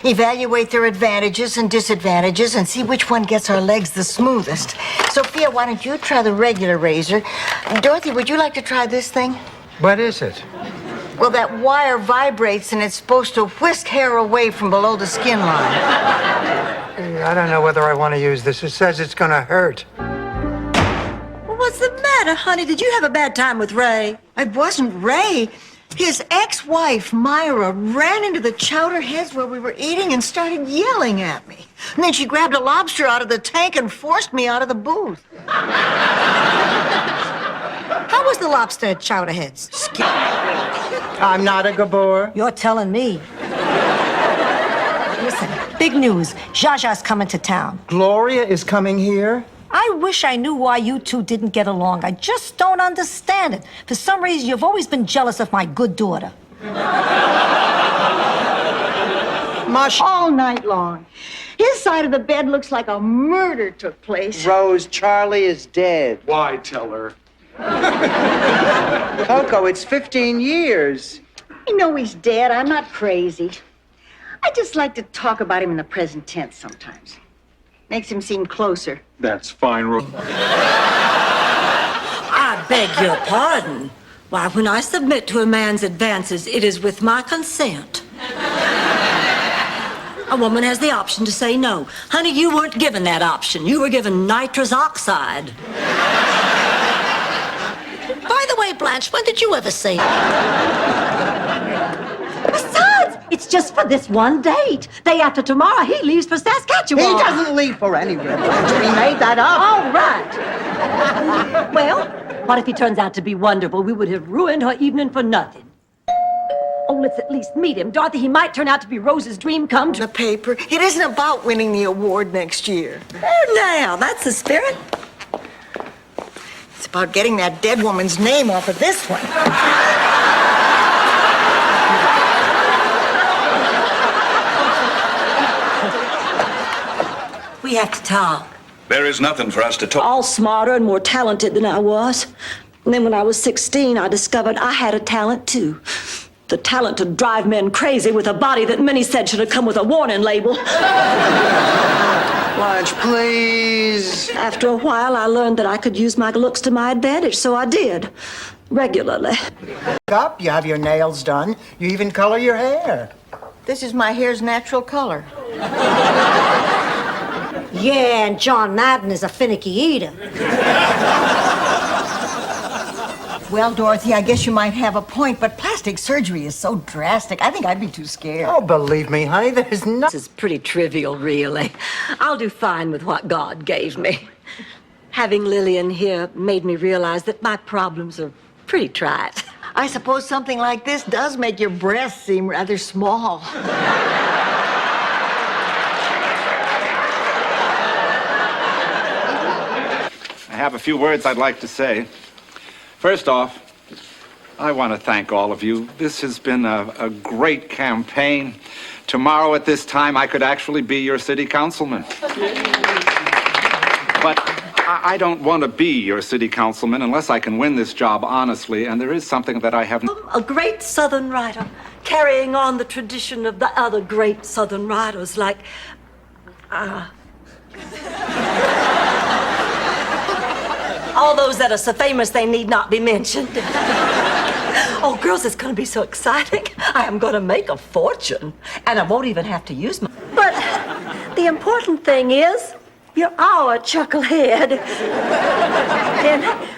evaluate their advantages and disadvantages, and see which one gets our legs the smoothest. Sophia, why don't you try the regular razor? Dorothy, would you like to try this thing? What is it? Well, that wire vibrates, and it's supposed to whisk hair away from below the skin line. I don't know whether I want to use this. It says it's going to hurt. Well, what's the matter, honey? Did you have a bad time with Ray? It wasn't Ray. His ex-wife, Myra, ran into the chowder heads where we were eating and started yelling at me. And then she grabbed a lobster out of the tank and forced me out of the booth. How was the lobster at Chowderheads? I'm not a Gabor. You're telling me. Listen, big news. Zsa Zsa's coming to town. Gloria is coming here? I wish I knew why you two didn't get along. I just don't understand it. For some reason, you've always been jealous of my good daughter. Mush. All night long. His side of the bed looks like a murder took place. Rose, Charlie is dead. Why tell her? Coco, it's 15 years. I know he's dead. I'm not crazy. I just like to talk about him in the present tense sometimes. Makes him seem closer. That's fine, Rose. I beg your pardon. Why, when I submit to a man's advances, it is with my consent. A woman has the option to say no. Honey, you weren't given that option. You were given nitrous oxide. By the way, Blanche, when did you ever say Besides, it's just for this one date. Day after tomorrow, he leaves for Saskatchewan. He doesn't leave for anywhere. We made that up. All right. Well, what if he turns out to be wonderful? We would have ruined her evening for nothing. Oh, let's at least meet him. Dorothy, he might turn out to be Rose's dream come true. The paper. It isn't about winning the award next year. Oh, now, that's the spirit. It's about getting that dead woman's name off of this one. We have to talk. There is nothing for us to talk. All smarter and more talented than I was. And then when I was 16, I discovered I had a talent, too. The talent to drive men crazy with a body that many said should have come with a warning label. Blanche, please. After a while, I learned that I could use my looks to my advantage, so I did. Regularly. Up, you have your nails done. You even color your hair. This is my hair's natural color. Yeah, and John Madden is a finicky eater. Well, Dorothy, I guess you might have a point, but plastic surgery is so drastic. I think I'd be too scared. Oh, believe me, honey, there's no... This is pretty trivial, really. I'll do fine with what God gave me. Having Lillian here made me realize that my problems are pretty trite. I suppose something like this does make your breasts seem rather small. I have a few words I'd like to say. First off, I want to thank all of you. This has been a great campaign. Tomorrow at this time, I could actually be your city councilman. But I don't want to be your city councilman unless I can win this job honestly, and there is something that I haven't... A great Southern writer, carrying on the tradition of the other great Southern writers, like... all those that are so famous they need not be mentioned. Oh, girls, it's going to be so exciting. I am going to make a fortune, and I won't even have to use my... But the important thing is, you're our chucklehead.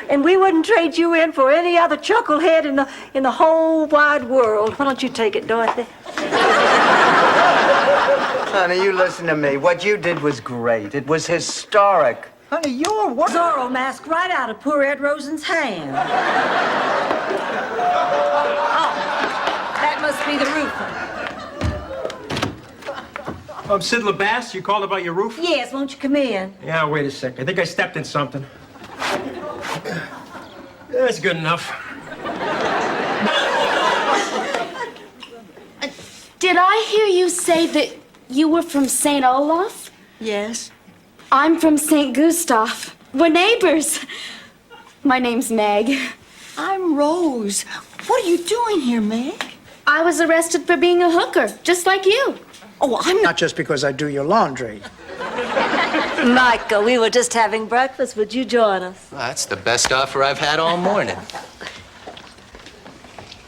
And we wouldn't trade you in for any other chucklehead in the whole wide world. Why don't you take it, Dorothy? Honey, you listen to me. What you did was great. It was historic. Honey, your work... Zorro mask right out of poor Ed Rosen's hand. Oh, that must be the roofer. Sid LeBass, you called about your roof? Yes, won't you come in? Yeah, wait a sec. I think I stepped in something. That's good enough. Did I hear you say that you were from St. Olaf? Yes. I'm from St. Gustav. We're neighbors. My name's Meg. I'm Rose. What are you doing here, Meg? I was arrested for being a hooker, just like you. Oh, I'm Not just because I do your laundry. Michael, we were just having breakfast. Would you join us? Well, that's the best offer I've had all morning.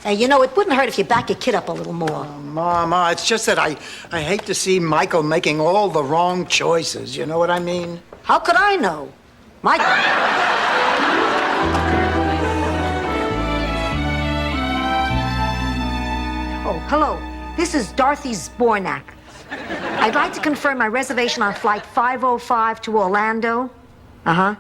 Hey, you know, it wouldn't hurt if you back your kid up a little more. Ma, it's just that I hate to see Michael making all the wrong choices. You know what I mean? How could I know? Michael. Oh, hello. This is Dorothy Zbornak. I'd like to confirm my reservation on flight 505 to Orlando. Uh-huh.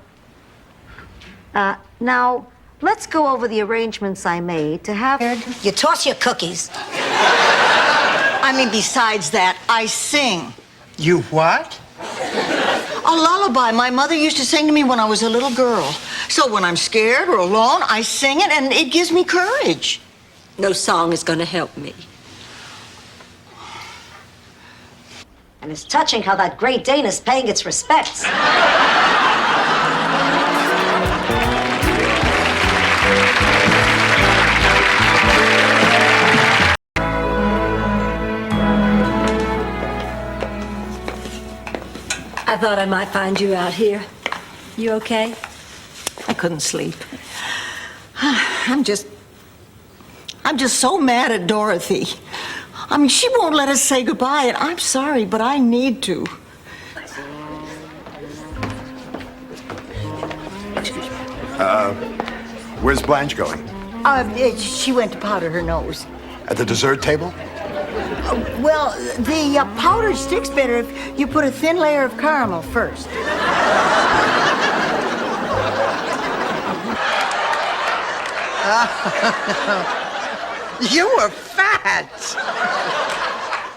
Now, let's go over the arrangements I made to have... You toss your cookies. I mean, besides that, I sing. You what? A lullaby my mother used to sing to me when I was a little girl. So when I'm scared or alone, I sing it, and it gives me courage. No song is going to help me. And it's touching how that Great Dane is paying its respects. I thought I might find you out here. You okay? I couldn't sleep. I'm just so mad at Dorothy. I mean, she won't let us say goodbye, and I'm sorry, but I need to. Where's Blanche going? She went to powder her nose. At the dessert table? Well, the powder sticks better if you put a thin layer of caramel first. You were fat.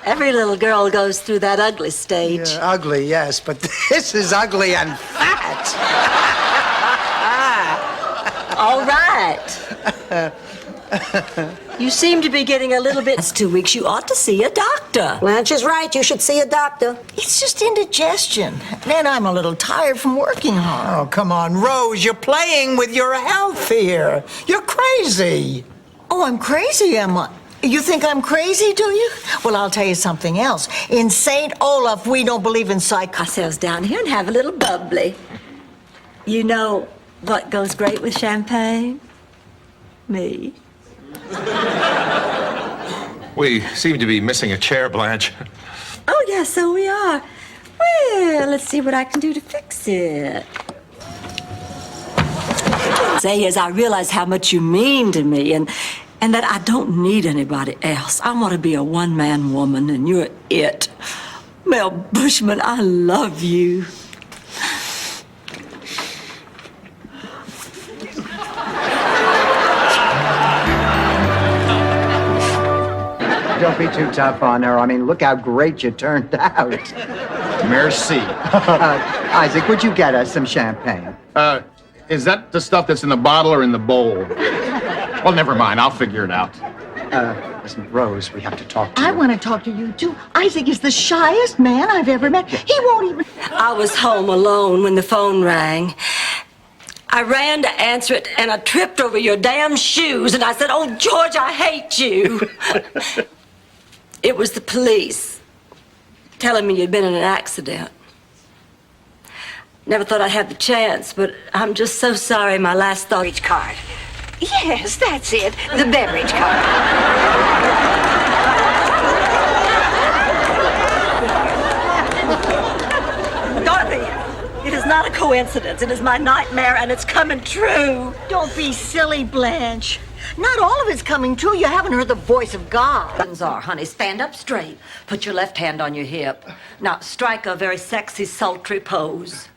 Every little girl goes through that ugly stage. Yeah, ugly, yes, but this is ugly and fat. All right. You seem to be getting a little bit... It's 2 weeks. You ought to see a doctor. Blanche is right. You should see a doctor. It's just indigestion. And I'm a little tired from working hard. Oh, come on, Rose, you're playing with your health here. You're crazy. Oh, I'm crazy, am I? You think I'm crazy, do you? Well, I'll tell you something else. In St. Olaf, we don't believe in Ourselves down here and have a little bubbly. You know what goes great with champagne? Me. We seem to be missing a chair, Blanche. Oh, yeah, so we are. Well, let's see what I can do to fix it. Say, as I realize how much you mean to me and that I don't need anybody else. I want to be a one-man woman, and you're it. Mel Bushman, I love you. Don't be too tough on her. I mean, look how great you turned out. Merci. Isaac, would you get us some champagne? Is that the stuff that's in the bottle or in the bowl? Well, never mind. I'll figure it out. Listen, Rose, we have to talk to you. I want to talk to you, too. Isaac is the shyest man I've ever met. He won't even... I was home alone when the phone rang. I ran to answer it, and I tripped over your damn shoes, and I said, "Oh, George, I hate you." It was the police telling me you'd been in an accident. Never thought I'd have the chance, but I'm just so sorry my last thought... Beverage card. Yes, that's it. The beverage card. Dorothy, it is not a coincidence. It is my nightmare, and it's coming true. Don't be silly, Blanche. Not all of it's coming true. You haven't heard the voice of God. Buttons are, honey. Stand up straight. Put your left hand on your hip. Now, strike a very sexy, sultry pose.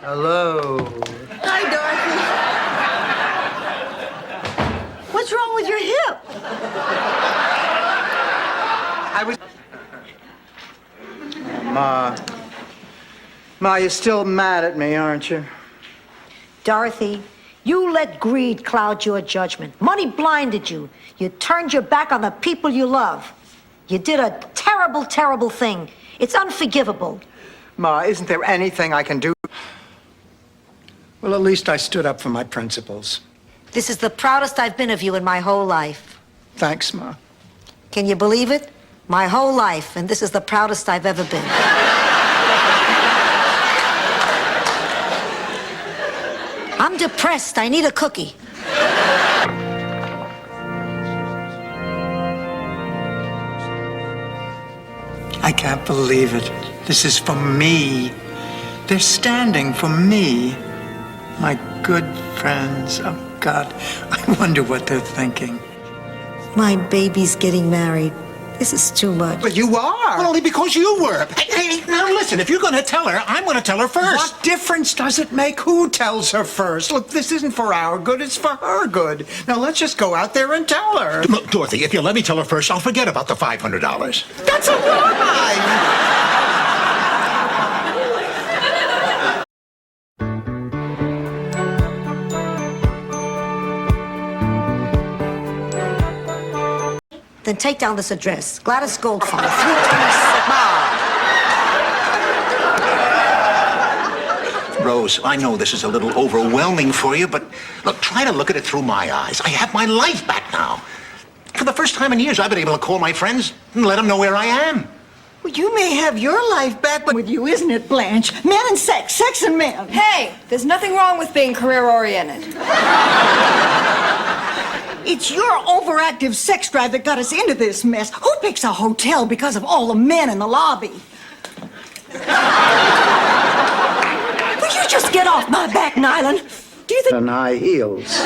Hello. Hi, Dorothy. What's wrong with your hip? I was... Ma, you're still mad at me, aren't you? Dorothy, you let greed cloud your judgment. Money blinded you. You turned your back on the people you love. You did a terrible, terrible thing. It's unforgivable. Ma, isn't there anything I can do? Well, at least I stood up for my principles. This is the proudest I've been of you in my whole life. Thanks, Ma. Can you believe it? My whole life, and this is the proudest I've ever been. I'm depressed. I need a cookie. I can't believe it. This is for me. They're standing for me. My good friends. Oh, God. I wonder what they're thinking. My baby's getting married. This is too much. But you are. Well, only because you were. Hey, now listen, if you're going to tell her, I'm going to tell her first. What difference does it make who tells her first? Look, this isn't for our good, it's for her good. Now let's just go out there and tell her. Look, Dorothy, if you let me tell her first, I'll forget about the $500. That's a lie! Then take down this address. Gladys Goldfarb, 326 Rose, I know this is a little overwhelming for you, but look, try to look at it through my eyes. I have my life back now. For the first time in years, I've been able to call my friends and let them know where I am. Well, you may have your life back, but with you, isn't it, Blanche? Men and sex, sex and men. Hey, there's nothing wrong with being career-oriented. It's your overactive sex drive that got us into this mess. Who picks a hotel because of all the men in the lobby? Will you just get off my back, Nyland? Do you think... On high heels.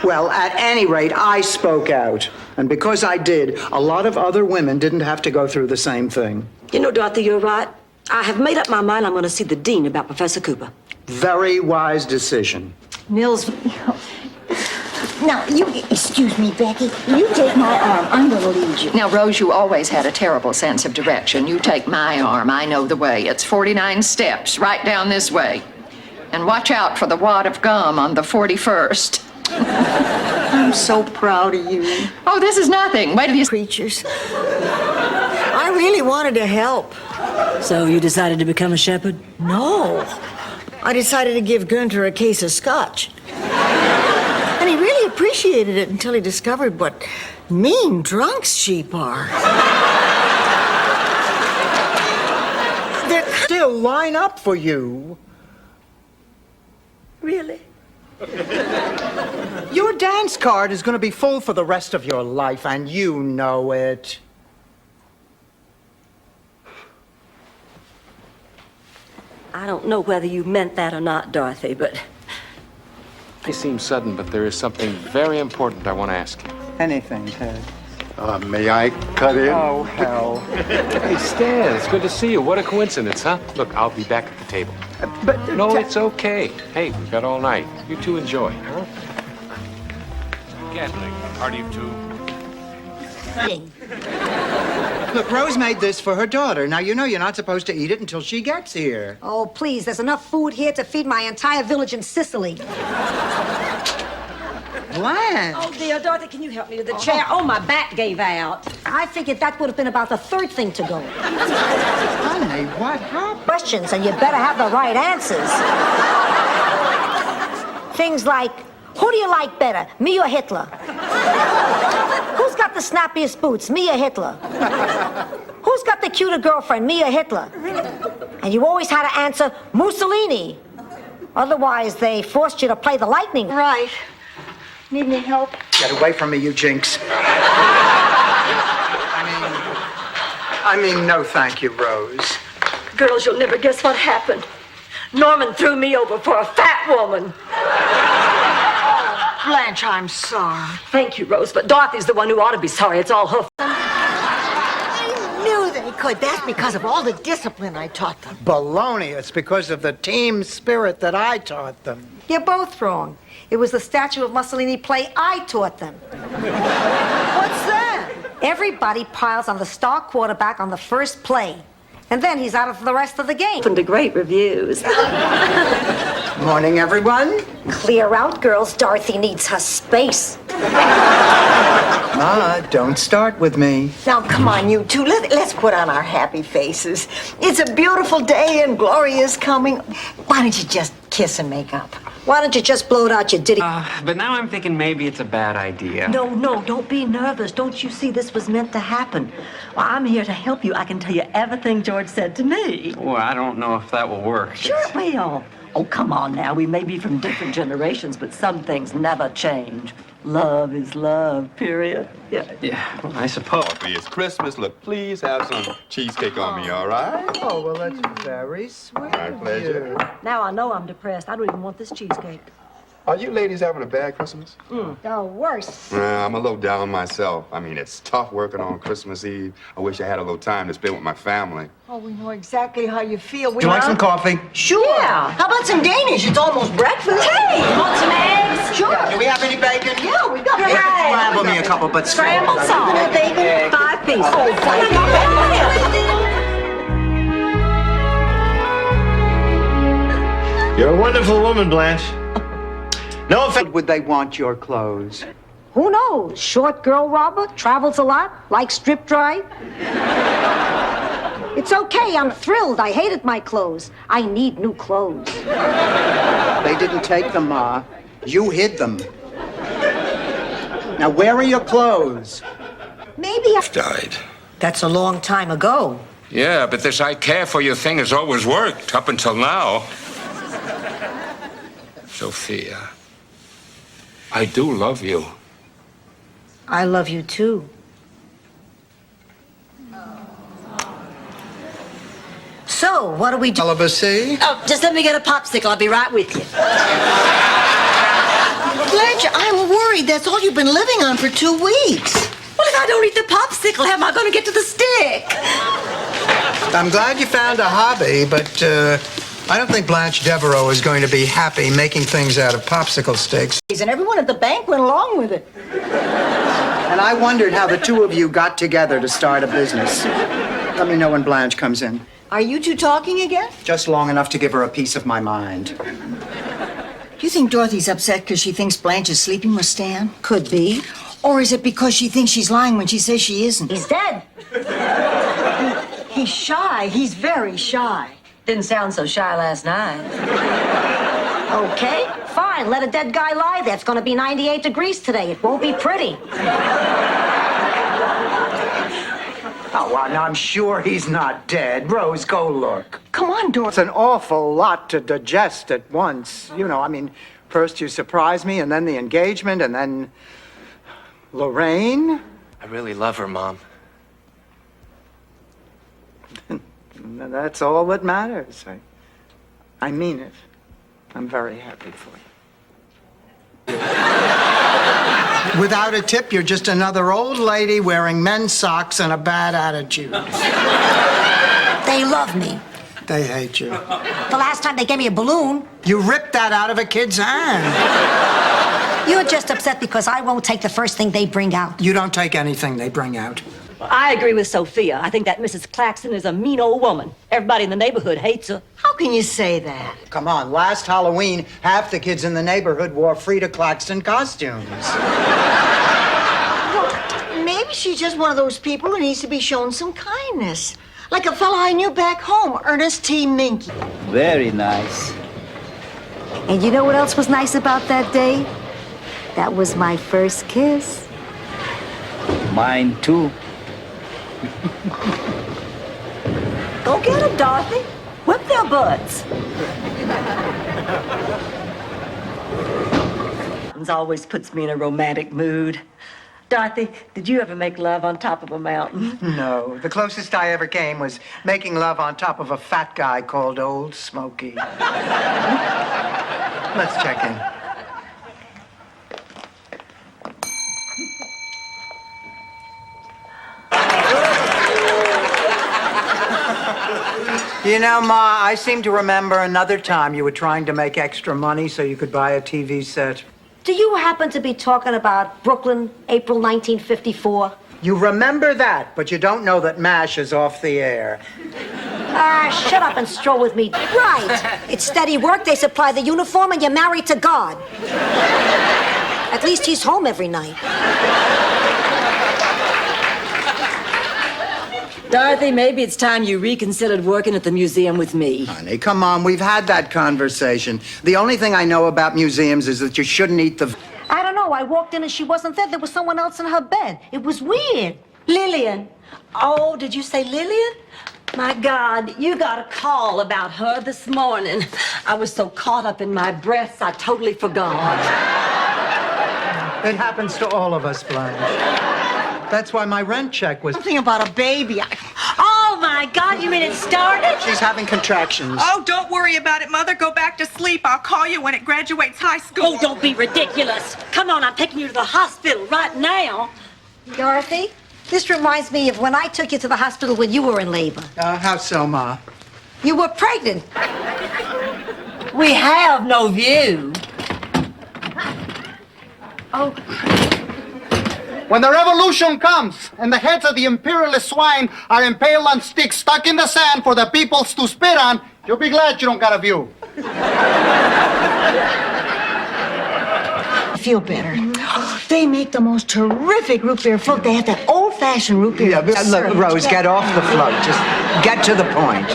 Well, at any rate, I spoke out. And because I did, a lot of other women didn't have to go through the same thing. You know, Dorothy, you're right. I have made up my mind I'm going to see the dean about Professor Cooper. Very wise decision. Mills, now, you, excuse me, Becky. You take my arm. I'm going to lead you. Now, Rose, you always had a terrible sense of direction. You take my arm. I know the way. It's 49 steps, right down this way. And watch out for the wad of gum on the 41st. I'm so proud of you. Oh, this is nothing. Wait till you... Creatures. I really wanted to help. So you decided to become a shepherd? No. I decided to give Gunter a case of scotch. And he really appreciated it until he discovered what mean drunks sheep are. They still line up for you. Really? Your dance card is going to be full for the rest of your life, and you know it. I don't know whether you meant that or not, Dorothy, but... It seems sudden, but there is something very important I want to ask you. Anything, Ted. May I cut in? Oh, hell. Hey, Stan, it's good to see you. What a coincidence, huh? Look, I'll be back at the table. But No, it's okay. Hey, we've got all night. You two enjoy, huh? Gatling, party of two. Look, Rose made this for her daughter. Now, you know you're not supposed to eat it until she gets here. Oh, please, there's enough food here to feed my entire village in Sicily. Blanche. Oh, dear, Dorothy, can you help me to the chair? Oh, my back gave out. I figured that would have been about the third thing to go. Honey, what happened? Questions, and you better have the right answers. Things like, who do you like better, me or Hitler? Who's got the snappiest boots, me or Hitler? Who's got the cuter girlfriend, me or Hitler? And you always had to answer Mussolini. Otherwise, they forced you to play the lightning. Right. Need any help? Get away from me, you jinx. I mean, no thank you, Rose. Girls, you'll never guess what happened. Norman threw me over for a fat woman. Blanche, I'm sorry. Thank you, Rose, but Dorothy's the one who ought to be sorry. It's all her fault. I knew they could. That's because of all the discipline I taught them. Baloney. It's because of the team spirit that I taught them. You're both wrong. It was the statue of Mussolini play I taught them. What's that? Everybody piles on the star quarterback on the first play. And then he's out of the rest of the game. Opened to great reviews. Morning, everyone. Clear out, girls. Dorothy needs her space. Ma, don't start with me. Now, come on, you two. Let's put on our happy faces. It's a beautiful day and Gloria's coming. Why don't you just kiss and make up? Why don't you just blow it out your ditty? But now I'm thinking maybe it's a bad idea. No, don't be nervous. Don't you see this was meant to happen? Well, I'm here to help you. I can tell you everything George said to me. Well, I don't know if that will work. Sure it will. Oh, come on now. We may be from different generations, but some things never change. Love is love, period. Yeah, well, I suppose. It's Christmas. Look, please have some cheesecake on me, all right? Oh, well, that's very sweet. My pleasure. Now I know I'm depressed. I don't even want this cheesecake. Are you ladies having a bad Christmas? Oh, worse. I'm a little down myself. I mean, it's tough working on Christmas Eve. I wish I had a little time to spend with my family. Oh, we know exactly how you feel. Would you like some coffee? Sure. Yeah. How about some Danish? It's almost breakfast. Hey, want some eggs? Sure. Do we have any bacon? Yeah, we got Scramble me a couple, but Scrambled salt. bacon. 5 pieces. Oh, You're a wonderful woman, Blanche. No offense. Would they want your clothes? Who knows? Short girl robber, travels a lot, likes strip drive. It's okay, I'm thrilled. I hated my clothes. I need new clothes. They didn't take them, Ma. You hid them. Now, where are your clothes? Maybe I... Died. That's a long time ago. Yeah, but this I care for you thing has always worked up until now. Sophia, I do love you. I love you too. So, what do we do? Celibacy? Oh, just let me get a popsicle. I'll be right with you. Blanche, I'm worried. That's all you've been living on for 2 weeks. Well, if I don't eat the popsicle, how am I going to get to the stick? I'm glad you found a hobby, but I don't think Blanche Devereaux is going to be happy making things out of popsicle sticks. And everyone at the bank went along with it. And I wondered how the two of you got together to start a business. Let me know when Blanche comes in. Are you two talking again? Just long enough to give her a piece of my mind. Do you think Dorothy's upset because she thinks Blanche is sleeping with Stan? Could be. Or is it because she thinks she's lying when she says she isn't? He's dead. He's shy. He's very shy. Didn't sound so shy last night. Okay, fine. Let a dead guy lie there. It's going to be 98 degrees today. It won't be pretty. Oh, well, now I'm sure he's not dead. Rose, go look. Come on, Dorothy. It's an awful lot to digest at once. You know, I mean, first you surprise me, and then the engagement, and then Lorraine. I really love her, Mom. That's all that matters. I mean it. I'm very happy for you. Without a tip, you're just another old lady wearing men's socks and a bad attitude. They love me. They hate you. The last time they gave me a balloon. You ripped that out of a kid's hand. You're just upset because I won't take the first thing they bring out. You don't take anything they bring out. I agree with Sophia. I think that Mrs. Claxton is a mean old woman. Everybody in the neighborhood hates her. How can you say that? Come on, last Halloween, half the kids in the neighborhood wore Frida Claxton costumes. Well, maybe she's just one of those people who needs to be shown some kindness. Like a fella I knew back home, Ernest T. Minky. Very nice. And you know what else was nice about that day? That was my first kiss. Mine too. Go get them, Dorothy. Whip their butts. It always puts me in a romantic mood. Dorothy, did you ever make love on top of a mountain? No, the closest I ever came was making love on top of a fat guy called Old Smoky. Let's check in. You know, Ma, I seem to remember another time you were trying to make extra money so you could buy a TV set. Do you happen to be talking about Brooklyn, April 1954? You remember that, but you don't know that MASH is off the air. Shut up and stroll with me. Right. It's steady work. They supply the uniform and you're married to God. At least he's home every night. Dorothy, maybe it's time you reconsidered working at the museum with me. Honey, come on, we've had that conversation. The only thing I know about museums is that you shouldn't eat the... I don't know. I walked in and she wasn't there. There was someone else in her bed. It was weird. Lillian. Oh, did you say Lillian? My God, you got a call about her this morning. I was so caught up in my breasts, I totally forgot. It happens to all of us, Blanche. That's why my rent check was... Something about a baby. Oh, my God, you mean it started? She's having contractions. Oh, don't worry about it, Mother. Go back to sleep. I'll call you when it graduates high school. Oh, don't be ridiculous. Come on, I'm taking you to the hospital right now. Dorothy, this reminds me of when I took you to the hospital when you were in labor. How so, Ma? You were pregnant. We have no view. Oh. When the revolution comes and the heads of the imperialist swine are impaled on sticks stuck in the sand for the peoples to spit on, you'll be glad you don't got a view. I feel better. They make the most terrific root beer float. They have that old-fashioned root beer. Yeah, look, Rose, get off the float. Just get to the point.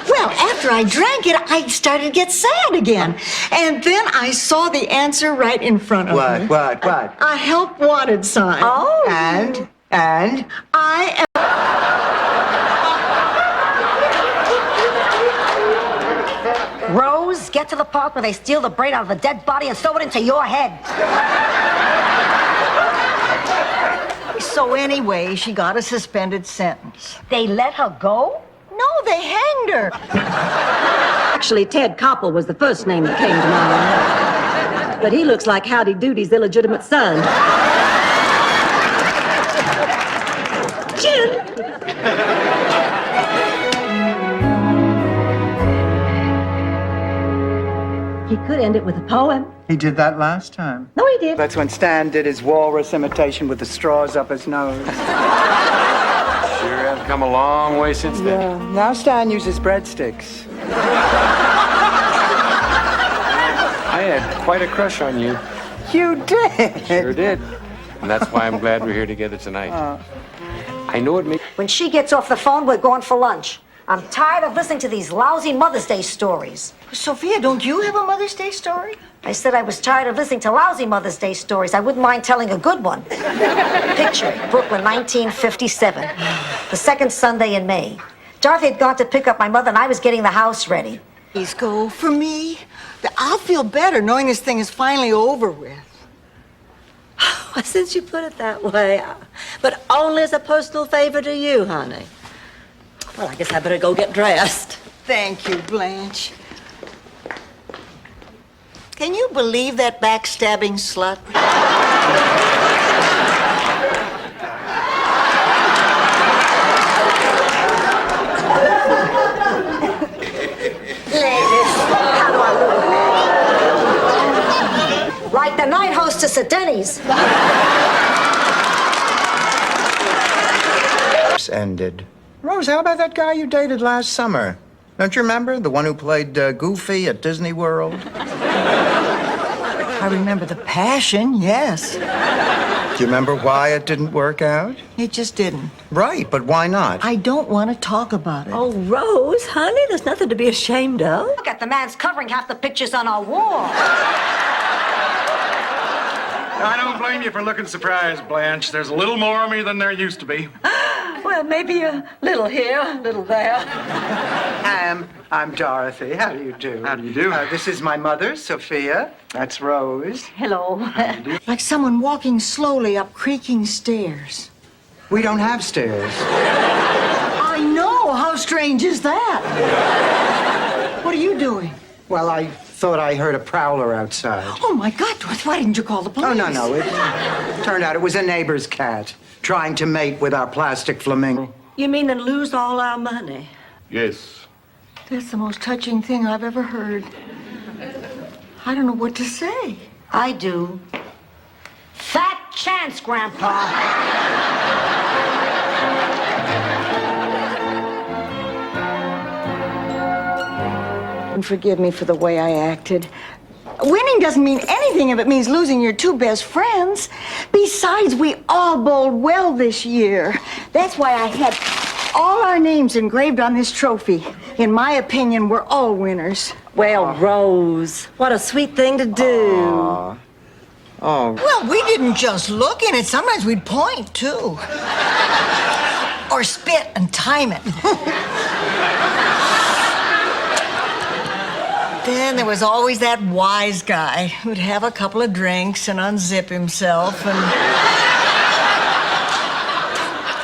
Well, after I drank it, I started to get sad again. And then I saw the answer right in front of me. What? A help wanted sign. Oh. And? I am... Rose, get to the part where they steal the brain out of the dead body and sew it into your head. So anyway, she got a suspended sentence. They let her go? No, they hanged her. Actually, Ted Koppel was the first name that came to mind. But he looks like Howdy Doody's illegitimate son. Jim! He could end it with a poem. He did that last time. No, he did. That's when Stan did his walrus imitation with the straws up his nose. Sure have come a long way since then. Yeah, now Stan uses breadsticks. I had quite a crush on you. You did? Sure did. And that's why I'm glad we're here together tonight. I know it makes... When she gets off the phone, we're going for lunch. I'm tired of listening to these lousy Mother's Day stories. Sophia, don't you have a Mother's Day story? I said I was tired of listening to lousy Mother's Day stories. I wouldn't mind telling a good one. Picture, Brooklyn, 1957. The second Sunday in May. Dorothy had gone to pick up my mother, and I was getting the house ready. Please go for me. I'll feel better knowing this thing is finally over with. Since you put it that way, but only as a personal favor to you, honey. Well, I guess I better go get dressed. Thank you, Blanche. Can you believe that backstabbing slut? Ladies, how do I look? Like the night hostess at Denny's. Ended. Rose, how about that guy you dated last summer? Don't you remember? The one who played Goofy at Disney World? I remember the passion, yes. Do you remember why it didn't work out? It just didn't. Right, but why not? I don't want to talk about it. Oh, Rose, honey, there's nothing to be ashamed of. Look at the man's covering half the pictures on our wall. I don't blame you for looking surprised, Blanche. There's a little more of me than there used to be. Well, maybe a little here, a little there. I'm Dorothy. How do you do? How do you do? This is my mother, Sophia. That's Rose. Hello. Like someone walking slowly up creaking stairs. We don't have stairs. I know. How strange is that? What are you doing? Well, I thought I heard a prowler outside. Oh, my God, Dorothy, why didn't you call the police? Oh, no. It turned out it was a neighbor's cat trying to mate with our plastic flamingo. You mean and lose all our money? Yes. That's the most touching thing I've ever heard. I don't know what to say. I do. Fat chance, Grandpa. And forgive me for the way I acted. Winning doesn't mean anything if it means losing your two best friends. Besides, we all bowled well this year. That's why I had all our names engraved on this trophy. In my opinion, we're all winners. Well, Rose, what a sweet thing to do. Oh. Well, we didn't just look in it. Sometimes we'd point, too. Or spit and time it. Then there was always that wise guy who'd have a couple of drinks and unzip himself and...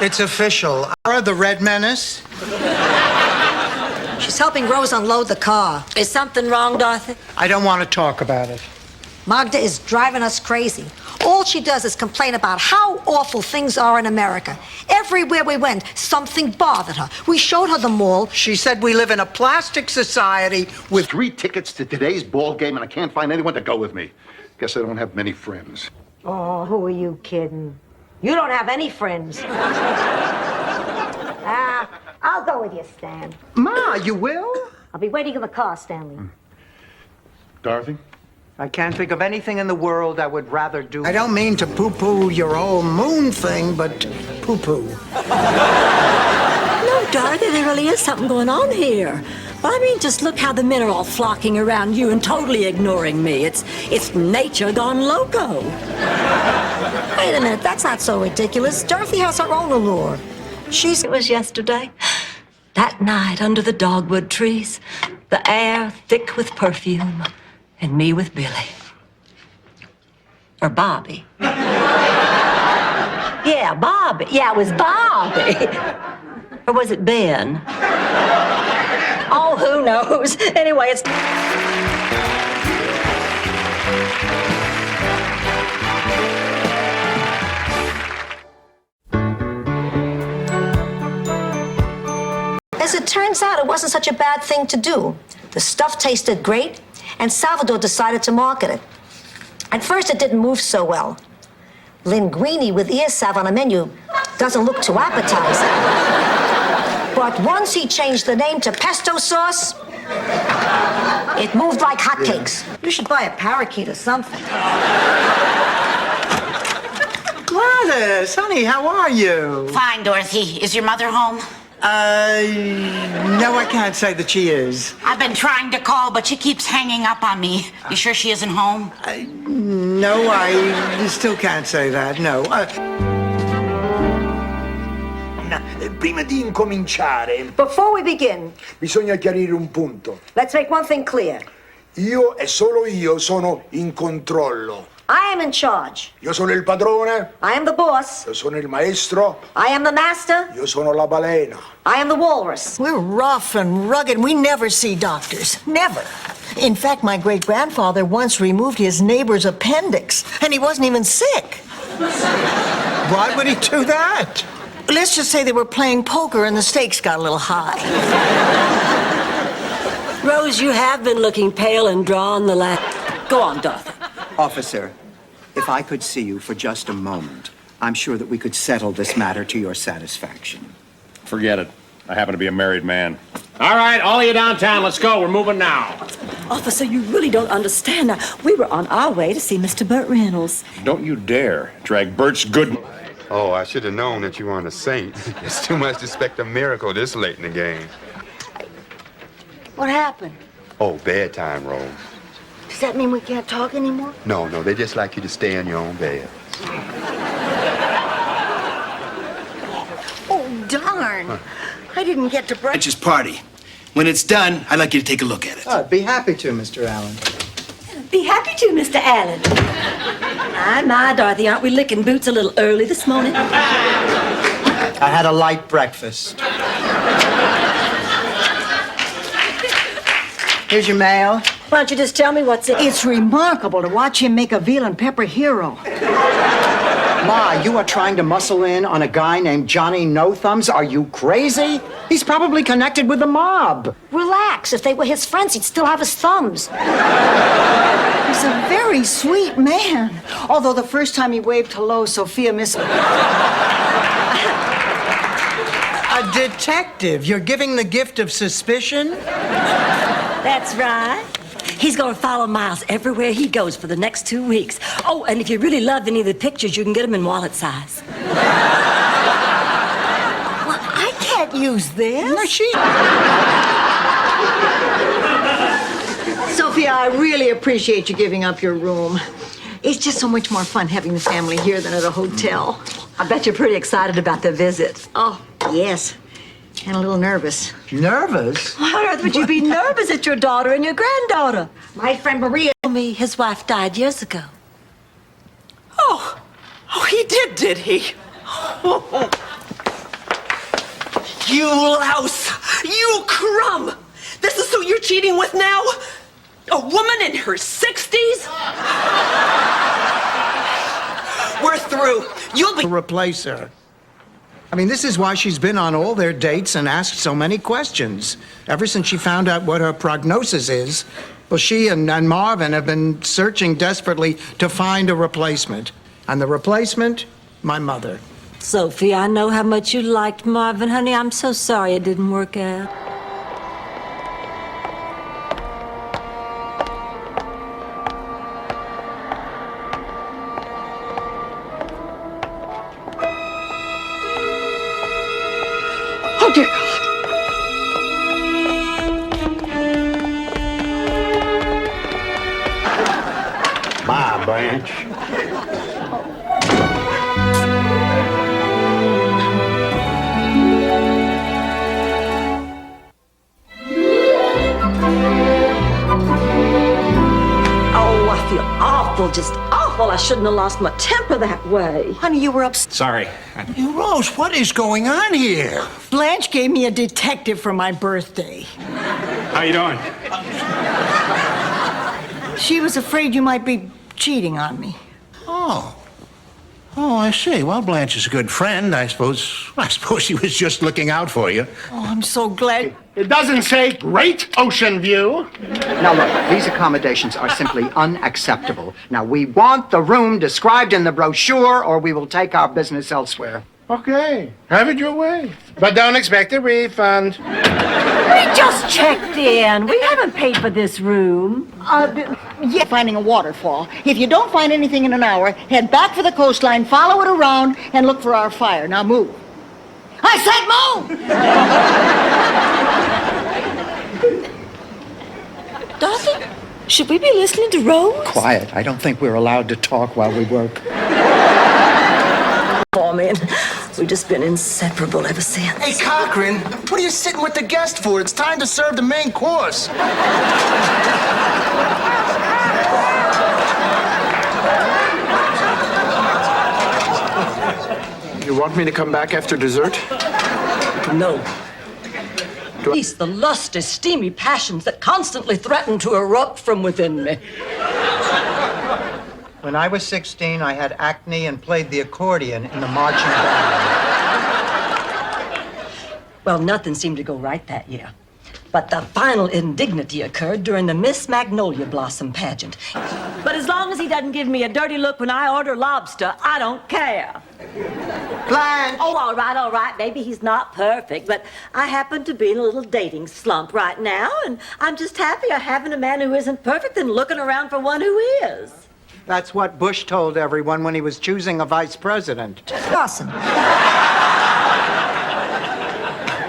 It's official. Are the Red Menace? She's helping Rose unload the car. Is something wrong, Dorothy? I don't want to talk about it. Magda is driving us crazy. All she does is complain about how awful things are in America. Everywhere we went, something bothered her. We showed her the mall. She said we live in a plastic society with 3 tickets to today's ball game, and I can't find anyone to go with me. Guess I don't have many friends. Oh, who are you kidding? You don't have any friends. I'll go with you, Stan. Ma, you will? I'll be waiting in the car, Stanley. Dorothy? I can't think of anything in the world I would rather do. I don't mean to poo-poo your whole moon thing, but poo-poo. No, Dorothy, there really is something going on here. Well, I mean, just look how the men are all flocking around you and totally ignoring me. It's nature gone loco. Wait a minute, that's not so ridiculous. Dorothy has her own allure. It was yesterday. That night under the dogwood trees, the air thick with perfume, and me with Billy. Or Bobby. Yeah, Bobby. Yeah, it was Bobby. Or was it Ben? Oh, who knows? Anyway, it's... As it turns out, it wasn't such a bad thing to do. The stuff tasted great, and Salvador decided to market it. At first, it didn't move so well. Linguine with ear salve on a menu doesn't look too appetizing. But once he changed the name to pesto sauce, it moved like hotcakes. You should buy a parakeet or something. Gladys, honey, how are you? Fine, Dorothy. Is your mother home? No, I can't say that she is. I've been trying to call, but she keeps hanging up on me. You sure she isn't home? No, I still can't say that, no. Prima di incominciare, Before we begin, bisogna chiarire un punto. let's make one thing clear. Io e solo io sono in controllo. I am in charge. Io sono il padrone, I am the boss. io sono il maestro, I am the master. io sono la balena. I am the walrus. We're rough and rugged. We never see doctors. Never. In fact, my great-grandfather once removed his neighbor's appendix, and he wasn't even sick. Why would he do that? Let's just say they were playing poker and the stakes got a little high. Rose, you have been looking pale and drawn the last... Go on, Dorothy. Officer, if I could see you for just a moment, I'm sure that we could settle this matter to your satisfaction. Forget it. I happen to be a married man. All right, all of you downtown, let's go. We're moving now. Officer, you really don't understand. Now, we were on our way to see Mr. Burt Reynolds. Don't you dare drag Bert's good... Oh, I should have known that you weren't a saint. It's too much to expect a miracle this late in the game. What happened? Oh, bedtime, Rose. Does that mean we can't talk anymore? No, they just like you to stay in your own bed. Oh, darn. I didn't get to breakfast. Just party. When it's done, I'd like you to take a look at it. I'd be happy to, Mr. Allen. Be happy to, Mr. Allen. My, Dorothy, aren't we licking boots a little early this morning? I had a light breakfast. Here's your mail. Why don't you just tell me what's in it? It's remarkable to watch him make a veal and pepper hero. Ma, you are trying to muscle in on a guy named Johnny No Thumbs? Are you crazy? He's probably connected with the mob. Relax. If they were his friends, he'd still have his thumbs. He's a very sweet man. Although the first time he waved hello, Sophia missed... A detective? You're giving the gift of suspicion? That's right. He's going to follow Miles everywhere he goes for the next 2 weeks. Oh, and if you really love any of the pictures, you can get them in wallet size. Well, I can't can't use this. No, she... Sophia, I really appreciate you giving up your room. It's just so much more fun having the family here than at a hotel. I bet you're pretty excited about the visit. Oh, yes. And a little nervous. Nervous? Why on earth would you be nervous at your daughter and your granddaughter? My friend Maria told me his wife died years ago. Oh, he did he? Oh. You louse! You crumb! This is who you're cheating with now? A woman in her 60s? We're through. You'll be... Replace her. I mean, this is why she's been on all their dates and asked so many questions. Ever since she found out what her prognosis is, well, she and Marvin have been searching desperately to find a replacement. And the replacement, my mother. Sophie, I know how much you liked Marvin, honey. I'm so sorry it didn't work out. Oh, dear God. Bye, Blanche. Oh, I feel awful, just awful. I shouldn't have lost my temper that way. Honey, you were upset. Sorry. Hey, Rose, what is going on here? Blanche gave me a detective for my birthday. How you doing? She was afraid you might be cheating on me. Oh. Oh, I see. Well, Blanche is a good friend. I suppose she was just looking out for you. Oh, I'm so glad. It doesn't say Great Ocean View. Now, look, these accommodations are simply unacceptable. Now, we want the room described in the brochure, or we will take our business elsewhere. Okay, have it your way. But don't expect a refund. We just checked in. We haven't paid for this room. Yeah, finding a waterfall. If you don't find anything in an hour, head back for the coastline, follow it around, and look for our fire. Now move. I said move! Dorothy, should we be listening to Rose? Quiet. I don't think we're allowed to talk while we work. Oh, man, we've just been inseparable ever since. Hey, Cochran, what are you sitting with the guest for? It's time to serve the main course. You want me to come back after dessert? No. Release the lusty, steamy passions that constantly threaten to erupt from within me. When I was 16, I had acne and played the accordion in the marching band. Well, nothing seemed to go right that year. But the final indignity occurred during the Miss Magnolia Blossom pageant. But as long as he doesn't give me a dirty look when I order lobster, I don't care. Blanche! Oh, all right. Maybe he's not perfect, but I happen to be in a little dating slump right now, and I'm just happier having a man who isn't perfect than looking around for one who is. That's what Bush told everyone when he was choosing a vice president. Awesome.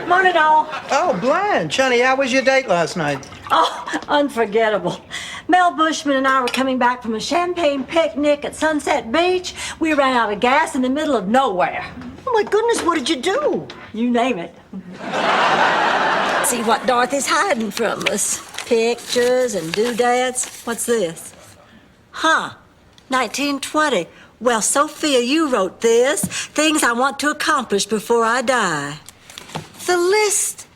Morning, all. Oh, Blanche, honey, how was your date last night? Oh, unforgettable. Mel Bushman and I were coming back from a champagne picnic at Sunset Beach. We ran out of gas in the middle of nowhere. Oh, my goodness, what did you do? You name it. See what Dorothy's hiding from us. Pictures and doodads. What's this? Huh. 1920. Well, Sophia, you wrote this. Things I want to accomplish before I die. The list.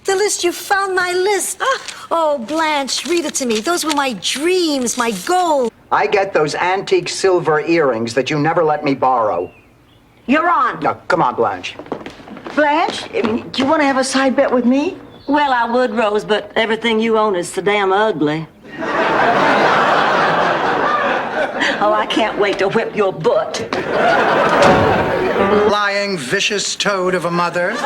You found my list. Oh, Blanche, read it to me. Those were my dreams, my goals. I get those antique silver earrings that you never let me borrow. You're on. Now, come on, Blanche. Blanche, I mean, do you want to have a side bet with me? Well, I would, Rose, but everything you own is so damn ugly. Oh, I can't wait to whip your butt. Lying, vicious toad of a mother. Is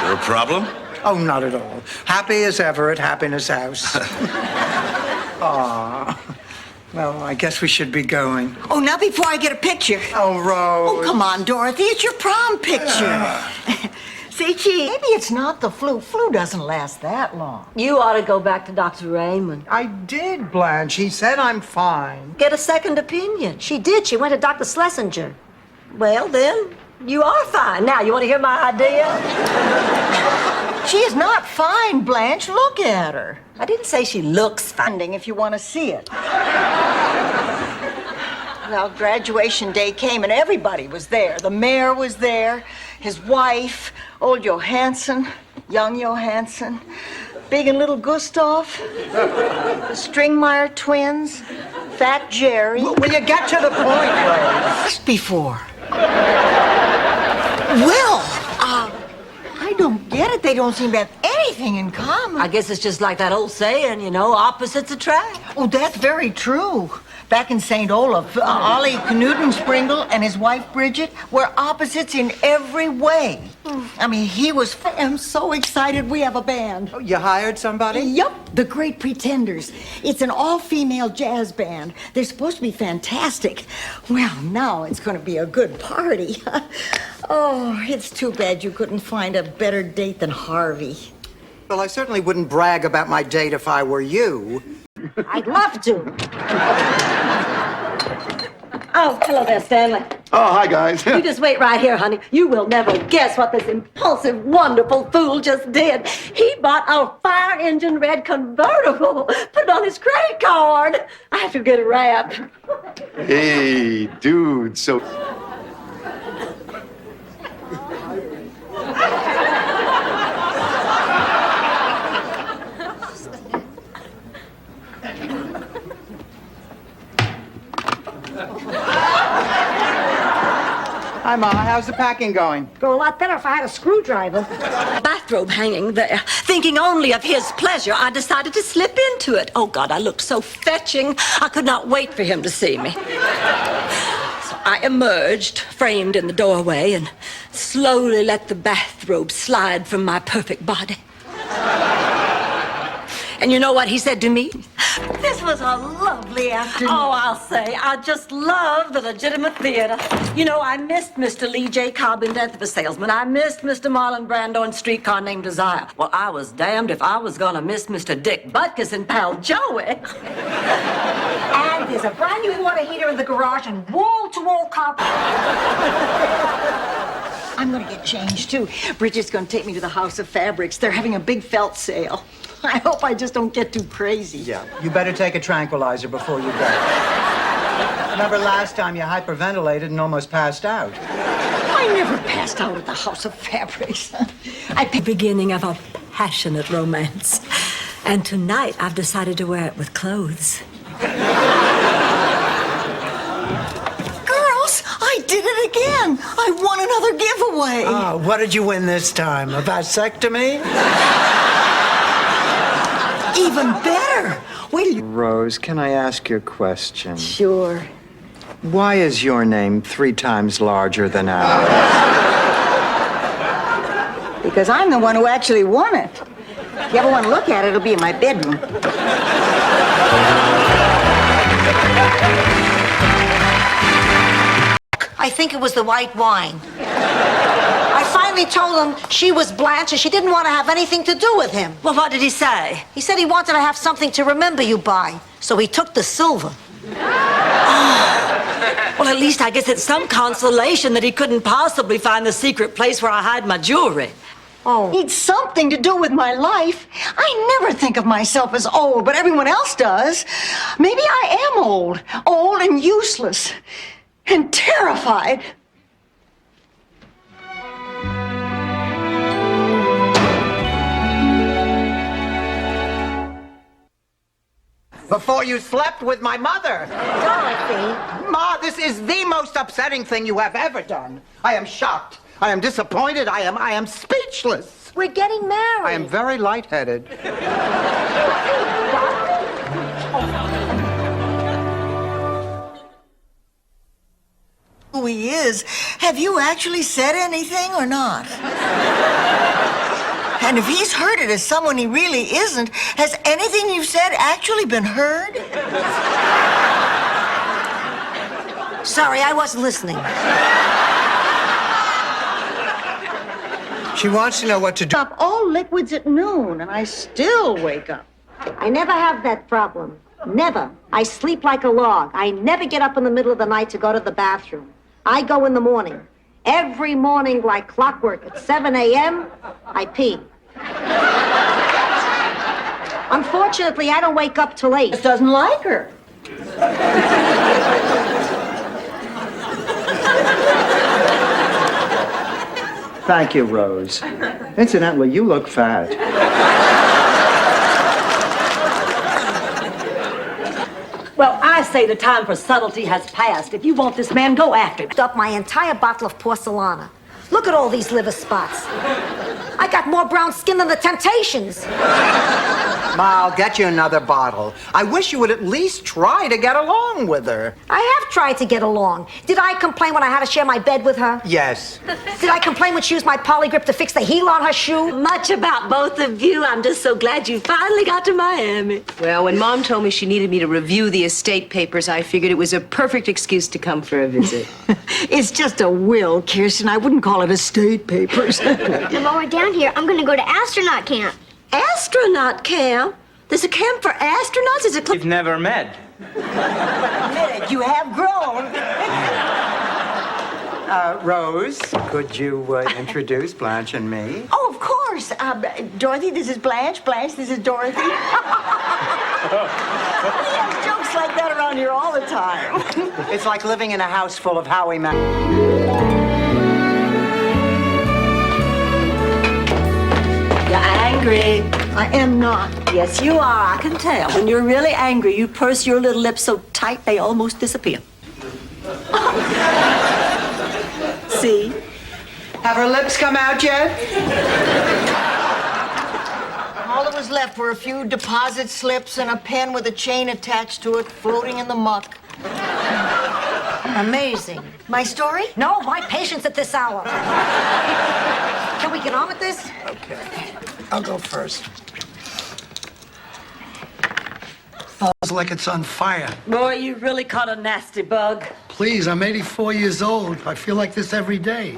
there a problem? Oh, not at all. Happy as ever at Happiness House. Aw. Well, I guess we should be going. Oh, not before I get a picture. Oh, Rose. Oh, come on, Dorothy. It's your prom picture. See, gee, maybe it's not the flu. Flu doesn't last that long. You ought to go back to Dr. Raymond. I did, Blanche. He said I'm fine. Get a second opinion. She did. She went to Dr. Schlesinger. Well, then, you are fine. Now, you want to hear my idea? She is not fine, Blanche. Look at her. I didn't say she looks fine. If you want to see it. Well, graduation day came and everybody was there. The mayor was there, his wife, old Johansson, young Johansson, big and little Gustav, the Stringmeyer twins, Fat Jerry. Will you get to the point, Rose? Before. Well, I don't get it. They don't seem to have anything in common. I guess it's just like that old saying, you know, opposites attract. Oh, that's very true. Back in St. Olaf, Ollie Knudensprinkle and his wife Bridget were opposites in every way. I mean, he was... I'm so excited we have a band. Oh, you hired somebody? Yup, the Great Pretenders. It's an all-female jazz band. They're supposed to be fantastic. Well, now it's going to be a good party. Oh, it's too bad you couldn't find a better date than Harvey. Well, I certainly wouldn't brag about my date if I were you. I'd love to. Oh, hello there, Stanley. Oh, hi, guys. You just wait right here, honey. You will never guess what this impulsive, wonderful fool just did. He bought a fire engine red convertible, put it on his credit card. I have to get it wrapped. Hey, dude, so... Hi, Ma. How's the packing going? Go a lot better if I had a screwdriver. Bathrobe hanging there. Thinking only of his pleasure, I decided to slip into it. Oh, God, I looked so fetching. I could not wait for him to see me. So I emerged, framed in the doorway, and slowly let the bathrobe slide from my perfect body. And you know what he said to me? This was a lovely afternoon. Oh, I'll say, I just love the legitimate theater. You know, I missed Mr. Lee J. Cobb in Death of a Salesman. I missed Mr. Marlon Brando in Streetcar Named Desire. Well, I was damned if I was gonna miss Mr. Dick Butkus and Pal Joey. And there's a brand new water heater in the garage and wall-to-wall carpet. I'm going to get changed, too. Bridget's going to take me to the House of Fabrics. They're having a big felt sale. I hope I just don't get too crazy. Yeah, you better take a tranquilizer before you go. Remember last time you hyperventilated and almost passed out? I never passed out at the House of Fabrics. The beginning of a passionate romance. And tonight, I've decided to wear it with clothes. Girls, I did it again. I won another giveaway. Oh, what did you win this time? A vasectomy? Even better. Wait. Rose, can I ask you a question? Sure. Why is your name 3 times larger than ours? Because I'm the one who actually won it. If you ever want to look at it, it'll be in my bedroom. I think it was the white wine. I finally told him she was Blanche and she didn't want to have anything to do with him. Well, what did he say? He said he wanted to have something to remember you by, so he took the silver. Well, at least I guess it's some consolation that he couldn't possibly find the secret place where I hide my jewelry. Oh. Needs something to do with my life. I never think of myself as old, but everyone else does. Maybe I am old and useless, and terrified. Before you slept with my mother. Dorothy. Ma, this is the most upsetting thing you have ever done. I am shocked. I am disappointed. I am speechless. We're getting married. I am very lightheaded. Who he is. Have you actually said anything or not? And if he's heard it as someone he really isn't, has anything you've said actually been heard? Sorry, I wasn't listening. She wants to know what to do. Stop all liquids at noon, and I still wake up. I never have that problem. Never. I sleep like a log. I never get up in the middle of the night to go to the bathroom. I go in the morning. Every morning, like clockwork, at 7 a.m., I pee. Unfortunately, I don't wake up till 8. Just doesn't like her. Thank you, Rose. Incidentally, you look fat. Well, I say the time for subtlety has passed. If you want this man, go after him. Up my entire bottle of porcelana. Look at all these liver spots. I got more brown skin than the Temptations. Ma, I'll get you another bottle. I wish you would at least try to get along with her. I have tried to get along. Did I complain when I had to share my bed with her? Yes. Did I complain when she used my polygrip to fix the heel on her shoe? Much about both of you. I'm just so glad you finally got to Miami. Well, when Mom told me she needed me to review the estate papers, I figured it was a perfect excuse to come for a visit. It's just a will, Kirsten. I wouldn't call it estate papers. And while we're down here, I'm going to go to astronaut camp. Astronaut camp? There's a camp for astronauts? Is it? We've never met. Admit it, you have grown. Rose, could you introduce Blanche and me? Oh, of course. Dorothy, this is Blanche. Blanche, this is Dorothy. We have jokes like that around here all the time. It's like living in a house full of Howie Mann. You're angry. I am not. Yes, you are. I can tell. When you're really angry, you purse your little lips so tight they almost disappear. See? Have her lips come out yet? All that was left were a few deposit slips and a pen with a chain attached to it floating in the muck. Amazing. My story? No, my patience at this hour. Can we get on with this? Okay. I'll go first. Falls like it's on fire. Boy, you really caught a nasty bug. Please, I'm 84 years old. I feel like this every day.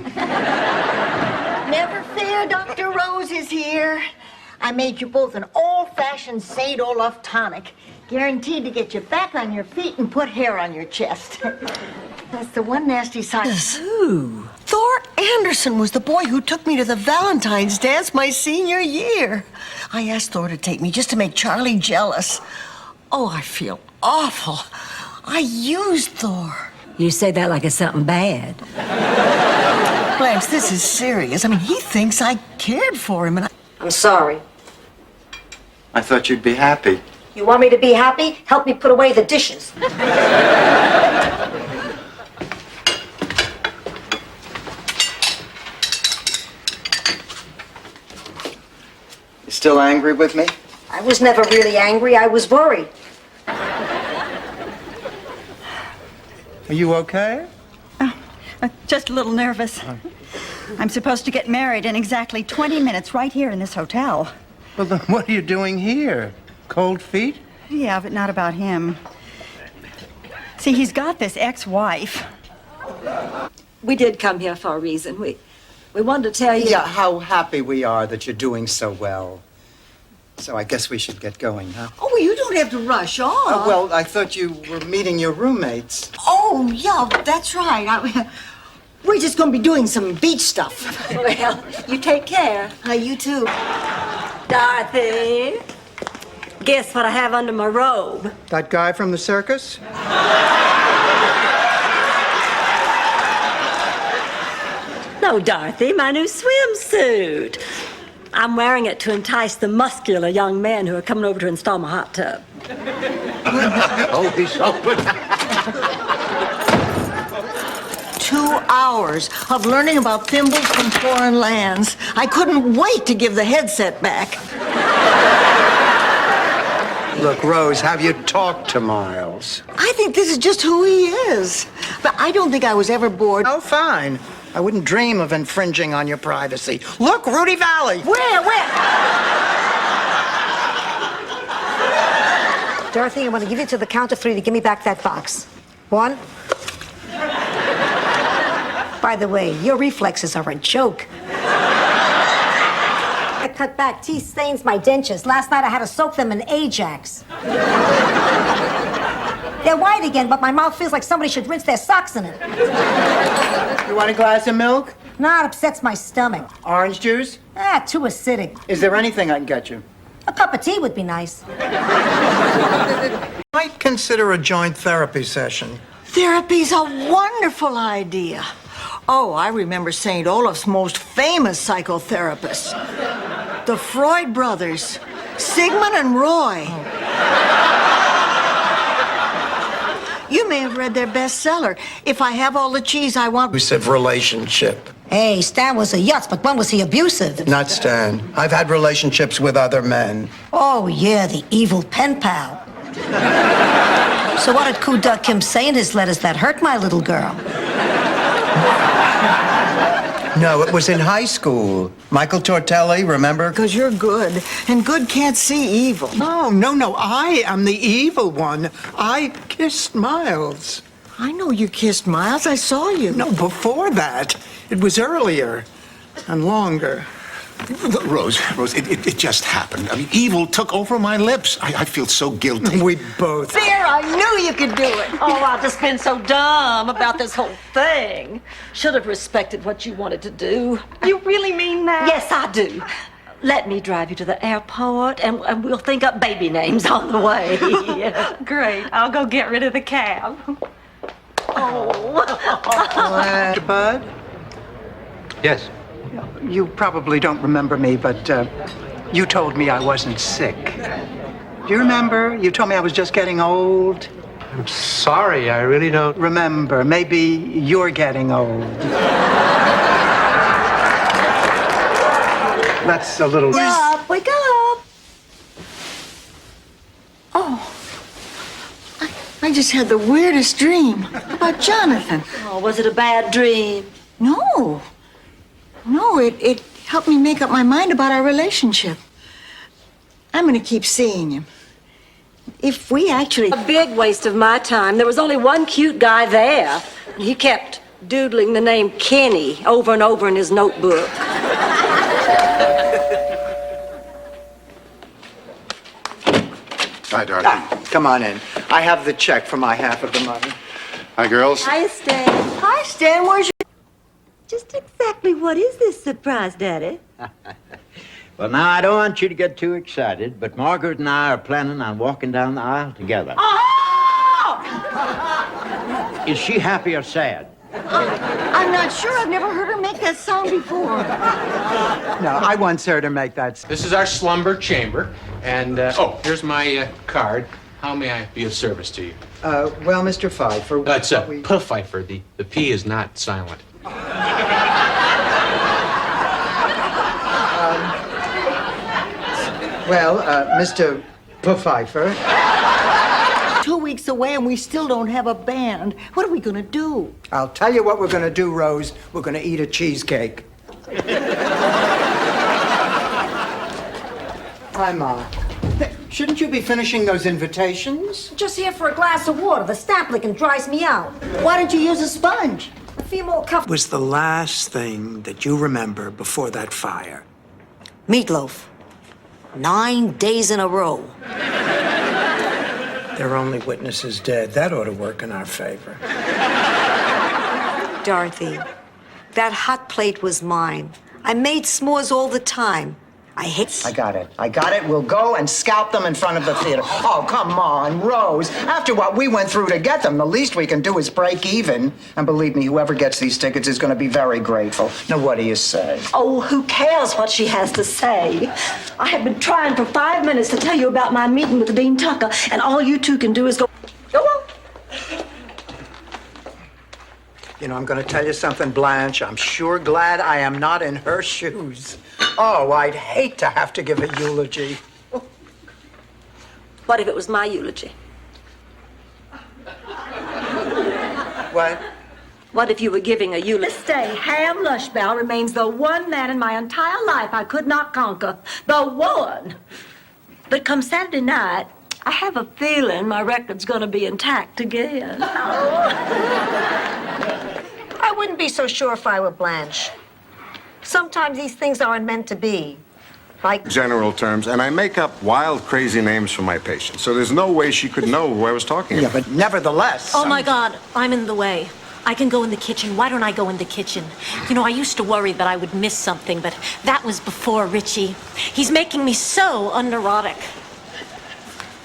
Never fear, Dr. Rose is here. I made you both an old-fashioned St. Olaf tonic, guaranteed to get you back on your feet and put hair on your chest. That's the one nasty side. Who? Thor Anderson was the boy who took me to the Valentine's dance my senior year. I asked Thor to take me just to make Charlie jealous. Oh, I feel awful. I used Thor. You say that like it's something bad. Blanche, this is serious. I mean, he thinks I cared for him, and I'm sorry. I thought you'd be happy. You want me to be happy? Help me put away the dishes. You still angry with me? I was never really angry. I was worried. Are you okay? Just a little nervous. I'm supposed to get married in exactly 20 minutes right here in this hotel. Well, then what are you doing here? Cold feet? Yeah, but not about him. See, he's got this ex-wife. We did come here for a reason. We wanted to tell you. Yeah, how happy we are that you're doing so well. So I guess we should get going, huh? oh, you don't have to rush off. Well, I thought you were meeting your roommates. Oh, yeah, that's right. We're just going to be doing some beach stuff. Well, you take care. You too. Dorothy, guess what I have under my robe? That guy from the circus? No, Dorothy, my new swimsuit. I'm wearing it to entice the muscular young men who are coming over to install my hot tub. Oh, he's open. 2 hours of learning about thimbles from foreign lands. I couldn't wait to give the headset back. Look, Rose, have you talked to Miles? I think this is just who he is. But I don't think I was ever bored. Oh, fine. I wouldn't dream of infringing on your privacy. Look, Rudy Valley! Where? Dorothy, I'm going to give you to the count of 3 to give me back that box. 1, By the way, your reflexes are a joke. I cut back. Tea stains my dentures. Last night I had to soak them in Ajax. They're white again, but my mouth feels like somebody should rinse their socks in it. You want a glass of milk? Nah, it upsets my stomach. Orange juice? Too acidic. Is there anything I can get you? A cup of tea would be nice. Might consider a joint therapy session. Therapy's a wonderful idea. Oh, I remember St. Olaf's most famous psychotherapists. The Freud brothers, Sigmund and Roy. You may have read their bestseller, If I Have All the Cheese I Want. Abusive relationship. Hey, Stan was a yutz, but when was he abusive? Not Stan. I've had relationships with other men. Oh, yeah, the evil pen pal. So what did Ku Duck Kim say in his letters that hurt my little girl? No, it was in high school. Michael Tortelli, remember? Because you're good, and good can't see evil. No, I am the evil one. I kissed Miles. I know you kissed Miles. I saw you. No, before that. It was earlier and longer. Rose, it just happened. I mean, evil took over my lips. I feel so guilty. We both. There, I knew you could do it. Oh, I've just been so dumb about this whole thing. Should have respected what you wanted to do. You really mean that? Yes, I do. Let me drive you to the airport, and we'll think up baby names on the way. Great. I'll go get rid of the cab. Mr. Bud? Yes. You probably don't remember me, but you told me I wasn't sick. Do you remember? You told me I was just getting old. I'm sorry, I really don't. Remember, maybe you're getting old. That's a little... Wake up, wake up. Oh, I just had the weirdest dream about Jonathan. Oh, was it a bad dream? No, it helped me make up my mind about our relationship. I'm gonna keep seeing him. If we actually... A big waste of my time. There was only one cute guy there. He kept doodling the name Kenny over and over in his notebook. Hi, Dorothy. Come on in. I have the check for my half of the money. Hi, girls. Hi, Stan. Hi, Stan, where's your... Just exactly what is this surprise, Daddy? Well, now, I don't want you to get too excited, but Margaret and I are planning on walking down the aisle together. Oh! Is she happy or sad? I'm not sure. I've never heard her make that sound before. No, I once heard her make that. This is our slumber chamber, and here's my card. How may I be of service to you? Well, Mr. Pfeiffer... It's Pfeiffer. The P is not silent. Mr. Pfeiffer... 2 weeks away and we still don't have a band. What are we gonna do? I'll tell you what we're gonna do, Rose. We're gonna eat a cheesecake. Hi, Ma. Shouldn't you be finishing those invitations? Just here for a glass of water. The stamp licking dries me out. Why don't you use a sponge? A few more cups. Was the last thing that you remember before that fire? Meatloaf. 9 days in a row. Their only witness is dead. That ought to work in our favor. Dorothy, that hot plate was mine. I made s'mores all the time. I got it. We'll go and scalp them in front of the theater. Oh, come on, Rose. After what we went through to get them, the least we can do is break even. And believe me, whoever gets these tickets is going to be very grateful. Now, what do you say? Oh, who cares what she has to say? I have been trying for 5 minutes to tell you about my meeting with Dean Tucker, and all you two can do is go on. You know, I'm going to tell you something, Blanche. I'm sure glad I am not in her shoes. Oh, I'd hate to have to give a eulogy. What if it was my eulogy? What? What if you were giving a eulogy? This day, Ham Lushbow remains the one man in my entire life I could not conquer. The one. But come Saturday night, I have a feeling my record's gonna be intact again. wouldn't be so sure if I were Blanche. Sometimes these things aren't meant to be. Like General terms, and I make up wild, crazy names for my patients. So there's no way she could know who I was talking Yeah, about. but nevertheless. Oh, my God, I'm in the way. I can go in the kitchen. Why don't I go in the kitchen? You know, I used to worry that I would miss something, but that was before Richie. He's making me so unneurotic.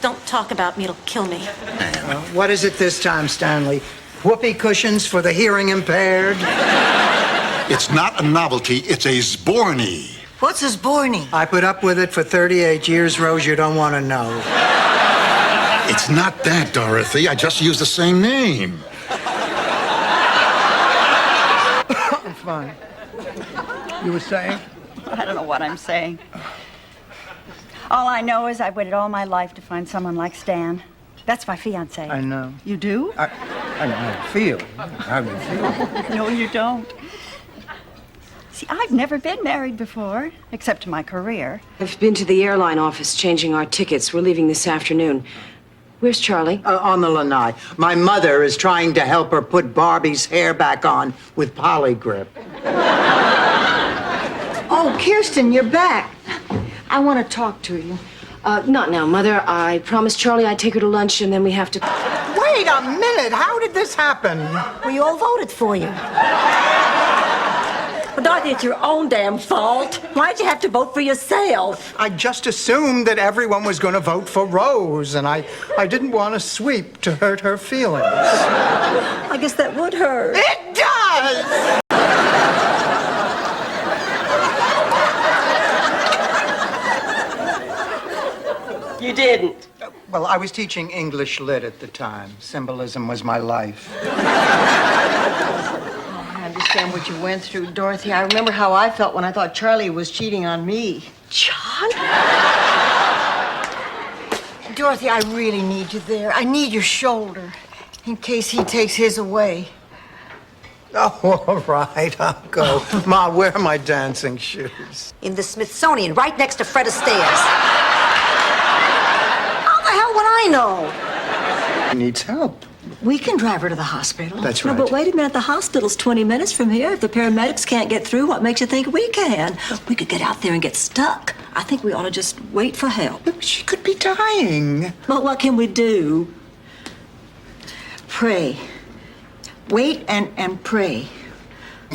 Don't talk about me, it'll kill me. What is it this time, Stanley? Whoopee cushions for the hearing impaired? It's not a novelty, it's a Zborny. What's a Zborny? I put up with it for 38 years, Rose. You don't want to know. It's not that, Dorothy. I just used the same name. Fine. You were saying? I don't know what I'm saying. All I know is I've waited all my life to find someone like Stan. That's my fiancé. I know. You do? I know how you feel. How you feel. No, you don't. See, I've never been married before, except to my career. I've been to the airline office changing our tickets. We're leaving this afternoon. Where's Charlie? On the lanai. My mother is trying to help her put Barbie's hair back on with Polygrip. Oh, Kirsten, you're back. I want to talk to you. Not now, Mother. I promised Charlie I'd take her to lunch, and then we have to... Wait a minute. How did this happen? we all voted for you. But Dorothy, it's your own damn fault. Why'd you have to vote for yourself? I just assumed that everyone was going to vote for Rose, and I didn't want to sweep to hurt her feelings. I guess that would hurt. It does! You didn't. Well, I was teaching English Lit at the time. Symbolism was my life. I understand what you went through, Dorothy. I remember how I felt when I thought Charlie was cheating on me. Charlie? Dorothy, I really need you there. I need your shoulder in case he takes his away. Oh, all right, I'll go. Ma, where are my dancing shoes? In the Smithsonian, right next to Fred Astaire's. How the hell would I know? He needs help. We can drive her to the hospital. That's No, right. but wait a minute. The hospital's 20 minutes from here. If the paramedics can't get through, what makes you think we can? We could get out there and get stuck. I think we ought to just wait for help. She could be dying. But what can we do? Pray. Wait and pray.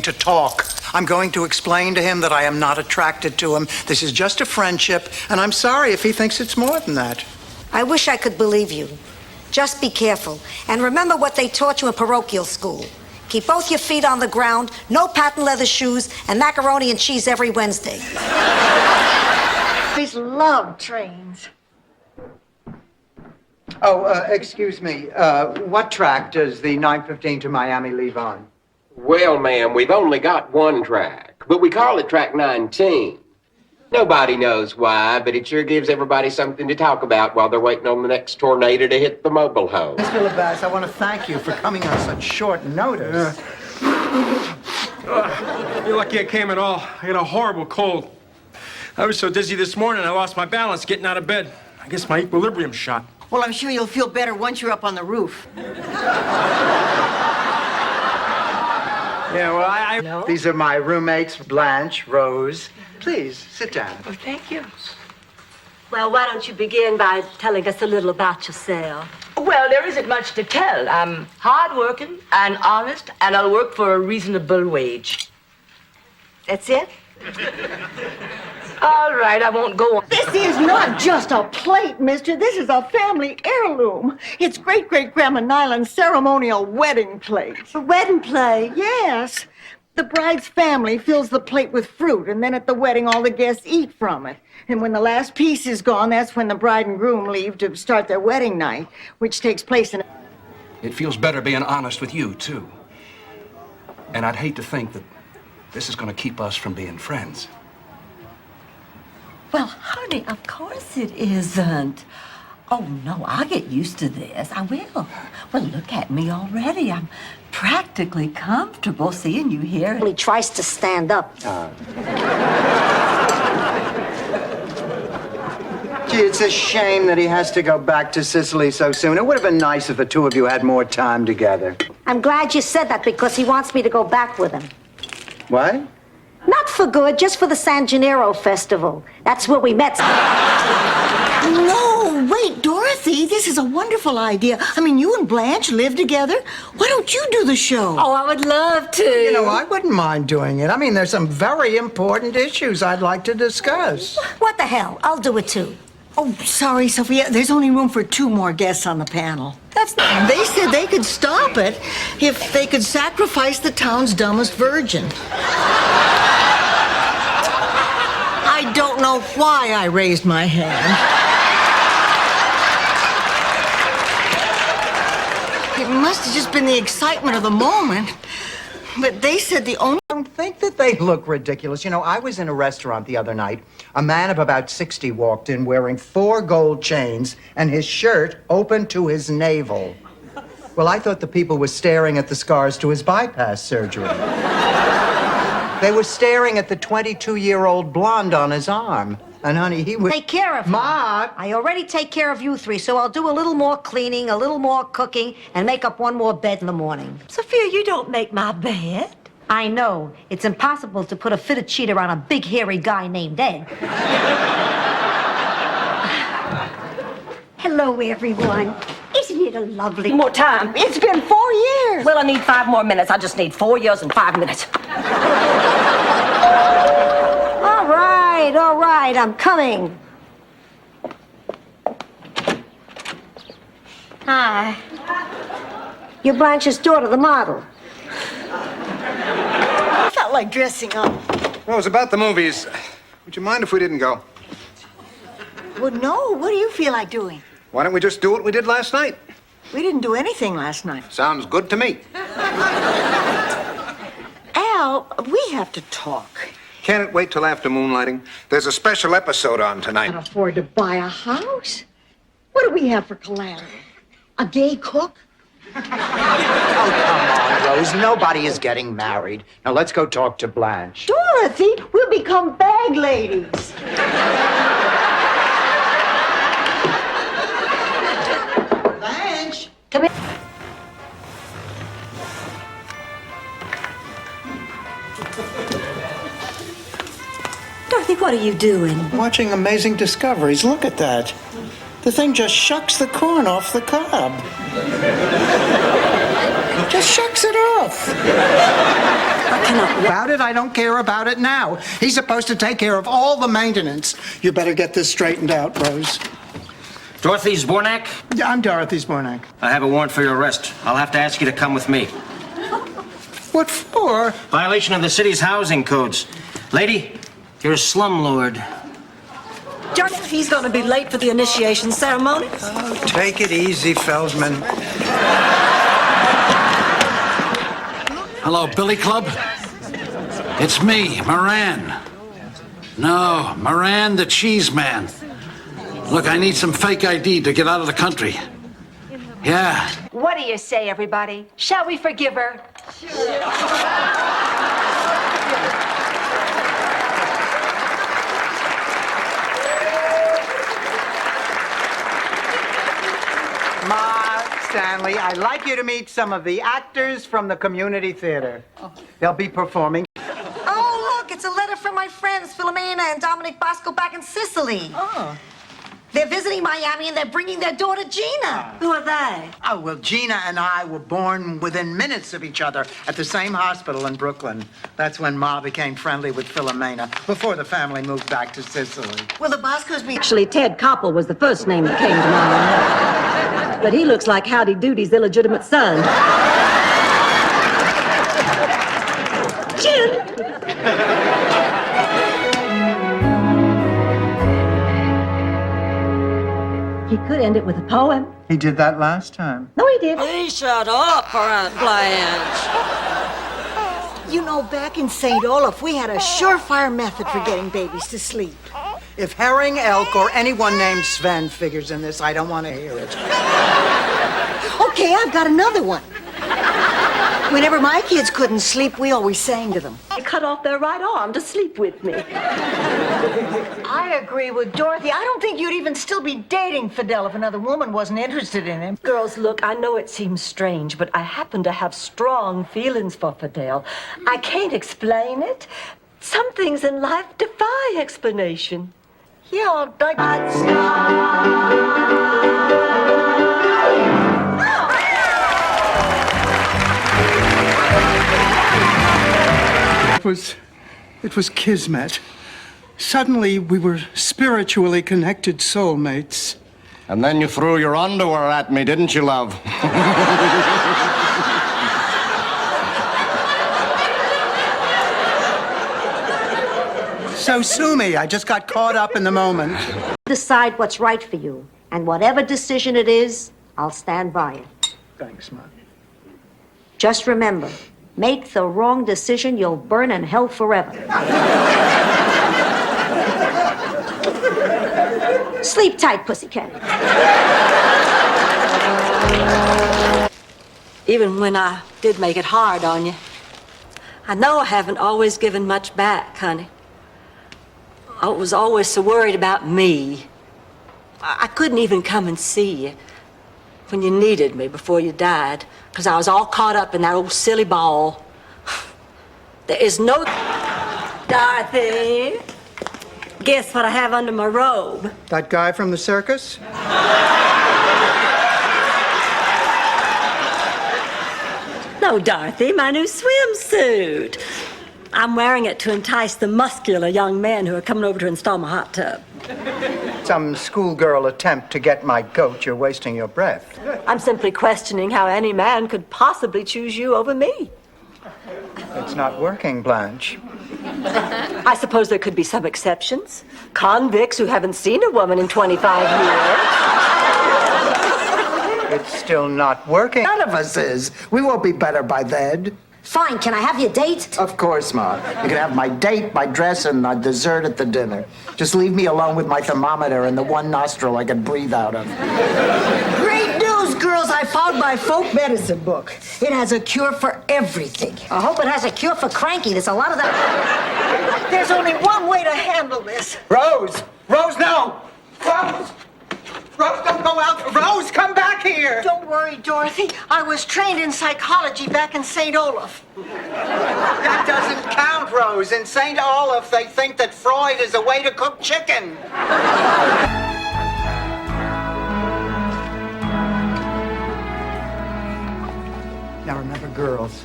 To talk. I'm going to explain to him that I am not attracted to him. This is just a friendship, and I'm sorry if he thinks it's more than that. I wish I could believe you. Just be careful. And remember what they taught you in parochial school. Keep both your feet on the ground, no patent leather shoes, and macaroni and cheese every Wednesday. Always loved trains. Oh, excuse me. What track does the 9:15 to Miami leave on? Well, ma'am, we've only got one track, but we call it track 19. Nobody knows why, but it sure gives everybody something to talk about while they're waiting on the next tornado to hit the mobile home. Mr. LeBass, I want to thank you for coming on such short notice. You're lucky I came at all. I got a horrible cold. I was so dizzy this morning, I lost my balance getting out of bed. I guess my equilibrium's shot. Well, I'm sure you'll feel better once you're up on the roof. Yeah, well, No? These are my roommates, Blanche, Rose. Please, sit down. Well, thank you. Well, why don't you begin by telling us a little about yourself? Well, there isn't much to tell. I'm hardworking and honest, and I'll work for a reasonable wage. That's it? All right, I won't go on. This is not just a plate, mister. This is a family heirloom. It's great-great-grandma Nyland's ceremonial wedding plate. A wedding plate? Yes. The bride's family fills the plate with fruit, and then at the wedding, all the guests eat from it. And when the last piece is gone, that's when the bride and groom leave to start their wedding night, which takes place in... It feels better being honest with you, too. And I'd hate to think that this is going to keep us from being friends. Well, honey, of course it isn't. Oh, no, I'll get used to this. I will. Well, look at me already. I'm practically comfortable seeing you here. He tries to stand up. Gee, it's a shame that he has to go back to Sicily so soon. It would have been nice if the two of you had more time together. I'm glad you said that because he wants me to go back with him. What? Not for good, just for the San Gennaro Festival. That's where we met. No, wait, Dorothy, this is a wonderful idea. I mean, you and Blanche live together. Why don't you do the show? Oh, I would love to. You know, I wouldn't mind doing it. I mean, there's some very important issues I'd like to discuss. What the hell? I'll do it too. Oh, sorry, Sophia. There's only room for 2 more guests on the panel. They said they could stop it if they could sacrifice the town's dumbest virgin. I don't know why I raised my hand. It must have just been the excitement of the moment. But they said the only... I don't think that they look ridiculous. You know, I was in a restaurant the other night. A man of about 60 walked in wearing 4 gold chains and his shirt open to his navel. Well, I thought the people were staring at the scars to his bypass surgery. They were staring at the 22-year-old blonde on his arm. And, honey, he was... Take care of him. Ma! I already take care of you 3, so I'll do a little more cleaning, a little more cooking, and make up 1 more bed in the morning. Sophia, you don't make my bed. I know. It's impossible to put a fitted sheet around a big, hairy guy named Ed. Hello, everyone. Isn't it a lovely... More time. It's been 4 years. Well, I need 5 more minutes. I just need 4 years and 5 minutes. All right, I'm coming. Hi. You're Blanche's daughter, the model. I felt like dressing up. Well, it was about the movies. Would you mind if we didn't go? Well, no. What do you feel like doing? Why don't we just do what we did last night? We didn't do anything last night. Sounds good to me. Al, we have to talk. Can't it wait till after moonlighting? There's a special episode on tonight. Can't afford to buy a house. What do we have for collateral? A gay cook? Oh, come on, Rose. Nobody is getting married. Now, let's go talk to Blanche. Dorothy, we'll become bag ladies. Blanche, come here. Dorothy, what are you doing? Watching Amazing Discoveries. Look at that. The thing just shucks the corn off the cob. Just shucks it off. I cannot... About it, I don't care about it now. He's supposed to take care of all the maintenance. You better get this straightened out, Rose. Dorothy Zbornak? Yeah, I'm Dorothy Zbornak. I have a warrant for your arrest. I'll have to ask you to come with me. What for? Violation of the city's housing codes. Lady, you're a slumlord. Dorothy, he's going to be late for the initiation ceremony. Oh, take it easy, Feldman. Hello, Billy Club? It's me, Moran. No, Moran the Cheese Man. Look, I need some fake ID to get out of the country. Yeah. What do you say, everybody? Shall we forgive her? Ma, Stanley, I'd like you to meet some of the actors from the community theater. They'll be performing. Oh, look, it's a letter from my friends, Philomena and Dominic Bosco back in Sicily. Oh. They're visiting Miami and they're bringing their daughter, Gina. Who are they? Oh, well, Gina and I were born within minutes of each other at the same hospital in Brooklyn. That's when Ma became friendly with Philomena, before the family moved back to Sicily. Will the Boscos be... Actually, Ted Koppel was the first name that came to mind. But he looks like Howdy Doody's illegitimate son. Jim! He could end it with a poem. He did that last time. No, he did. Please shut up, Aunt Blanche. You know, back in St. Olaf, we had a surefire method for getting babies to sleep. If Herring, Elk, or anyone named Sven figures in this, I don't want to hear it. Okay, I've got another one. Whenever my kids couldn't sleep, we always sang to them. They cut off their right arm to sleep with me. I agree with Dorothy. I don't think you'd even still be dating Fidel if another woman wasn't interested in him. Girls, look, I know it seems strange, but I happen to have strong feelings for Fidel. I can't explain it. Some things in life defy explanation. Yeah, like... It was kismet. Suddenly, we were spiritually connected soulmates. And then you threw your underwear at me, didn't you, love? So sue me. I just got caught up in the moment. Decide what's right for you. And whatever decision it is, I'll stand by it. Thanks, Ma. Just remember, make the wrong decision, you'll burn in hell forever. Sleep tight, pussycat. Even when I did make it hard on you, I know I haven't always given much back, honey. I was always so worried about me. I couldn't even come and see you when you needed me before you died, because I was all caught up in that old silly ball. There is no... Dorothy, guess what I have under my robe? That guy from the circus? No, Dorothy, my new swimsuit. I'm wearing it to entice the muscular young men who are coming over to install my hot tub. Some schoolgirl attempt to get my goat. You're wasting your breath. I'm simply questioning how any man could possibly choose you over me. It's not working, Blanche. I suppose there could be some exceptions. Convicts who haven't seen a woman in 25 years. It's still not working. None of us is. We won't be better by then. Fine, can I have your date? Of course, Ma. You can have my date, my dress, and my dessert at the dinner. Just leave me alone with my thermometer and the one nostril I can breathe out of. Great news, girls. I found my folk medicine book. It has a cure for everything. I hope it has a cure for cranky. There's a lot of that. There's only one way to handle this. Rose! Rose, no! Rose! Rose, don't go out! Rose, come back here! Don't worry, Dorothy. I was trained in psychology back in St. Olaf. That doesn't count, Rose. In St. Olaf, they think that Freud is a way to cook chicken. Now remember, girls,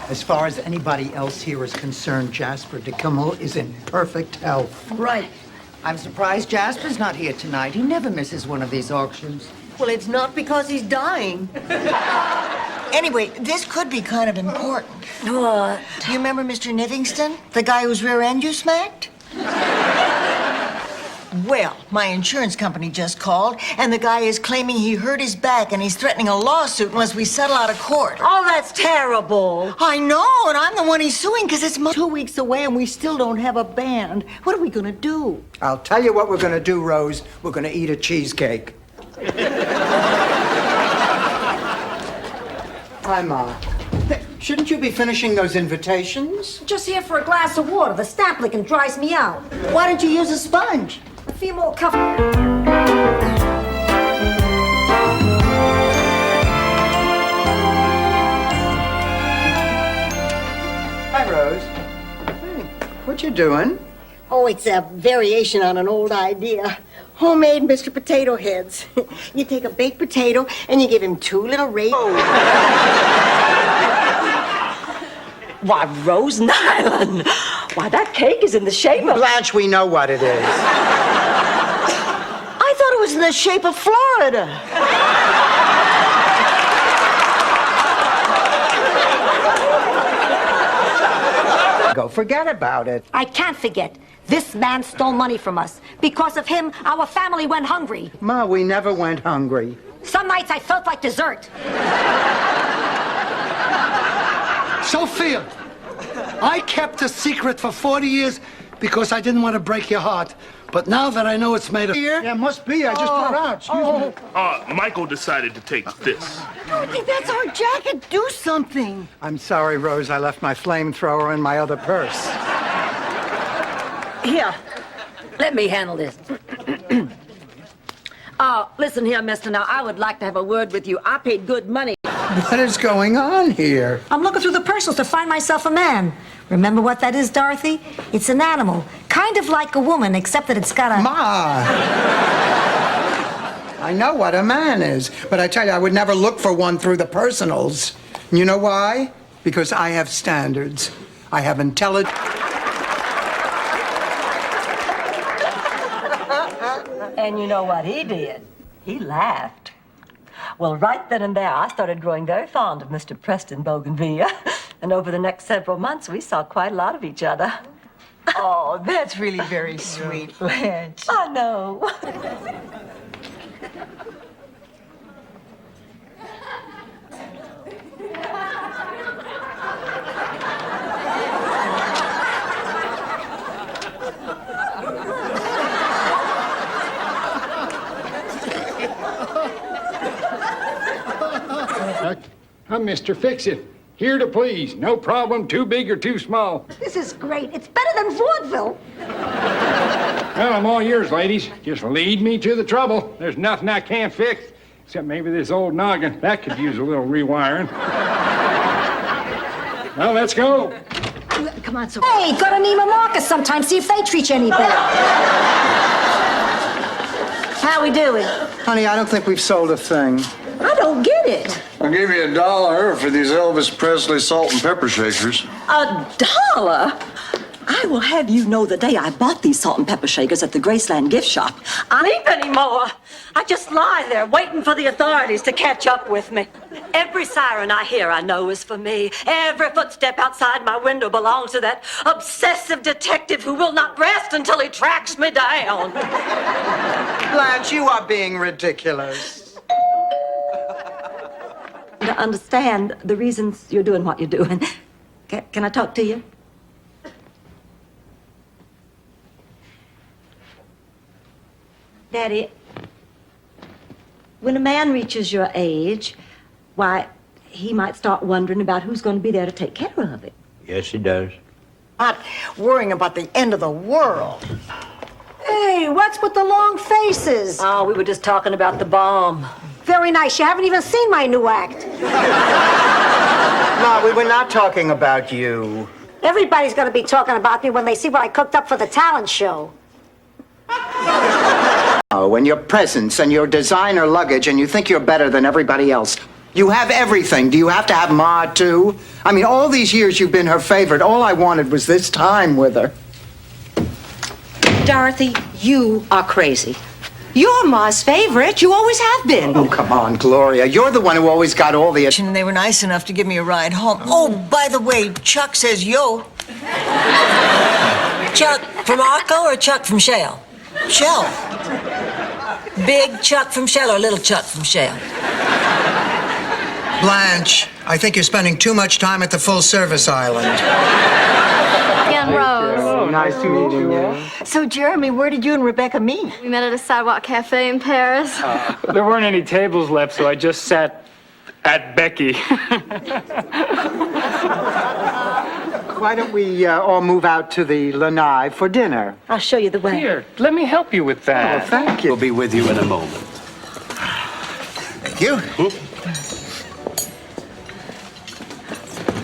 as far as anybody else here is concerned, Jasper DeKimmel is in perfect health. Right. I'm surprised Jasper's not here tonight. He never misses one of these auctions. Well, it's not because he's dying. Anyway, this could be kind of important. What? Do you remember Mr. Livingston? The guy whose rear end you smacked? Well, my insurance company just called, and the guy is claiming he hurt his back, and he's threatening a lawsuit unless we settle out of court. Oh, that's terrible. I know, and I'm the one he's suing because it's 2 weeks away, and we still don't have a band. What are we going to do? I'll tell you what we're going to do, Rose. We're going to eat a cheesecake. Hi, Ma. Shouldn't you be finishing those invitations? Just here for a glass of water. The stamp licking dries me out. Why don't you use a sponge? A few more cuff. Hi, Rose. Hey, what you doing? Oh, it's a variation on an old idea. Homemade Mr. Potato Heads. You take a baked potato and you give him 2 little raisins. Why, Rose Nyland. Why, that cake is in the shape of... Blanche, we know what it is. I thought it was in the shape of Florida. Go, forget about it. I can't forget. This man stole money from us. Because of him, our family went hungry. Ma, we never went hungry. Some nights I felt like dessert. Sophia, I kept a secret for 40 years because I didn't want to break your heart. But now that I know it's made of... Yeah, must be. I just put it out. Excuse me. Michael decided to take this. Dorothy, that's our jacket. Do something. I'm sorry, Rose. I left my flamethrower in my other purse. Here, let me handle this. Listen here, mister. Now, I would like to have a word with you. I paid good money. What is going on here? I'm looking through the personals to find myself a man. Remember what that is, Dorothy? It's an animal. Kind of like a woman, except that it's got a... Ma! I know what a man is, but I tell you, I would never look for one through the personals. You know why? Because I have standards. I have intelligence. And you know what he did? He laughed. Well, right then and there, I started growing very fond of Mr. Preston Bougainvillea. And over the next several months, we saw quite a lot of each other. Oh, that's really very sweet, Blanche. I know. I'm Mr. Fix-It. Here to please. No problem, too big or too small. This is great. It's better than vaudeville. Well, I'm all yours, ladies. Just lead me to the trouble. There's nothing I can't fix, except maybe this old noggin. That could use a little rewiring. Well, let's go. Come on, so. Hey, go to Neiman Marcus sometime. See if they treat you any better. How we doing? Honey, I don't think we've sold a thing. I don't get it. I'll give you $1 for these Elvis Presley salt and pepper shakers. $1? I will have you know the day I bought these salt and pepper shakers at the Graceland gift shop, I ain't anymore. I just lie there waiting for the authorities to catch up with me. Every siren I hear I know is for me. Every footstep outside my window belongs to that obsessive detective who will not rest until he tracks me down. Blanche, you are being ridiculous. To understand the reasons you're doing what you're doing. Can I talk to you? Daddy, when a man reaches your age, why, he might start wondering about who's going to be there to take care of it. Yes, he does. Not worrying about the end of the world. Hey, what's with the long faces? Oh, we were just talking about the bomb. Very nice. You haven't even seen my new act. Ma, we were not talking about you. Everybody's going to be talking about me when they see what I cooked up for the talent show. Oh, and your presents and your designer luggage, and you think you're better than everybody else. You have everything. Do you have to have Ma, too? I mean, all these years you've been her favorite. All I wanted was this time with her. Dorothy, you are crazy. You're Ma's favorite. You always have been. Oh, come on, Gloria. You're the one who always got all the... And they were nice enough to give me a ride home. Oh, by the way, Chuck says yo. Chuck from Arco or Chuck from Shell? Shell. Big Chuck from Shell or little Chuck from Shell? Blanche, I think you're spending too much time at the full-service island. Again, Rose. Oh, nice meeting you. So, Jeremy, where did you and Rebecca meet? We met at a sidewalk cafe in Paris. There weren't any tables left, so I just sat at Becky. Why don't we all move out to the Lanai for dinner? I'll show you the way. Here, let me help you with that. Oh, thank you. We'll be with you in a moment. Thank you.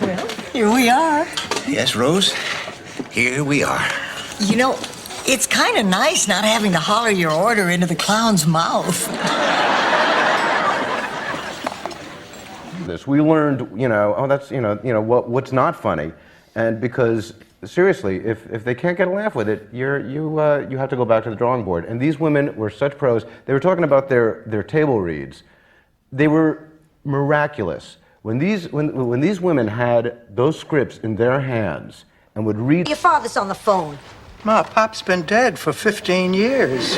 Well, here we are. Yes, Rose. Here we are. You know, it's kind of nice not having to holler your order into the clown's mouth. This we learned, that's what's not funny, and because seriously, if they can't get a laugh with it, you have to go back to the drawing board. And these women were such pros. They were talking about their table reads. They were miraculous. When these women had those scripts in their hands and would read. Your father's on the phone. Ma, Pop's been dead for 15 years.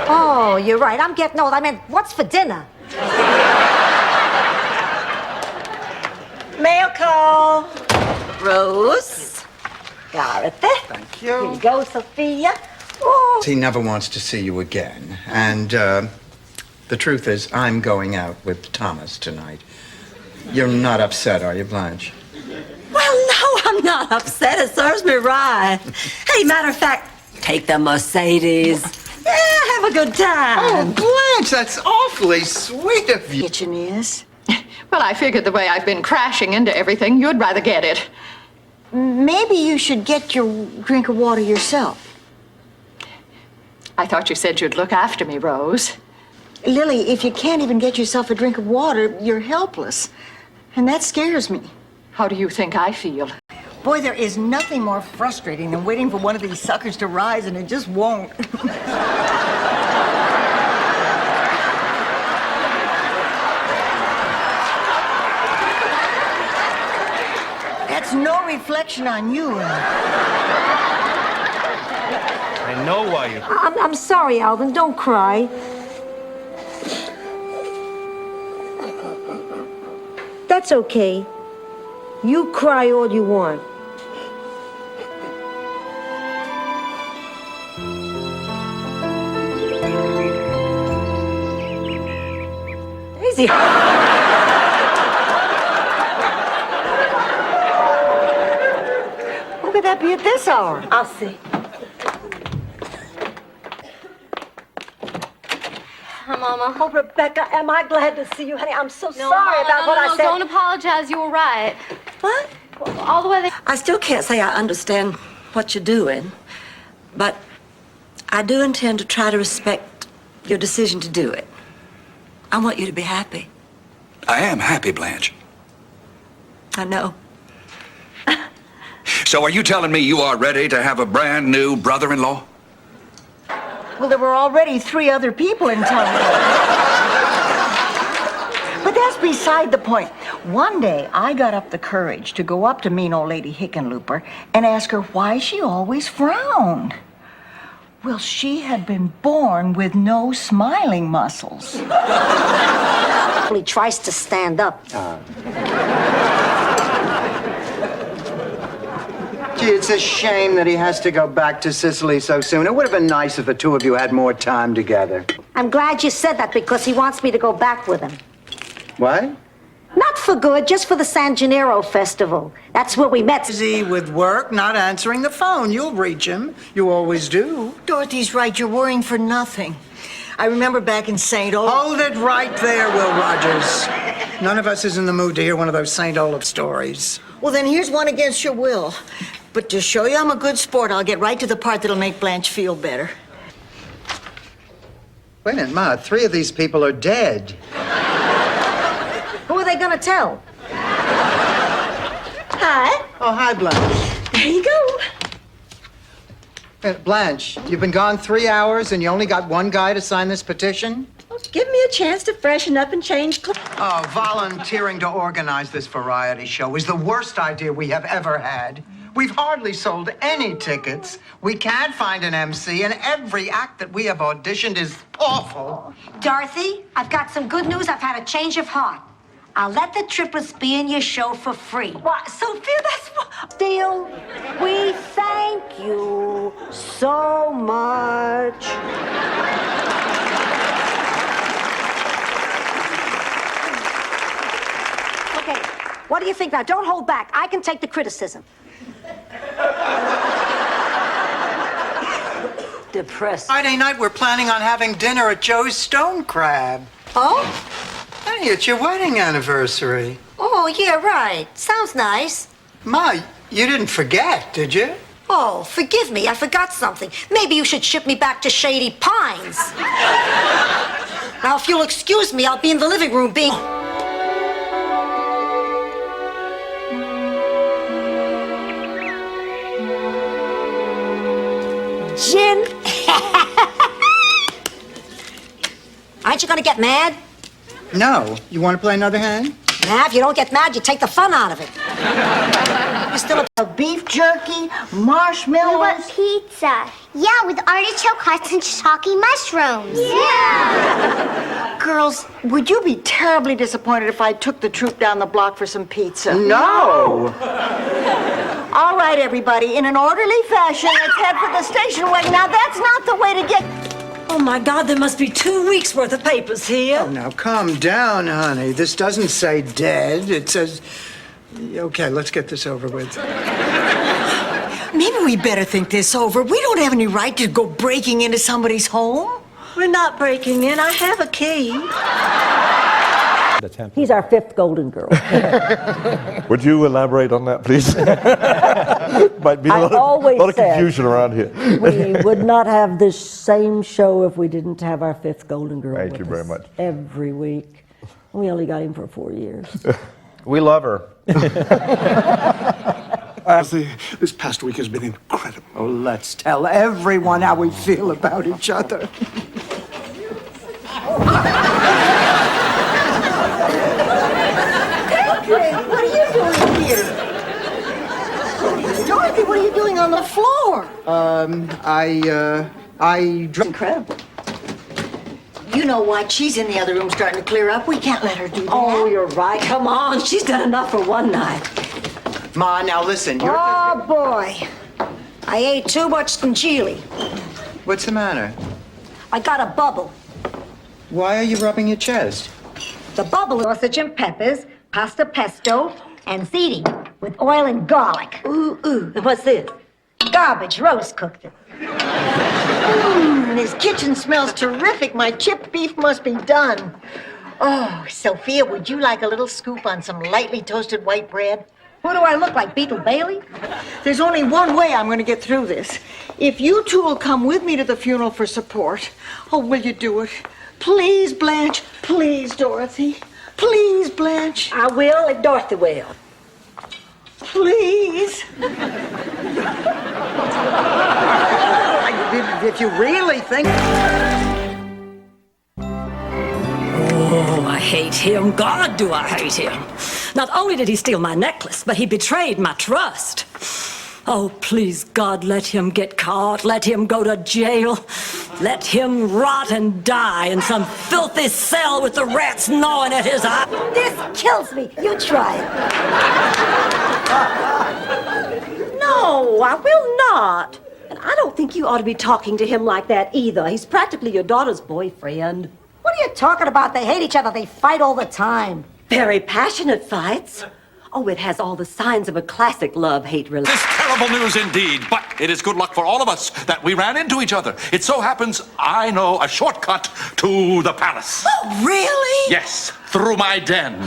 Oh, you're right. I'm getting old. I meant, what's for dinner? Mail call. Rose. Dorothy. Thank Here you. you go, Sophia. Oh. He never wants to see you again. And the truth is, I'm going out with Thomas tonight. You're not upset, are you, Blanche? Well, no, I'm not upset. It serves me right. Hey, matter of fact, take the Mercedes. Yeah, have a good time. Oh, Blanche, that's awfully sweet of you. Kitchen is. Well, I figured the way I've been crashing into everything, you'd rather get it. Maybe you should get your drink of water yourself. I thought you said you'd look after me, Rose. Lily, if you can't even get yourself a drink of water, you're helpless. And that scares me. How do you think I feel? Boy, there is nothing more frustrating than waiting for one of these suckers to rise and it just won't. That's no reflection on you. I know why you... I'm sorry, Alvin. Don't cry. That's okay. You cry all you want. Daisy. Who could that be at this hour? I'll see. Hi, Mama. Oh, Rebecca, am I glad to see you, honey? I'm so No, sorry Mama, about no, what no, I no, said. Don't apologize. You were right. What? All the way they... I still can't say I understand what you're doing, but I do intend to try to respect your decision to do it. I want you to be happy. I am happy, Blanche. I know. So are you telling me you are ready to have a brand new brother-in-law? Well, there were already 3 other people in town. But that's beside the point. One day, I got up the courage to go up to mean old Lady Hickenlooper and ask her why she always frowned. Well, she had been born with no smiling muscles. He tries to stand up. Gee, it's a shame that he has to go back to Sicily so soon. It would have been nice if the two of you had more time together. I'm glad you said that because he wants me to go back with him. What? Not for good, just for the San Gennaro festival. That's where we met. Busy with work, not answering the phone. You'll reach him. You always do. Dorothy's right. You're worrying for nothing. I remember back in St. Olaf. Hold it right there, Will Rogers. None of us is in the mood to hear one of those St. Olaf stories. Well, then here's one against your will. But to show you I'm a good sport, I'll get right to the part that'll make Blanche feel better. Wait a minute, Ma. 3 of these people are dead. Who are they gonna tell? Hi. Oh, hi, Blanche. There you go. Blanche, you've been gone 3 hours and you only got one guy to sign this petition? Well, give me a chance to freshen up and change clothes. Oh, volunteering to organize this variety show is the worst idea we have ever had. We've hardly sold any tickets. We can't find an MC, and every act that we have auditioned is awful. Dorothy, I've got some good news. I've had a change of heart. I'll let the triplets be in your show for free. What, Sophia, that's what... Deal? We thank you so much. Okay, what do you think now? Don't hold back. I can take the criticism. Depressed. Friday night, we're planning on having dinner at Joe's Stone Crab. Oh? Hey, it's your wedding anniversary. Oh, yeah, right. Sounds nice. Ma, you didn't forget, did you? Oh, forgive me. I forgot something. Maybe you should ship me back to Shady Pines. Now, if you'll excuse me, I'll be in the living room being... Gin. Aren't you gonna get mad? No. You want to play another hand? Nah, if you don't get mad, you take the fun out of it. You still a beef jerky, marshmallows? We want pizza. Yeah, with artichoke hearts and shiitake mushrooms. Yeah. Girls, would you be terribly disappointed if I took the troop down the block for some pizza? No. All right, everybody, in an orderly fashion, let's head for the station wagon. Now, that's not the way to get... Oh, my God, there must be 2 weeks' worth of papers here. Oh, now, calm down, honey. This doesn't say dead. It says... Okay, let's get this over with. Maybe we better think this over. We don't have any right to go breaking into somebody's home. We're not breaking in. I have a key. He's our 5th Golden Girl. Would you elaborate on that, please? Might be a lot of confusion around here. We would not have this same show if we didn't have our 5th Golden Girl. Thank you very much. Every week. We only got him for 4 years. We love her. This past week has been incredible. Oh, let's tell everyone how we feel about each other. What are you doing here? Dorothy, what are you doing on the floor? Incredible. You know what? She's in the other room starting to clear up. We can't let her do that. Oh, you're right. Come on. She's done enough for one night. Ma, now listen. Oh, boy. I ate too much congealy. What's the matter? I got a bubble. Why are you rubbing your chest? The bubble sausage and peppers, pasta pesto, and ziti with oil and garlic. Ooh, ooh. And what's this? Garbage. Rose cooked it. This kitchen smells terrific. My chipped beef must be done. Oh, Sophia, would you like a little scoop on some lightly toasted white bread? Who do I look like, Beetle Bailey? There's only one way I'm going to get through this. If you two will come with me to the funeral for support. Oh, will you do it? Please, Blanche. Please, Dorothy. Please, Blanche. I will if Dorothy will. Please. If you really think... Oh, I hate him. God, do I hate him. Not only did he steal my necklace, but he betrayed my trust. Oh, please, God, let him get caught. Let him go to jail. Let him rot and die in some filthy cell with the rats gnawing at his eye. This kills me. You try it. No, I will not. And I don't think you ought to be talking to him like that either. He's practically your daughter's boyfriend. What are you talking about? They hate each other. They fight all the time. Very passionate fights. Oh, it has all the signs of a classic love-hate relationship. This terrible news indeed, but it is good luck for all of us that we ran into each other. It so happens I know a shortcut to the palace. Oh, really? Yes, through my den.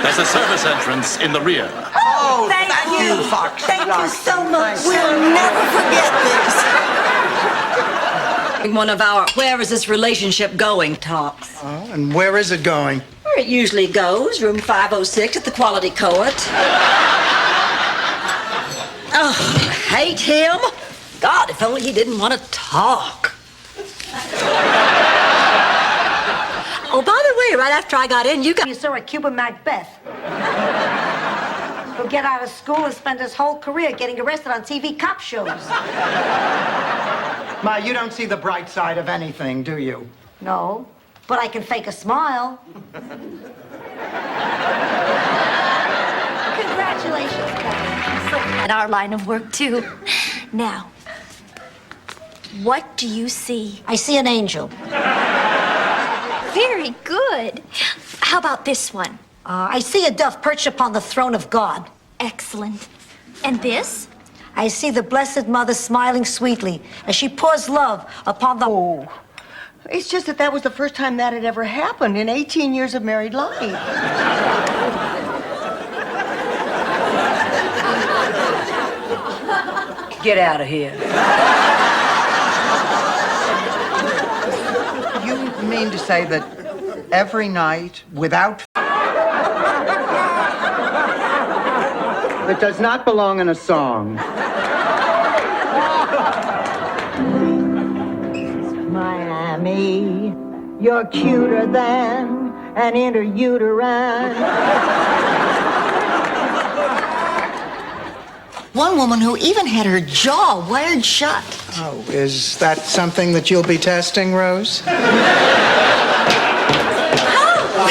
There's a service entrance in the rear. Oh, thank you, Fox. Thank you so much. We'll never forget this. One of our "Where is this relationship going?" talks. Oh, and where is it going? Where it usually goes, room 506 at the Quality Court. Oh, hate him. God, if only he didn't want to talk. Oh, by the way, right after I got in, you saw a Cuban Macbeth. He'll get out of school and spend his whole career getting arrested on TV cop shows. Ma, you don't see the bright side of anything, do you? No, but I can fake a smile. Congratulations, At our line of work, too. Now, what do you see? I see an angel. Very good. How about this one? I see a dove perched upon the throne of God. Excellent. And this? I see the Blessed Mother smiling sweetly as she pours love upon the... Oh, it's just that was the first time that had ever happened in 18 years of married life. Get out of here. You mean to say that every night, without... It does not belong in a song. Miami, you're cuter than an interuterine. One woman who even had her jaw wired shut. Oh, is that something that you'll be testing, Rose? Oh,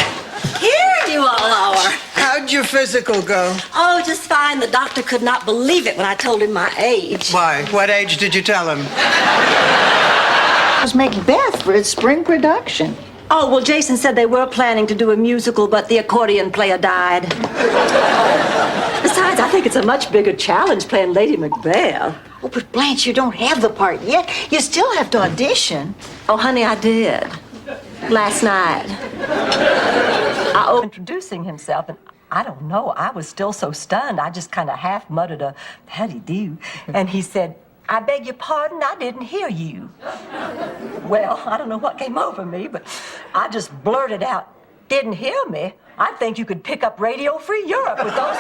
here you all are. How'd you physical go? Oh, just fine. The doctor could not believe it when I told him my age. Why? What age did you tell him? It was Macbeth for its spring production. Oh, well, Jason said they were planning to do a musical, but the accordion player died. Besides, I think it's a much bigger challenge playing Lady Macbeth. Oh, but Blanche, you don't have the part yet. You still have to audition. Oh, honey, I did. Last night. Introducing himself, and I don't know, I was still so stunned. I just kind of half muttered a howdy do. And he said, I beg your pardon, I didn't hear you. Well, I don't know what came over me, but I just blurted out, didn't hear me? I think you could pick up Radio Free Europe with those.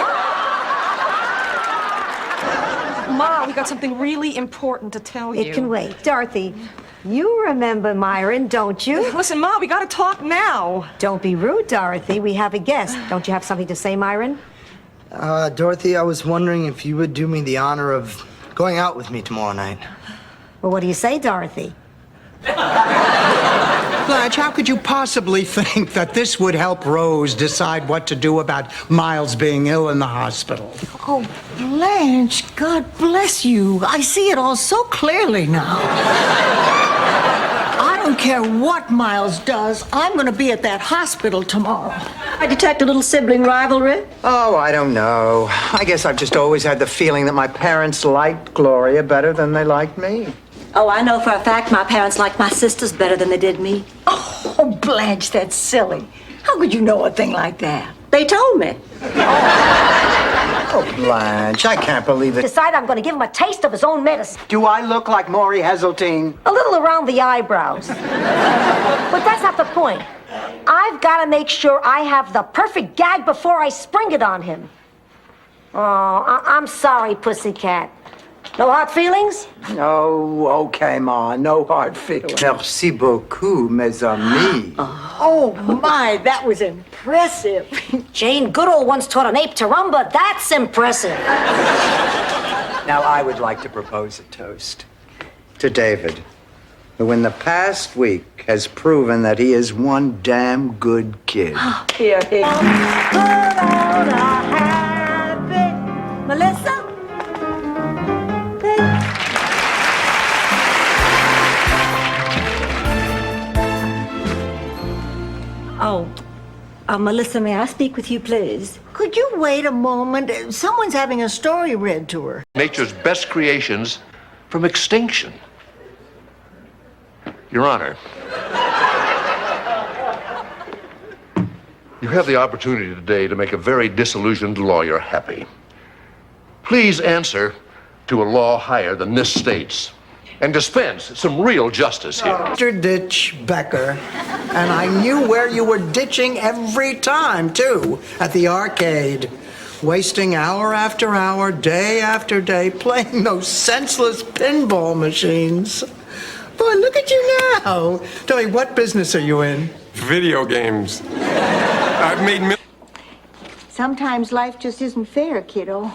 Ma, we got something really important to tell you. It can wait. Dorothy, you remember Myron, don't you? Listen, Ma, we gotta talk now. Don't be rude, Dorothy. We have a guest. Don't you have something to say, Myron? Dorothy, I was wondering if you would do me the honor of going out with me tomorrow night. Well, what do you say, Dorothy? Blanche, how could you possibly think that this would help Rose decide what to do about Miles being ill in the hospital? Oh, Blanche, God bless you. I see it all so clearly now. I don't care what Miles does. I'm going to be at that hospital tomorrow. I detect a little sibling rivalry. Oh, I don't know. I guess I've just always had the feeling that my parents liked Gloria better than they liked me. Oh, I know for a fact my parents liked my sisters better than they did me. Oh, Blanche, that's silly. How could you know a thing like that? They told me. Oh, Blanche, I can't believe it. Decide I'm going to give him a taste of his own medicine. Do I look like Maury Heseltine? A little around the eyebrows. But that's not the point. I've got to make sure I have the perfect gag before I spring it on him. Oh, I'm sorry, pussycat. No hard feelings? Oh, okay, Ma. No hard feelings. Merci beaucoup, mes amis. Oh, my, that was impressive. Jane Goodall once taught an ape to rumba. That's impressive. Now, I would like to propose a toast to David, who in the past week has proven that he is one damn good kid. Here, here. Melissa? Oh, Melissa, may I speak with you, please? Could you wait a moment? Someone's having a story read to her. Nature's best creations from extinction. Your Honor, you have the opportunity today to make a very disillusioned lawyer happy. Please answer to a law higher than this state's and dispense some real justice here. Mr. Ditch Becker, and I knew where you were ditching every time, too, at the arcade, wasting hour after hour, day after day, playing those senseless pinball machines. Boy, look at you now. Tell me, what business are you in? Video games. I've made Sometimes life just isn't fair, kiddo.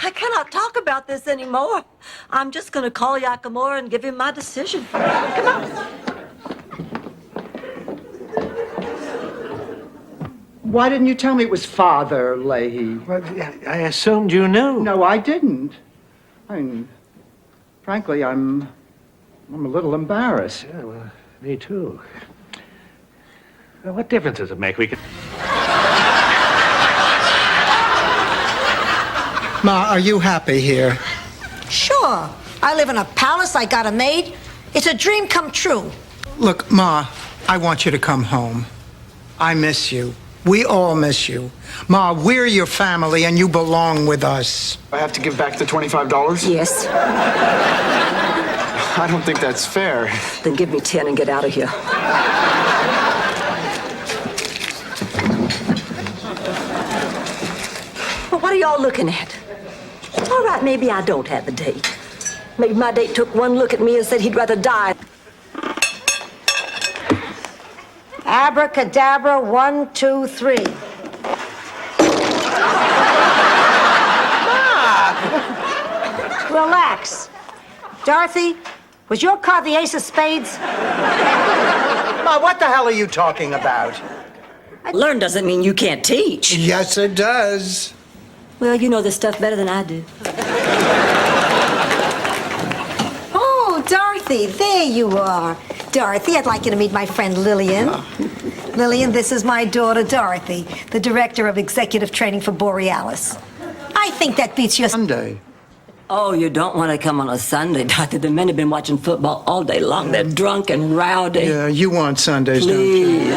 I cannot talk about this anymore. I'm just going to call Yakamura and give him my decision. Come on. Why didn't you tell me it was Father Leahy? Well, I assumed you knew. No, I didn't. I mean, frankly, I'm a little embarrassed. Yeah, well, me too. Well, what difference does it make? We can. Ma, are you happy here? Sure. I live in a palace. I got a maid. It's a dream come true. Look, Ma, I want you to come home. I miss you. We all miss you. Ma, we're your family and you belong with us. I have to give back the $25? Yes. I don't think that's fair. Then give me 10 and get out of here. Well, what are y'all looking at? All right, maybe I don't have a date. Maybe my date took one look at me and said he'd rather die. Abracadabra, 1, 2, 3. Relax. Dorothy, was your card the ace of spades? Ma, what the hell are you talking about? Learn doesn't mean you can't teach. Yes, it does. Well, you know this stuff better than I do. Oh, Dorothy, there you are. Dorothy, I'd like you to meet my friend Lillian. Lillian, this is my daughter, Dorothy, the director of executive training for Borealis. I think that beats your Sunday. Oh, you don't want to come on a Sunday, Doctor. The men have been watching football all day long. They're drunk and rowdy. Yeah, you want Sundays, Please. don't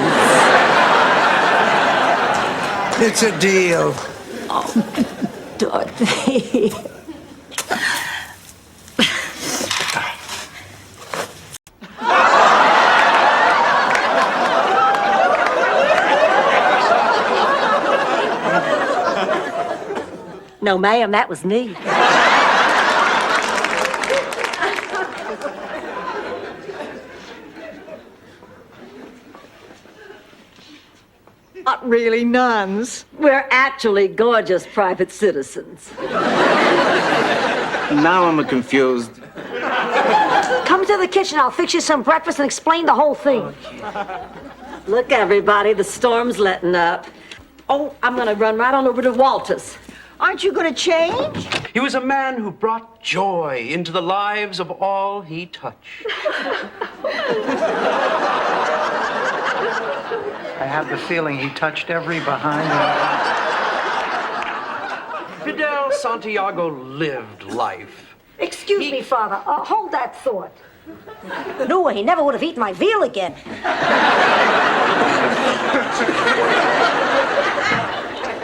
you? It's a deal. Oh, Dorothy. No, ma'am, that was me. Not really nuns. We're actually gorgeous private citizens. Now I'm confused. Come to the kitchen. I'll fix you some breakfast and explain the whole thing. Look, everybody, the storm's letting up. Oh, I'm gonna run right on over to Walter's. Aren't you going to change? He was a man who brought joy into the lives of all he touched. I have the feeling he touched every behind. Fidel Santiago lived life. Excuse me, Father. Hold that thought. No, he never would have eaten my veal again.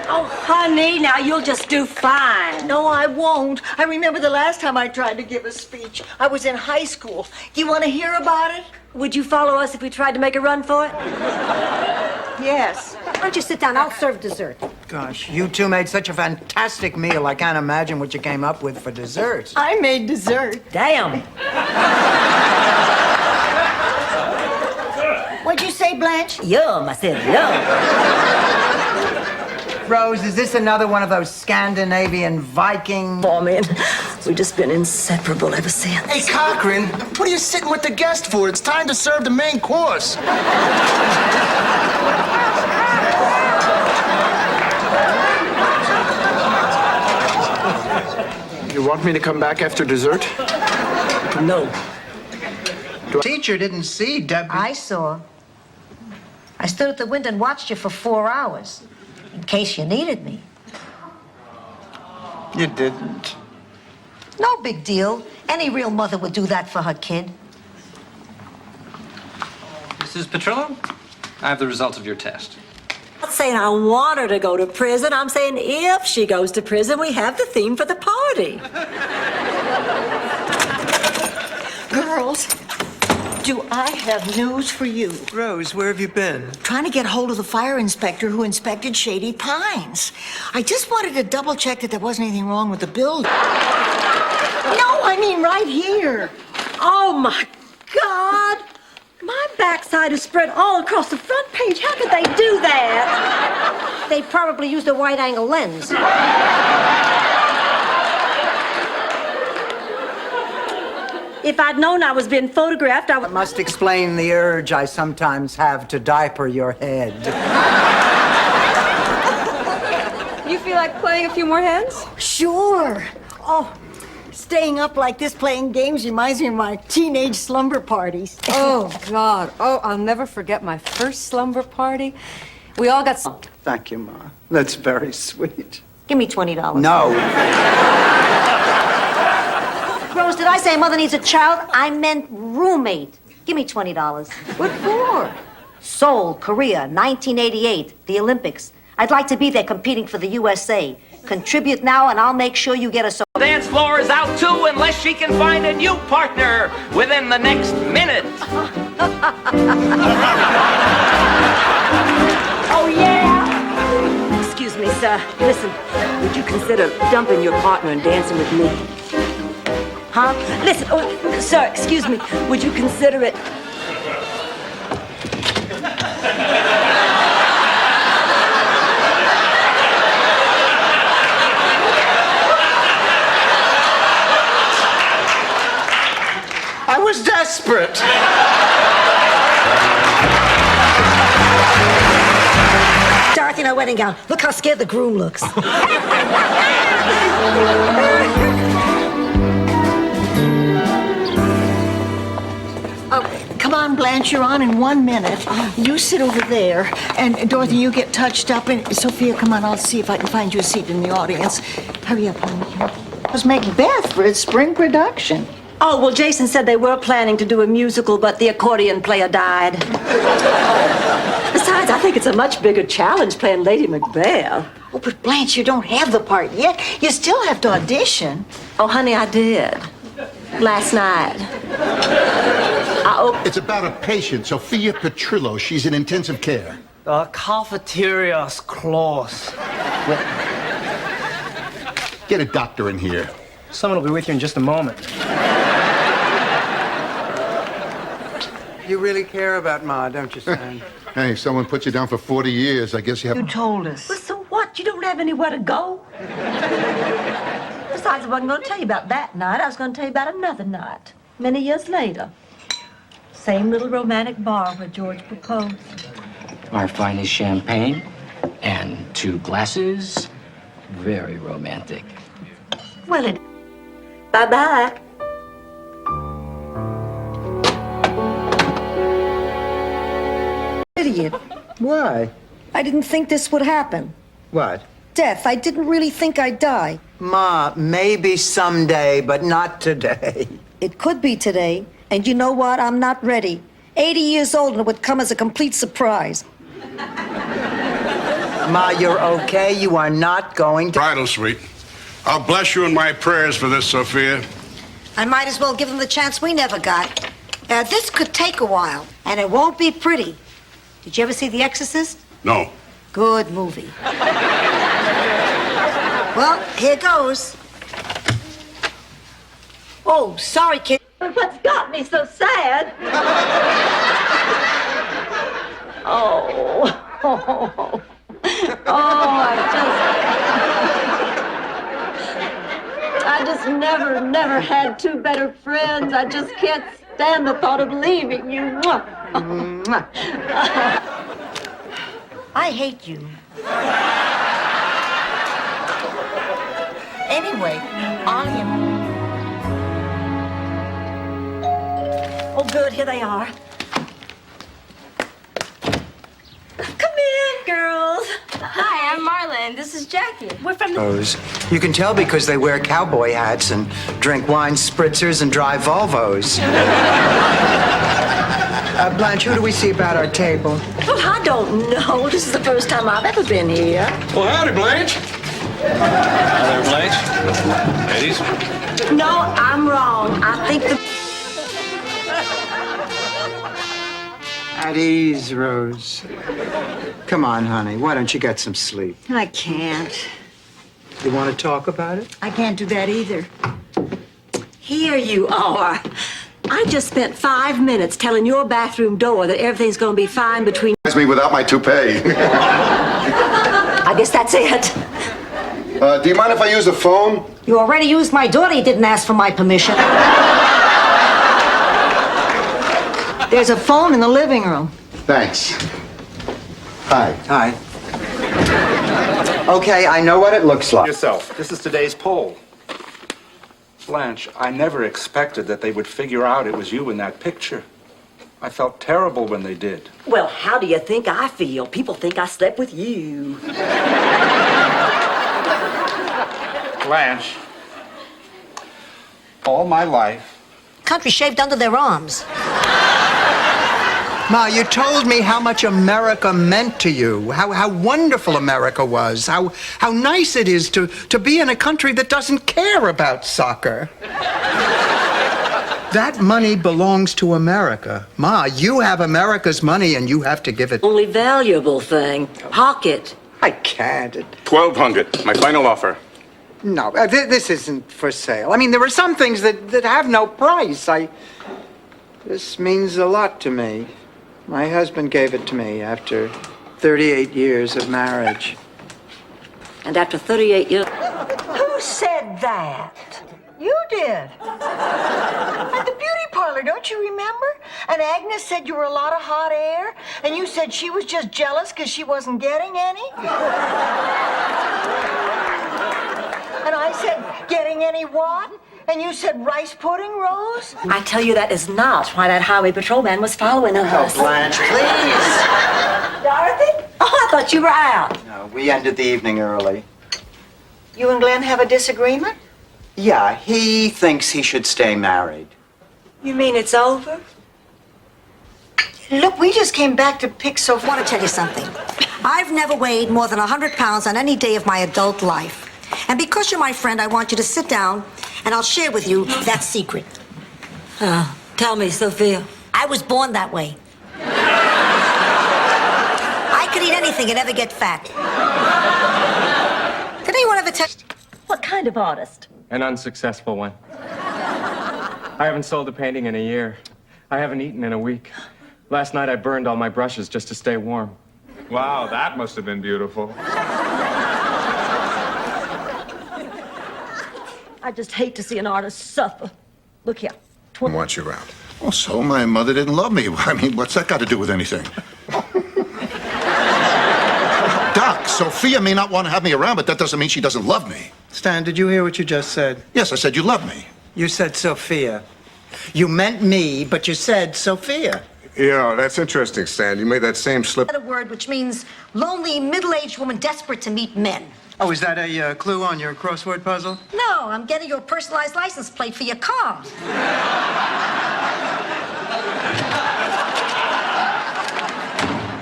Oh, honey, now you'll just do fine. No, I won't. I remember the last time I tried to give a speech. I was in high school. Do you want to hear about it? Would you follow us if we tried to make a run for it? Yes. Why don't you sit down? I'll serve dessert. Gosh, you two made such a fantastic meal. I can't imagine what you came up with for dessert. I made dessert. Damn. What'd you say, Blanche? Yum, I said yum. Rose, is this another one of those Scandinavian Viking... Oh, man, we've just been inseparable ever since. Hey, Cochran, what are you sitting with the guest for? It's time to serve the main course. You want me to come back after dessert? No. The teacher didn't see Debbie. I saw. I stood at the window and watched you for 4 hours. In case you needed me. You didn't. No big deal. Any real mother would do that for her kid. Mrs. Petrillo, I have the results of your test. I'm not saying I want her to go to prison. I'm saying if she goes to prison, we have the theme for the party. Girls, do I have news for you? Rose, where have you been? Trying to get hold of the fire inspector who inspected Shady Pines. I just wanted to double check that there wasn't anything wrong with the building. No, I mean right here. Oh, my God! My backside is spread all across the front page. How could they do that? They probably used a wide-angle lens. If I'd known I was being photographed, I would... It must explain the urge I sometimes have to diaper your head. You feel like playing a few more hands? Sure. Oh, staying up like this playing games reminds me of my teenage slumber parties. Oh, God. Oh, I'll never forget my first slumber party. We all got... Thank you, Ma. That's very sweet. Give me $20. No. Rose, did I say mother needs a child? I meant roommate. Give me $20. What for? Seoul, Korea, 1988, the Olympics. I'd like to be there competing for the USA. Contribute now and I'll make sure you get a... The dance floor is out too unless she can find a new partner within the next minute. Oh, yeah? Excuse me, sir. Listen, would you consider dumping your partner and dancing with me? Huh? Listen, oh, sir, excuse me. Would you consider it? was desperate. Dorothy in her wedding gown. Look how scared the groom looks. Come on, Blanche, you're on in 1 minute. You sit over there, and Dorothy, you get touched up. And Sophia, come on, I'll see if I can find you a seat in the audience. Hurry up, honey. I was Macbeth for its spring production. Oh, well, Jason said they were planning to do a musical, but the accordion player died. Besides, I think it's a much bigger challenge playing Lady Macbeth. Oh, but Blanche, you don't have the part yet. You still have to audition. Oh, honey, I did. Last night. It's about a patient, Sophia Petrillo. She's in intensive care. The cafeteria's closed. Get a doctor in here. Someone will be with you in just a moment. You really care about Ma, don't you, son? Hey, someone put you down for 40 years. I guess you have... You told us. Well, so what? You don't have anywhere to go? Besides, I wasn't going to tell you about that night. I was going to tell you about another night. Many years later. Same little romantic bar where George proposed. Our finest champagne and 2 glasses. Very romantic. Well, it... Bye-bye. Idiot. Why? I didn't think this would happen. What? Death. I didn't really think I'd die. Ma, maybe someday, but not today. It could be today. And you know what? I'm not ready. 80 years old and it would come as a complete surprise. Ma, you're okay. You are not going to... Bridal suite. I'll bless you in my prayers for this, Sophia. I might as well give them the chance we never got. This could take a while, and it won't be pretty. Did you ever see The Exorcist? No. Good movie. Well, here goes. Oh, sorry, kid. What's got me so sad? Oh, I just never had 2 better friends. I just can't stand the thought of leaving you. I hate you. Anyway, on him. Oh, good. Here they are. Come in, girls. Hi, I'm Marlon. This is Jackie. We're from the... You can tell because they wear cowboy hats and drink wine spritzers and drive Volvos. Blanche, who do we see about our table? Well, I don't know. This is the first time I've ever been here. Well, howdy, Blanche. Hi there, Blanche. Ladies. No, I'm wrong. I think the... At ease, Rose. Come on, honey. Why don't you get some sleep? I can't. You want to talk about it? I can't do that either. Here you are. I just spent 5 minutes telling your bathroom door that everything's going to be fine between... Me without my toupee. I guess that's it. Do you mind if I use the phone? You already used my daughter. You didn't ask for my permission. There's a phone in the living room. Thanks. Hi. Hi. Okay, I know what it looks like. Yourself. This is today's poll. Blanche, I never expected that they would figure out it was you in that picture. I felt terrible when they did. Well, how do you think I feel? People think I slept with you. Blanche, all my life... Country shaved under their arms. Ma, you told me how much America meant to you, how wonderful America was, how nice it is to be in a country that doesn't care about soccer. That money belongs to America. Ma, you have America's money and you have to give it. Only valuable thing. Pocket. I can't. $1,200, my final offer. No, this isn't for sale. I mean, there are some things that have no price. This means a lot to me. My husband gave it to me after 38 years of marriage. And after 38 years... Who said that? You did. At the beauty parlor, don't Don't you remember? And Agnes said you were a lot of hot air, and you said she was just jealous because she wasn't getting any? And I said, getting any what? And you said rice pudding, Rose? I tell you, that is not why that highway patrolman was following us. Oh, Blanche, please. Dorothy? Oh, I thought you were out. No, we ended the evening early. You and Glenn have a disagreement? Yeah, he thinks he should stay married. You mean it's over? Look, we just came back to pick Sophia. I want to tell you something. I've never weighed more than 100 pounds on any day of my adult life. And because you're my friend, I want you to sit down and I'll share with you that secret. Tell me, Sophia. I was born that way. I could eat anything and never get fat. Did anyone ever tell... What kind of artist? An unsuccessful one. I haven't sold a painting in a year. I haven't eaten in a week. Last night I burned all my brushes just to stay warm. Wow, that must have been beautiful. I just hate to see an artist suffer. Look here. Want you around. Well, so my mother didn't love me. I mean, what's that got to do with anything? Doc, Sophia may not want to have me around, but that doesn't mean she doesn't love me. Stan, did you hear what you just said? Yes, I said you love me. You said Sophia. You meant me, but you said Sophia. Yeah, that's interesting, Stan. You made that same slip. A word which means lonely, middle-aged woman desperate to meet men. Oh, is that a clue on your crossword puzzle? No, I'm getting you a personalized license plate for your car.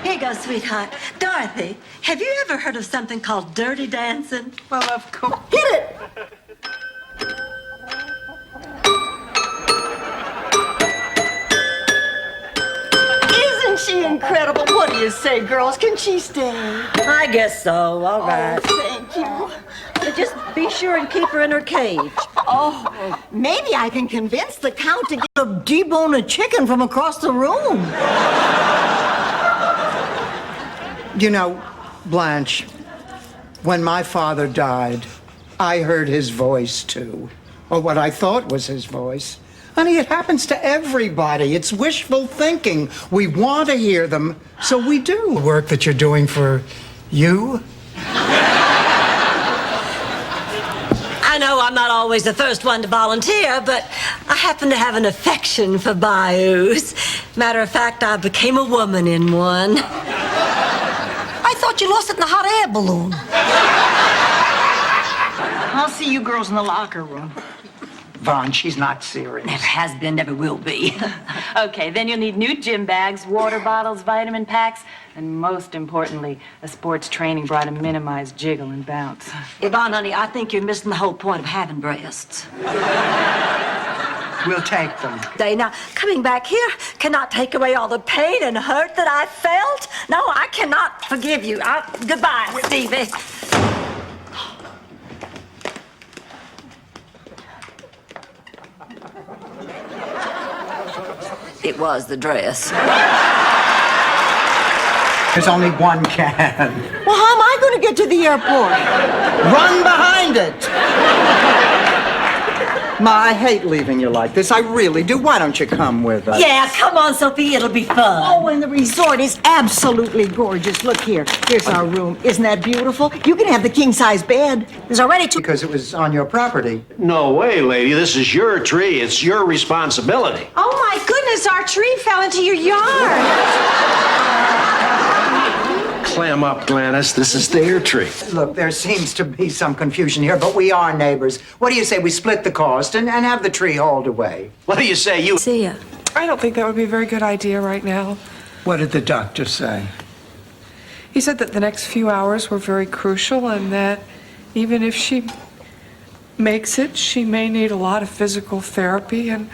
Here you go, sweetheart. Dorothy, have you ever heard of something called dirty dancing? Well, of course. Hit it! Isn't she incredible? What do you say, girls? Can she stay? I guess so. All right. Oh, thank you. But just be sure and keep her in her cage. Oh, maybe I can convince the Count to get a debone a chicken from across the room. You know, Blanche, when my father died, I heard his voice too. Or what I thought was his voice. Honey, it happens to everybody. It's wishful thinking. We want to hear them, so we do. The work that you're doing for you. I know I'm not always the first one to volunteer, but I happen to have an affection for bayous. Matter of fact, I became a woman in one. I thought you lost it in a hot air balloon. I'll see you girls in the locker room. Vaughn, she's not serious. Never has been, never will be. Okay, then you'll need new gym bags, water bottles, vitamin packs, and most importantly, a sports training bra to minimize jiggle and bounce. Yvonne, honey, I think you're missing the whole point of having breasts. We'll take them. Now, coming back here cannot take away all the pain and hurt that I felt. No, I cannot forgive you. Goodbye, Stevie. It was the dress. There's only one can. Well, how am I going to get to the airport? Run behind it! Ma, I hate leaving you like this. I really do. Why don't you come with us? Yeah, come on, Sophie. It'll be fun. Oh, and the resort is absolutely gorgeous. Look here. Here's our room. Isn't that beautiful? You can have the king-size bed. There's already two... Because it was on your property. No way, lady. This is your tree. It's your responsibility. Oh, my goodness, our tree fell into your yard. Clam up, Gladys. This is their tree. Look, there seems to be some confusion here, but we are neighbors. What do you say we split the cost and have the tree hauled away? What do you say, you... See ya. I don't think that would be a very good idea right now. What did the doctor say? He said that the next few hours were very crucial and that even if she makes it, she may need a lot of physical therapy, and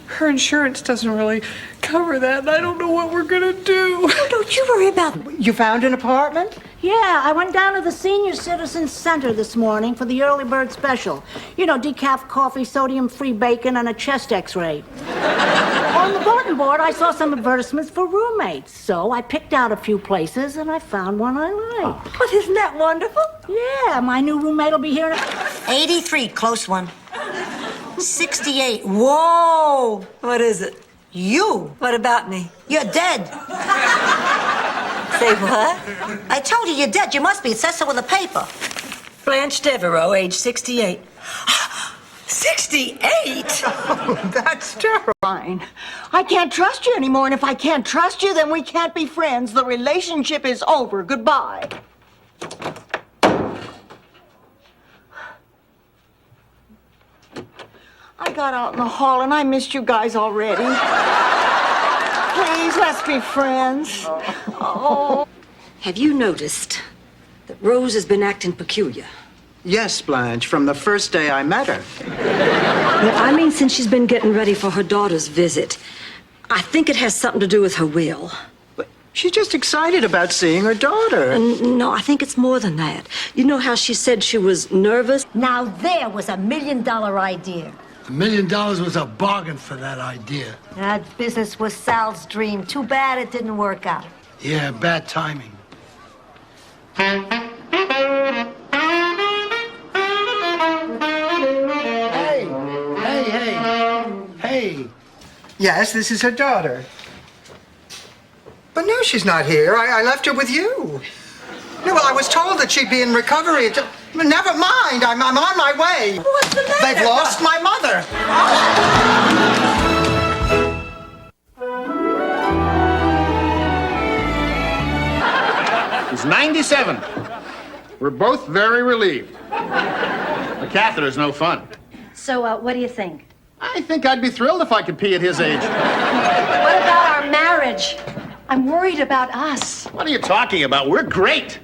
her insurance doesn't really cover that, and I don't know what we're gonna do. Oh, don't you worry about it. You found an apartment? Yeah, I went down to the Senior Citizen Center this morning for the early bird special. You know, decaf coffee, sodium-free bacon, and a chest x-ray. On the bulletin board, I saw some advertisements for roommates. So I picked out a few places, and I found one I liked. But isn't that wonderful? Yeah, my new roommate will be here in 83, close one. 68. Whoa! What is it? You. What about me? You're dead. Say what? I told you you're dead. You must be. It says so in the paper. Blanche Devereaux, age 68. 68? Oh, that's terrifying. I can't trust you anymore, and if I can't trust you, then we can't be friends. The relationship is over. Goodbye. I got out in the hall, and I missed you guys already. Please, let's be friends. Oh. Have you noticed that Rose has been acting peculiar? Yes, Blanche, from the first day I met her. Well, I mean, since she's been getting ready for her daughter's visit. I think it has something to do with her will. But she's just excited about seeing her daughter. No, I think it's more than that. You know how she said she was nervous? Now there was $1 million idea. $1 million was a bargain for that idea. That business was Sal's dream. Too bad it didn't work out. Yeah, bad timing. Hey. Yes, this is her daughter. But no, she's not here. I left her with you. No, well, I was told that she'd be in recovery. Never mind. I'm on my way. What's the matter? They've lost my mother. He's 97. We're both very relieved. The catheter's no fun. So, what do you think? I think I'd be thrilled if I could pee at his age. What about our marriage? I'm worried about us. What are you talking about? We're great.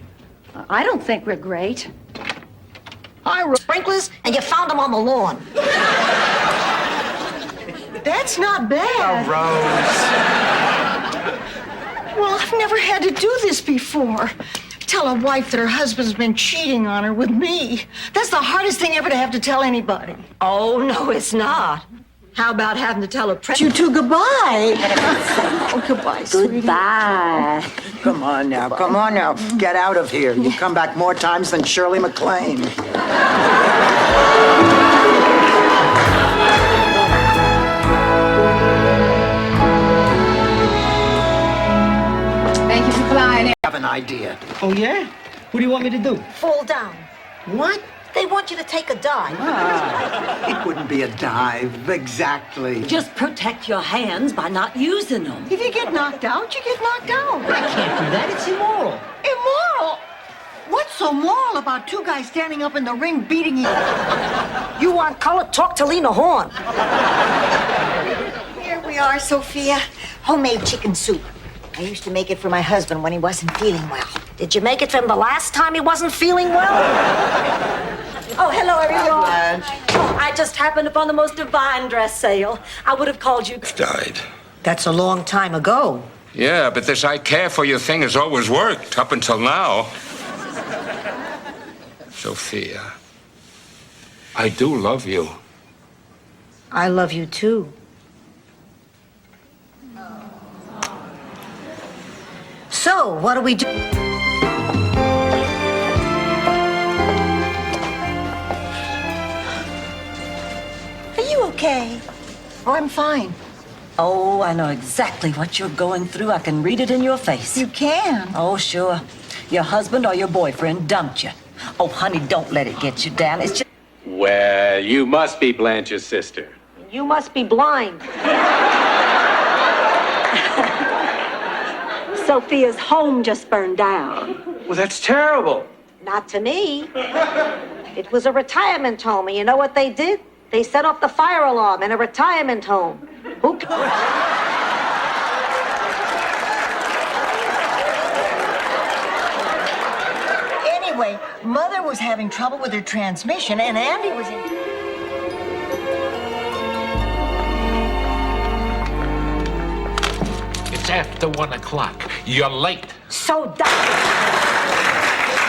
I don't think we're great. Sprinklers, and you found them on the lawn. That's not bad. Rose. Well, I've never had to do this before. Tell a wife that her husband's been cheating on her with me. That's the hardest thing ever to have to tell anybody. Oh, no, it's not. How about having to tell a You two, goodbye. Oh, goodbye, sweetie. Goodbye. Come on now. Get out of here. You come back more times than Shirley MacLaine. Thank you for flying in. I have an idea. Oh, yeah? What do you want me to do? Fall down. What? They want you to take a dive. It wouldn't be a dive, exactly. Just protect your hands by not using them. If you get knocked out, you get knocked out. I can't do that. It's immoral. Immoral? What's so moral about two guys standing up in the ring beating each other? You want color? Talk to Lena Horne. Here we are, Sophia. Homemade chicken soup. I used to make it for my husband when he wasn't feeling well. Did you make it for him the last time he wasn't feeling well? Oh, hello, everyone. Blanche. Oh, I just happened upon the most divine dress sale. I would have called you. Died. That's a long time ago. Yeah, but this I care for you thing has always worked up until now. Sophia, I do love you. I love you too. So, what do we do? Are you okay? Oh, I'm fine. Oh, I know exactly what you're going through. I can read it in your face. You can. Oh, sure. Your husband or your boyfriend dumped you. Oh, honey, don't let it get you down. It's just... Well, you must be Blanche's sister. You must be blind. Sophia's home just burned down. Well, that's terrible. Not to me. It was a retirement home, and you know what they did? They set off the fire alarm in a retirement home. Who? Anyway, Mother was having trouble with her transmission, and Andy was in... It's after 1 o'clock. You're late. So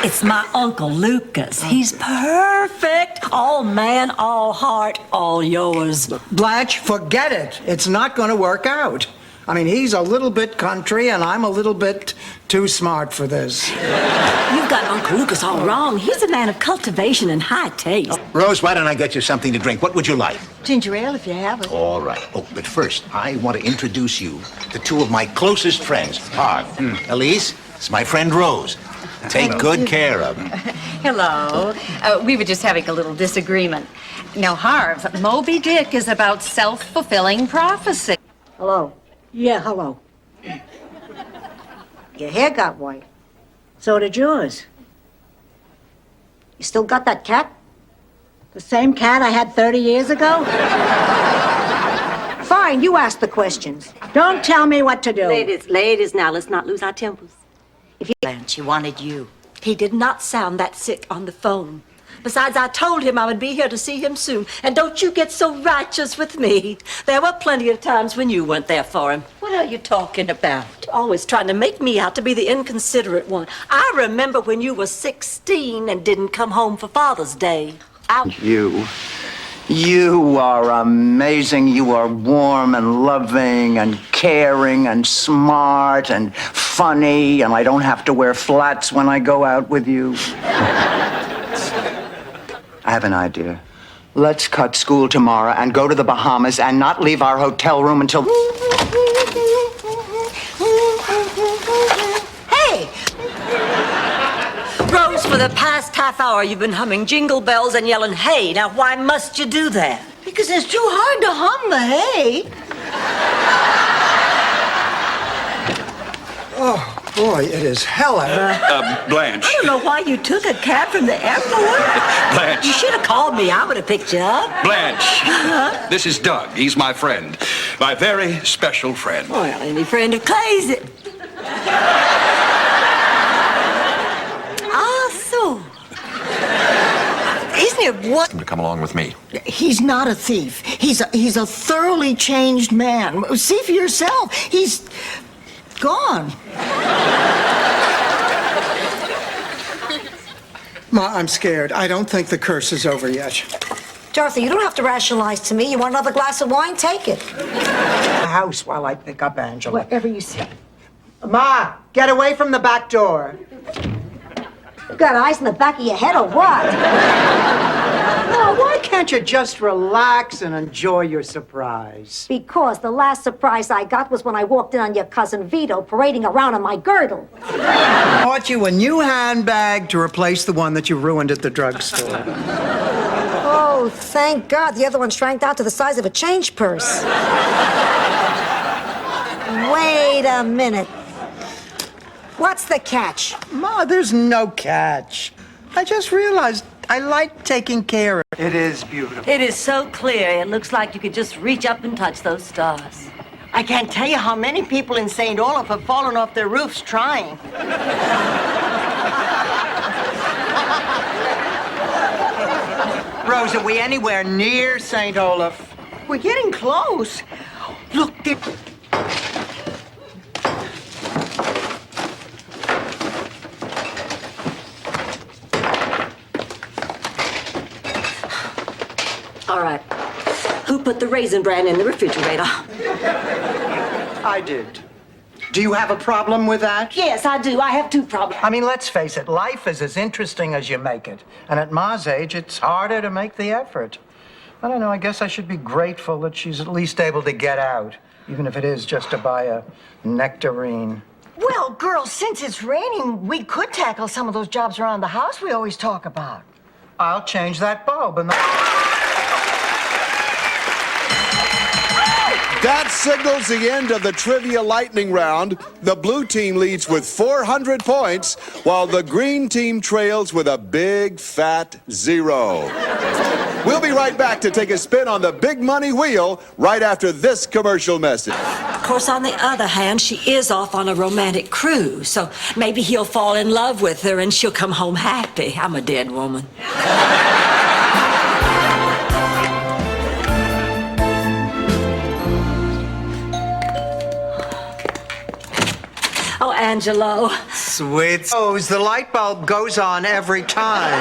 It's my Uncle Lucas. He's perfect. All man, all heart, all yours. Blanche, forget it. It's not going to work out. I mean, he's a little bit country, and I'm a little bit too smart for this. You've got Uncle Lucas all wrong. He's a man of cultivation and high taste. Rose, why don't I get you something to drink? What would you like? Ginger ale, if you have it. All right. Oh, but first, I want to introduce you to two of my closest friends. Harv. Elise, it's my friend Rose. Take good care of him. Hello. We were just having a little disagreement. Now, Harv, Moby Dick is about self-fulfilling prophecy. Hello. Yeah, hello. Your hair got white. So did yours. You still got that cat? The same cat I had 30 years ago? Fine, you ask the questions. Don't tell me what to do. Ladies, now let's not lose our tempers. Blanche, he wanted you. He did not sound that sick on the phone. Besides, I told him I would be here to see him soon. And don't you get so righteous with me. There were plenty of times when you weren't there for him. What are you talking about? Always trying to make me out to be the inconsiderate one. I remember when you were 16 and didn't come home for Father's Day. You are amazing. You are warm and loving and caring and smart and funny, and I don't have to wear flats when I go out with you. I have an idea. Let's cut school tomorrow and go to the Bahamas and not leave our hotel room until... Hey! Rose, for the past half hour you've been humming jingle bells and yelling, hey. Now, why must you do that? Because it's too hard to hum the hay. Oh, boy, it is hell of Blanche. I don't know why you took a cab from the airport. Blanche. You should have called me. I would have picked you up. Blanche. This is Doug. He's my friend. My very special friend. Well, any friend of Clay's. So. Isn't it what? To come along with me. He's not a thief. He's a thoroughly changed man. See for yourself. He's gone. Ma, I'm scared. I don't think the curse is over yet. Dorothy, you don't have to rationalize to me. You want another glass of wine? Take it. The house while I pick up Angela. Whatever you say. Ma, get away from the back door. You got eyes in the back of your head or what? Oh, why can't you just relax and enjoy your surprise? Because the last surprise I got was when I walked in on your cousin Vito parading around on my girdle. Bought you a new handbag to replace the one that you ruined at the drugstore. Oh, thank God. The other one shrank down to the size of a change purse. Wait a minute. What's the catch? Ma, there's no catch. I just realized I like taking care of it. It is beautiful. It is so clear. It looks like you could just reach up and touch those stars. I can't tell you how many people in St. Olaf have fallen off their roofs trying. Rose, are we anywhere near St. Olaf? We're getting close. Look, there... All right. Who put the Raisin Bran in the refrigerator? I did. Do you have a problem with that? Yes, I do. I have two problems. I mean, let's face it, life is as interesting as you make it. And at Ma's age, it's harder to make the effort. I don't know, I guess I should be grateful that she's at least able to get out, even if it is just to buy a nectarine. Well, girls, since it's raining, we could tackle some of those jobs around the house we always talk about. I'll change that bulb and That signals the end of the trivia lightning round. The blue team leads with 400 points, while the green team trails with a big fat 0. We'll be right back to take a spin on the big money wheel right after this commercial message. Of course, on the other hand, she is off on a romantic cruise, so maybe he'll fall in love with her and she'll come home happy. I'm a dead woman. Oh, Angelo. Sweet. Oh, the light bulb goes on every time.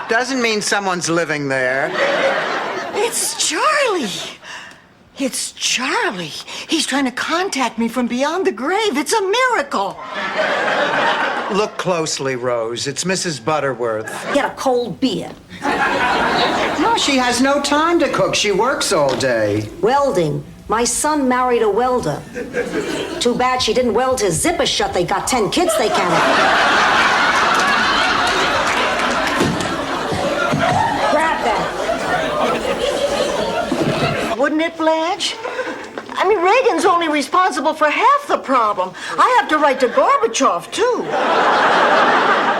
Doesn't mean someone's living there. It's Charlie. It's Charlie. He's trying to contact me from beyond the grave. It's a miracle. Look closely, Rose. It's Mrs. Butterworth. Get a cold beer. No, she has no time to cook. She works all day. Welding. My son married a welder. Too bad she didn't weld his zipper shut. They got 10 kids they can. Grab that. Wouldn't it, Blanche? I mean, Reagan's only responsible for half the problem. I have to write to Gorbachev, too.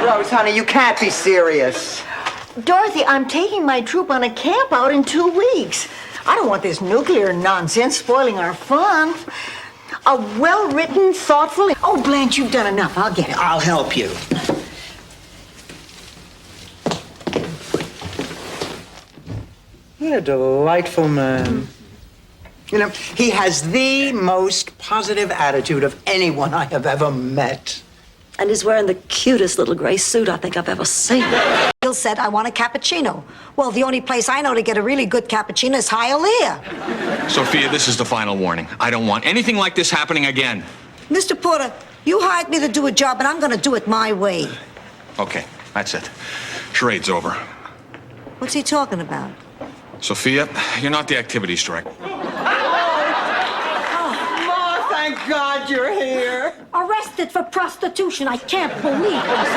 Rose, honey, you can't be serious. Dorothy, I'm taking my troop on a camp out in 2 weeks. I don't want this nuclear nonsense spoiling our fun. A well-written, thoughtful... Oh, Blanche, you've done enough. I'll get it. I'll help you. What a delightful man. You know, he has the most positive attitude of anyone I have ever met. And he's wearing the cutest little gray suit I think I've ever seen. Bill said, I want a cappuccino. Well, the only place I know to get a really good cappuccino is Hialeah. Sophia, this is the final warning. I don't want anything like this happening again. Mr. Porter, you hired me to do a job, and I'm going to do it my way. Okay, that's it. Charade's over. What's he talking about? Sophia, you're not the activities director. Oh, thank God you're here. Arrested for prostitution. I can't believe it.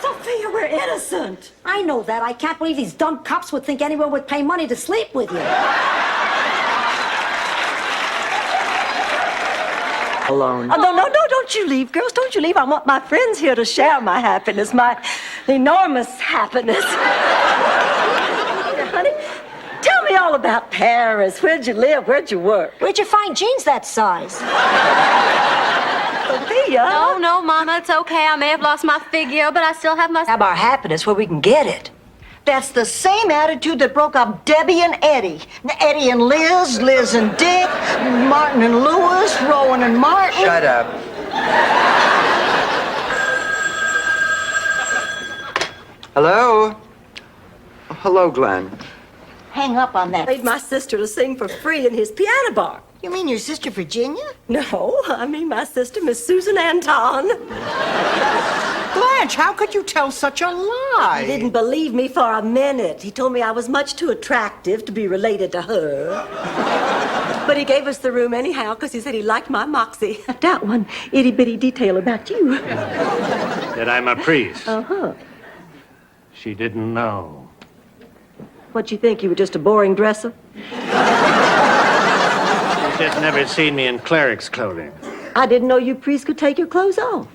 Sophia, we're innocent. I know that. I can't believe these dumb cops would think anyone would pay money to sleep with you. Alone. Oh, no, don't you leave, girls. Don't you leave. I want my friends here to share my happiness, my enormous happiness. Honey, tell me all about Paris. Where'd you live? Where'd you work? Where'd you find jeans that size? Sophia. No, Mama, it's okay. I may have lost my figure, but I still have my... Have our happiness where we can get it. That's the same attitude that broke up Debbie and Eddie. Eddie and Liz, Liz and Dick, Martin and Louis, Rowan and Martin. Shut up. Hello? Hello, Glenn. Hang up on that. Paid my sister to sing for free in his piano bar. You mean your sister Virginia? No, I mean my sister, Miss Susan Anton. Blanche, how could you tell such a lie? He didn't believe me for a minute. He told me I was much too attractive to be related to her. But he gave us the room anyhow because he said he liked my moxie. Left out one itty-bitty detail about you. That I'm a priest. Uh-huh. She didn't know. What'd you think? You were just a boring dresser? She's just never seen me in cleric's clothing. I didn't know you priests could take your clothes off.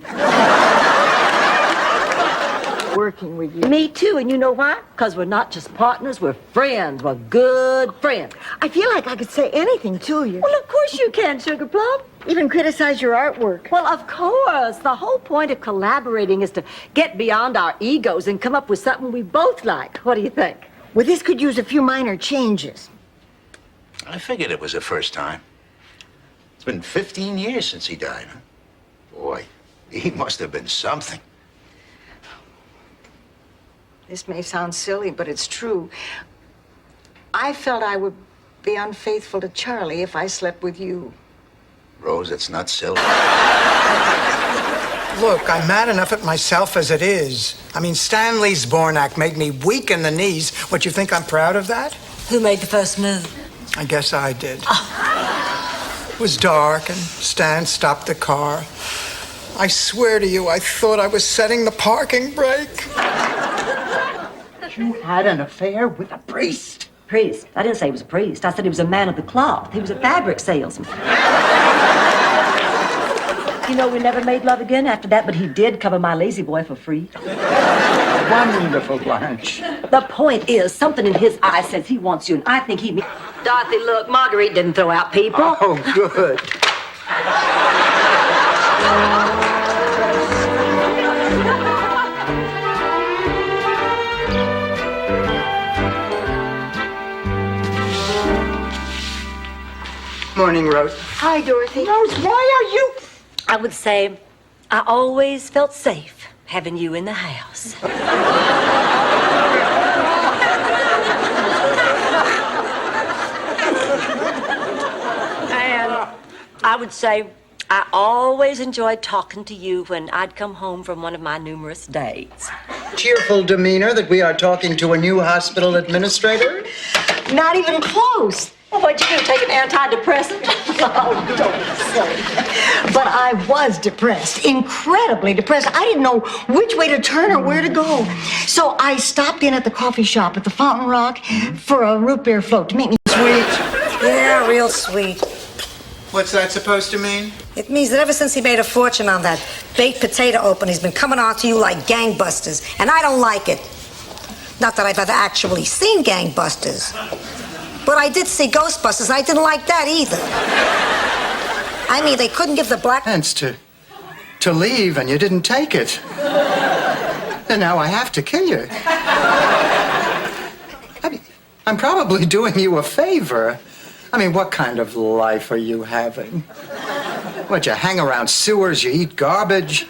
Working with you. Me too, and you know why? Because we're not just partners, we're friends. We're good friends. I feel like I could say anything to you. Well, of course you can, Sugar Plum. Even criticize your artwork. Well, of course. The whole point of collaborating is to get beyond our egos and come up with something we both like. What do you think? Well, this could use a few minor changes. I figured it was the first time. It's been 15 years since he died. Huh? Boy, he must have been something. This may sound silly, but it's true. I felt I would be unfaithful to Charlie if I slept with you. Rose, it's not silly. Look, I'm mad enough at myself as it is. I mean, Stanley Zbornak made me weak in the knees. What, you think I'm proud of that? Who made the first move? I guess I did. It was dark, and Stan stopped the car. I swear to you, I thought I was setting the parking brake. You had an affair with a priest. Priest? I didn't say he was a priest. I said he was a man of the cloth. He was a fabric salesman. You know, we never made love again after that, but he did cover my lazy boy for free. Wonderful, Blanche. The point is, something in his eye says he wants you, and I think he... Dorothy, look, Marguerite didn't throw out people. Oh, good. Morning, Rose. Hi, Dorothy. Rose, why are you... I would say I always felt safe having you in the house. I would say I always enjoyed talking to you when I'd come home from one of my numerous dates. Cheerful demeanor that we are talking to a new hospital administrator? Not even close. Well, what'd you do, take an antidepressant? Oh, don't be silly. But I was depressed, incredibly depressed. I didn't know which way to turn or where to go. So I stopped in at the coffee shop at the Fountain Rock for a root beer float to make me Sweet. Yeah, real sweet. What's that supposed to mean? It means that ever since he made a fortune on that baked potato open, he's been coming on to you like gangbusters, and I don't like it. Not that I've ever actually seen gangbusters, but I did see Ghostbusters. I didn't like that either. I mean, they couldn't give the black Chance to leave, and you didn't take it. And now I have to kill you. I'm probably doing you a favor. I mean, what kind of life are you having? What, you hang around sewers, you eat garbage?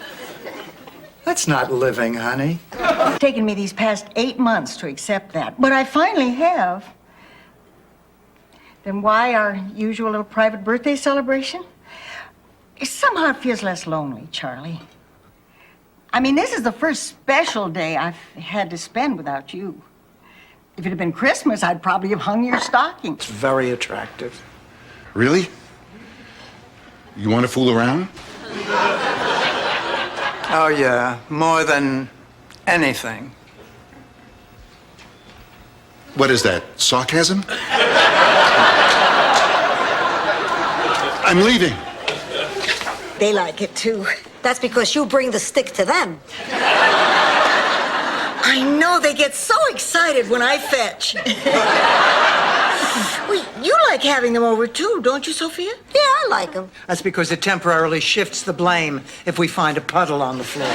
That's not living, honey. It's taken me these past 8 months to accept that, but I finally have. Then why our usual little private birthday celebration? Somehow it feels less lonely, Charlie. I mean, this is the first special day I've had to spend without you. If it had been Christmas, I'd probably have hung your stocking. It's very attractive. Really? You want to fool around? Oh, yeah, more than anything. What is that, sarcasm? I'm leaving. They like it, too. That's because you bring the stick to them. I know, they get so excited when I fetch. Well, you like having them over, too, don't you, Sophia? Yeah, I like them. That's because it temporarily shifts the blame if we find a puddle on the floor.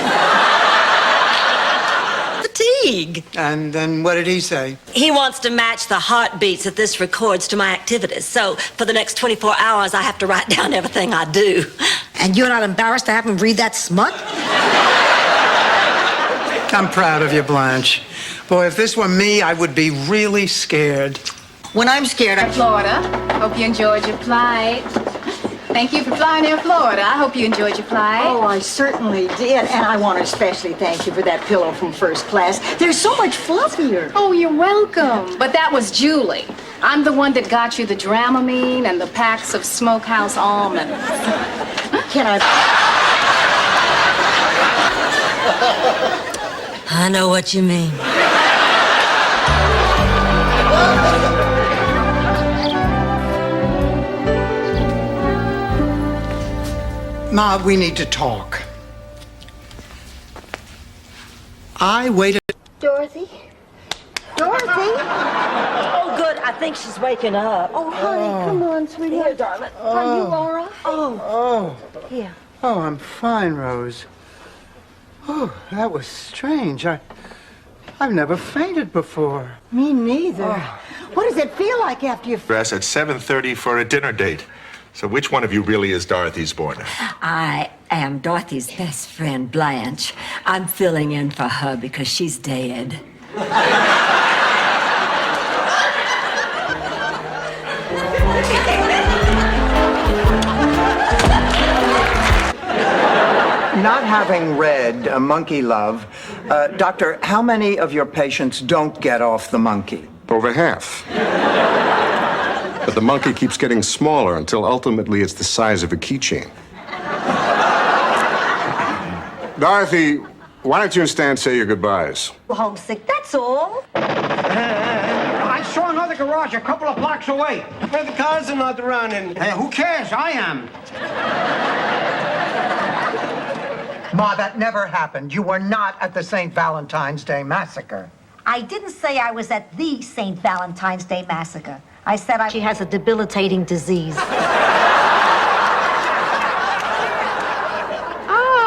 Fatigue. And then what did he say? He wants to match the heartbeats that this records to my activities. So for the next 24 hours, I have to write down everything I do. And you're not embarrassed to have him read that smut? I'm proud of you, Blanche. Boy, if this were me, I would be really scared. When I'm scared, Florida. Hope you enjoyed your flight. Thank you for flying Air Florida. I hope you enjoyed your flight. Oh, I certainly did. And I want to especially thank you for that pillow from first class. They're so much fluffier. Oh, you're welcome. But that was Julie. I'm the one that got you the Dramamine and the packs of Smokehouse almonds. Can I... I know what you mean. Ma, we need to talk. I waited... Dorothy? Dorothy? Oh, good. I think she's waking up. Oh, honey, come on, sweetheart. Here, darling. Are you all right? Oh. Here. Oh, I'm fine, Rose. Oh, that was strange. I've never fainted before. Me neither. What does it feel like after you... Dress at 7:30 for a dinner date. So which one of you really is Dorothy's boarder? I am Dorothy's best friend, Blanche. I'm filling in for her because she's dead. Not having read Monkey Love, Doctor, how many of your patients don't get off the monkey? Over half. But the monkey keeps getting smaller until ultimately it's the size of a keychain. Dorothy, why don't you instead say your goodbyes? Homesick, that's all. I saw another garage a couple of blocks away. Where the cars are not running. Hey, who cares? I am. Ma, that never happened. You were not at the St. Valentine's Day Massacre. I didn't say I was at the St. Valentine's Day Massacre. I said she has a debilitating disease.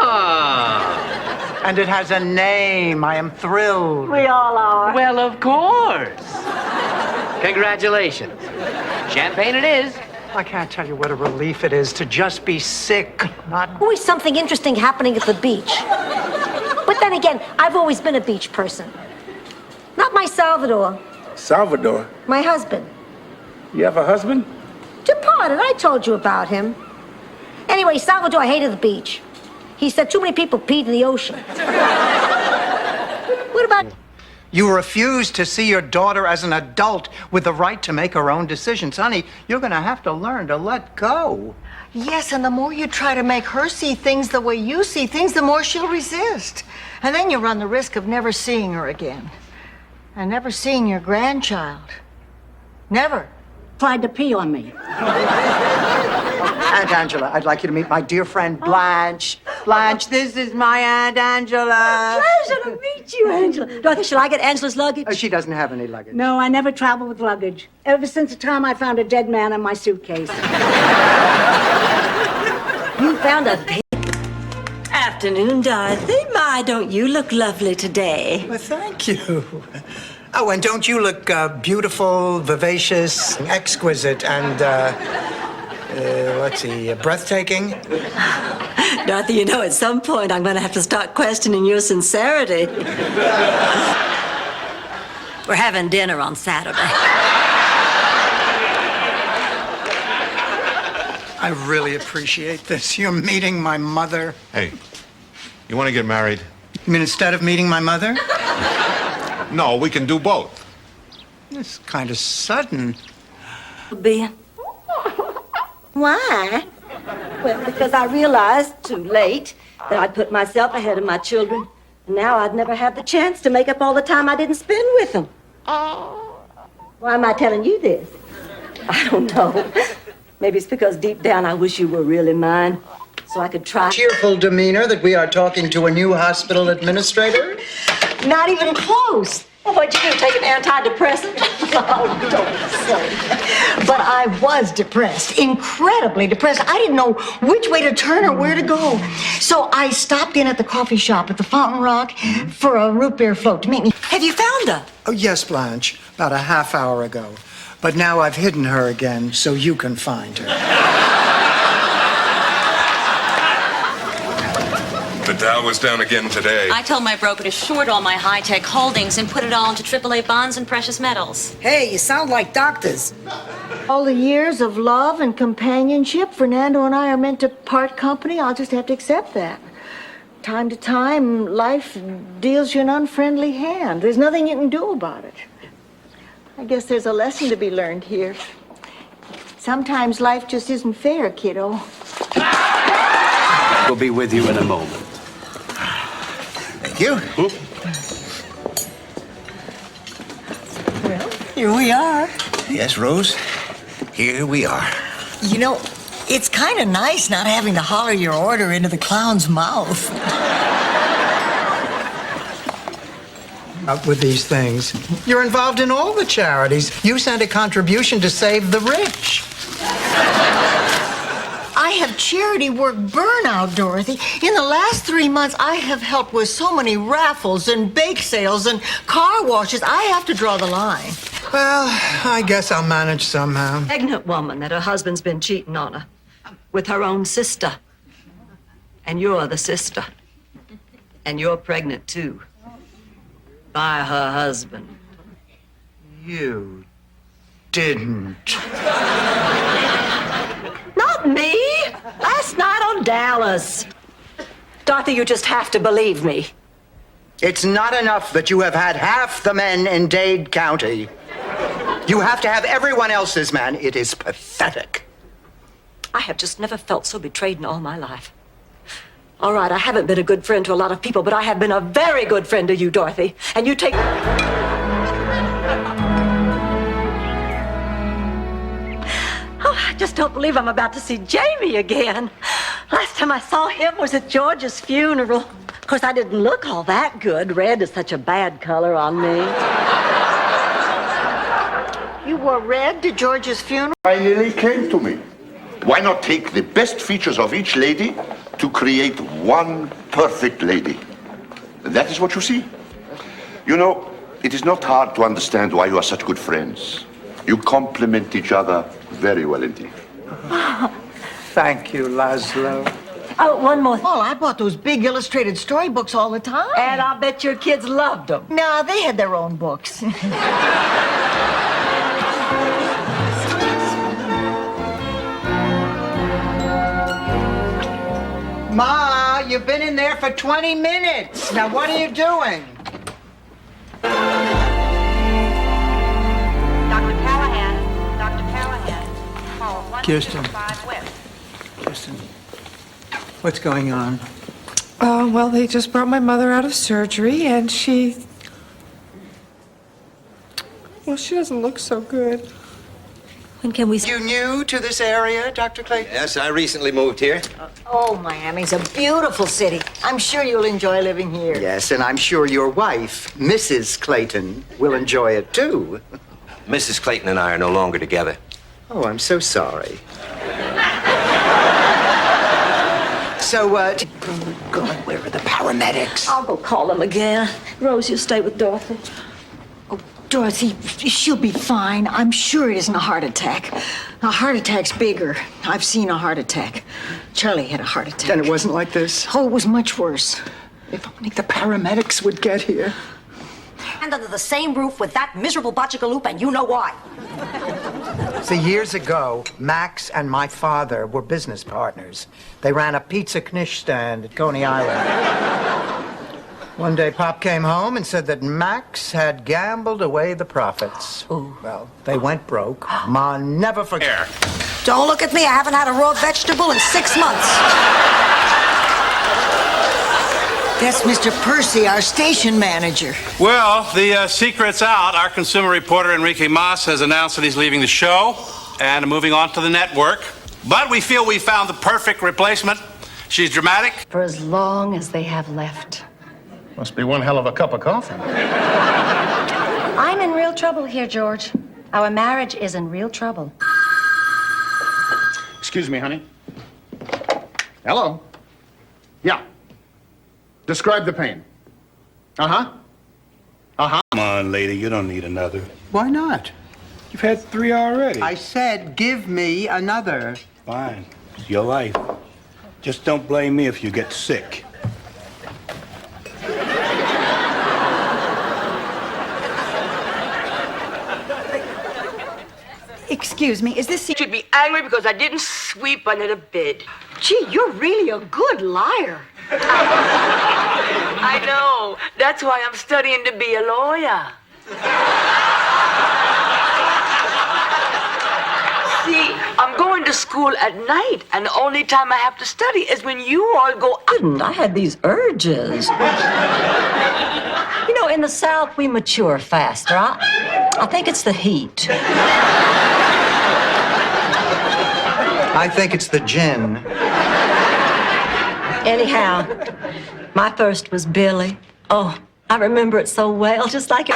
Ah. And it has a name. I am thrilled. We all are. Well, of course. Congratulations. Champagne it is. I can't tell you what a relief it is to just be sick, not... Always something interesting happening at the beach. But then again, I've always been a beach person. Not my Salvador. Salvador? My husband. You have a husband? Departed. I told you about him. Anyway, Salvador hated the beach. He said too many people peed in the ocean. What about... You refuse to see your daughter as an adult with the right to make her own decisions. Honey, you're going to have to learn to let go. Yes, and the more you try to make her see things the way you see things, the more she'll resist. And then you run the risk of never seeing her again. And never seeing your grandchild. Never. Tried to pee on me. Aunt Angela, I'd like you to meet my dear friend Blanche. Blanche, this is my Aunt Angela. Pleasure to meet you, Angela. Dorothy, shall I get Angela's luggage? She doesn't have any luggage. No, I never travel with luggage. Ever since the time I found a dead man in my suitcase. You found a pig. Afternoon, Dorothy. My, don't you look lovely today? Well, thank you. Oh, and don't you look beautiful, vivacious, exquisite, and, let's see, breathtaking? Dorothy, you know, at some point I'm going to have to start questioning your sincerity. We're having dinner on Saturday. I really appreciate this. You're meeting my mother. Hey, you want to get married? You mean instead of meeting my mother? No, we can do both. It's kind of sudden. Ben? Why? Well, because I realized too late that I'd put myself ahead of my children. And now I'd never have the chance to make up all the time I didn't spend with them. Why am I telling you this? I don't know. Maybe it's because deep down I wish you were really mine, so I could try. Cheerful demeanor that we are talking to a new hospital administrator? Not even close. Well, what'd you do, take an antidepressant? Oh, don't say. But I was depressed, incredibly depressed. I didn't know which way to turn or where to go. So I stopped in at the coffee shop at the Fountain Rock for a root beer float to meet me. Have you found her? Oh, yes, Blanche, about a half hour ago. But now I've hidden her again so you can find her. The Dow was down again today. I told my broker to short all my high-tech holdings and put it all into AAA bonds and precious metals. Hey, you sound like doctors. All the years of love and companionship, Fernando and I are meant to part company. I'll just have to accept that. Time to time, life deals you an unfriendly hand. There's nothing you can do about it. I guess there's a lesson to be learned here. Sometimes life just isn't fair, kiddo. We'll be with you in a moment. Thank you. Well, here we are. Yes, Rose, here we are. You know, it's kind of nice not having to holler your order into the clown's mouth. Up with these things. You're involved in all the charities. You sent a contribution to save the rich. I have charity work burnout, Dorothy. In the last 3 months, I have helped with so many raffles and bake sales and car washes. I have to draw the line. Well, I guess I'll manage somehow. Pregnant woman that her husband's been cheating on her with her own sister. And you're the sister. And you're pregnant, too. By her husband. You didn't. Not me. Last night on Dallas. Dorothy, you just have to believe me. It's not enough that you have had half the men in Dade County. You have to have everyone else's man. It is pathetic. I have just never felt so betrayed in all my life. All right, I haven't been a good friend to a lot of people, but I have been a very good friend to you, Dorothy. And you take... Oh, I just don't believe I'm about to see Jamie again. Last time I saw him was at George's funeral. Of course, I didn't look all that good. Red is such a bad color on me. You wore red to George's funeral? Finally came to me. Why not take the best features of each lady to create one perfect lady? That is what you see. You know, it is not hard to understand why you are such good friends. You complement each other very well indeed. Thank you, Laszlo. Oh, one more. Well, I bought those big illustrated storybooks all the time. And I'll bet your kids loved them. Nah, they had their own books. you've been in there for 20 minutes. Now, what are you doing? Dr. Callahan. Call Kirsten. 125 West. Kirsten, what's going on? Well, they just brought my mother out of surgery, and she doesn't look so good. When can we... You new to this area, Dr. Clayton? Yes, I recently moved here. Oh, Miami's a beautiful city. I'm sure you'll enjoy living here. Yes, and I'm sure your wife, Mrs. Clayton, will enjoy it too. Mrs. Clayton and I are no longer together. Oh, I'm so sorry. So, God, where are the paramedics? I'll go call them again. Rose, you stay with Dorothy. Dorothy, she'll be fine. I'm sure it isn't a heart attack. A heart attack's bigger. I've seen a heart attack. Charlie had a heart attack. And it wasn't like this? Oh, it was much worse. If only the paramedics would get here. And under the same roof with that miserable botchagaloop, and you know why. See, years ago, Max and my father were business partners. They ran a pizza knish stand at Coney Island. One day, Pop came home and said that Max had gambled away the profits. Ooh. Well, they went broke. Ma never forgot. Don't look at me. I haven't had a raw vegetable in 6 months. That's Mr. Percy, our station manager. Well, the secret's out. Our consumer reporter, Enrique Mas, has announced that he's leaving the show and moving on to the network. But we feel we found the perfect replacement. She's dramatic. For as long as they have left. Must be one hell of a cup of coffee. I'm in real trouble here, George. Our marriage is in real trouble. Excuse me, honey. Hello? Yeah. Describe the pain. Uh-huh. Uh-huh. Come on, lady, you don't need another. Why not? You've had 3 already. I said, give me another. Fine. It's your life. Just don't blame me if you get sick. Excuse me, is this... You should be angry because I didn't sweep under the bed. Gee, you're really a good liar. I know. That's why I'm studying to be a lawyer. See, I'm going to school at night, and the only time I have to study is when you all go out. I had these urges. You know, in the South, we mature faster. I think it's the heat. I think it's the gin. Anyhow, my first was Billy. Oh, I remember it so well, just like it.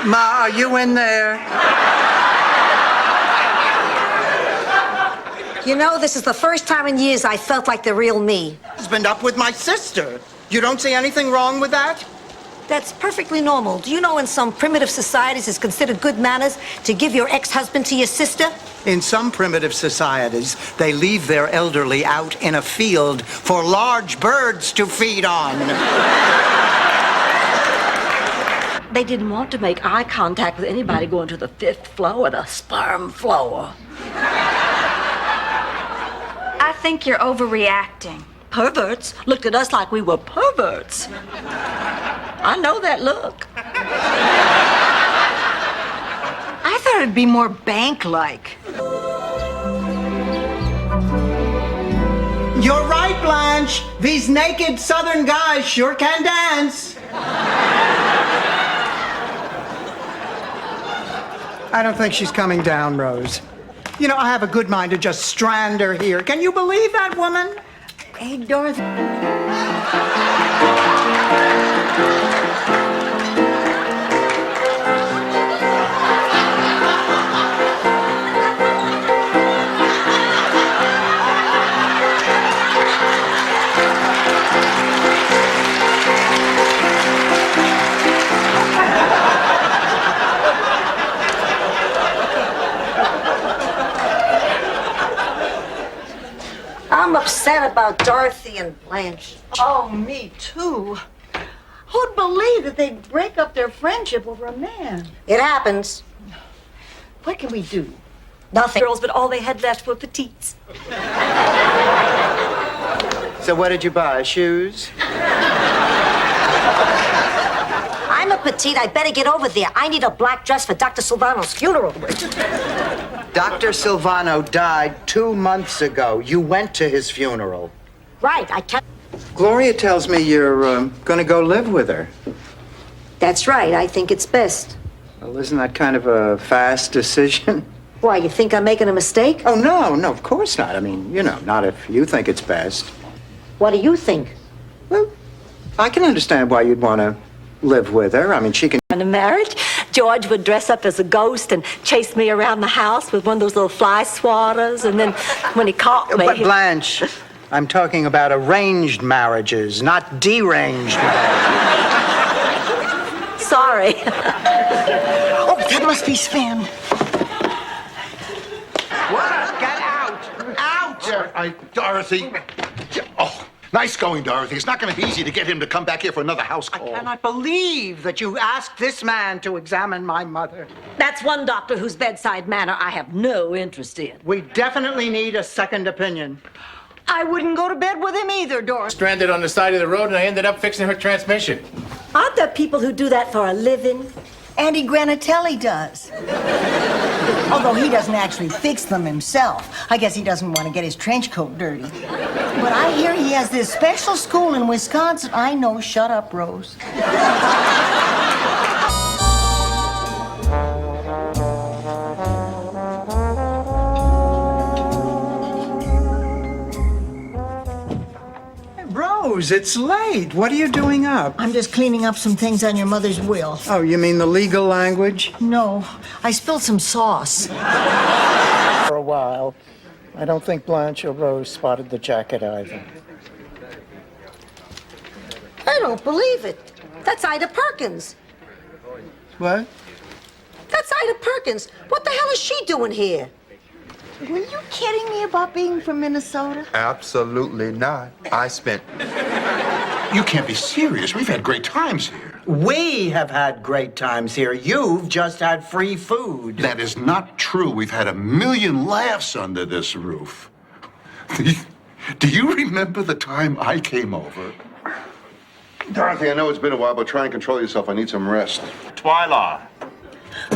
Ma, are you in there? You know, this is the first time in years I felt like the real me. Husband up with my sister. You don't see anything wrong with that? That's perfectly normal. Do you know in some primitive societies it's considered good manners to give your ex-husband to your sister? In some primitive societies, they leave their elderly out in a field for large birds to feed on. They didn't want to make eye contact with anybody going to the 5th floor, the sperm floor. I think you're overreacting. Perverts looked at us like we were perverts. I know that look. I thought it'd be more bank-like. You're right, Blanche. These naked southern guys sure can dance. I don't think she's coming down, Rose. You know, I have a good mind to just strand her here. Can you believe that woman? Hey, Dorothy. I'm upset about Dorothy and Blanche. Oh, me too. Who'd believe that they'd break up their friendship over a man? It happens. What can we do? Nothing. Girls, but all they had left were petites. So what did you buy? Shoes? I'm a petite. I better get over there. I need a black dress for Dr. Silvano's funeral. Dr. Silvano died 2 months ago. You went to his funeral. Right, I can't. Gloria tells me you're going to go live with her. That's right. I think it's best. Well, isn't that kind of a fast decision? Why, you think I'm making a mistake? Oh, no, of course not. I mean, not if you think it's best. What do you think? Well, I can understand why you'd want to live with her. I mean, she can... In a marriage, George would dress up as a ghost and chase me around the house with one of those little fly swatters, and then when he caught me... But Blanche, I'm talking about arranged marriages, not deranged marriages. Sorry. Oh, that must be Sven. What? Get out! Out! Dorothy. Oh, nice going, Dorothy. It's not going to be easy to get him to come back here for another house call. I cannot believe that you asked this man to examine my mother. That's one doctor whose bedside manner I have no interest in. We definitely need a second opinion. I wouldn't go to bed with him either, Doris. Stranded on the side of the road, and I ended up fixing her transmission. Aren't there people who do that for a living? Andy Granatelli does. Although he doesn't actually fix them himself. I guess he doesn't want to get his trench coat dirty. But I hear he has this special school in Wisconsin. I know. Shut up, Rose. Rose, it's late. What are you doing up? I'm just cleaning up some things on your mother's will. Oh, you mean the legal language? No, I spilled some sauce. For a while. I don't think Blanche or Rose spotted the jacket either. I don't believe it. That's Ida Perkins. What? That's Ida Perkins. What the hell is she doing here? Were you kidding me about being from Minnesota? Absolutely not. I spent... You can't be serious. We've had great times here. We have had great times here. You've just had free food. That is not true. We've had 1,000,000 laughs under this roof. Do you remember the time I came over? Dorothy, I know it's been a while, but try and control yourself. I need some rest. Twyla.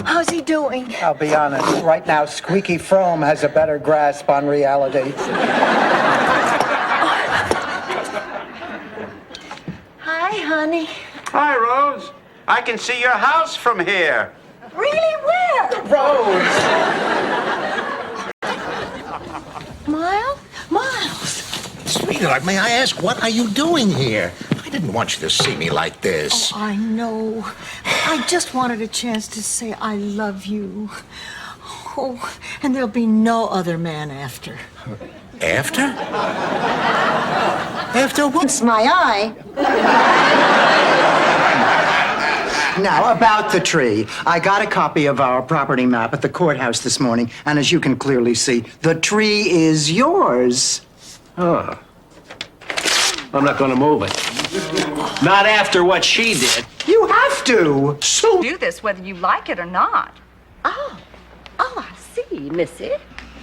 How's he doing? I'll be honest. Right now, Squeaky Frome has a better grasp on reality. Hi, honey. Hi, Rose. I can see your house from here. Really? Where? Rose! Miles? Sweetheart, may I ask, what are you doing here? I didn't want you to see me like this. Oh, I know. I just wanted a chance to say I love you. Oh, and there'll be no other man after. After? After what? It's my eye. Now, about the tree. I got a copy of our property map at the courthouse this morning, and as you can clearly see, the tree is yours. Oh. I'm not going to move it. Not after what she did. You have to. Do this whether you like it or not. Oh, I see, Missy.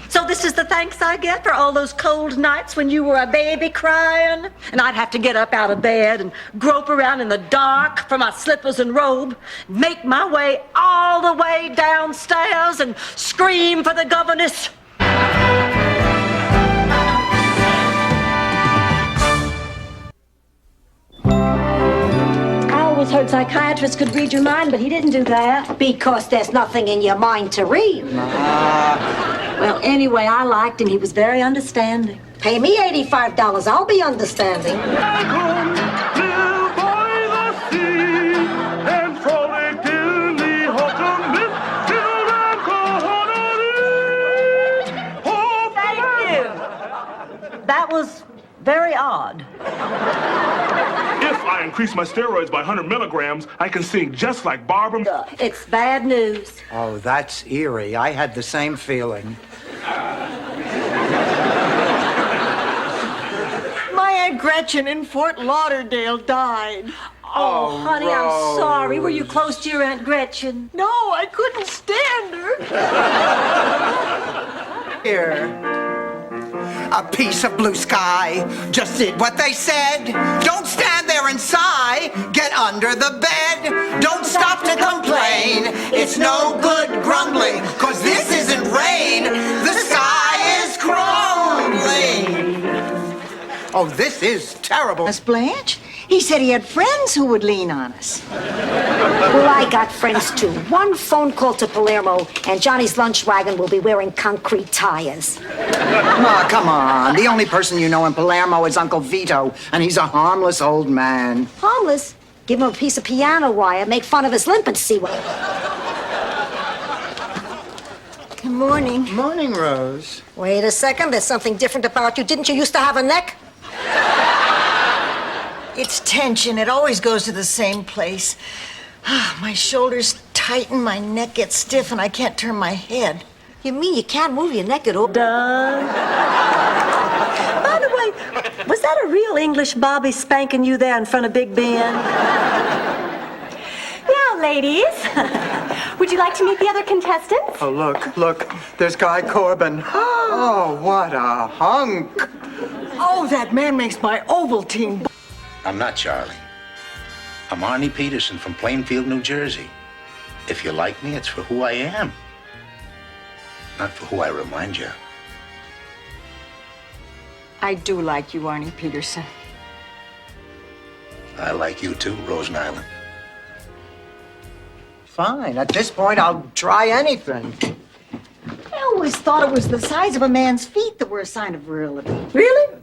So this is the thanks I get for all those cold nights when you were a baby crying? And I'd have to get up out of bed and grope around in the dark for my slippers and robe, make my way all the way downstairs and scream for the governess. I always heard psychiatrists could read your mind, but he didn't do that. Because there's nothing in your mind to read. Well, anyway, I liked him. He was very understanding. Pay me $85. I'll be understanding. That was very odd. If I increase my steroids by 100 milligrams, I can sing just like Barbara. It's bad news. Oh, that's eerie. I had the same feeling. My Aunt Gretchen in Fort Lauderdale died. Oh, honey, I'm sorry. Were you close to your Aunt Gretchen? No, I couldn't stand her. Here. A piece of blue sky. Just did what they said. Don't stand there and sigh. Get under the bed. Don't stop to complain. It's no good grumbling, 'cause this isn't rain. The sky is crumbling. Oh, this is terrible. Miss Blanche? He said he had friends who would lean on us. Well, I got friends too. One phone call to Palermo, and Johnny's lunch wagon will be wearing concrete tires. Oh, come on. The only person you know in Palermo is Uncle Vito, and he's a harmless old man. Harmless? Give him a piece of piano wire, make fun of his limp, and see what. Good morning. Morning, Rose. Wait a second, there's something different about you. Didn't you used to have a neck? It's tension. It always goes to the same place. My shoulders tighten, my neck gets stiff, and I can't turn my head. You mean you can't move your neck at all? Done. By the way, was that a real English Bobby spanking you there in front of Big Ben? Now, ladies, would you like to meet the other contestants? Oh, look. There's Guy Corbin. Oh, what a hunk. Oh, that man makes my Ovaltine. I'm not Charlie. I'm Arnie Peterson from Plainfield, New Jersey. If you like me, it's for who I am, not for who I remind you. I do like you, Arnie Peterson. I like you too, Rose Nyland. Fine. At this point, I'll try anything. I always thought it was the size of a man's feet that were a sign of virility. Really?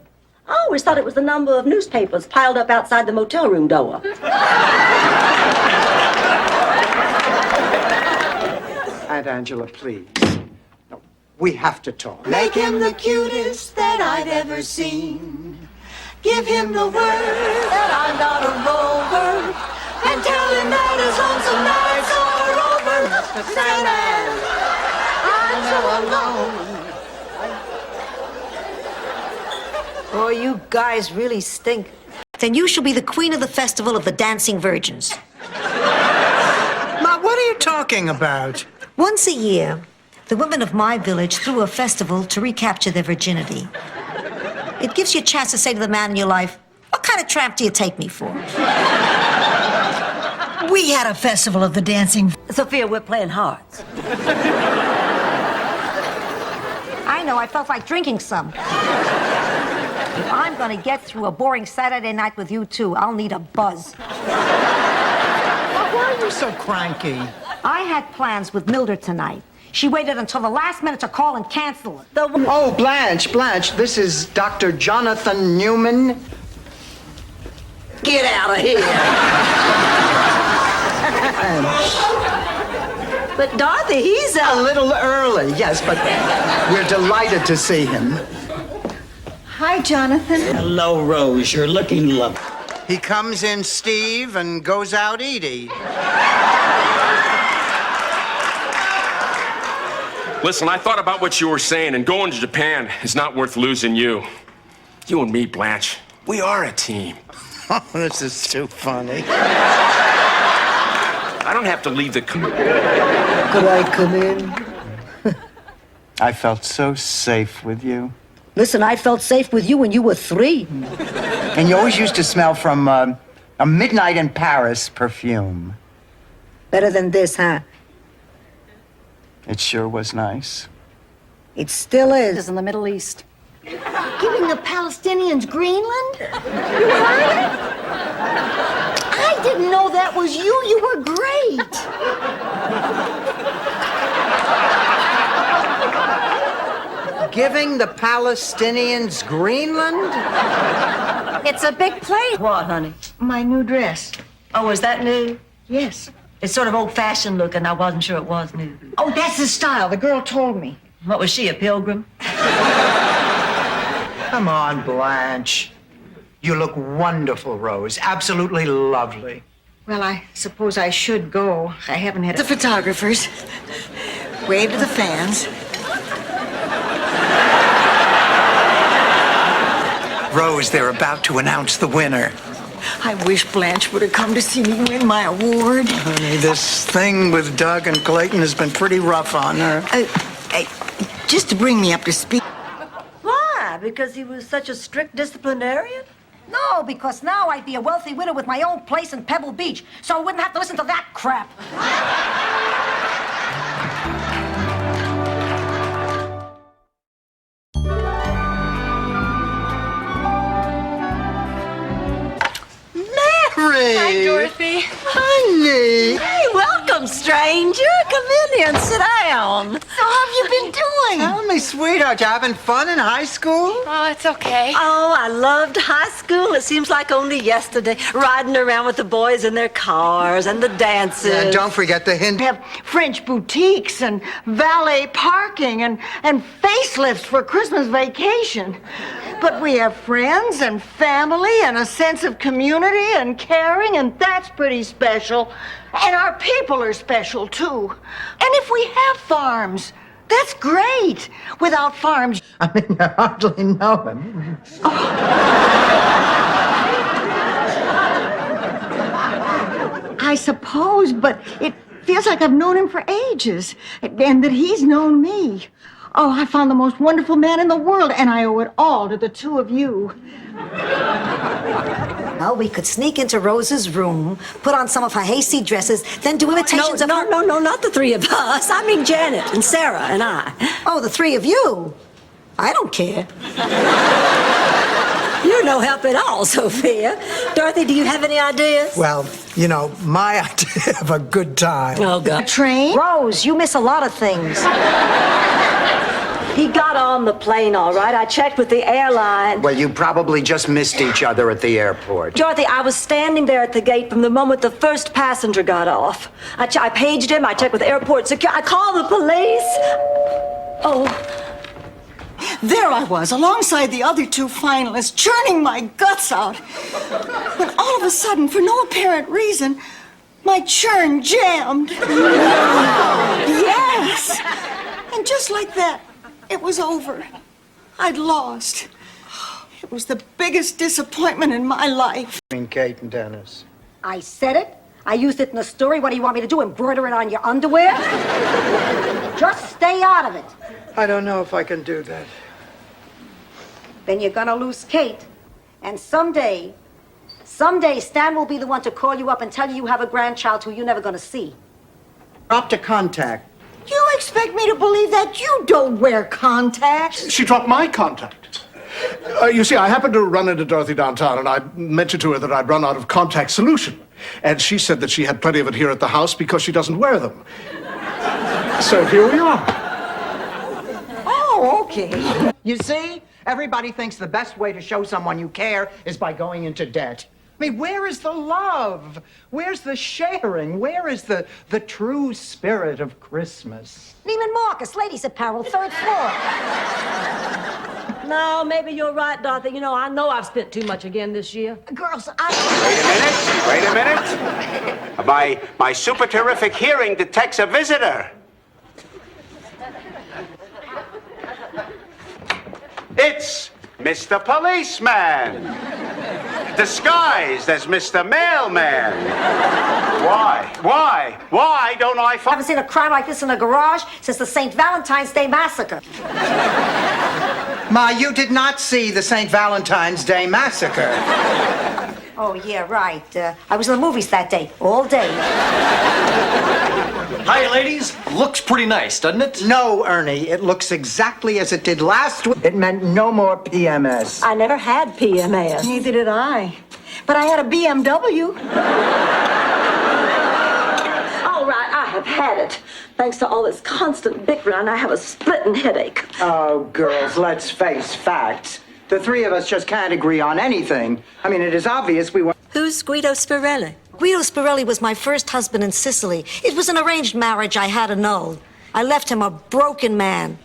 I always thought it was the number of newspapers piled up outside the motel room door. Aunt Angela, please. No, we have to talk. Make him the cutest that I've ever seen. Give him the word that I'm not a rover. And tell him that his lonesome nights are over. Sandman, I'm so alone. Oh, you guys really stink. Then you shall be the queen of the festival of the Dancing Virgins. Ma, what are you talking about? Once a year, the women of my village threw a festival to recapture their virginity. It gives you a chance to say to the man in your life, what kind of tramp do you take me for? We had a festival of the dancing. Sophia, we're playing hearts. I know, I felt like drinking some. If I'm gonna get through a boring Saturday night with you two, I'll need a buzz. Why are you so cranky? I had plans with Mildred tonight. She waited until the last minute to call and cancel it. Oh, Blanche, this is Dr. Jonathan Newman. Get out of here. But Dorothy, he's a little early, yes, but we're delighted to see him. Hi, Jonathan. Hello, Rose. You're looking lovely. He comes in Steve and goes out Edie. Listen, I thought about what you were saying, and going to Japan is not worth losing you. You and me, Blanche, we are a team. Oh, this is too funny. I don't have to leave the... Could I come in? I felt so safe with you. Listen, I felt safe with you when you were 3. And you always used to smell from a Midnight in Paris perfume. Better than this, huh? It sure was nice. It still is in the Middle East. Giving the Palestinians Greenland? You heard it? I didn't know that was you. You were great. Giving the Palestinians Greenland? It's a big plate. What, honey? My new dress. Oh, is that new? Yes. It's sort of old-fashioned looking. I wasn't sure it was new. Oh, that's the style. The girl told me. What was she, a pilgrim? Come on, Blanche. You look wonderful, Rose. Absolutely lovely. Well, I suppose I should go. I haven't had the photographers. Wave to the fans. Rose, they're about to announce the winner. I wish Blanche would have come to see me win my award. Honey, this thing with Doug and Clayton has been pretty rough on her. Just to bring me up to speed. Why? Because he was such a strict disciplinarian? No, because now I'd be a wealthy widow with my own place in Pebble Beach, so I wouldn't have to listen to that crap. Mary! Hi, Dorothy. Honey! Hey, welcome, stranger. Come in here and sit down. So how have you been doing? Tell me, sweetheart, you having fun in high school? Oh, it's okay. Oh, I loved high school. It seems like only yesterday, riding around with the boys in their cars and the dances. And don't forget the hint. We have French boutiques and valet parking and facelifts for Christmas vacation. But we have friends and family and a sense of community and caring, and that's pretty special. And our people are special, too. And if we have farms, that's great. Without farms... I mean, you hardly know him. I suppose, but it feels like I've known him for ages, and that he's known me. Oh, I found the most wonderful man in the world, and I owe it all to the two of you. Well, we could sneak into Rose's room, put on some of her hasty dresses, then do imitations of her... No, not the three of us. I mean Janet and Sarah and I. Oh, the three of you? I don't care. You're no help at all, Sophia. Dorothy, do you have any ideas? Well, you know, my idea of a good time. Oh, God. Train? Rose, you miss a lot of things. He got on the plane, all right. I checked with the airline. Well, you probably just missed each other at the airport. Dorothy, I was standing there at the gate from the moment the first passenger got off. I paged him. I checked with airport security. I called the police. Oh. There I was, alongside the other two finalists, churning my guts out. When all of a sudden, for no apparent reason, my churn jammed. Yes. And just like that, it was over. I'd lost. It was the biggest disappointment in my life. Between Kate and Dennis. I said it. I used it in the story. What do you want me to do, embroider it on your underwear? Just stay out of it. I don't know if I can do that. Then you're gonna lose Kate. And someday Stan will be the one to call you up and tell you have a grandchild who you're never gonna see. Dropped a contact. You expect me to believe that? You don't wear contacts. She dropped my contact. You see, I happened to run into Dorothy downtown, and I mentioned to her that I'd run out of contact solution. And she said that she had plenty of it here at the house because she doesn't wear them. So here we are. Oh, okay. You see? Everybody thinks the best way to show someone you care is by going into debt. I mean, where is the love? Where's the sharing? Where is the true spirit of Christmas? Neiman Marcus, ladies' apparel, 3rd floor. No, maybe you're right, Dorothy. You know I've spent too much again this year. Girls, Wait a minute. My super terrific hearing detects a visitor. It's Mr. Policeman, disguised as Mr. Mailman. Why don't I I haven't seen a crime like this in a garage since the St. Valentine's Day Massacre. Ma, you did not see the St. Valentine's Day Massacre. Oh, yeah, right. I was in the movies that day, all day. Hi, ladies. Looks pretty nice, doesn't it? No, Ernie, it looks exactly as it did last week. It meant no more PMS. I never had PMS. Neither did I. But I had a BMW. All right, I have had it. Thanks to all this constant bickering, I have a splitting headache. Oh, girls, let's face facts. The three of us just can't agree on anything. I mean, it is obvious we want... Who's Guido Spirelli? Guido Spirelli was my first husband in Sicily. It was an arranged marriage I had annulled. I left him a broken man.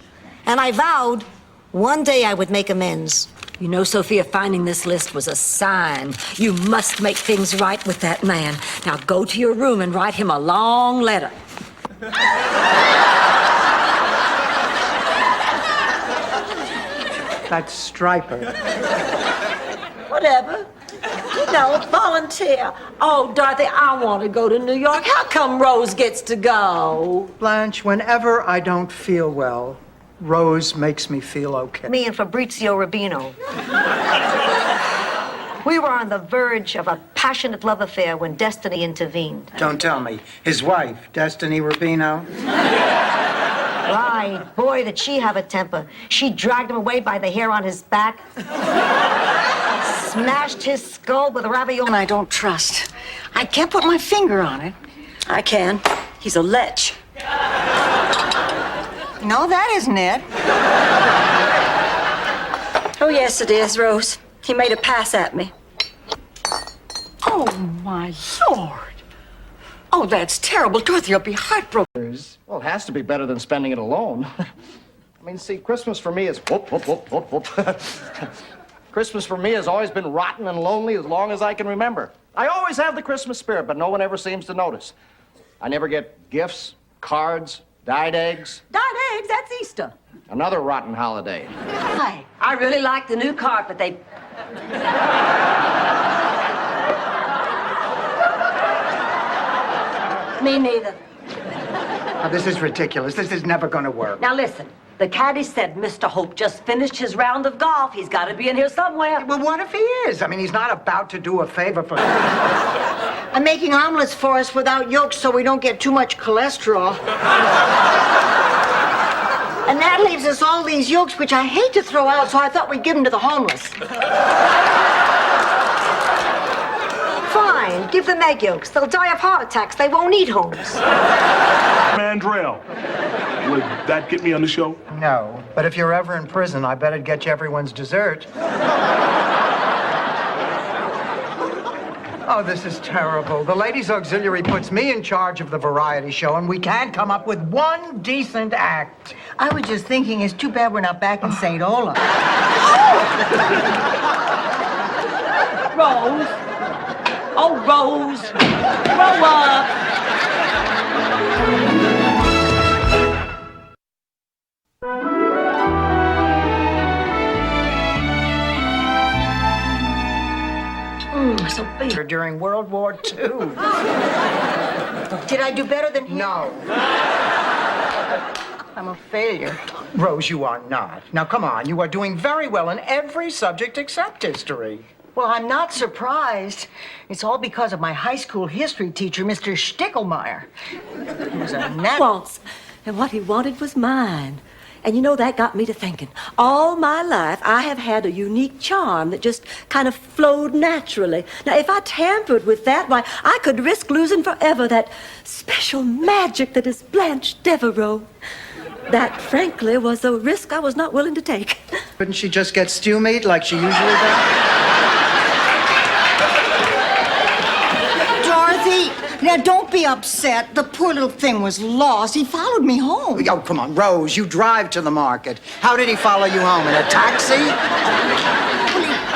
And I vowed one day I would make amends. You know, Sophia, finding this list was a sign. You must make things right with that man. Now go to your room and write him a long letter. That's Stryper. Whatever. No, volunteer. Oh, Dorothy, I want to go to New York. How come Rose gets to go? Blanche, whenever I don't feel well, Rose makes me feel okay. Me and Fabrizio Rubino. We were on the verge of a passionate love affair when destiny intervened. Don't tell me. His wife, Destiny Rubino? Right. Boy, did she have a temper. She dragged him away by the hair on his back, smashed his skull with a ravioli. And I don't trust. I can't put my finger on it. I can. He's a lech. No, that isn't it. Oh, yes, it is, Rose. He made a pass at me. Oh, my Lord. Oh, that's terrible. Dorothy will be heartbroken. Well, it has to be better than spending it alone. I mean, see, Christmas for me is whoop, whoop, whoop, whoop, whoop. Christmas for me has always been rotten and lonely as long as I can remember. I always have the Christmas spirit, but no one ever seems to notice. I never get gifts, cards, dyed eggs. Dyed eggs, that's Easter. Another rotten holiday. Hi. I really like the new carpet. They... Me neither. Now, this is ridiculous. This is never going to work. Now listen, the caddy said Mr. Hope just finished his round of golf. He's got to be in here somewhere. Well, what if he is? I mean, he's not about to do a favor for... I'm making omelets for us without yolks so we don't get too much cholesterol. And that leaves us all these yolks, which I hate to throw out, so I thought we'd give them to the homeless. Fine, give them egg yolks. They'll die of heart attacks. They won't eat homes. Mandrell, would that get me on the show? No, but if you're ever in prison, I bet it'd get you everyone's dessert. Oh, this is terrible. The Ladies Auxiliary puts me in charge of the variety show, and we can't come up with one decent act. I was just thinking, it's too bad we're not back in St. Olaf. Rose. Oh, Rose. Grow up. So big. During World War II. Did I do better than him? No. I'm a failure. Rose, you are not. Now, come on. You are doing very well in every subject except history. Well, I'm not surprised. It's all because of my high school history teacher, Mr. Stickelmeyer. He was a Wants, and what he wanted was mine. And you know, that got me to thinking. All my life, I have had a unique charm that just kind of flowed naturally. Now, if I tampered with that, why, I could risk losing forever that special magic that is Blanche Devereaux. That, frankly, was a risk I was not willing to take. Couldn't she just get stew meat like she usually does? Dorothy, now don't be upset. The poor little thing was lost. He followed me home. Oh, come on, Rose, you drive to the market. How did he follow you home? In a taxi?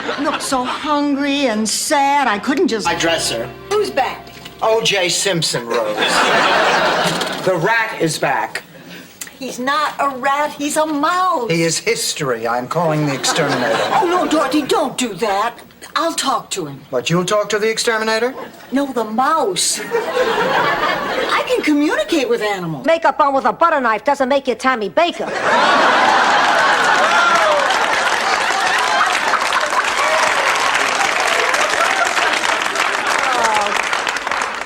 Well, he looked so hungry and sad. I couldn't just... My dresser. Who's back? O.J. Simpson, Rose. The rat is back. He's not a rat. He's a mouse. He is history. I'm calling the exterminator. Oh, no, Dorothy, don't do that. I'll talk to him. What, you'll talk to the exterminator? No, the mouse. I can communicate with animals. Makeup on with a butter knife doesn't make you Tammy Baker.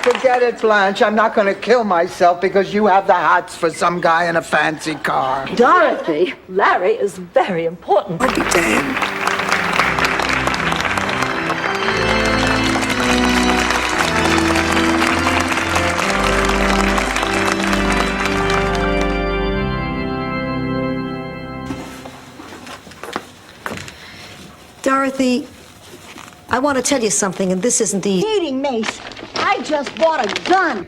Forget it, Blanche. I'm not going to kill myself because you have the hots for some guy in a fancy car. Dorothy, Larry is very important. I'll be damned. Dorothy, I want to tell you something, and this isn't the... Eating mace. I just bought a gun.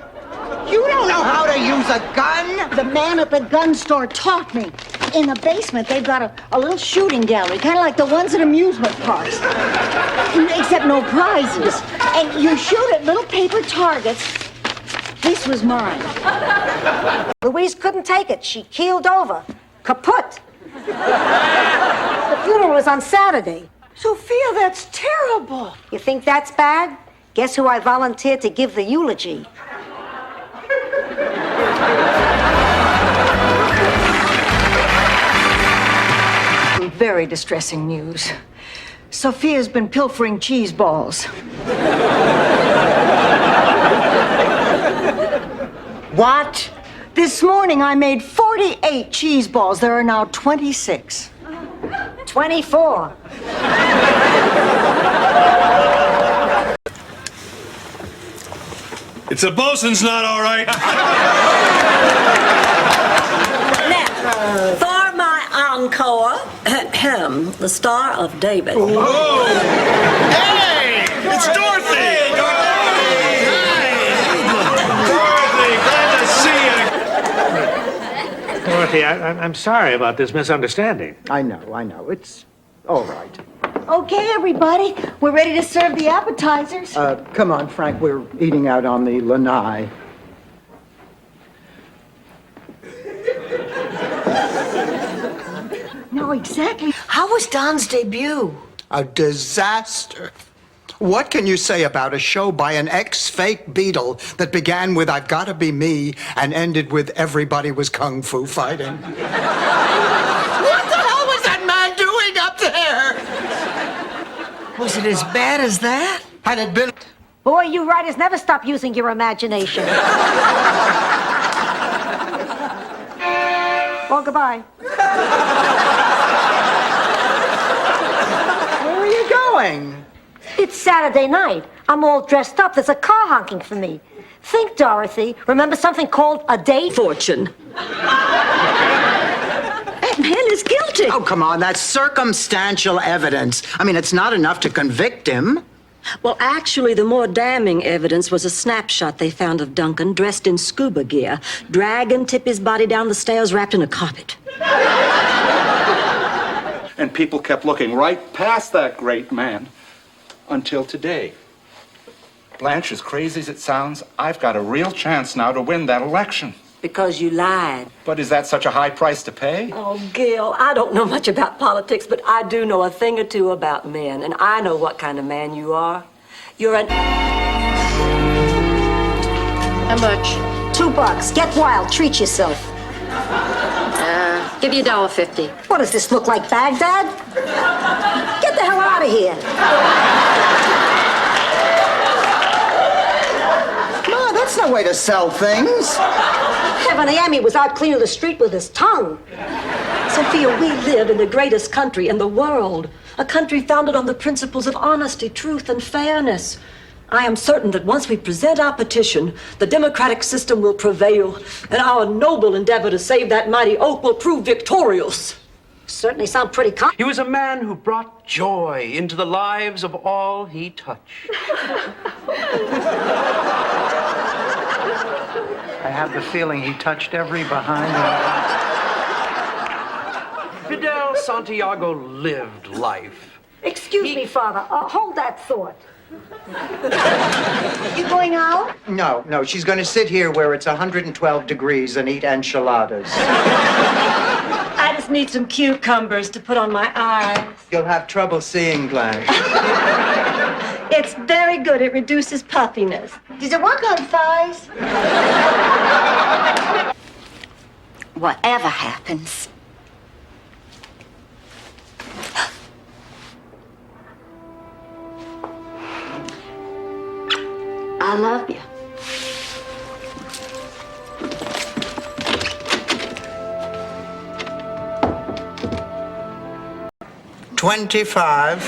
You don't know how to use a gun? The man at the gun store taught me. In the basement, they've got a little shooting gallery, kind of like the ones at amusement parks. Except no prizes. And you shoot at little paper targets. This was mine. Louise couldn't take it. She keeled over. Kaput. The funeral was on Saturday. Sophia, that's terrible. You think that's bad? Guess who I volunteered to give the eulogy? Very distressing news. Sophia's been pilfering cheese balls. What? This morning I made 48 cheese balls. There are now 26. 24. It's a bosun's not all right. Now, for my encore, the Star of David. Whoa! Hey! It's Dorothy! Hey, Dorothy, glad to see you. Dorothy, I'm sorry about this misunderstanding. I know. It's all right. Okay, everybody, we're ready to serve the appetizers. Come on, Frank, we're eating out on the lanai. No, exactly. How was Don's debut? A disaster. What can you say about a show by an ex-fake Beatle that began with I've Gotta Be Me and ended with everybody was kung fu fighting? What the hell was that man doing up there? Was it as bad as that? Had it been... Boy, you writers never stop using your imagination. Well, goodbye. Where are you going? It's Saturday night. I'm all dressed up. There's a car honking for me. Think, Dorothy. Remember something called a date? Fortune. That man is guilty. Oh, come on. That's circumstantial evidence. I mean, it's not enough to convict him. Well, actually, the more damning evidence was a snapshot they found of Duncan dressed in scuba gear, dragging Tippy's body down the stairs wrapped in a carpet. And people kept looking right past that great man until today. Blanche, as crazy as it sounds, I've got a real chance now to win that election. Because you lied. But is that such a high price to pay? Oh, Gil, I don't know much about politics, but I do know a thing or two about men, and I know what kind of man you are. You're an... How much? $2. Get wild. Treat yourself. Give you $1.50. What does this look like, Baghdad? Get the hell out of here. No, that's no way to sell things. Heaven, Amy was out cleaning the street with his tongue. Sophia, we live in the greatest country in the world. A country founded on the principles of honesty, truth, and fairness. I am certain that once we present our petition, the democratic system will prevail, and our noble endeavor to save that mighty oak will prove victorious. Certainly sound pretty calm. He was a man who brought joy into the lives of all he touched. I have the feeling he touched every behind. Fidel Santiago lived life. Excuse me, Father. Hold that thought. You going out? No, she's going to sit here where it's 112 degrees and eat enchiladas. I just need some cucumbers to put on my eyes. You'll have trouble seeing, Blanche. It's very good. It reduces puffiness. Does it work on thighs? Whatever happens, I love you. $25.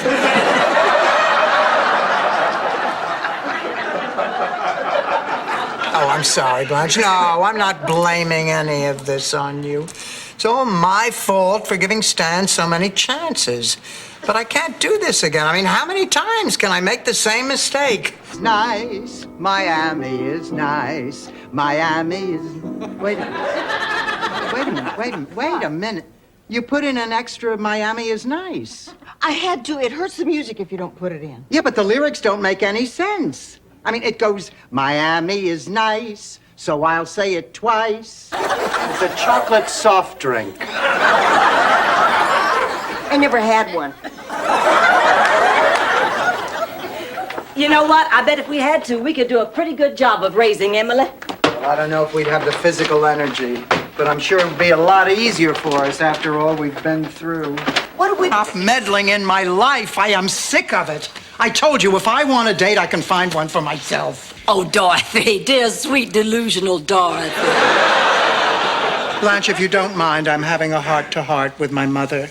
Oh, I'm sorry, Blanche. No, I'm not blaming any of this on you. It's all my fault for giving Stan so many chances. But I can't do this again. I mean, how many times can I make the same mistake? Nice. Miami is nice. Miami is... Wait a minute. You put in an extra Miami is nice. I had to. It hurts the music if you don't put it in. Yeah, but the lyrics don't make any sense. I mean, it goes, Miami is nice, so I'll say it twice. It's a chocolate soft drink. I never had one. You know what? I bet if we had to, we could do a pretty good job of raising Emily. I don't know if we'd have the physical energy, but I'm sure it would be a lot easier for us after all we've been through. What do we... Stop meddling in my life. I am sick of it. I told you, if I want a date, I can find one for myself. Oh, Dorothy, dear, sweet, delusional Dorothy. Blanche, if you don't mind, I'm having a heart-to-heart with my mother.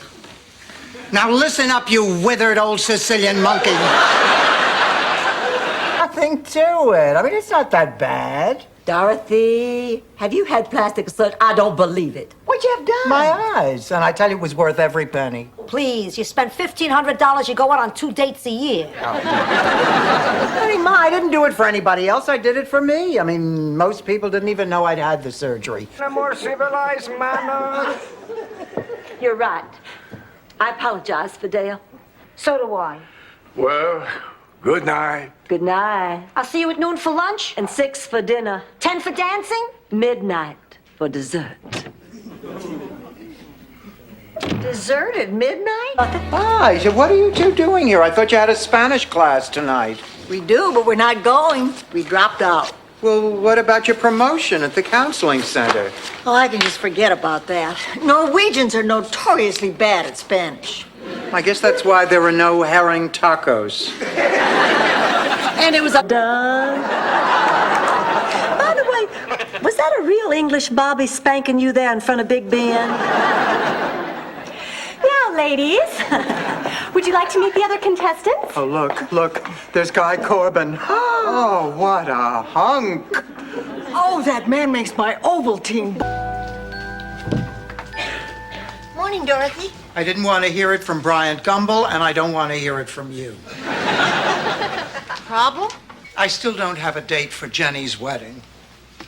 Now listen up, you withered old Sicilian monkey. Nothing to it. I mean, it's not that bad. Dorothy, have you had plastic surgery? I don't believe it. What'd you have done? My eyes. And I tell you, it was worth every penny. Please, you spend $1,500, you go out on 2 dates a year. Honey, Ma, I didn't do it for anybody else. I did it for me. I mean, most people didn't even know I'd had the surgery. A more civilized manner. You're right. I apologize for Dale. So do I. Well, good night. Good night. I'll see you at noon for lunch. And 6 for dinner. 10 for dancing. Midnight for dessert. Dessert at midnight? Hi, so what are you two doing here? I thought you had a Spanish class tonight. We do, but we're not going. We dropped out. Well, what about your promotion at the counseling center? Oh, I can just forget about that. Norwegians are notoriously bad at Spanish. I guess that's why there were no herring tacos. And it was done. By the way, was that a real English Bobby spanking you there in front of Big Ben? Now, ladies, would you like to meet the other contestants? Oh, look, there's Guy Corbin. Oh, what a hunk. Oh, that man makes my Ovaltine. Morning, Dorothy. I didn't want to hear it from Bryant Gumbel, and I don't want to hear it from you. Problem? I still don't have a date for Jenny's wedding.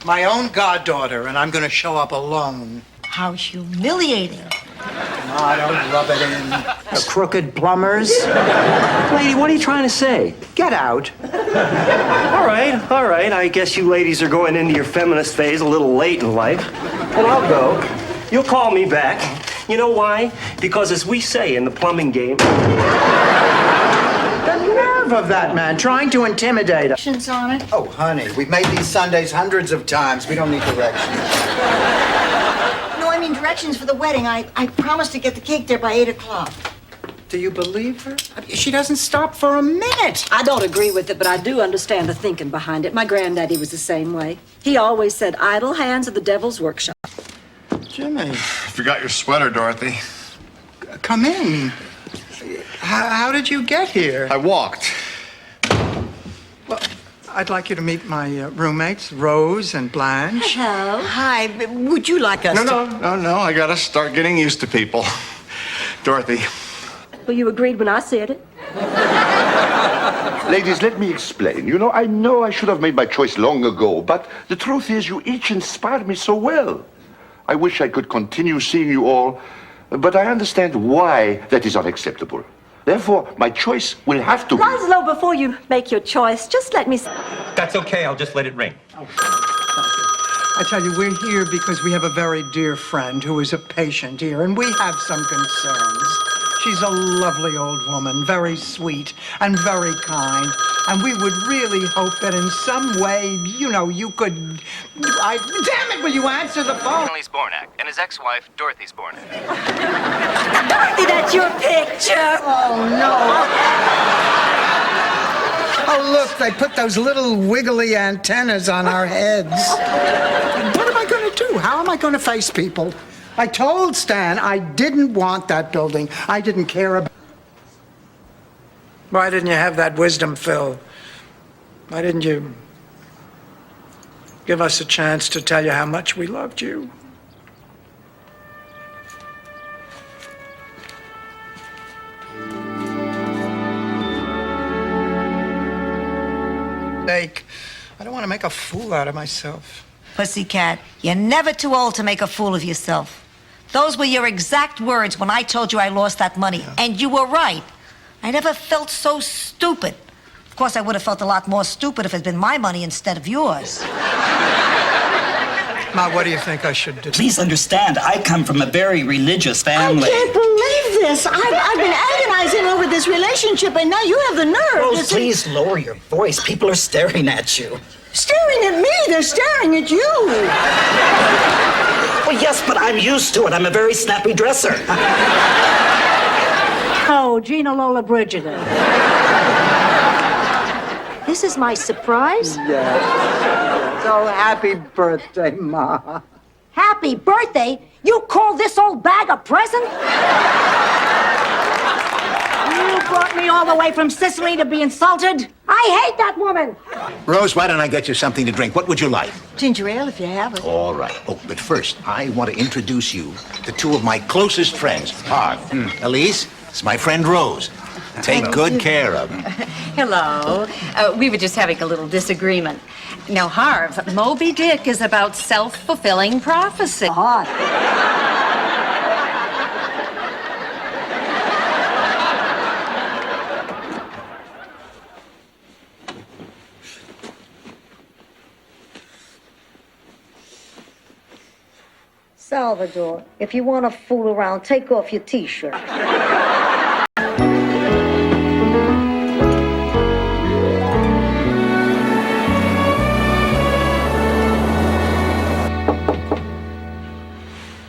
My own goddaughter, and I'm going to show up alone. How humiliating. No, I don't rub it in. The crooked plumbers. Lady, what are you trying to say? Get out. All right. I guess you ladies are going into your feminist phase a little late in life. Well, I'll go. You'll call me back. You know why? Because as we say in the plumbing game... The nerve of that man, trying to intimidate us. Directions on it? Oh, honey, we've made these Sundays hundreds of times. We don't need directions. No, I mean directions for the wedding. I promised to get the cake there by 8 o'clock. Do you believe her? She doesn't stop for a minute. I don't agree with it, but I do understand the thinking behind it. My granddaddy was the same way. He always said, idle hands are the devil's workshop. Jimmy. Forgot your sweater, Dorothy. Come in. How did you get here? I walked. Well, I'd like you to meet my roommates, Rose and Blanche. Hello. Hi, would you like us to... No. I gotta start getting used to people. Dorothy. Well, you agreed when I said it. Ladies, let me explain. You know I should have made my choice long ago, but the truth is you each inspire me so well. I wish I could continue seeing you all, but I understand why that is unacceptable. Therefore, my choice will have to be... Laszlo, before you make your choice, just let me... That's okay. I'll just let it ring. I tell you, we're here because we have a very dear friend who is a patient here, and we have some concerns. She's a lovely old woman, very sweet and very kind, and we would really hope that in some way, you could... Damn it, will you answer the phone? Stanley Zbornak and his ex-wife, Dorothy Zbornak. Dorothy, that's your picture. Oh, no. Oh, look, they put those little wiggly antennas on our heads. What am I going to do? How am I going to face people? I told Stan I didn't want that building. I didn't care about... Why didn't you have that wisdom, Phil? Why didn't you give us a chance to tell you how much we loved you? I don't want to make a fool out of myself. Pussycat, you're never too old to make a fool of yourself. Those were your exact words when I told you I lost that money. Yeah. And you were right. I never felt so stupid. Of course, I would have felt a lot more stupid if it had been my money instead of yours. Ma, what do you think I should do? Please understand, I come from a very religious family. I can't believe this. I've been agonizing over this relationship, and now you have the nerve Rose, to say... please lower your voice. People are staring at you. Staring at me? They're staring at you. Well, yes, but I'm used to it. I'm a very snappy dresser. Oh, Gina Lola Brigida. This is my surprise? Yes. So happy birthday, Ma. Happy birthday? You call this old bag a present? You brought me all the way from Sicily to be insulted? I hate that woman! Rose, why don't I get you something to drink? What would you like? Ginger ale, if you have it. All right. Oh, but first, I want to introduce you to two of my closest friends. Harv. Elise, it's my friend Rose. Take good care of him. Hello. We were just having a little disagreement. Now, Harv, Moby Dick is about self-fulfilling prophecy. Salvador, if you want to fool around, take off your t-shirt.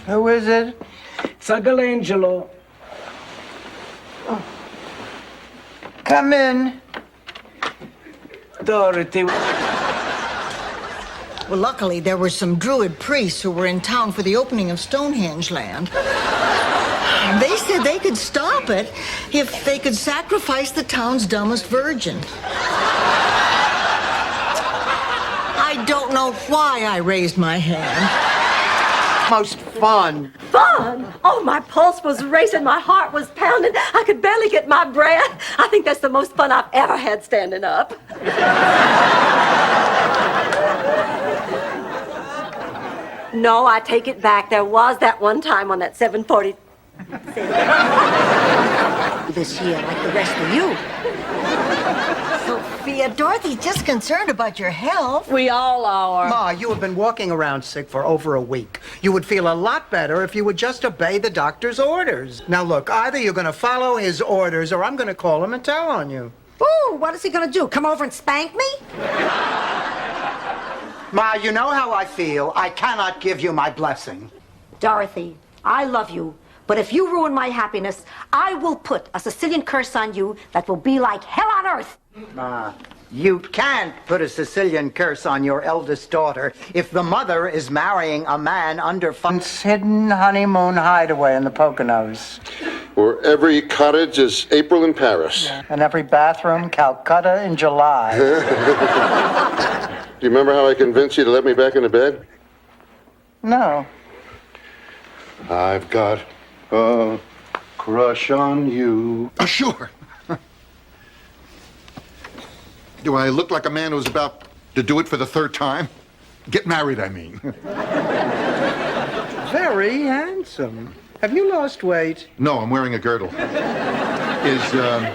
Who is it? Sagalangelo. Come in. Dorothy. Well, luckily, there were some druid priests who were in town for the opening of Stonehenge Land. They said they could stop it if they could sacrifice the town's dumbest virgin. I don't know why I raised my hand. Most fun. Fun? Oh, my pulse was racing, my heart was pounding. I could barely get my breath. I think that's the most fun I've ever had standing up. No, I take it back. There was that one time on that 740. This year, like the rest of you. Sophia, Dorothy's just concerned about your health. We all are. Ma, you have been walking around sick for over a week. You would feel a lot better if you would just obey the doctor's orders. Now look, either you're going to follow his orders or I'm going to call him and tell on you. Ooh, what is he gonna do? Come over and spank me? Ma, you know how I feel. I cannot give you my blessing. Dorothy, I love you, but if you ruin my happiness, I will put a Sicilian curse on you that will be like hell on earth. Ma, you can't put a Sicilian curse on your eldest daughter if the mother is marrying a man under Funk's hidden honeymoon hideaway in the Poconos. Where every cottage is April in Paris. And every bathroom, Calcutta in July. Do you remember how I convinced you to let me back into bed? No. I've got a crush on you. Sure. Do I look like a man who's about to do it for the third time? Get married, I mean. Very handsome. Have you lost weight? No, I'm wearing a girdle. Is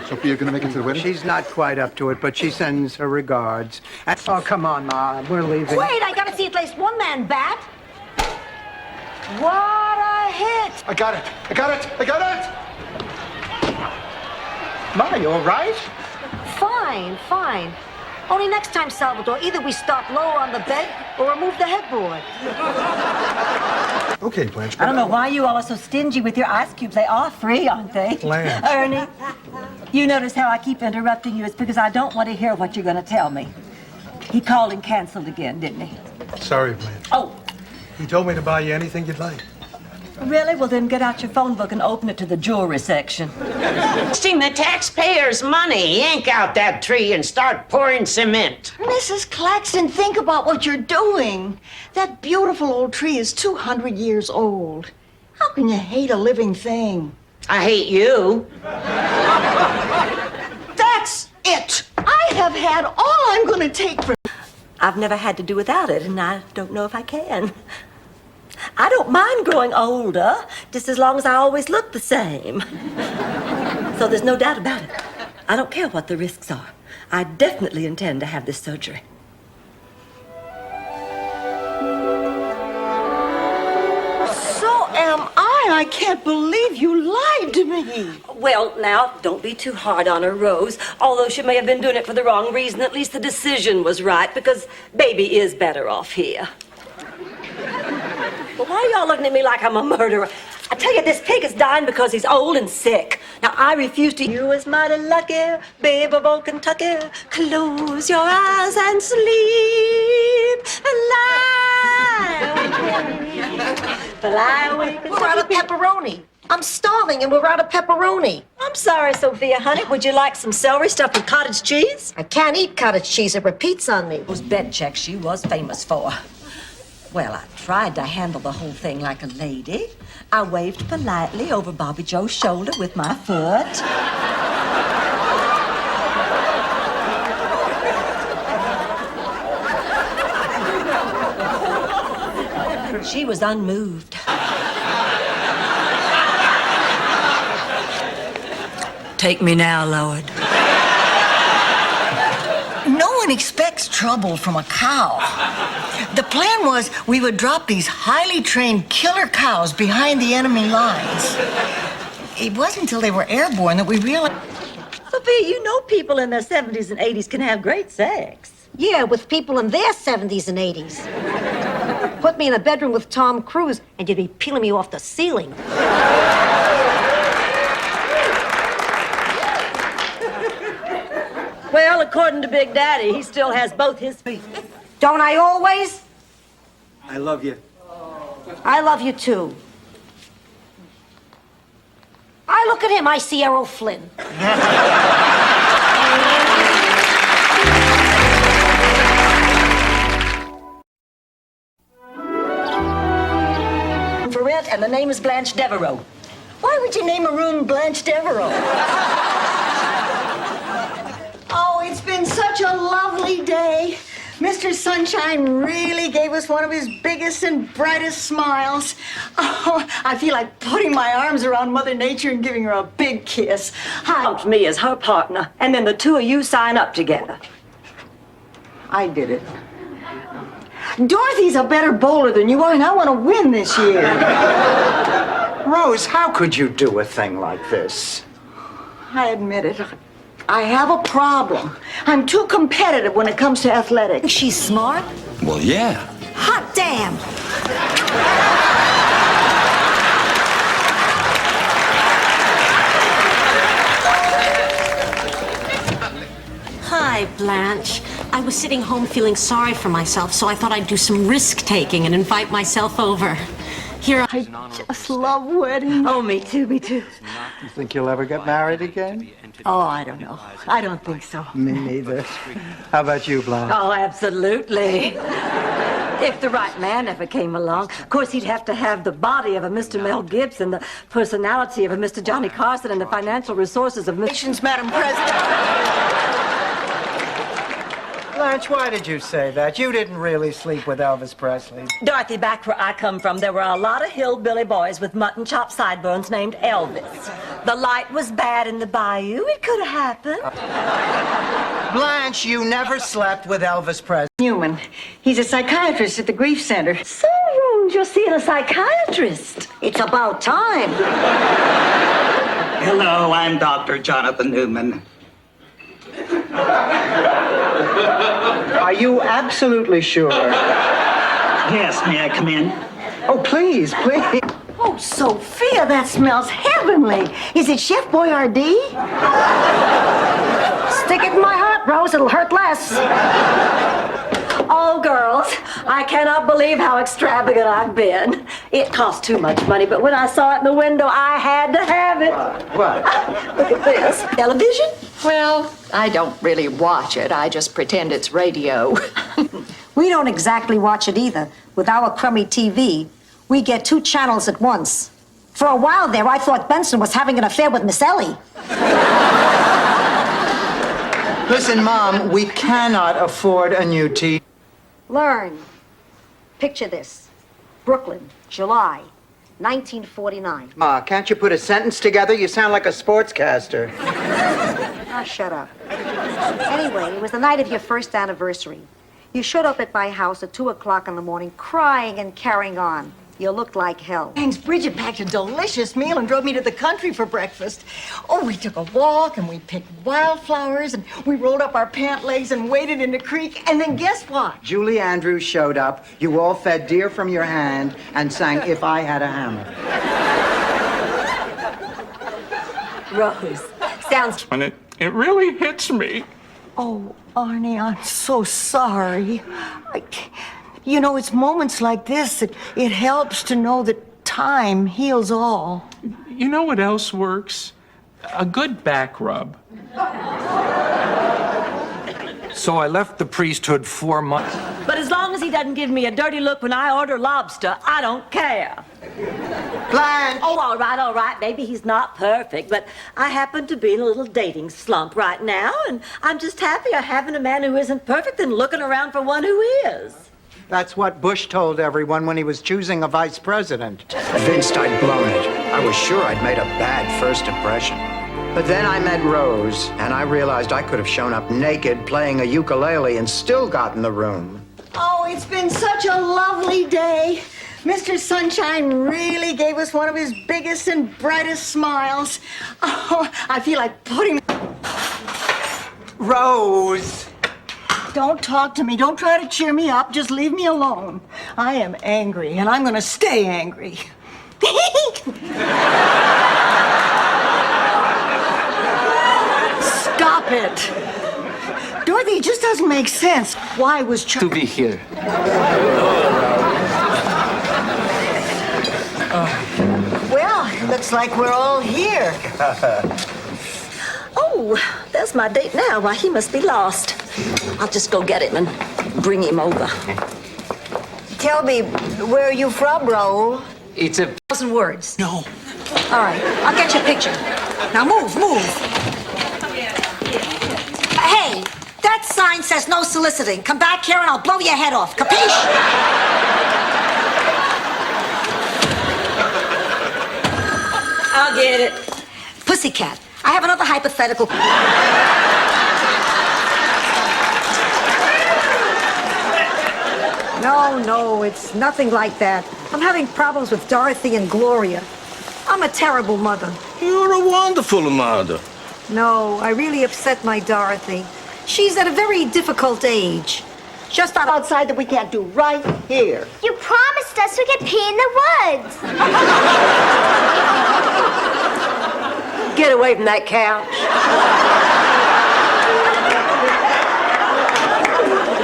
Sophia going to make it to the wedding? She's not quite up to it, but she sends her regards. Oh, come on, Ma. We're leaving. Wait, I gotta see at least one man bat. What a hit! I got it. I got it. I got it. Ma, you all right? Fine, fine. Only next time, Salvador, either we start lower on the bed or remove the headboard. Okay, Blanche. I don't know why you all are so stingy with your ice cubes. They are free, aren't they? Blanche. Ernie, you notice how I keep interrupting you. It's because I don't want to hear what you're going to tell me. He called and canceled again, didn't he? Sorry, Blanche. Oh, He told me to buy you anything you'd like. really? Well, then get out your phone book and open it to the jewelry section. Wasting the taxpayers' money. Yank out that tree and start pouring cement. Mrs. Claxton, think about what you're doing. That beautiful old tree is 200 years old. How can you hate a living thing? I hate you. That's it. I have had all I'm going to take from... I've never had to do without it, and I don't know if I can. I don't mind growing older, just as long as I always look the same. So there's no doubt about it. I don't care what the risks are. I definitely intend to have this surgery. So am I. I can't believe you lied to me. Well, now, don't be too hard on her, Rose. Although she may have been doing it for the wrong reason, at least the decision was right, because baby is better off here. Well, why are y'all looking at me like I'm a murderer? I tell you, this pig is dying because he's old and sick. Now, I refuse to... You is mighty lucky, babe of old Kentucky. Close your eyes and sleep and lie awake. We're out of pepperoni. I'm starving and we're out of pepperoni. I'm sorry, Sophia, honey. Would you like some celery stuffed with cottage cheese? I can't eat cottage cheese. It repeats on me. Those bed checks she was famous for. Well, I tried to handle the whole thing like a lady. I waved politely over Bobby Joe's shoulder with my foot. She was unmoved. Take me now, Lord. No one expects trouble from a cow. The plan was we would drop these highly trained killer cows behind the enemy lines. It wasn't until they were airborne that we realized... Sophia, you know people in their 70s and 80s can have great sex. Yeah, with people in their 70s and 80s. Put me in a bedroom with Tom Cruise and you'd be peeling me off the ceiling. Well, according to Big Daddy, he still has both his feet. Don't I always? I love you. I love you too. I look at him, I see Errol Flynn. For rent, and the name is Blanche Devereaux. Why would you name a room Blanche Devereaux? Oh, it's been such a lovely day. Mr. Sunshine really gave us one of his biggest and brightest smiles. Oh, I feel like putting my arms around Mother Nature and giving her a big kiss. Helped me as her partner, and then the two of you sign up together. I did it. Dorothy's a better bowler than you are, and I want to win this year. Rose, how could you do a thing like this? I admit it. I have a problem. I'm too competitive when it comes to athletics. She's smart? Well, yeah. Hot damn! Hi, Blanche. I was sitting home feeling sorry for myself, so I thought I'd do some risk-taking and invite myself over. Here, I just love weddings. Oh, me too, me too. You think you'll ever get married again? Oh, I don't know. I don't think so. Me neither. How about you, Blanche? Oh, absolutely. If the right man ever came along. Of course, he'd have to have the body of a Mr. Mel Gibson, the personality of a Mr. Johnny Carson, and the financial resources of Mr. Madam President. Blanche, why did you say that? You didn't really sleep with Elvis Presley. Dorothy, back where I come from, there were a lot of hillbilly boys with mutton chop sideburns named Elvis. The light was bad in the bayou. It could have happened. Blanche, you never slept with Elvis Presley. Newman. He's a psychiatrist at the Grief Center. So, Rose, you're seeing a psychiatrist. It's about time. Hello, I'm Dr. Jonathan Newman. Are you absolutely sure? Yes, may I come in? Oh, please, please. Oh, Sophia, that smells heavenly. Is it Chef Boyardee? Stick it in my heart, Rose. It'll hurt less. Oh, girls, I cannot believe how extravagant I've been. It cost too much money, but when I saw it in the window, I had to have it. What? Look at this. Television? Well, I don't really watch it. I just pretend it's radio. We don't exactly watch it either. With our crummy TV, we get 2 channels at once. For a while there, I thought Benson was having an affair with Miss Ellie. Listen, Mom, we cannot afford a new TV. Learn. Picture this. Brooklyn, July, 1949. Ma, can't you put a sentence together? You sound like a sportscaster. Ah, shut up. Anyway, it was the night of your first anniversary. You showed up at my house at 2 o'clock in the morning, crying and carrying on. You look like hell. Thanks, Bridget packed a delicious meal and drove me to the country for breakfast. Oh, we took a walk and we picked wildflowers and we rolled up our pant legs and waded in the creek. And then guess what? Julie Andrews showed up. You all fed deer from your hand and sang If I Had a Hammer. Rose, sounds... And it really hits me. Oh, Arnie, I'm so sorry. You know, it's moments like this that it helps to know that time heals all. You know what else works? A good back rub. So I left the priesthood 4 months. But as long as he doesn't give me a dirty look when I order lobster, I don't care. Blanche! Oh, all right. Maybe he's not perfect, but I happen to be in a little dating slump right now, and I'm just happier having a man who isn't perfect than looking around for one who is. That's what Bush told everyone when he was choosing a vice president. Convinced I'd blown it. I was sure I'd made a bad first impression. But then I met Rose, and I realized I could have shown up naked playing a ukulele and still gotten the room. Oh, it's been such a lovely day. Mr. Sunshine really gave us one of his biggest and brightest smiles. Oh, I feel like putting... Rose! Don't talk to me. Don't try to cheer me up. Just leave me alone. I am angry, and I'm going to stay angry. Stop it. Dorothy, it just doesn't make sense. Why was To be here. Well, looks like we're all here. Oh, there's my date now. Why, he must be lost. I'll just go get him and bring him over. Tell me, where are you from, Raoul? It's a 1,000 words. No. All right, I'll get you a picture. Now move. Hey, that sign says no soliciting. Come back here and I'll blow your head off. Capiche? I'll get it. Pussycat, I have another hypothetical. No, it's nothing like that. I'm having problems with Dorothy and Gloria. I'm a terrible mother. You're a wonderful mother. No, I really upset my Dorothy. She's at a very difficult age. Just outside that we can't do right here. You promised us we could pee in the woods. Get away from that couch.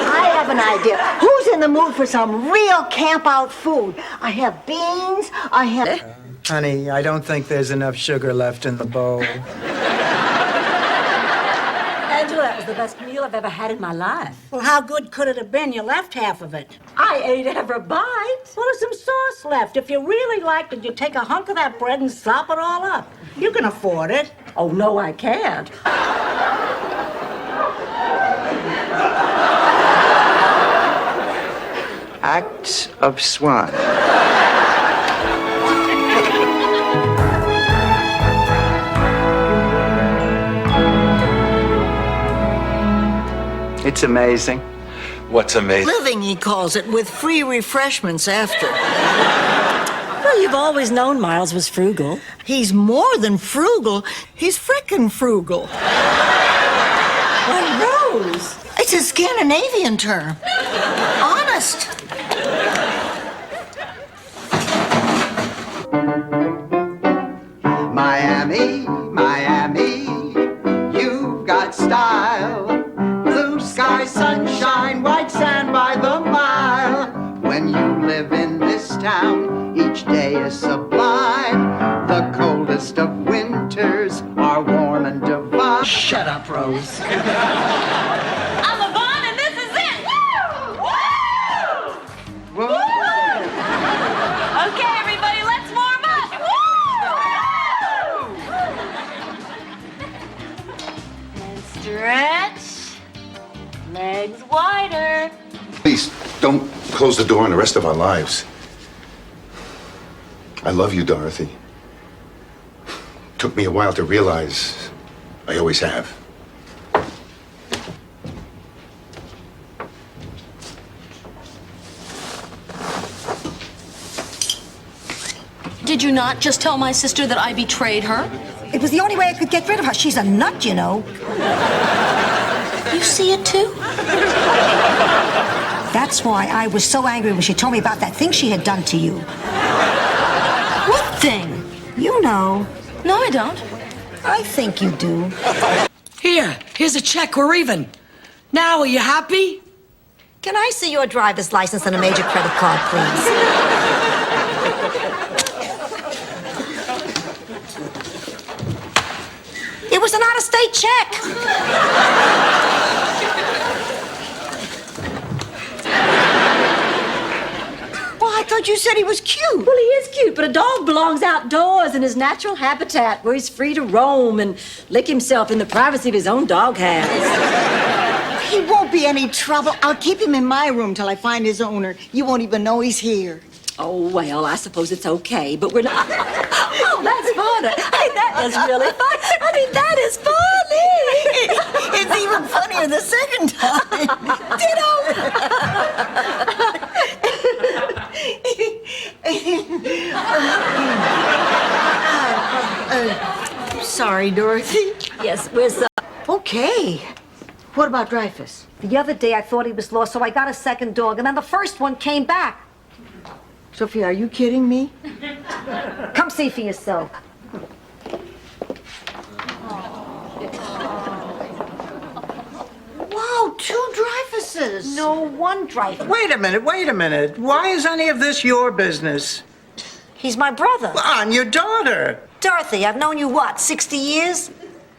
I have an idea. Who's in the mood for some real camp-out food? I have beans, I have... Honey, I don't think there's enough sugar left in the bowl. Angela, that was the best meal I've ever had in my life. Well, how good could it have been? You left half of it. I ate every bite. Well, there's some sauce left. If you really liked it, you take a hunk of that bread and sop it all up. You can afford it. Oh, no, I can't. Acts of Swine. It's amazing. What's amazing? Living, he calls it, with free refreshments after. Well, you've always known Miles was frugal. He's more than frugal. He's frickin' frugal. Why, Rose? It's a Scandinavian term. Honest. Miami, you've got style. Blue sky, sunshine, white sand by the mile. When you live in this town, each day is sublime. The coldest of winters are warm and divine. Shut up, Rose. I'm Yvonne, and this is it. Woo! Woo! Okay, everybody, let's warm up. Woo! And stretch. Legs wider. Please, don't close the door on the rest of our lives. I love you, Dorothy. Took me a while to realize I always have. Did you not just tell my sister that I betrayed her? It was the only way I could get rid of her. She's a nut, you know. You see it too? That's why I was so angry when she told me about that thing she had done to you. What thing? You know. No, I don't. I think you do. Here's a check. We're even. Now, are you happy? Can I see your driver's license and a major credit card, please? It was an out-of-state check. Well, I thought you said he was cute. Well, he is cute, but a dog belongs outdoors in his natural habitat where he's free to roam and lick himself in the privacy of his own doghouse. He won't be any trouble. I'll keep him in my room till I find his owner. You won't even know he's here. Oh, well, I suppose it's okay, but we're not... Oh, that's funny. Hey, that is really funny. I mean, that is funny. It's even funnier the second time. Ditto. Sorry, Dorothy. Yes, where's the... Okay. What about Dreyfus? The other day I thought he was lost, so I got a second dog, and then the first one came back. Sophia, are you kidding me? Come see for yourself. Wow, 2 Dreyfuses. No, 1 Dreyfus. Wait a minute. Why is any of this your business? He's my brother. I'm your daughter. Dorothy, I've known you, what, 60 years?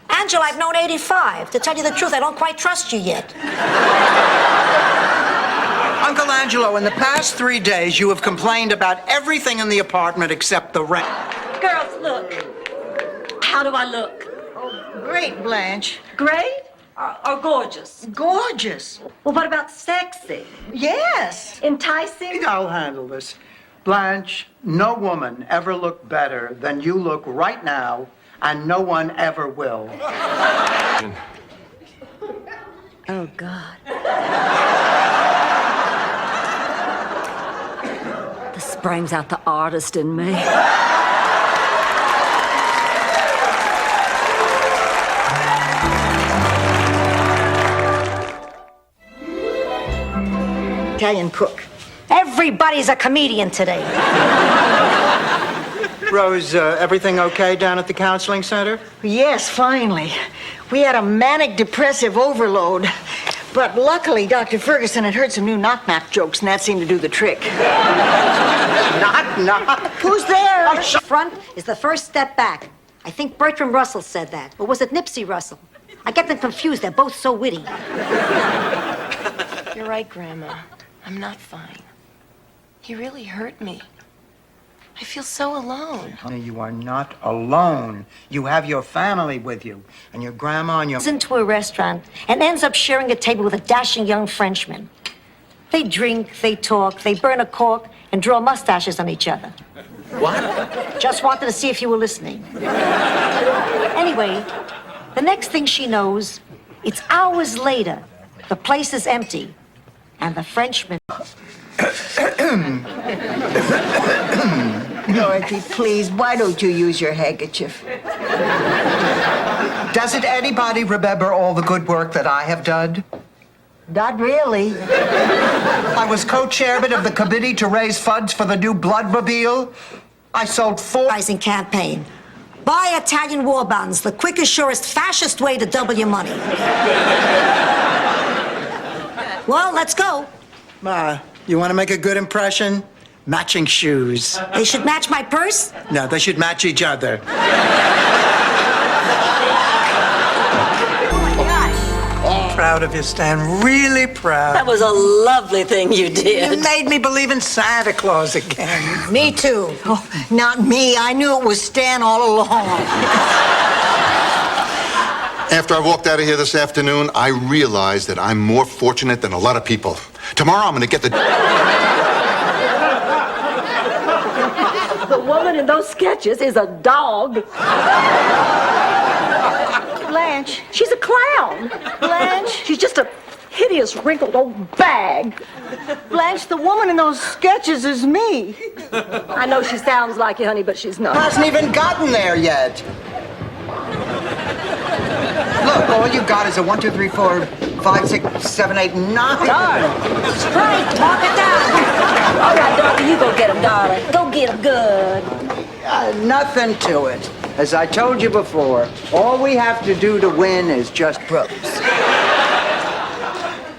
Angela, I've known 85. To tell you the truth, I don't quite trust you yet. Uncle Angelo, in the past 3 days, you have complained about everything in the apartment except the rent. Girls, look. How do I look? Oh, great, Blanche. Great or gorgeous? Gorgeous. Well, what about sexy? Yes. Enticing? I'll handle this. Blanche, no woman ever looked better than you look right now, and no one ever will. Oh, God. This brings out the artist in me. Italian cook. Everybody's a comedian today. Rose, everything okay down at the counseling center? Yes, finally. We had a manic depressive overload. But luckily, Dr. Ferguson had heard some new knock-knock jokes, and that seemed to do the trick. Knock. Who's there? The front is the first step back. I think Bertrand Russell said that. Or was it Nipsey Russell? I get them confused. They're both so witty. You're right, Grandma. I'm not fine. He really hurt me. I feel so alone. Honey, you are not alone. You have your family with you, and your grandma and your... Goes into a restaurant and ends up sharing a table with a dashing young Frenchman. They drink, they talk, they burn a cork, and draw mustaches on each other. What? Just wanted to see if you were listening. Anyway, the next thing she knows, it's hours later. The place is empty, and the Frenchman... Dorothy, please, why don't you use your handkerchief? Doesn't anybody remember all the good work that I have done? Not really. I was co-chairman of the committee to raise funds for the new Bloodmobile. I sold 4... Rising campaign. Buy Italian war bonds, the quickest, surest, fascist way to double your money. Well, let's go. You want to make a good impression? Matching shoes. They should match my purse? No, they should match each other. Proud of you, Stan. Really proud. That was a lovely thing you did. You made me believe in Santa Claus again. Me too. Oh, not me. I knew it was Stan all along. After I walked out of here this afternoon, I realized that I'm more fortunate than a lot of people. Tomorrow I'm going to get the... The woman in those sketches is a dog. Blanche. She's a clown. Blanche. She's just a hideous, wrinkled old bag. Blanche, the woman in those sketches is me. I know she sounds like you, honey, but she's not. Hasn't even gotten there yet. Look, all you got is a 1, 2, 3, 4, 5, 6, 7, 8, 9. Straight, talk it down. All right, Dorothy, you go get him, darling. Go get him good. Nothing to it. As I told you before, all we have to do to win is just Rose.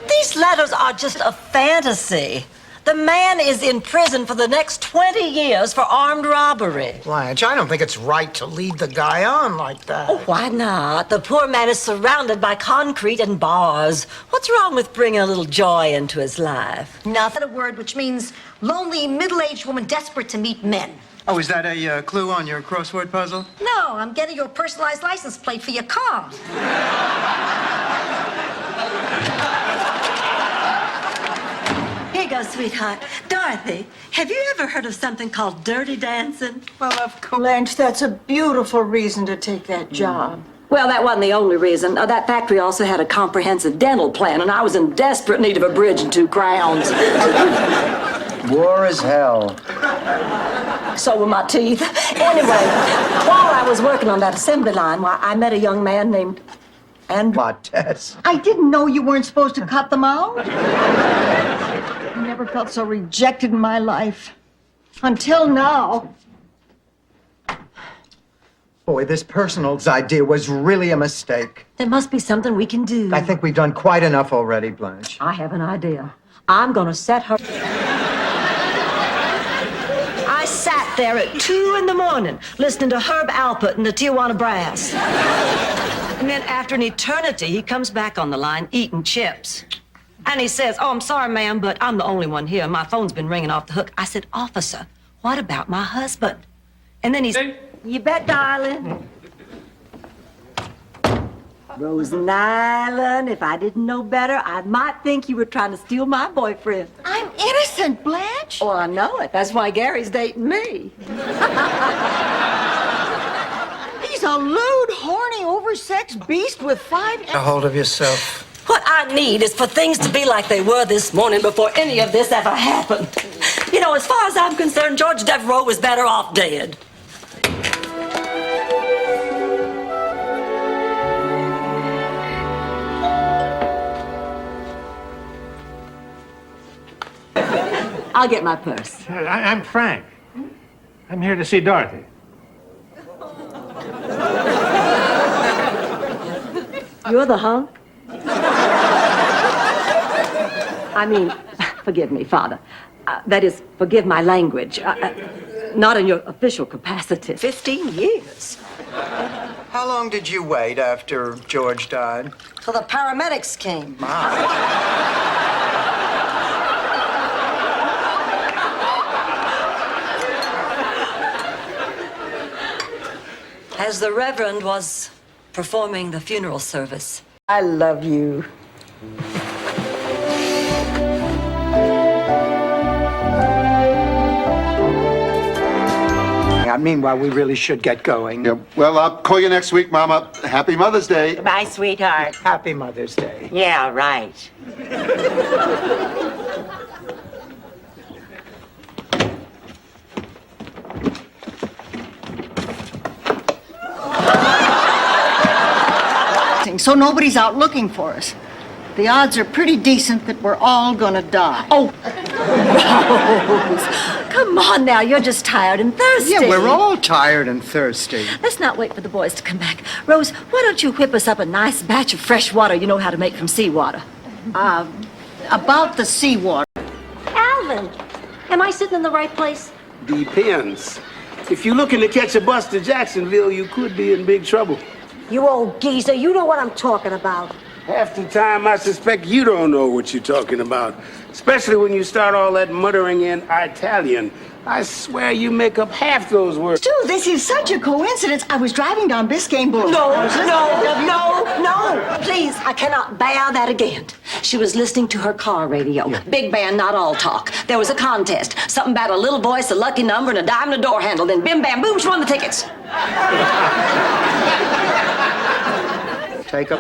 These letters are just a fantasy. The man is in prison for the next 20 years for armed robbery. Blanche, I don't think it's right to lead the guy on like that. Oh, why not? The poor man is surrounded by concrete and bars. What's wrong with bringing a little joy into his life? Nothing. A word which means lonely, middle-aged woman desperate to meet men. Oh, is that a clue on your crossword puzzle? No, I'm getting your personalized license plate for your car. Here you go, sweetheart. Dorothy, have you ever heard of something called dirty dancing? Well, of course. Blanche, that's a beautiful reason to take that job. Well, that wasn't the only reason. That factory also had a comprehensive dental plan, and I was in desperate need of a bridge and 2 crowns. War is hell. So were my teeth. Anyway, while I was working on that assembly line, I met a young man named Andrew. Tess. I didn't know you weren't supposed to cut them out. I never felt so rejected in my life. Until now. Boy, this personals idea was really a mistake. There must be something we can do. I think we've done quite enough already, Blanche. I have an idea. I'm gonna set her. I sat there at 2 in the morning listening to Herb Alpert and the Tijuana Brass. And then after an eternity, he comes back on the line eating chips. And he says, "Oh, I'm sorry, ma'am, but I'm the only one here. My phone's been ringing off the hook." I said, "Officer, what about my husband?" And then he said, "You bet, darling." Rose Nyland, if I didn't know better, I might think you were trying to steal my boyfriend. I'm innocent, Blanche. Oh, I know it. That's why Gary's dating me. He's a lewd, horny, oversexed beast with 5... Get a hold of yourself. What I need is for things to be like they were this morning before any of this ever happened. You know, as far as I'm concerned, George Devereaux was better off dead. I'll get my purse. I'm Frank. I'm here to see Dorothy. You're the hunk? I mean, forgive me, Father. That is, forgive my language. Not in your official capacity. 15 years. How long did you wait after George died? Till the paramedics came. As the Reverend was performing the funeral service. I love you. Meanwhile, we really should get going. Yeah, well, I'll call you next week, Mama. Happy Mother's Day. Bye, sweetheart. Happy Mother's Day. Yeah, right. So nobody's out looking for us. The odds are pretty decent that we're all gonna die. Oh, Rose. Come on now, you're just tired and thirsty. Yeah, we're all tired and thirsty. Let's not wait for the boys to come back. Rose, why don't you whip us up a nice batch of fresh water you know how to make from seawater? About the seawater. Alvin, am I sitting in the right place? Depends. If you're looking to catch a bus to Jacksonville, you could be in big trouble. You old geezer, you know what I'm talking about. Half the time, I suspect you don't know what you're talking about. Especially when you start all that muttering in Italian. I swear you make up half those words. Stu, this is such a coincidence. I was driving down Biscayne Boulevard. No. Please, I cannot bear that again. She was listening to her car radio. Big band, not all talk. There was a contest. Something about a little voice, a lucky number, and a dime and a door handle. Then bim, bam, boom, she won the tickets. Take up.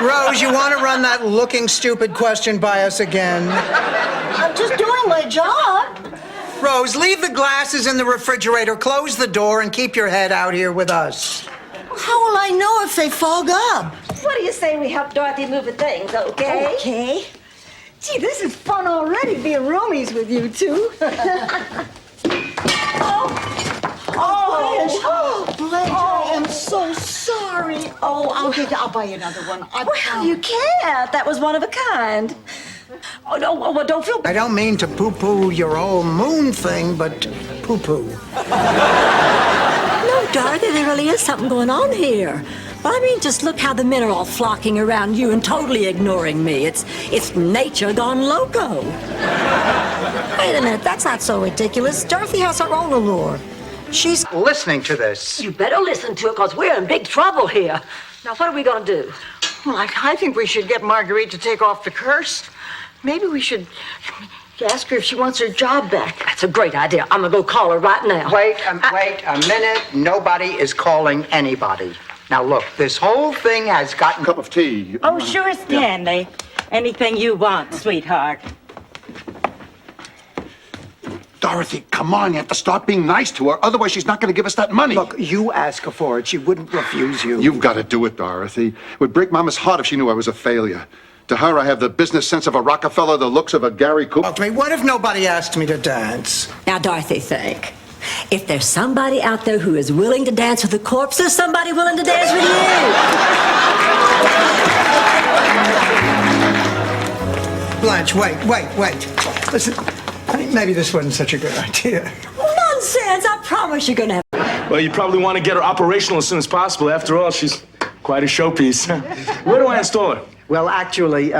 Rose. Rose, you want to run that looking stupid question by us again? I'm just doing my job. Rose, leave the glasses in the refrigerator, close the door, and keep your head out here with us. How will I know if they fog up? What do you say we help Dorothy move her things, okay? Okay. Gee, this is fun already, being roomies with you two. Blanche, I am so sorry. Oh, I'll buy you another one. Well, you can't. That was one of a kind. Oh, no, well, don't feel bad. I don't mean to poo-poo your whole moon thing, but poo-poo. No, Dorothy, there really is something going on here. But I mean, just look how the men are all flocking around you and totally ignoring me. It's nature gone loco. Wait a minute, that's not so ridiculous. Dorothy has her own allure. She's listening to this. You better listen to it, because we're in big trouble here. Now, what are we going to do? Well, I think we should get Marguerite to take off the curse. Maybe we should ask her if she wants her job back. That's a great idea. I'm going to go call her right now. Wait a minute. Nobody is calling anybody. Now, look, this whole thing has gotten... Cup of tea. Oh, sure, Stanley. Anything you want, sweetheart. Dorothy, come on, you have to start being nice to her. Otherwise, she's not going to give us that money. Look, you ask her for it. She wouldn't refuse you. You've got to do it, Dorothy. It would break Mama's heart if she knew I was a failure. To her, I have the business sense of a Rockefeller, the looks of a Gary Cooper. Okay, what if nobody asked me to dance? Now, Dorothy, think. If there's somebody out there who is willing to dance with a corpse, there's somebody willing to dance with you. Blanche, wait. Listen, I think maybe this wasn't such a good idea. Nonsense! I promise you're gonna have... Well, you probably want to get her operational as soon as possible. After all, she's quite a showpiece. Where do I install her? Well, actually,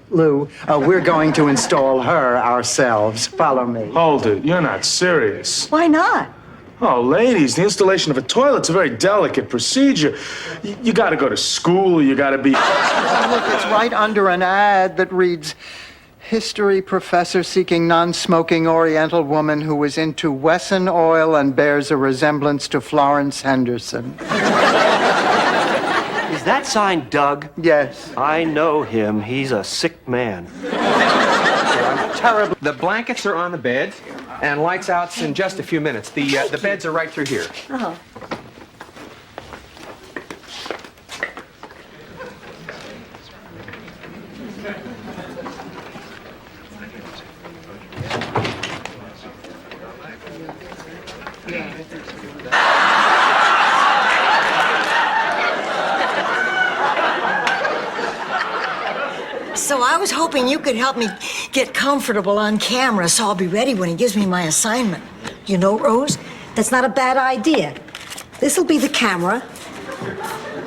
Lou, we're going to install her ourselves. Follow me. Hold it. You're not serious. Why not? Oh, ladies, the installation of a toilet's a very delicate procedure. You got to go to school. You got to be... Look, it's right under an ad that reads, history professor seeking non-smoking Oriental woman who was into Wesson oil and bears a resemblance to Florence Henderson. Is that signed Doug? Yes. I know him. He's a sick man. Terrible. The blankets are on the bed, and lights out's in just a few minutes. The beds are right through here. Oh. So I was hoping you could help me get comfortable on camera so I'll be ready when he gives me my assignment. You know, Rose, that's not a bad idea. This'll be the camera.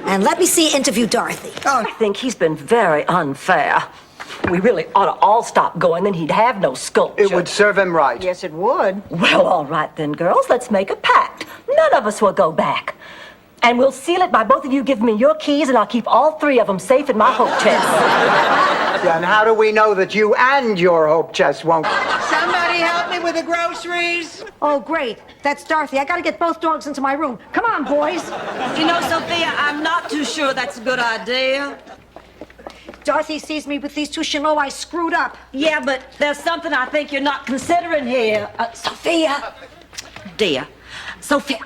And let me see you interview Dorothy. Oh, I think he's been very unfair. We really ought to all stop going, then he'd have no sculpture. It would serve him right. Yes, it would. Well, all right then, girls. Let's make a pact. None of us will go back. And we'll seal it by both of you giving me your keys, and I'll keep all three of them safe in my hope chest. Yeah, and how do we know that you and your hope chest won't... Somebody help me with the groceries. Oh, great. That's Dorothy. I gotta get both dogs into my room. Come on, boys. You know, Sophia, I'm not too sure that's a good idea. Dorothy sees me with these two. She'll know I screwed up. Yeah, but there's something I think you're not considering here. Sophia. Dear. Sophia,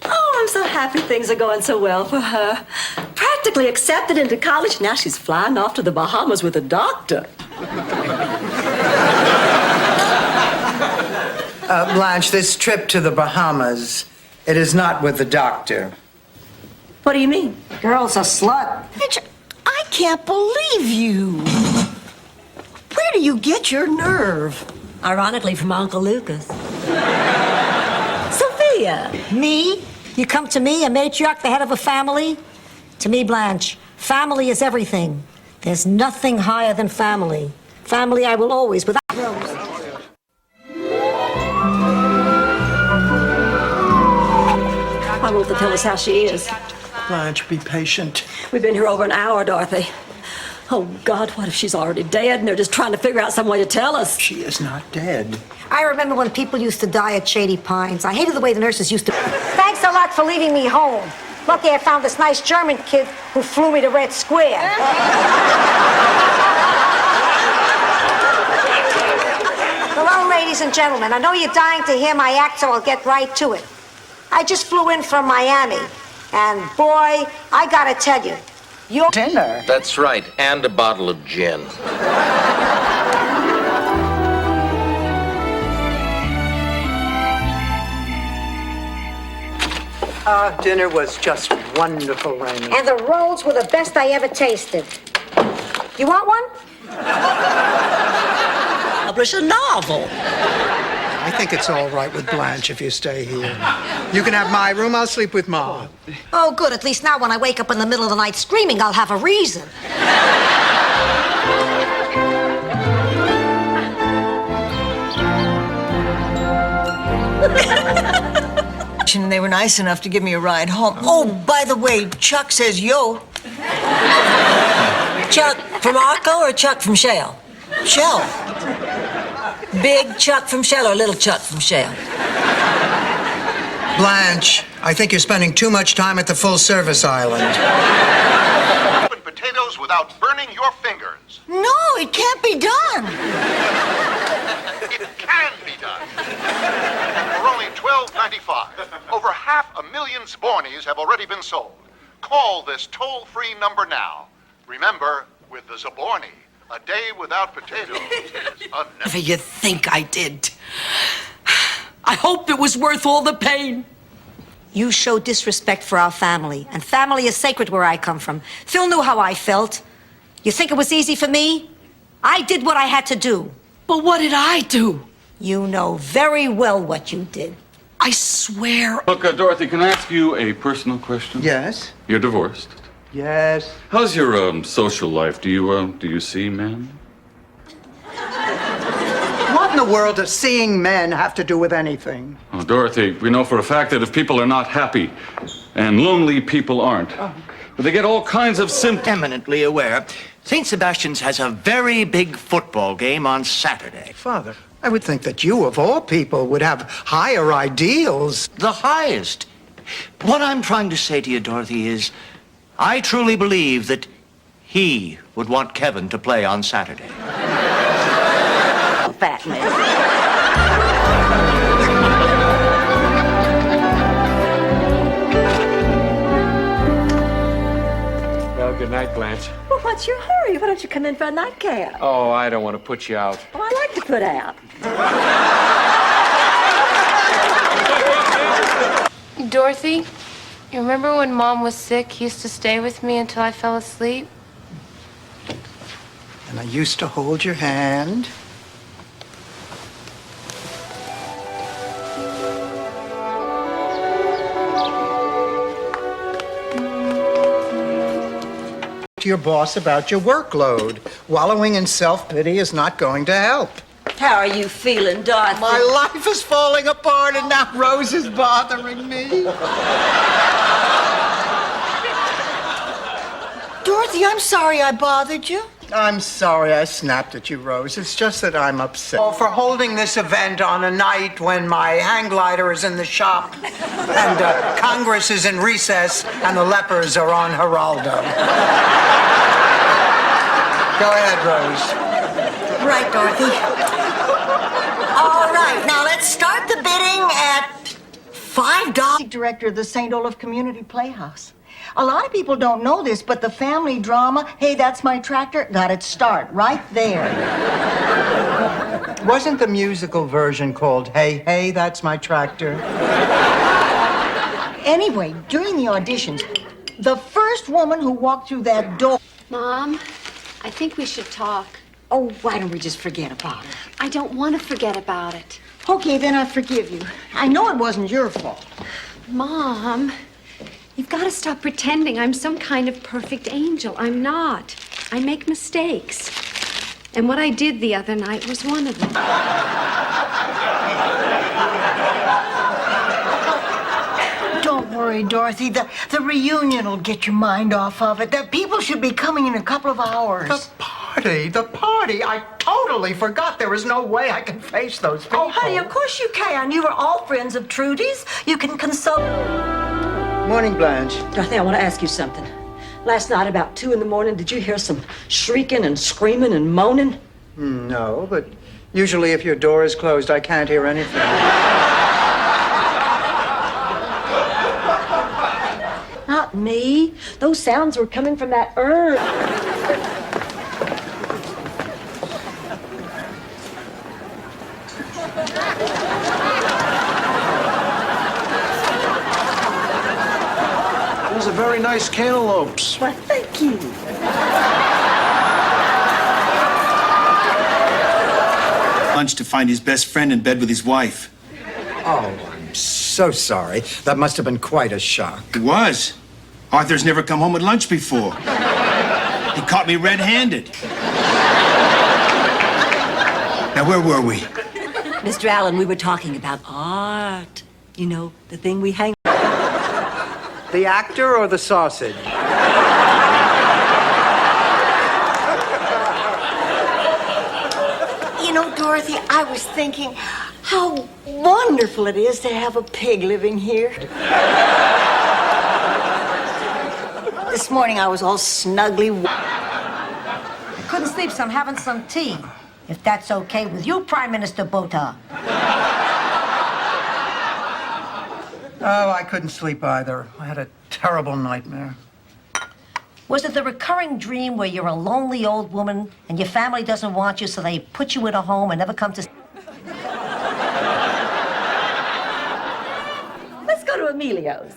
Oh, I'm so happy things are going so well for her. Practically accepted into college. Now she's flying off to the Bahamas with a doctor. Blanche, this trip to the Bahamas, it is not with the doctor. What do you mean? Girl's a slut. I can't believe you. Where do you get your nerve? Ironically, from Uncle Lucas. Sophia. Me? You come to me, a matriarch, the head of a family? To me, Blanche, family is everything. There's nothing higher than family. Family I will always, without Rose. Why won't they tell us how she is? Blanche, be patient. We've been here over an hour, Dorothy. Oh, God, what if she's already dead and they're just trying to figure out some way to tell us? She is not dead. I remember when people used to die at Shady Pines. I hated the way the nurses used to... Thanks a lot for leaving me home. Lucky I found this nice German kid who flew me to Red Square. Hello, ladies and gentlemen. I know you're dying to hear my act, so I'll get right to it. I just flew in from Miami, and boy, I gotta tell you, your dinner. That's right, and a bottle of gin. Our dinner was just wonderful, Raymond. And the rolls were the best I ever tasted. You want one? Publish a novel. I think it's all right with Blanche if you stay here. You can have my room. I'll sleep with Ma. Oh, good. At least now when I wake up in the middle of the night screaming, I'll have a reason. And they were nice enough to give me a ride home. Oh, by the way, Chuck says yo. Chuck from Arco or Chuck from Shell? Shell. Big Chuck from Shell or little Chuck from Shell? Blanche, I think you're spending too much time at the full-service island. Open potatoes without burning your fingers. No, it can't be done. It can be done. For only $12.95, over 500,000 Zabornis have already been sold. Call this toll-free number now. Remember, with the Zaborni, a day without potatoes is Whatever you think I did. I hope it was worth all the pain. You show disrespect for our family, and family is sacred where I come from. Phil knew how I felt. You think it was easy for me? I did what I had to do. But what did I do? You know very well what you did. I swear. Look, Dorothy, can I ask you a personal question? Yes? You're divorced. Yes. How's your social life? Do you see men? What in the world does seeing men have to do with anything? Oh, Dorothy, we know for a fact that if people are not happy, and lonely people aren't, they get all kinds of symptoms. Eminently aware. St. Sebastian's has a very big football game on Saturday. Father, I would think that you, of all people, would have higher ideals. The highest. What I'm trying to say to you, Dorothy, is I truly believe that he would want Kevin to play on Saturday. Fat man. Well, good night, Blanche. Well, what's your hurry? Why don't you come in for a nightcap? Oh, I don't want to put you out. Oh, I like to put out. Dorothy, you remember when Mom was sick, he used to stay with me until I fell asleep? And I used to hold your hand. To your boss about your workload. Wallowing in self-pity is not going to help. How are you feeling, Dorothy? My life is falling apart and now Rose is bothering me. Dorothy, I'm sorry I bothered you. I'm sorry I snapped at you, Rose. It's just that I'm upset. Oh, for holding this event on a night when my hang glider is in the shop and Congress is in recess and the lepers are on Geraldo. Go ahead, Rose. Right, Dorothy. All right, now let's start the bidding at $5. Director of the St. Olaf Community Playhouse. A lot of people don't know this, but the family drama, Hey, That's My Tractor, got its start right there. Wasn't the musical version called Hey, Hey, That's My Tractor? Anyway, during the auditions, the first woman who walked through that door... Mom, I think we should talk. Oh, why don't we just forget about it? I don't want to forget about it. Okay, then I forgive you. I know it wasn't your fault. Mom, you've got to stop pretending I'm some kind of perfect angel. I'm not. I make mistakes. And what I did the other night was one of them. Don't worry, Dorothy. The reunion will get your mind off of it. The people should be coming in a couple of hours. The party. I totally forgot there is no way I can face those people. Oh, honey, of course you can. You were all friends of Trudy's. You can consult... Morning, Blanche. Dorothy, I want to ask you something. Last night, about 2 in the morning, did you hear some shrieking and screaming and moaning? No, but usually if your door is closed, I can't hear anything. Not me. Those sounds were coming from that urn. Those are very nice cantaloupes. Well, thank you. Lunch to find his best friend in bed with his wife. Oh, I'm so sorry. That must have been quite a shock. It was. Arthur's never come home with lunch before. He caught me red-handed. Now, where were we? Mr. Allen, we were talking about art. You know, the thing we hang. The actor or the sausage? You know, Dorothy, I was thinking how wonderful it is to have a pig living here. This morning I was all snugly. Couldn't sleep, so I'm having some tea. If that's okay with you, Prime Minister Botha. Oh, I couldn't sleep either. I had a terrible nightmare. Was it the recurring dream where you're a lonely old woman and your family doesn't want you, so they put you in a home and never come to... Let's go to Emilio's.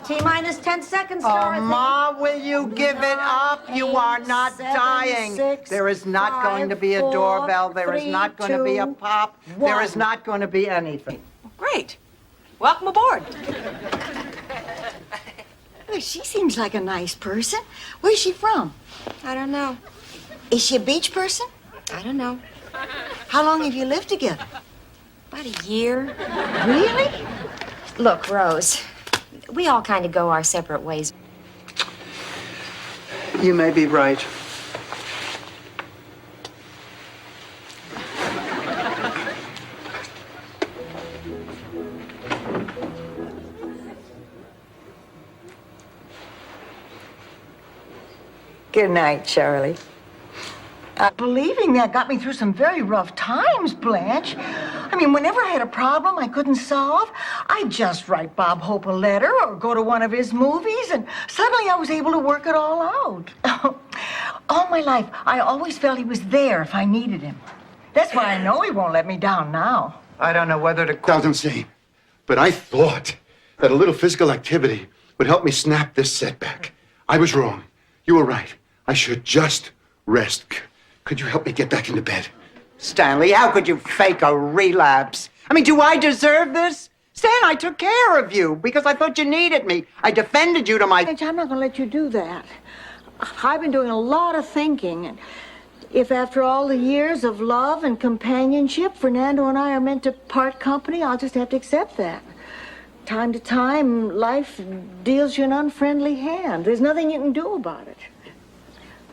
T-minus 10 seconds, Oh, Dorothy. Ma, will you give it up? You are not dying. There is not going to be a doorbell. There is not going to be a pop. There is not going to be anything. Great. Welcome aboard. Well, she seems like a nice person. Where's she from? I don't know. Is she a beach person? I don't know. How long have you lived together? About a year. Really? Look, Rose, we all kind of go our separate ways. You may be right. Good night, Charlie. Believing that got me through some very rough times, Blanche. I mean, whenever I had a problem I couldn't solve, I'd just write Bob Hope a letter or go to one of his movies, and suddenly I was able to work it all out. All my life, I always felt he was there if I needed him. That's why I know he won't let me down now. I don't know whether to... Sounds insane, but I thought that a little physical activity would help me snap this setback. I was wrong. You were right. I should just rest. Could you help me get back into bed? Stanley, how could you fake a relapse? I mean, do I deserve this? Stan, I took care of you because I thought you needed me. I defended you to my... Blanche, I'm not going to let you do that. I've been doing a lot of thinking, and if after all the years of love and companionship, Fernando and I are meant to part company, I'll just have to accept that. Time to time, life deals you an unfriendly hand. There's nothing you can do about it.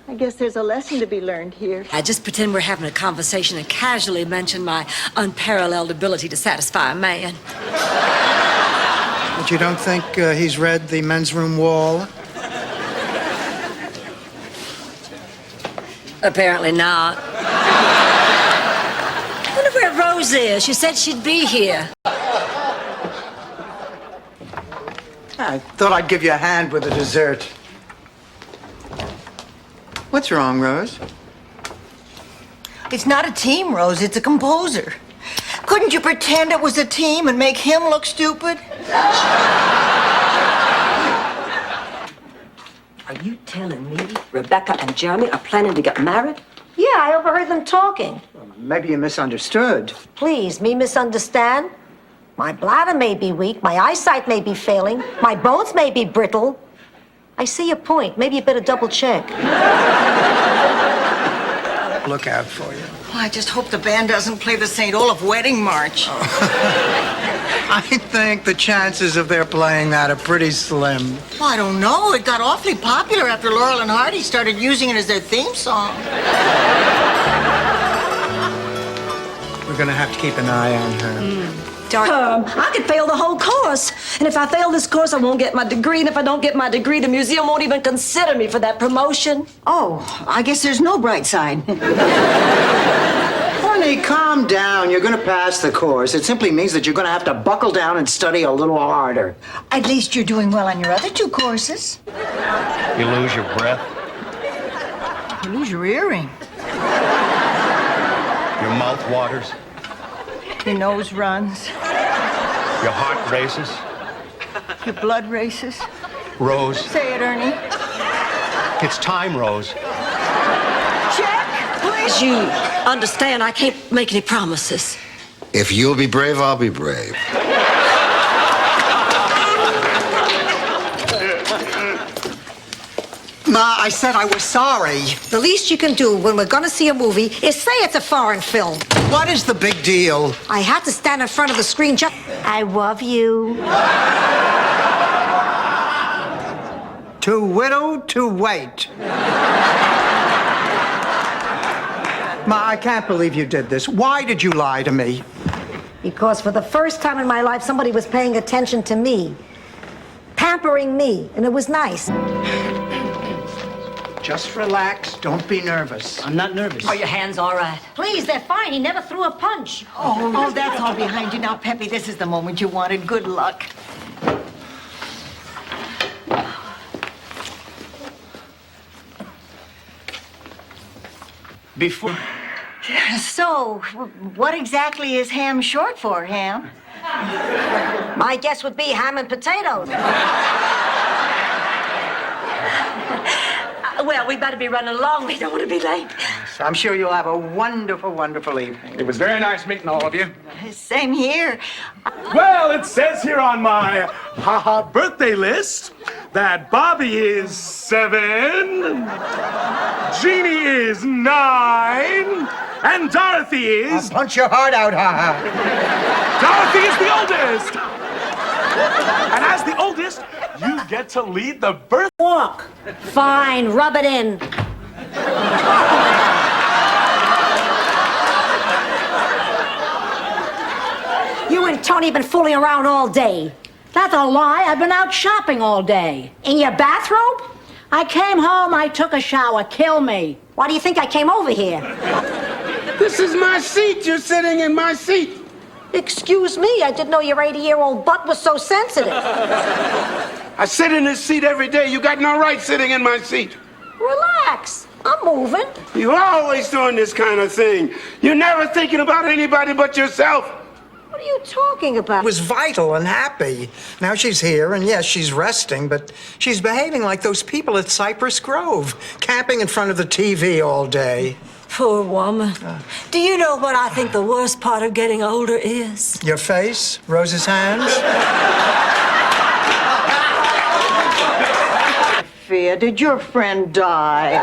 I guess there's a lesson to be learned here. I just pretend we're having a conversation and casually mention my unparalleled ability to satisfy a man. But you don't think he's read the men's room wall? Apparently not. I wonder where Rose is. She said she'd be here. I thought I'd give you a hand with the dessert. What's wrong, Rose? It's not a team, Rose. It's a composer. Couldn't you pretend it was a team and make him look stupid? Are you telling me Rebecca and Jeremy are planning to get married? Yeah, I overheard them talking. Maybe you misunderstood. Please, me misunderstand? My bladder may be weak, my eyesight may be failing, my bones may be brittle. I see your point. Maybe you better double check. Look out for you. Oh, I just hope the band doesn't play the St. Olaf wedding march. I think the chances of their playing that are pretty slim. Well, I don't know. It got awfully popular after Laurel and Hardy started using it as their theme song. We're gonna have to keep an eye on her. I could fail the whole course. And if I fail this course, I won't get my degree. And if I don't get my degree, the museum won't even consider me for that promotion. Oh, I guess there's no bright side. Honey, calm down. You're going to pass the course. It simply means that you're going to have to buckle down and study a little harder. At least you're doing well on your other 2 courses. You lose your breath, You lose your earring. your mouth waters, Your nose runs. your heart races. Your blood races. Rose, Say it, Ernie. it's time, Rose. Check, please. As you understand, I can't make any promises. If you'll be brave, I'll be brave. Ma, I said I was sorry. The least you can do when we're gonna see a movie is say it's a foreign film. What is the big deal? I had to stand in front of the screen just... I love you. Too widow to wait. Ma, I can't believe you did this. Why did you lie to me? Because for the first time in my life, somebody was paying attention to me, pampering me, and it was nice. Just relax. Don't be nervous. I'm not nervous. Are your hands all right? Please, they're fine. He never threw a punch. Oh, that's all behind you now, Peppy. This is the moment you wanted. Good luck. Before... So, what exactly is ham short for, Ham? My guess would be ham and potatoes. Well, we better be running along. We don't want to be late. I'm sure you'll have a wonderful, wonderful evening. It was very nice meeting all of you. Same here. Well, it says here on my birthday list that Bobby is 7, Jeannie is 9, and Dorothy is... Punch your heart out, Dorothy is the oldest! And as the oldest, you get to lead the birth walk. Fine, rub it in. You and Tony been fooling around all day. That's a lie. I've been out shopping all day. In your bathrobe? I came home, I took a shower. Kill me. Why do you think I came over here? This is my seat. You're sitting in my seat. Excuse me, I didn't know your 80-year-old butt was so sensitive. I sit in this seat every day. You got no right sitting in my seat. Relax. I'm moving. You're always doing this kind of thing. You're never thinking about anybody but yourself. What are you talking about? Was vital and happy. Now she's here, and yes, she's resting, but she's behaving like those people at Cypress Grove, camping in front of the TV all day. Poor woman. Do you know what I think the worst part of getting older is? Your face? Rose's hands? Sophia, did your friend die?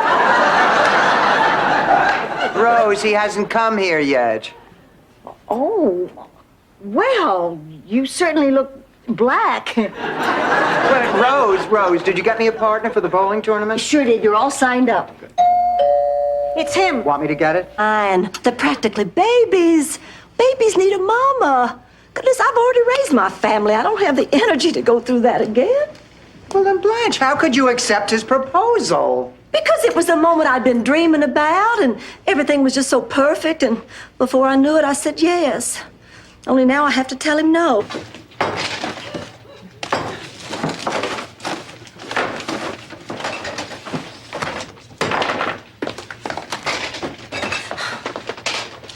Rose, he hasn't come here yet. Oh, well, you certainly look black. Wait, Rose, did you get me a partner for the bowling tournament? Sure did. You're all signed up. It's him. Want me to get it? Fine. They're practically babies. Babies need a mama. Goodness, I've already raised my family. I don't have the energy to go through that again. Well, then, Blanche, how could you accept his proposal? Because it was the moment I'd been dreaming about, and everything was just so perfect, and before I knew it, I said yes. Only now I have to tell him no.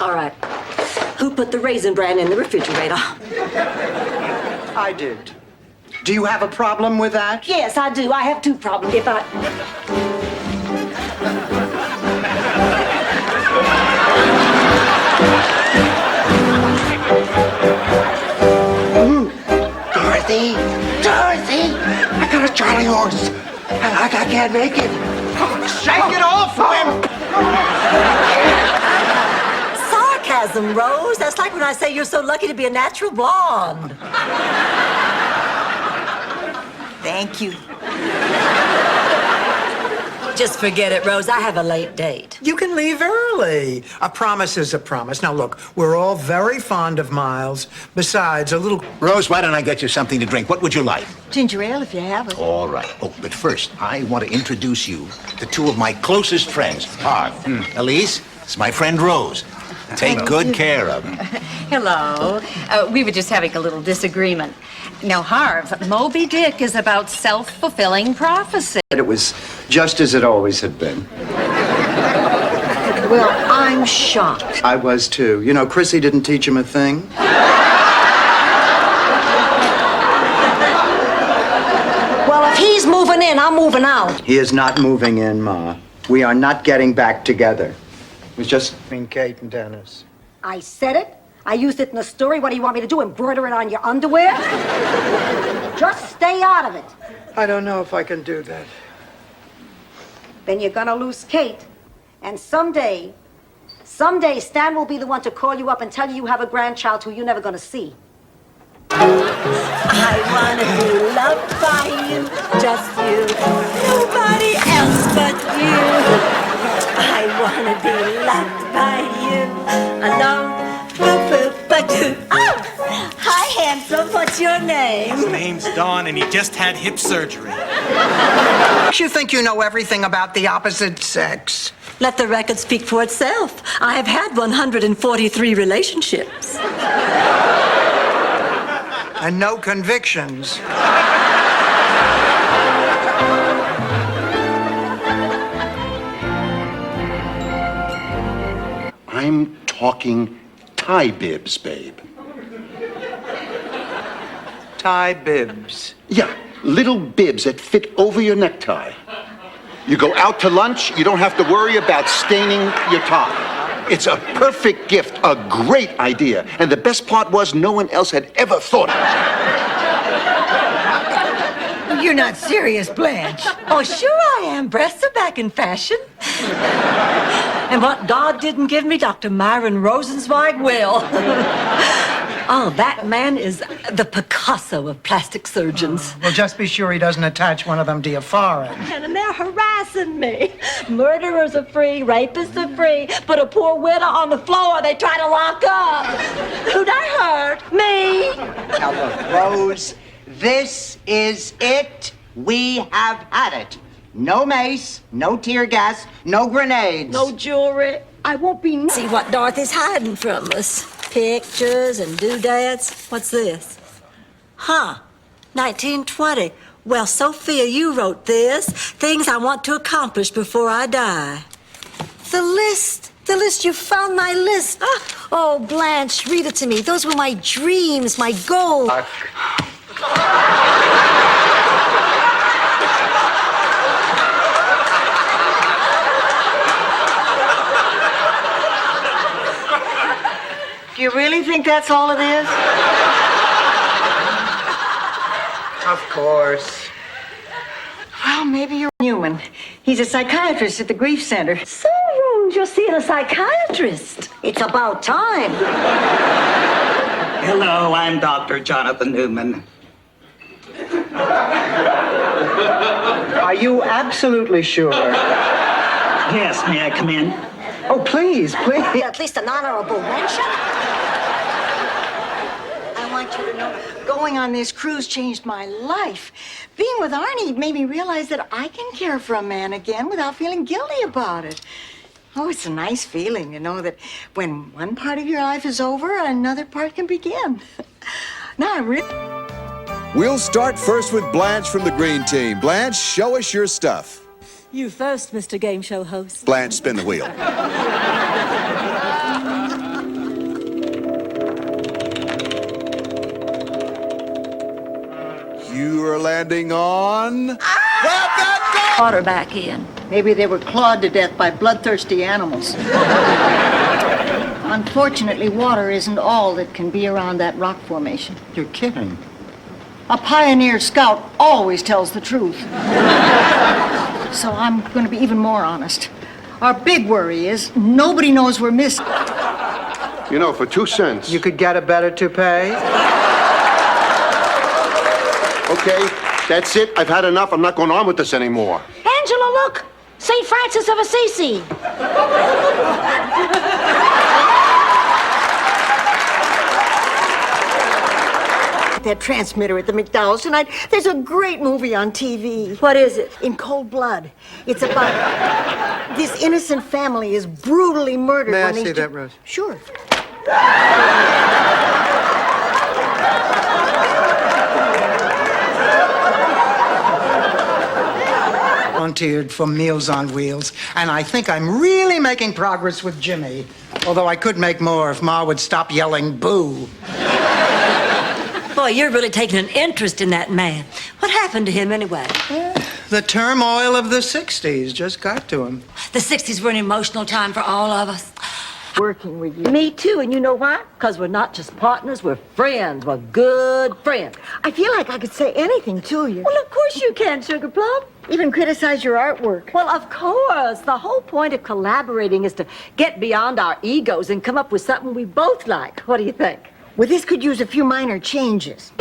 All right. Who put the Raisin Bran in the refrigerator? I did. Do you have a problem with that? Yes, I do. I have two problems. If I... Dorothy! Dorothy! I got a Charlie horse. I can't make it. Shake it off, Wimp! Sarcasm, Rose. That's like when I say you're so lucky to be a natural blonde. Thank you. Just forget it, Rose. I have a late date. You can leave early. A promise is a promise. Now, look, we're all very fond of Miles. Besides, a little... Rose, why don't I get you something to drink? What would you like? Ginger ale, if you have it. All right. Oh, but first, I want to introduce you to two of my closest friends. Harv. Elise, it's my friend Rose. Take good care of him. Hello. We were just having a little disagreement. Now, Harv, Moby Dick is about self-fulfilling prophecy. It was just as it always had been. Well, I'm shocked. I was too. You know, Chrissy didn't teach him a thing. Well, if he's moving in, I'm moving out. He is not moving in, Ma. We are not getting back together. It was just between Kate and Dennis. I said it. I used it in the story. What do you want me to do, embroider it on your underwear? Just stay out of it. I don't know if I can do that. Then you're gonna lose Kate. And someday Stan will be the one to call you up and tell you have a grandchild who you're never gonna see. I wanna be loved by you, just you, nobody else but you. I wanna be loved by you, alone, boo-boo-ba-doo. Oh! Hi, handsome, what's your name? His name's Don, and he just had hip surgery. You think you know everything about the opposite sex? Let the record speak for itself. I have had 143 relationships. And no convictions. I'm talking tie bibs, babe. Tie bibs. Yeah, little bibs that fit over your necktie. You go out to lunch, you don't have to worry about staining your tie. It's a perfect gift, a great idea. And the best part was no one else had ever thought of it. You're not serious, Blanche. Oh, sure I am. Breasts are back in fashion. And what God didn't give me, Dr. Myron Rosenzweig will. Oh, that man is the Picasso of plastic surgeons. Well, just be sure he doesn't attach one of them to your forehead. And they're harassing me. Murderers are free, rapists are free, but a poor widow on the floor they try to lock up. Who'd I hurt? Me. Now look, Rose, this is it. We have had it. No mace, no tear gas, no grenades. No jewelry. I won't be... See what Dorothy's hiding from us. Pictures and doodads. What's this? Huh. 1920. Well, Sophia, you wrote this. Things I want to accomplish before I die. The list. The list. You found my list. Oh, Blanche, read it to me. Those were my dreams, my goals. Do you really think that's all it is? Of course. Well, maybe you're Newman. He's a psychiatrist at the Grief Center. So rude, you're seeing a psychiatrist. It's about time. Hello, I'm Dr. Jonathan Newman. Are you absolutely sure? Yes, may I come in? Oh, please, please. At least an honorable mention. I want you to know, going on this cruise changed my life. Being with Arnie made me realize that I can care for a man again without feeling guilty about it. Oh, it's a nice feeling, you know, that when one part of your life is over, another part can begin. Now I really... We'll start first with Blanche from the Green Team. Blanche, show us your stuff. You first, Mr. Game Show host. Blanche, spin the wheel. You are landing on... Water back in. Maybe they were clawed to death by bloodthirsty animals. Unfortunately, water isn't all that can be around that rock formation. You're kidding. A pioneer scout always tells the truth. So I'm going to be even more honest. Our big worry is nobody knows we're missing. You know, for 2 cents. You could get a better toupee. Okay, that's it. I've had enough. I'm not going on with this anymore. Angela, look. St. Francis of Assisi. That transmitter at the McDonald's tonight. There's a great movie on TV. What is it? In Cold Blood. It's about this innocent family is brutally murdered. May I when they see that, Rose? Sure. Volunteered for Meals on Wheels, and I think I'm really making progress with Jimmy. Although I could make more if Ma would stop yelling boo. Boy, you're really taking an interest in that man. What happened to him anyway? The turmoil of the 60s just got to him. The 60s were an emotional time for all of us. Working with you. Me too, and you know why? Because we're not just partners, we're friends. We're good friends. I feel like I could say anything to you. Well, of course you can, Sugar Plum. Even criticize your artwork. Well, of course. The whole point of collaborating is to get beyond our egos and come up with something we both like. What do you think? Well, this could use a few minor changes.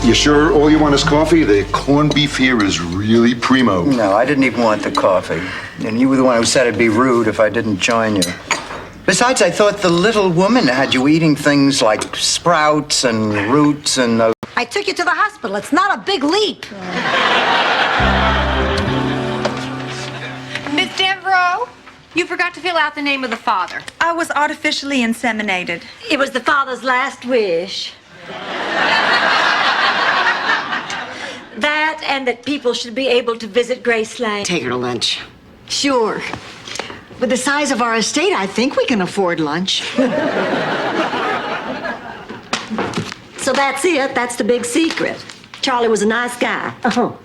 You sure all you want is coffee? The corned beef here is really primo. No, I didn't even want the coffee. And you were the one who said it'd be rude if I didn't join you. Besides, I thought the little woman had you eating things like sprouts and roots and... I took you to the hospital. It's not a big leap. Miss Devereaux, you forgot to fill out the name of the father. I was artificially inseminated. It was the father's last wish. That and that people should be able to visit Grace Lane. Take her to lunch. Sure. With the size of our estate, I think we can afford lunch. So that's it. That's the big secret. Charlie was a nice guy. Oh,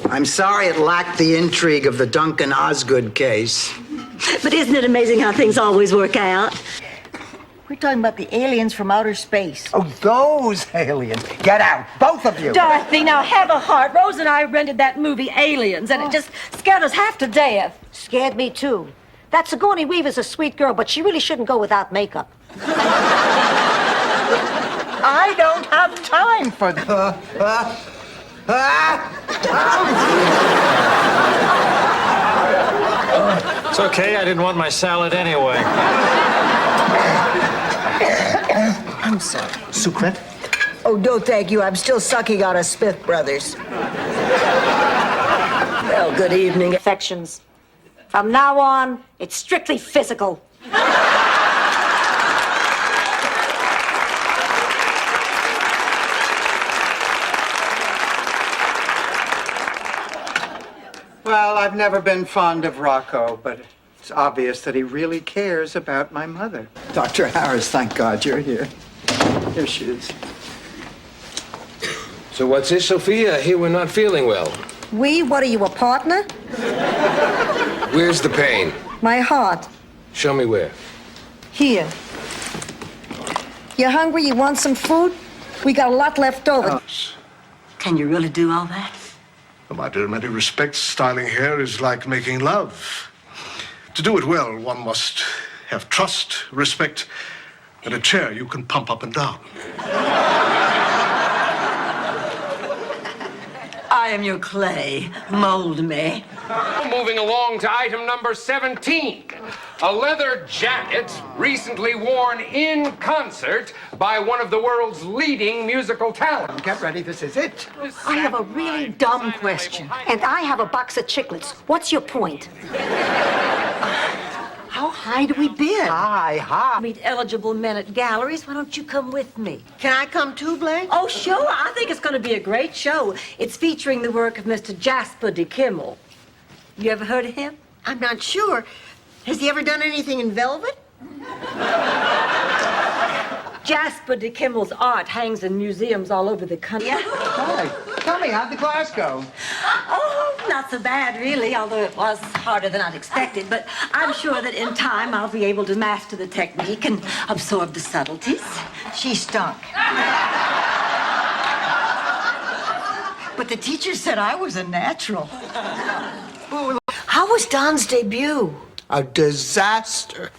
I'm sorry it lacked the intrigue of the Duncan Osgood case. But isn't it amazing how things always work out? We're talking about the aliens from outer space. Oh, those aliens. Get out, both of you. Dorothy, now have a heart. Rose and I rented that movie Aliens, and it just scared us half to death. Scared me too. That Sigourney Weaver's a sweet girl, but she really shouldn't go without makeup. I don't have time for It's okay, I didn't want my salad anyway. I'm sorry. Sucre? Oh, no, thank you. I'm still sucking on a Smith Brothers. Well, good evening. Affections. From now on, it's strictly physical. Well, I've never been fond of Rocco, but it's obvious that he really cares about my mother. Dr. Harris, thank God you're here. Here she is. So what's this, Sophia? I hear we're not feeling well. What are you, a partner? Where's the pain? My heart. Show me where. Here. You hungry? You want some food? We got a lot left over. Can you really do all that? No matter in many respects, styling hair is like making love. To do it well, one must have trust, respect, and a chair you can pump up and down. I am your clay. Mold me. Moving along to item number 17. A leather jacket recently worn in concert by one of the world's leading musical talents. Get ready, this is it. I have a really dumb question. And I have a box of chiclets. What's your point? How high do we bid? Hi. Meet eligible men at galleries. Why don't you come with me? Can I come too, Blake? Oh, sure. I think it's going to be a great show. It's featuring the work of Mr. Jasper de Kimmel. You ever heard of him? I'm not sure. Has he ever done anything in velvet? Jasper de Kimmel's art hangs in museums all over the country. Hi. Tell me, how'd the class go? Oh, not so bad, really, although it was harder than I'd expected. But I'm sure that in time I'll be able to master the technique and absorb the subtleties. She stunk. But the teacher said I was a natural. How was Don's debut? A disaster.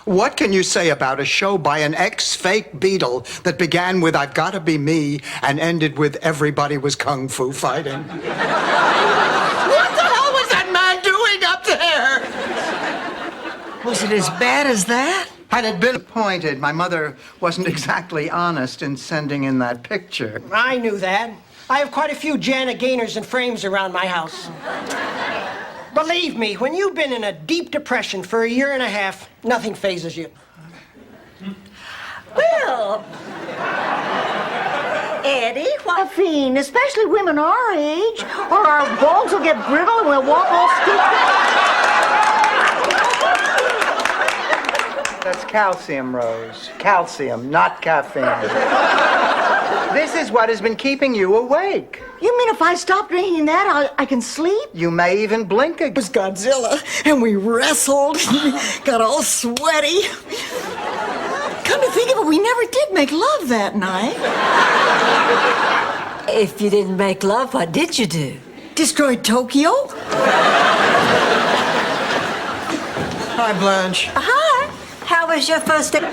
What can you say about a show by an ex-fake Beatle that began with "I've Gotta Be Me" and ended with "Everybody was kung fu fighting"? What the hell was that man doing up there? Was it as bad as that? Had it been appointed, my mother wasn't exactly honest in sending in that picture. I knew that. I have quite a few Janet Gaynors and frames around my house. Believe me, when you've been in a deep depression for a year and a half, nothing phases you. Well, Eddie, what fiend, especially women our age, or our bones will get brittle and we'll walk all stupid. That's calcium, Rose. Calcium, not caffeine. This is what has been keeping you awake. You mean if I stop drinking that, I can sleep? You may even blink again. It was Godzilla, and we wrestled, got all sweaty. Come to think of it, we never did make love that night. If you didn't make love, what did you do? Destroyed Tokyo? Hi, Blanche. Hi. How was your first day?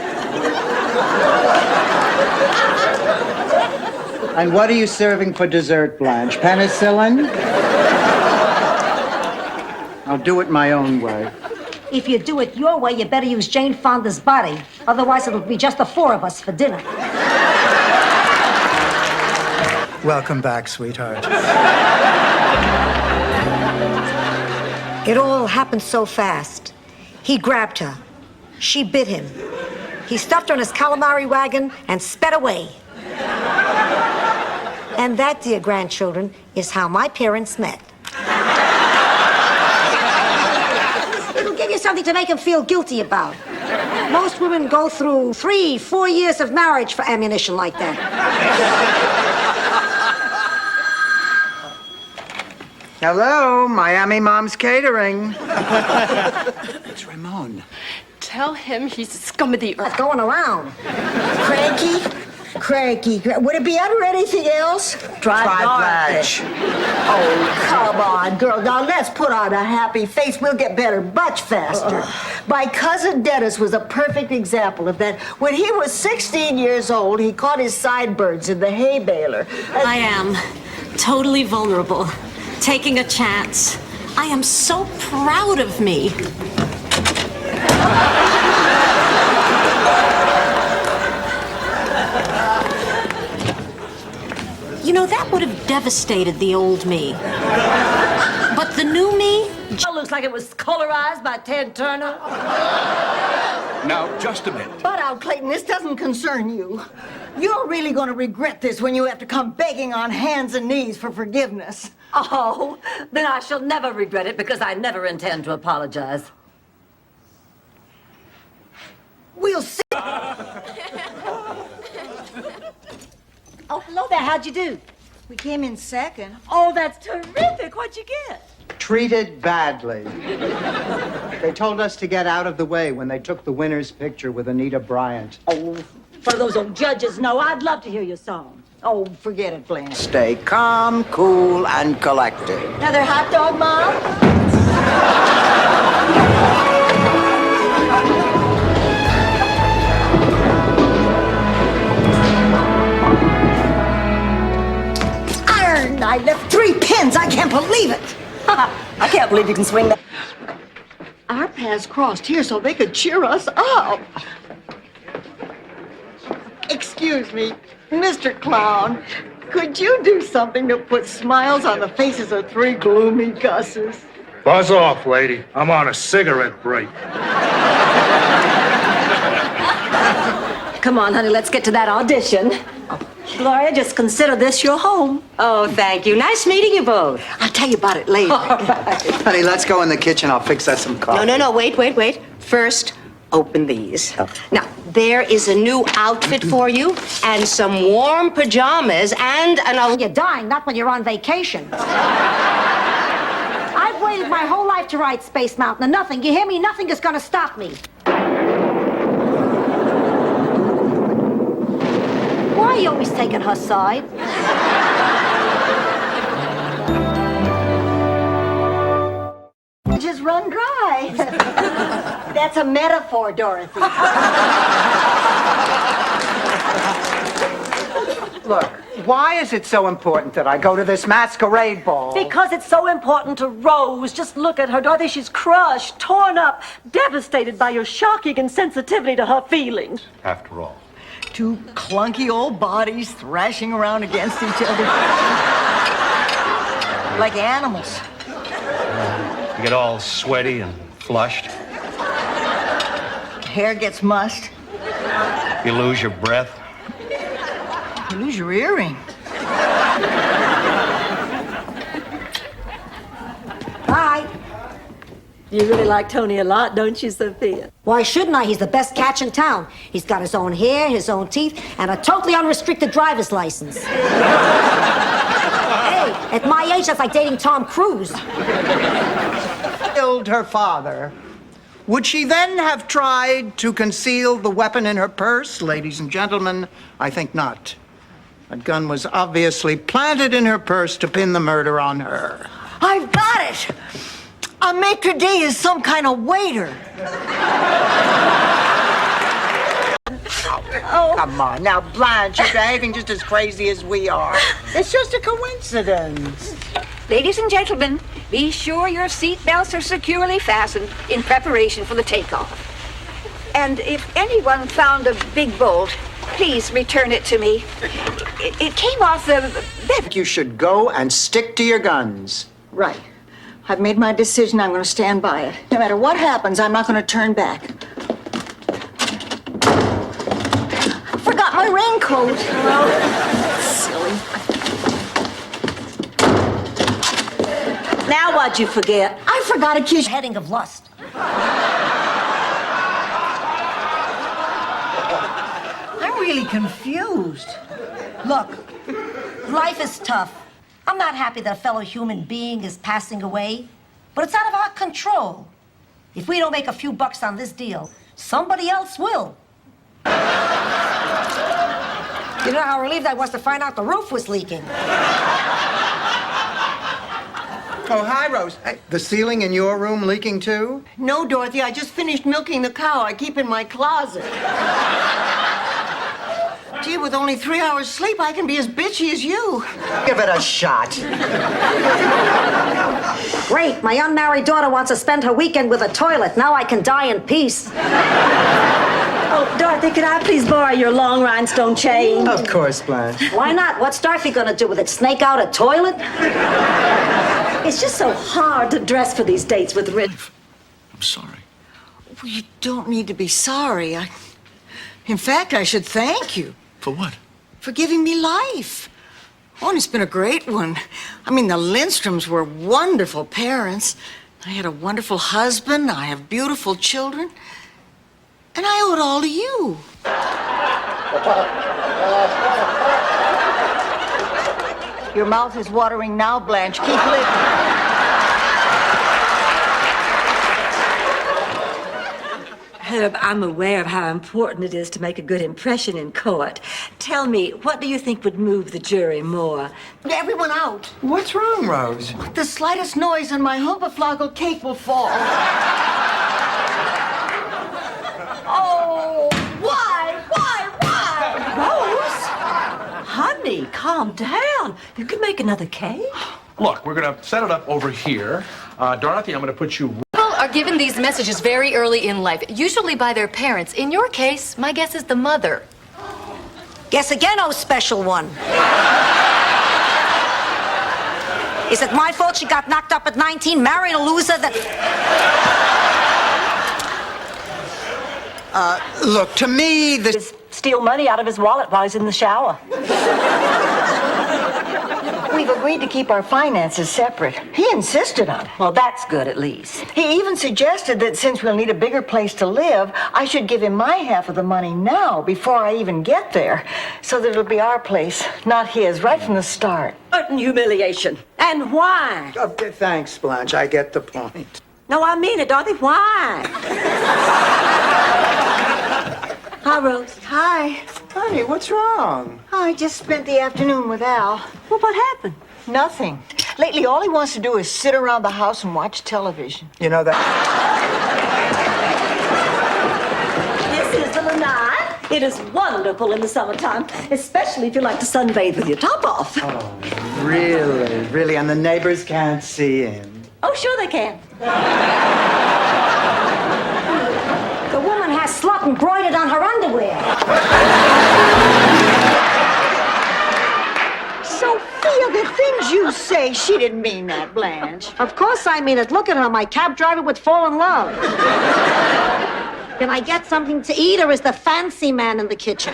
And what are you serving for dessert, Blanche? Penicillin? I'll do it my own way. If you do it your way, you better use Jane Fonda's body. Otherwise, it'll be just the four of us for dinner. Welcome back, sweetheart. It all happened so fast. He grabbed her. She bit him. He stuffed her in his calamari wagon and sped away. And that, dear grandchildren, is how my parents met. It'll give you something to make him feel guilty about. Most women go through 3-4 years of marriage for ammunition like that. Hello, Miami Mom's Catering. It's Ramon. Tell him he's a scum of the earth. Going around. Cranky. Would it be under anything else? Try Blanche. Oh, come on, girl. Now let's put on a happy face. We'll get better much faster. My cousin Dennis was a perfect example of that. When he was 16 years old, he caught his sideburns in the hay baler. I am totally vulnerable, taking a chance. I am so proud of me. You know, that would have devastated the old me. But the new me... Looks like it was colorized by Ted Turner. Now, just a minute. But Al Clayton, this doesn't concern you. You're really going to regret this when you have to come begging on hands and knees for forgiveness. Oh, then I shall never regret it because I never intend to apologize. We'll see. Oh, hello there. How'd you do? We came in second. Oh, that's terrific. What'd you get? Treated badly. They told us to get out of the way when they took the winner's picture with Anita Bryant. Oh, for those old judges, no, I'd love to hear your song. Oh, forget it, Blanche. Stay calm, cool, and collected. Another hot dog, Mom? I left 3 pins. I can't believe it. I can't believe you can swing that. Our paths crossed here so they could cheer us up. Excuse me, Mr. Clown. Could you do something to put smiles on the faces of 3 gloomy Gusses? Buzz off, lady. I'm on a cigarette break. Come on, honey, let's get to that audition. Gloria, just consider this your home. Oh, thank you. Nice meeting you both. I'll tell you about it later. Honey, let's go in the kitchen. I'll fix us some coffee. No, wait. First, open these. Now, there is a new outfit for you, and some warm pajamas, and an... You're dying, not when you're on vacation. I've waited my whole life to ride Space Mountain, and nothing, you hear me? Nothing is gonna stop me. Why are you always taking her side? Just run dry. That's a metaphor, Dorothy. Look, why is it so important that I go to this masquerade ball? Because it's so important to Rose. Just look at her, Dorothy. She's crushed, torn up, devastated by your shocking insensitivity to her feelings. After all. Two clunky old bodies thrashing around against each other. Like animals. You get all sweaty and flushed. Hair gets mussed. You lose your breath. You lose your earring. Bye. You really like Tony a lot, don't you, Sophia? Why shouldn't I? He's the best catch in town. He's got his own hair, his own teeth, and a totally unrestricted driver's license. Hey, at my age, that's like dating Tom Cruise. Killed her father. Would she then have tried to conceal the weapon in her purse? Ladies and gentlemen, I think not. A gun was obviously planted in her purse to pin the murder on her. I've got it! A maitre d' is some kind of waiter. Oh, come on. Now, Blanche, you're behaving just as crazy as we are. It's just a coincidence. Ladies and gentlemen, be sure your seatbelts are securely fastened in preparation for the takeoff. And if anyone found a big bolt, please return it to me. It came off the bed. You should go and stick to your guns. Right. I've made my decision. I'm going to stand by it. No matter what happens, I'm not going to turn back. I forgot my raincoat. Silly. Now what'd you forget? I forgot a kiss. Heading of lust. I'm really confused. Look, life is tough. I'm not happy that a fellow human being is passing away, but it's out of our control. If we don't make a few bucks on this deal, somebody else will. You know how relieved I was to find out the roof was leaking. Oh, hi, Rose. Hey, the ceiling in your room leaking too? No, Dorothy, I just finished milking the cow I keep in my closet. Gee, with only 3 hours sleep, I can be as bitchy as you. Give it a shot. Great, my unmarried daughter wants to spend her weekend with a toilet. Now I can die in peace. Oh, Dorothy, could I please borrow your long rhinestone chain? Of course, Blanche. Why not? What's Dorothy gonna do with it? Snake out a toilet? It's just so hard to dress for these dates with Rich. I'm sorry. Well, you don't need to be sorry. In fact, I should thank you. For what? For giving me life. Oh, and it's been a great one. I mean, the Lindstroms were wonderful parents. I had a wonderful husband. I have beautiful children. And I owe it all to you. Your mouth is watering now, Blanche. Keep living. Herb, I'm aware of how important it is to make a good impression in court. Tell me, what do you think would move the jury more? Everyone out. What's wrong, Rose? The slightest noise and my hoopafloggle cake will fall. Oh, why? Rose? Honey, calm down. You can make another cake. Look, we're gonna set it up over here. Dorothy, I'm gonna put you. People are given these messages very early in life, usually by their parents. In your case, my guess is the mother. Guess again, oh special one. Is it my fault she got knocked up at 19, married a loser that... Look, to me, this... Steal money out of his wallet while he's in the shower. We've agreed to keep our finances separate. He insisted on it. Well, that's good at least. He even suggested that since we'll need a bigger place to live, I should give him my half of the money now, before I even get there, so that it'll be our place, not his, right from the start. Certain humiliation. And why? Okay, thanks, Blanche. I get the point. No, I mean it, Dorothy. Why? Hi, Rose. Hi. Honey, what's wrong? I just spent the afternoon with Al. Well, what happened? Nothing. Lately, all he wants to do is sit around the house and watch television. You know that... It is wonderful in the summertime, especially if you like to sunbathe with your top off. Oh, really? Really? And the neighbors can't see him? Oh, sure they can. The woman has slut embroidered on her underwear. Sophia, the things you say, she didn't mean that, Blanche. Of course I mean it. Look at her. My cab driver would fall in love. Can I get something to eat, or is the fancy man in the kitchen?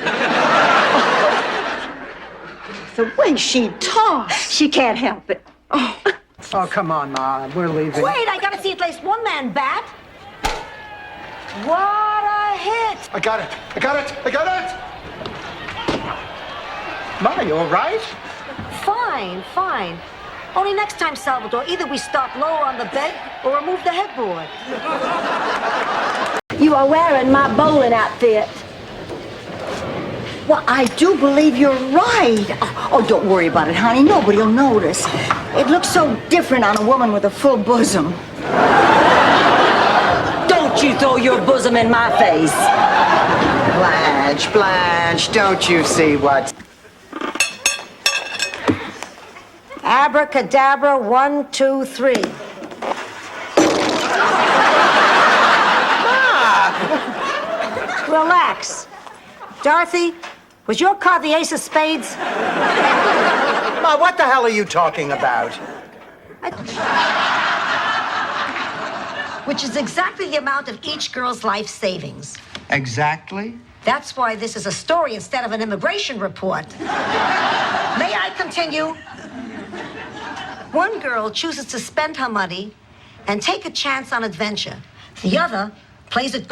The way she talks. She can't help it. Oh, come on, Ma. We're leaving. Wait, I gotta see at least one man bat. What a hit! I got it. I got it. I got it. Ma, you all right? Fine, fine. Only next time, Salvador, either we start lower on the bed or remove the headboard. You are wearing my bowling outfit. Well, I do believe you're right. Oh, don't worry about it, honey. Nobody will notice. It looks so different on a woman with a full bosom. Don't you throw your bosom in my face. Blanche, Blanche, don't you see what? Abracadabra, 1, 2, 3. Relax. Dorothy, was your card the ace of spades? Ma, what the hell are you talking about? Which is exactly the amount of each girl's life savings. Exactly? That's why this is a story instead of an immigration report. May I continue? One girl chooses to spend her money and take a chance on adventure. The other plays it.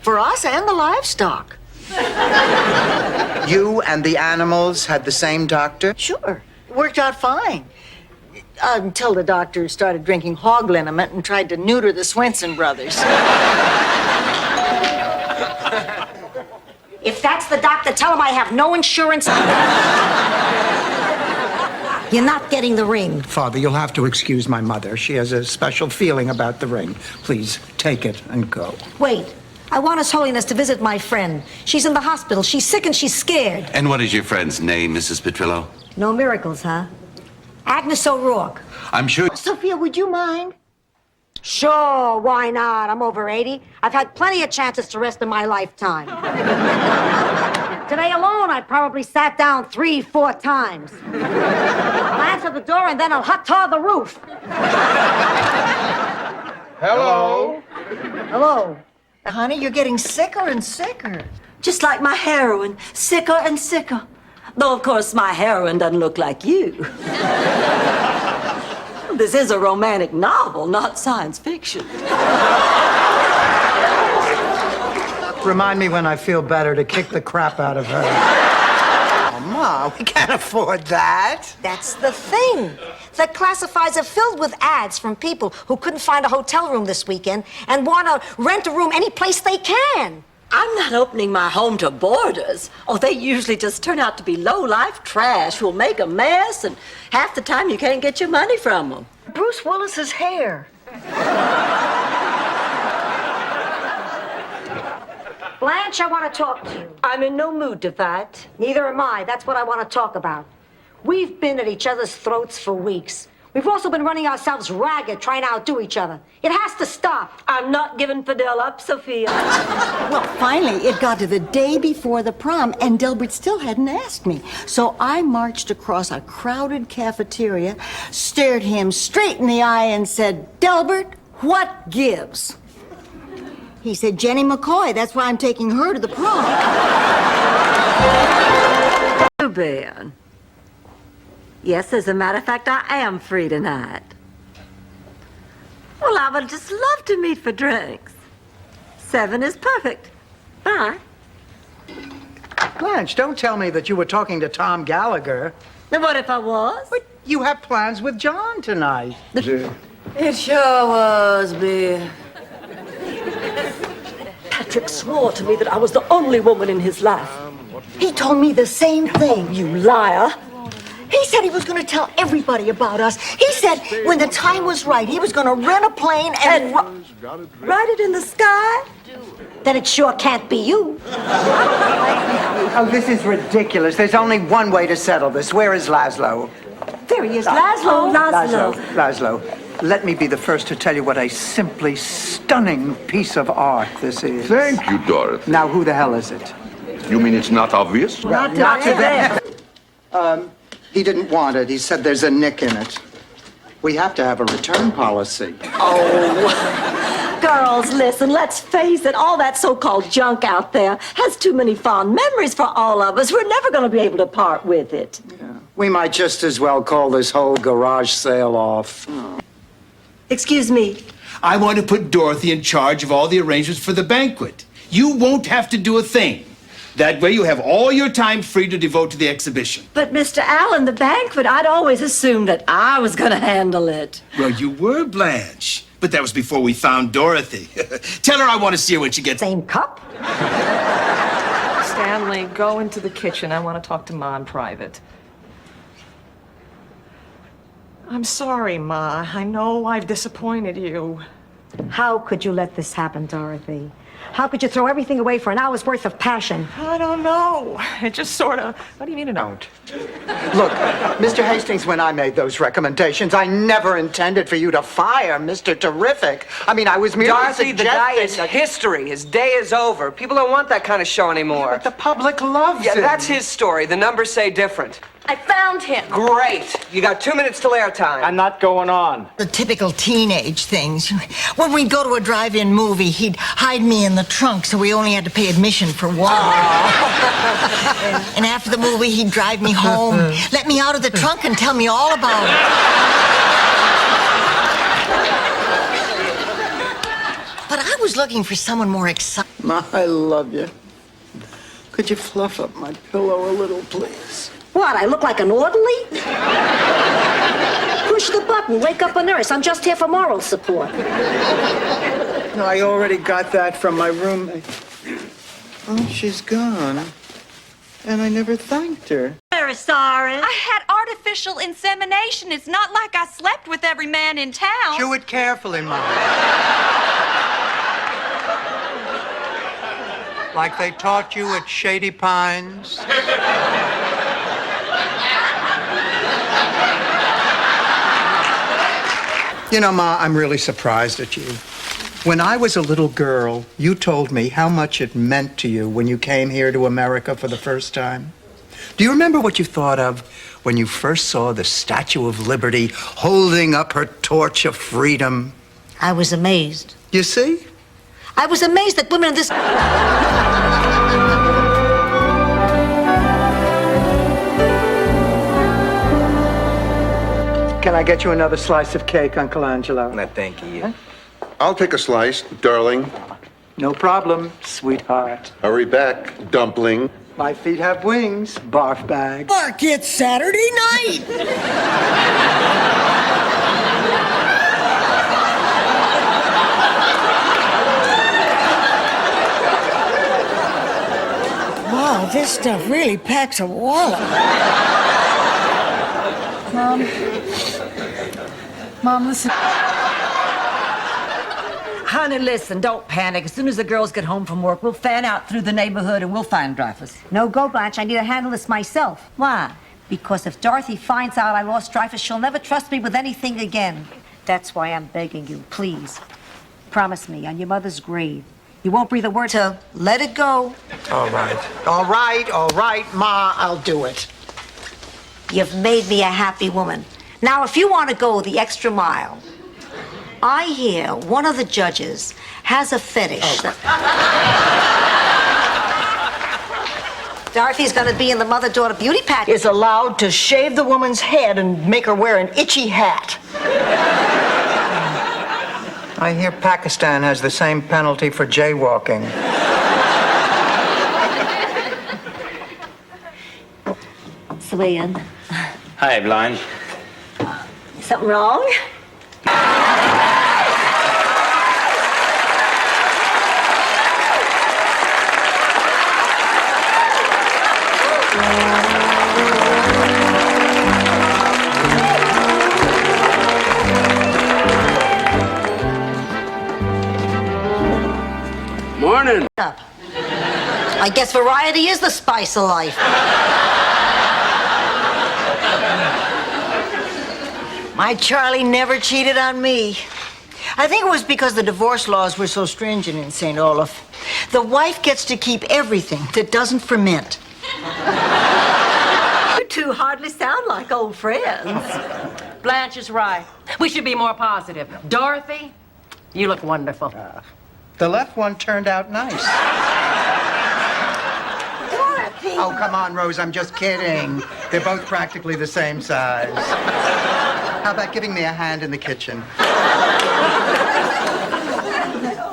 For us and the livestock. You and the animals had the same doctor? Sure. Worked out fine. Until the doctor started drinking hog liniment and tried to neuter the Swenson brothers. If that's the doctor, tell him I have no insurance. You're not getting the ring. Father, you'll have to excuse my mother. She has a special feeling about the ring. Please, take it and go. Wait. I want His Holiness to visit my friend. She's in the hospital. She's sick and she's scared. And what is your friend's name, Mrs. Petrillo? No miracles, huh? Agnes O'Rourke. I'm sure. Sophia, would you mind? Sure, why not? I'm over 80. I've had plenty of chances to rest in my lifetime. Today alone, I probably sat down 3-4 times. I'll answer the door and then I'll hot tar the roof. Hello? Hello. Honey, you're getting sicker and sicker. Just like my heroin, sicker and sicker. Though, of course, my heroin doesn't look like you. This is a romantic novel, not science fiction. Remind me when I feel better to kick the crap out of her. Oh, Ma, we can't afford that. That's the thing. The classifieds are filled with ads from people who couldn't find a hotel room this weekend and want to rent a room any place they can. I'm not opening my home to boarders. Oh, they usually just turn out to be low-life trash who'll make a mess, and half the time you can't get your money from them. Bruce Willis's hair. Blanche, I want to talk to you. I'm in no mood to fight. Neither am I. That's what I want to talk about. We've been at each other's throats for weeks. We've also been running ourselves ragged trying to outdo each other. It has to stop. I'm not giving Fidel up, Sophia. Well, finally, it got to the day before the prom, and Delbert still hadn't asked me. So I marched across a crowded cafeteria, stared him straight in the eye, and said, "Delbert, what gives?" He said, "Jenny McCoy. That's why I'm taking her to the prom." Ben. Yes, as a matter of fact, I am free tonight. Well, I would just love to meet for drinks. 7 is perfect. Bye. Blanche, don't tell me that you were talking to Tom Gallagher. Now, what if I was? But you have plans with John tonight. It sure was, Bill. Patrick swore to me that I was the only woman in his life. He told me the same thing. You liar. He said he was going to tell everybody about us. He said when the time was right, he was going to rent a plane and write it in the sky. Then it sure can't be you. Oh, this is ridiculous. There's only one way to settle this. Where is Laszlo? There he is, Laszlo, let me be the first to tell you what a simply stunning piece of art this is. Thank you, Dorothy. Now, who the hell is it? You mean it's not obvious? Not to them. He didn't want it. He said there's a nick in it. We have to have a return policy. Oh, girls, listen, let's face it, all that so-called junk out there has too many fond memories for all of us. We're never going to be able to part with it. We might just as well call this whole garage sale off. Excuse me. I want to put Dorothy in charge of all the arrangements for the banquet. You won't have to do a thing. That way you have all your time free to devote to the exhibition. But, Mr. Allen, the banquet, I'd always assumed that I was going to handle it. Well, you were, Blanche. But that was before we found Dorothy. Tell her I want to see her when she gets... Same cup? Stanley, go into the kitchen. I want to talk to Ma in private. I'm sorry, Ma. I know I've disappointed you. How could you let this happen, Dorothy? How could you throw everything away for an hour's worth of passion? I don't know. It just sort of... What do you mean, don't? Look, Mr. Hastings, when I made those recommendations, I never intended for you to fire Mr. Terrific. I mean, I was merely Dorothy, the guy is suggesting history. His day is over. People don't want that kind of show anymore. But the public loves Yeah, him. that's his story. The numbers say different. I found him. Great. You got 2 minutes till airtime. I'm not going on. The typical teenage things. When we'd go to a drive-in movie, he'd hide me in the trunk so we only had to pay admission for one. And after the movie, he'd drive me home, let me out of the trunk and tell me all about it. But I was looking for someone more exciting. Ma, I love you. Could you fluff up my pillow a little, please? What, I look like an orderly? Push the button, wake up a nurse. I'm just here for moral support. No, I already got that from my roommate. Oh, she's gone. And I never thanked her. Very sorry. I had artificial insemination. It's not like I slept with every man in town. Chew it carefully, Mom. Like they taught you at Shady Pines. You know, Ma, I'm really surprised at you. When I was a little girl, you told me how much it meant to you when you came here to America for the first time. Do you remember what you thought of when you first saw the Statue of Liberty holding up her torch of freedom? I was amazed. You see? I was amazed that women in this... Can I get you another slice of cake, Uncle Angelo? No, thank you. I'll take a slice, darling. No problem, sweetheart. Hurry back, dumpling. My feet have wings, barf bag. Mark, it's Saturday night. Wow, this stuff really packs a wallop. Mom, listen. Honey, listen, don't panic. As soon as the girls get home from work, we'll fan out through the neighborhood and we'll find Dreyfus. No go, Blanche. I need to handle this myself. Why? Because if Dorothy finds out I lost Dreyfus, she'll never trust me with anything again. That's why I'm begging you, please. Promise me, on your mother's grave, you won't breathe a word to let it go. All right, Ma, I'll do it. You've made me a happy woman. Now, if you want to go the extra mile, I hear one of the judges has a fetish. Dorothy's going to be in the mother-daughter beauty pageant. Is allowed to shave the woman's head and make her wear an itchy hat. I hear Pakistan has the same penalty for jaywalking. Swayan. Hi, Blanche. Something wrong? Morning. I guess variety is the spice of life. My Charlie never cheated on me. I think it was because the divorce laws were so stringent in St. Olaf. The wife gets to keep everything that doesn't ferment. You two hardly sound like old friends. Blanche is right. We should be more positive. Dorothy, you look wonderful. The left one turned out nice. Dorothy! Oh, come on, Rose, I'm just kidding. They're both practically the same size. How about giving me a hand in the kitchen?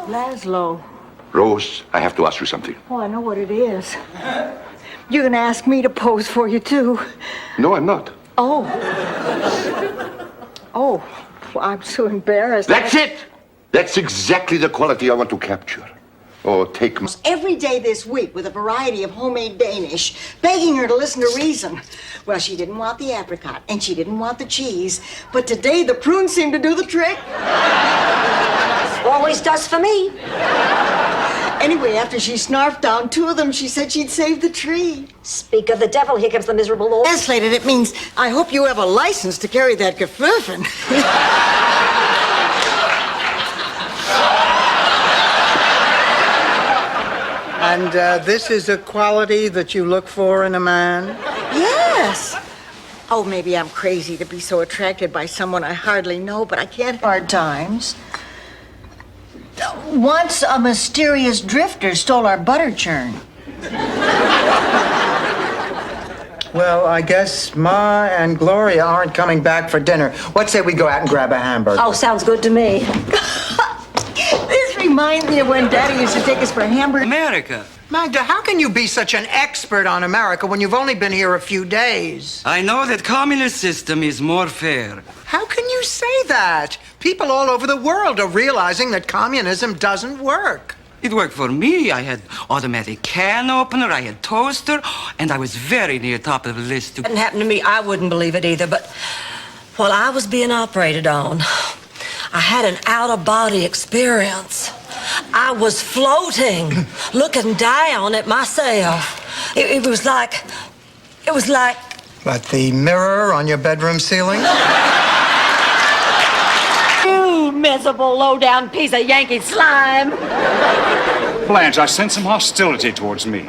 Laszlo. Rose, I have to ask you something. Oh, I know what it is. You're gonna ask me to pose for you, too. No, I'm not. Oh. Oh, well, I'm so embarrassed. That's it! That's exactly the quality I want to capture. Oh, take my... Every day this week with a variety of homemade Danish, begging her to listen to reason. Well, she didn't want the apricot, and she didn't want the cheese, but today the prunes seemed to do the trick. Always does for me. Anyway, after she snarfed down 2 of them, she said she'd save the tree. Speak of the devil, here comes the miserable Lord. Translated, it means, I hope you have a license to carry that gefurfen. And this is a quality that you look for in a man? Yes. Oh, maybe I'm crazy to be so attracted by someone I hardly know, but I can't hard times. Once a mysterious drifter stole our butter churn. Well, I guess Ma and Gloria aren't coming back for dinner. What say we go out and grab a hamburger? Oh, sounds good to me. This reminds me of when Daddy used to take us for hamburgers. America. Magda, how can you be such an expert on America when you've only been here a few days? I know that communist system is more fair. How can you say that? People all over the world are realizing that communism doesn't work. It worked for me. I had automatic can opener, I had toaster, and I was very near top of the list. If it hadn't happened to me, I wouldn't believe it either, but while I was being operated on, I had an out-of-body experience. I was floating, looking down at myself. It was like... But the mirror on your bedroom ceiling? You miserable, low-down piece of Yankee slime. Blanche, I sense some hostility towards me.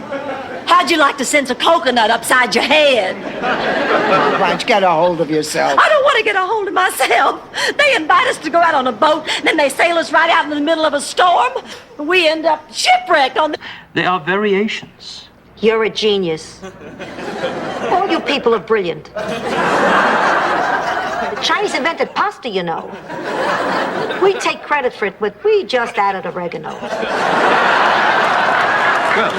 How'd you like to sense a coconut upside your head? Blanche, get a hold of yourself. I don't want to get a hold of myself. They invite us to go out on a boat, then they sail us right out in the middle of a storm. We end up shipwrecked on the... There are variations. You're a genius. All you people are brilliant. The Chinese invented pasta, you know. We take credit for it, but we just added oregano. Well,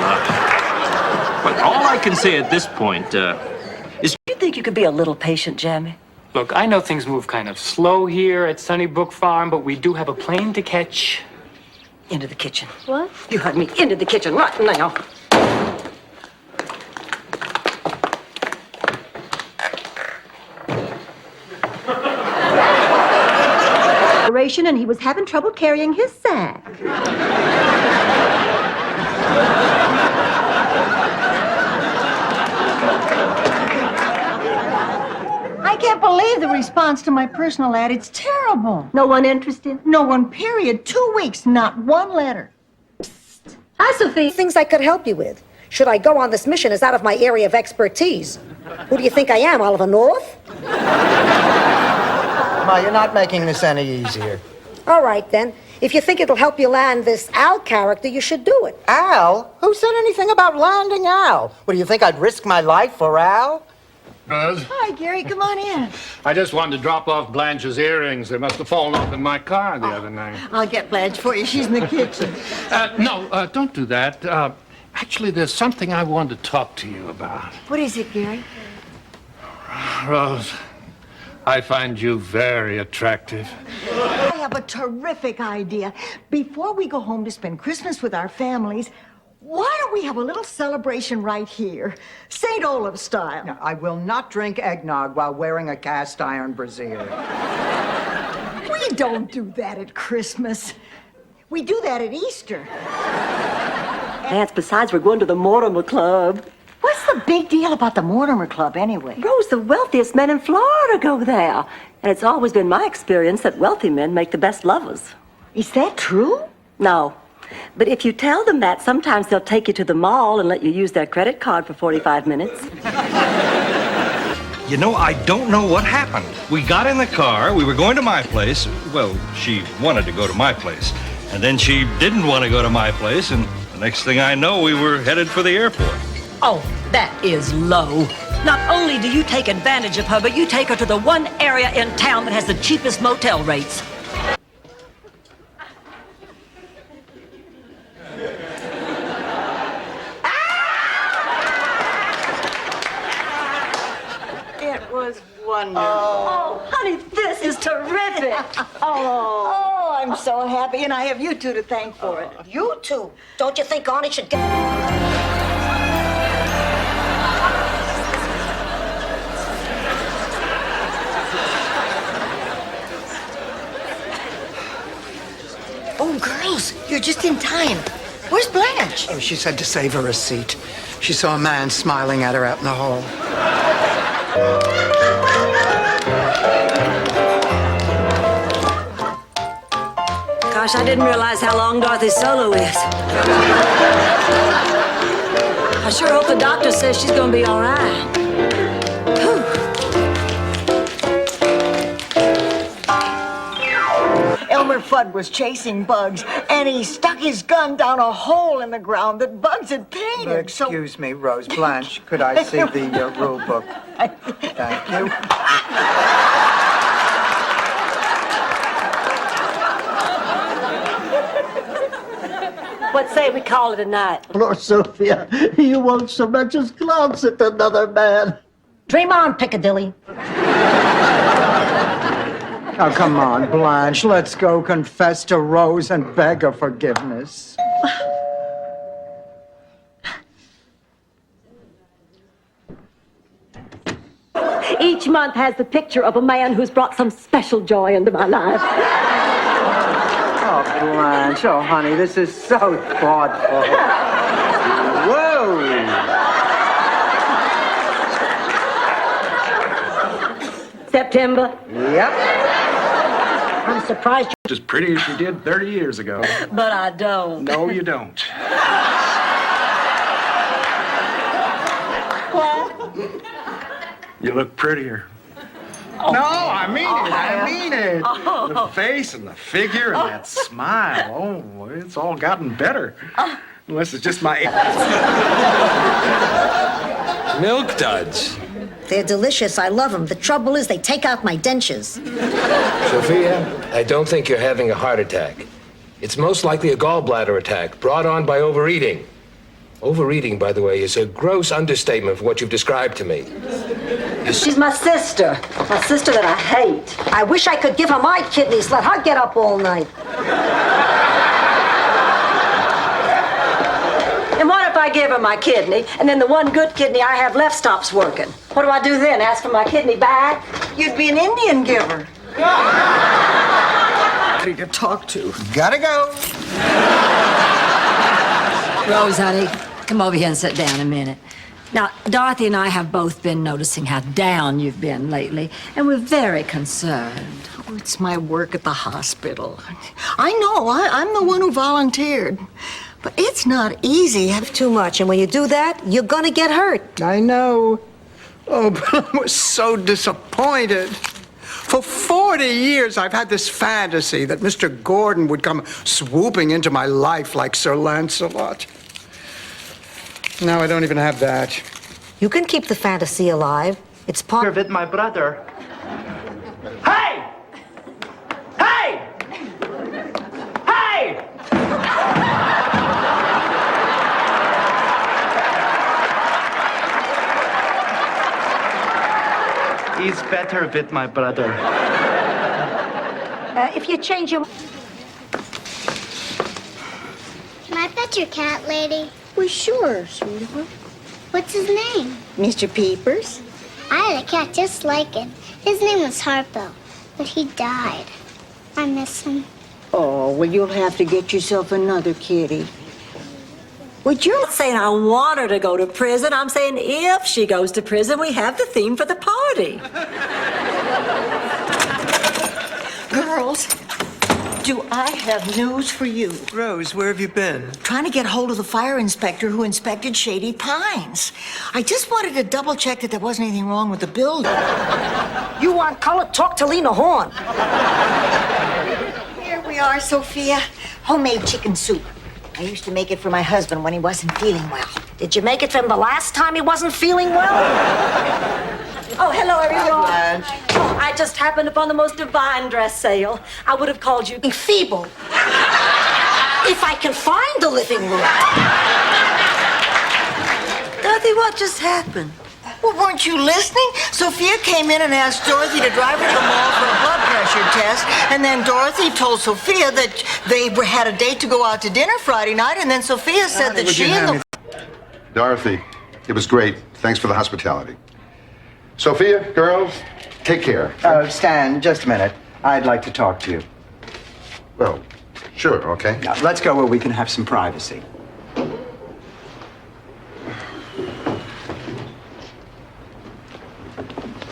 but all I can say at this point is... Do you think you could be a little patient, Jamie? Look, I know things move kind of slow here at Sunnybrook Farm, but we do have a plane to catch. Into the kitchen. What? You heard me. Into the kitchen right now. And he was having trouble carrying his sack. I can't believe the response to my personal ad. It's terrible. No one interested? No one, period. 2 weeks, not one letter. Hi, Sophie. Things I could help you with. Should I go on this mission is out of my area of expertise. Who do you think I am, Oliver North? Ma, you're not making this any easier. All right, then. If you think it'll help you land this Al character, you should do it. Al? Who said anything about landing Al? What, do you think I'd risk my life for Al? Buzz, Hi, Gary. Come on in. I just wanted to drop off Blanche's earrings. They must have fallen off in my car the other night. I'll get Blanche for you. She's in the kitchen. No, don't do that. Actually, there's something I wanted to talk to you about. What is it, Gary? Rose, I find you very attractive. I have a terrific idea. Before we go home to spend Christmas with our families, why don't we have a little celebration right here? St. Olaf style. No, I will not drink eggnog while wearing a cast iron brassiere. We don't do that at Christmas. We do that at Easter. dance. Besides, we're going to the Mortimer Club. What's the big deal about the Mortimer Club anyway? Rose, the wealthiest men in Florida go there. And it's always been my experience that wealthy men make the best lovers. Is that true? No. But if you tell them that, sometimes they'll take you to the mall and let you use their credit card for 45 minutes. You know, I don't know what happened. We got in the car, we were going to my place. Well, she wanted to go to my place. And then she didn't want to go to my place, and the next thing I know, we were headed for the airport. Oh, that is low. Not only do you take advantage of her, but you take her to the one area in town that has the cheapest motel rates. It was wonderful. Oh, honey, this is terrific. Oh, I'm so happy, and I have you two to thank for it. You two. Don't you think Arnie should get... Oh, girls, you're just in time. Where's Blanche? Oh, she said to save her a seat. She saw a man smiling at her out in the hall. Gosh, I didn't realize how long Dorothy's solo is. I sure hope the doctor says she's gonna be all right. Elmer Fudd was chasing Bugs, and he stuck his gun down a hole in the ground that Bugs had painted. Excuse me, Rose Blanche. Could I see the rule book? Thank you. What say we call it a night? Lord Sophia, you won't so much as glance at another man. Dream on, Piccadilly. Oh, come on, Blanche. Let's go confess to Rose and beg her forgiveness. Each month has the picture of a man who's brought some special joy into my life. Oh, Blanche. Oh, honey, this is so thoughtful. Whoa! September. Yep. I'm surprised As pretty as you did 30 years ago. But I don't. No, you don't. You look prettier. Oh. No, I mean it. I mean it. The face and the figure and that smile. Oh, it's all gotten better. Unless it's just my... Milk duds. they're delicious. I love them. The trouble is they take out my dentures. Sophia, I don't think you're having a heart attack. It's most likely a gallbladder attack brought on by overeating. Overeating, by the way, is a gross understatement for what you've described to me. She's my sister that I hate. I wish I could give her my kidneys, let her get up all night. And what if I give her my kidney, and then the one good kidney I have left stops working? What do I do then? Ask for my kidney back? You'd be an Indian giver. Ready to talk to. Gotta go. Rose, honey, come over here and sit down a minute. Now, Dorothy and I have both been noticing how down you've been lately, and we're very concerned. Oh, it's my work at the hospital. I know, I'm the one who volunteered. But it's not easy. Have too much, and when you do that, you're gonna get hurt. I know. Oh, but I was so disappointed. For 40 years, I've had this fantasy that Mr. Gordon would come swooping into my life like Sir Lancelot. Now I don't even have that. You can keep the fantasy alive. It's part of it, my brother. Hey! Hey! Hey! He's better with my brother. if you change your... Can I pet your cat, lady? Well, sure, sweetheart. What's his name? Mr. Peepers? I had a cat just like him. His name was Harpo, but he died. I miss him. Oh, well, you'll have to get yourself another kitty. Well, you're not saying I want her to go to prison. I'm saying if she goes to prison, we have the theme for the party. Girls, do I have news for you? Rose, where have you been? Trying to get hold of the fire inspector who inspected Shady Pines. I just wanted to double check that there wasn't anything wrong with the building. You want color? Talk to Lena Horne. Here we are, Sophia. Homemade chicken soup. I used to make it for my husband when he wasn't feeling well. Did you make it for him the last time he wasn't feeling well? Oh, hello, everyone. Blanche. Oh, I just happened upon the most divine dress sale. I would have called you Feeble. If I can find the living room. Dorothy, what just happened? Well, weren't you listening? Sophia came in and asked Dorothy to drive her to the mall for a blood pressure test, and then Dorothy told Sophia that they had a date to go out to dinner Friday night, and then Sophia said that she and the... Dorothy, it was great. Thanks for the hospitality. Sophia, girls, take care. Stan, just a minute. I'd like to talk to you. Well, sure, okay. Now, let's go where we can have some privacy.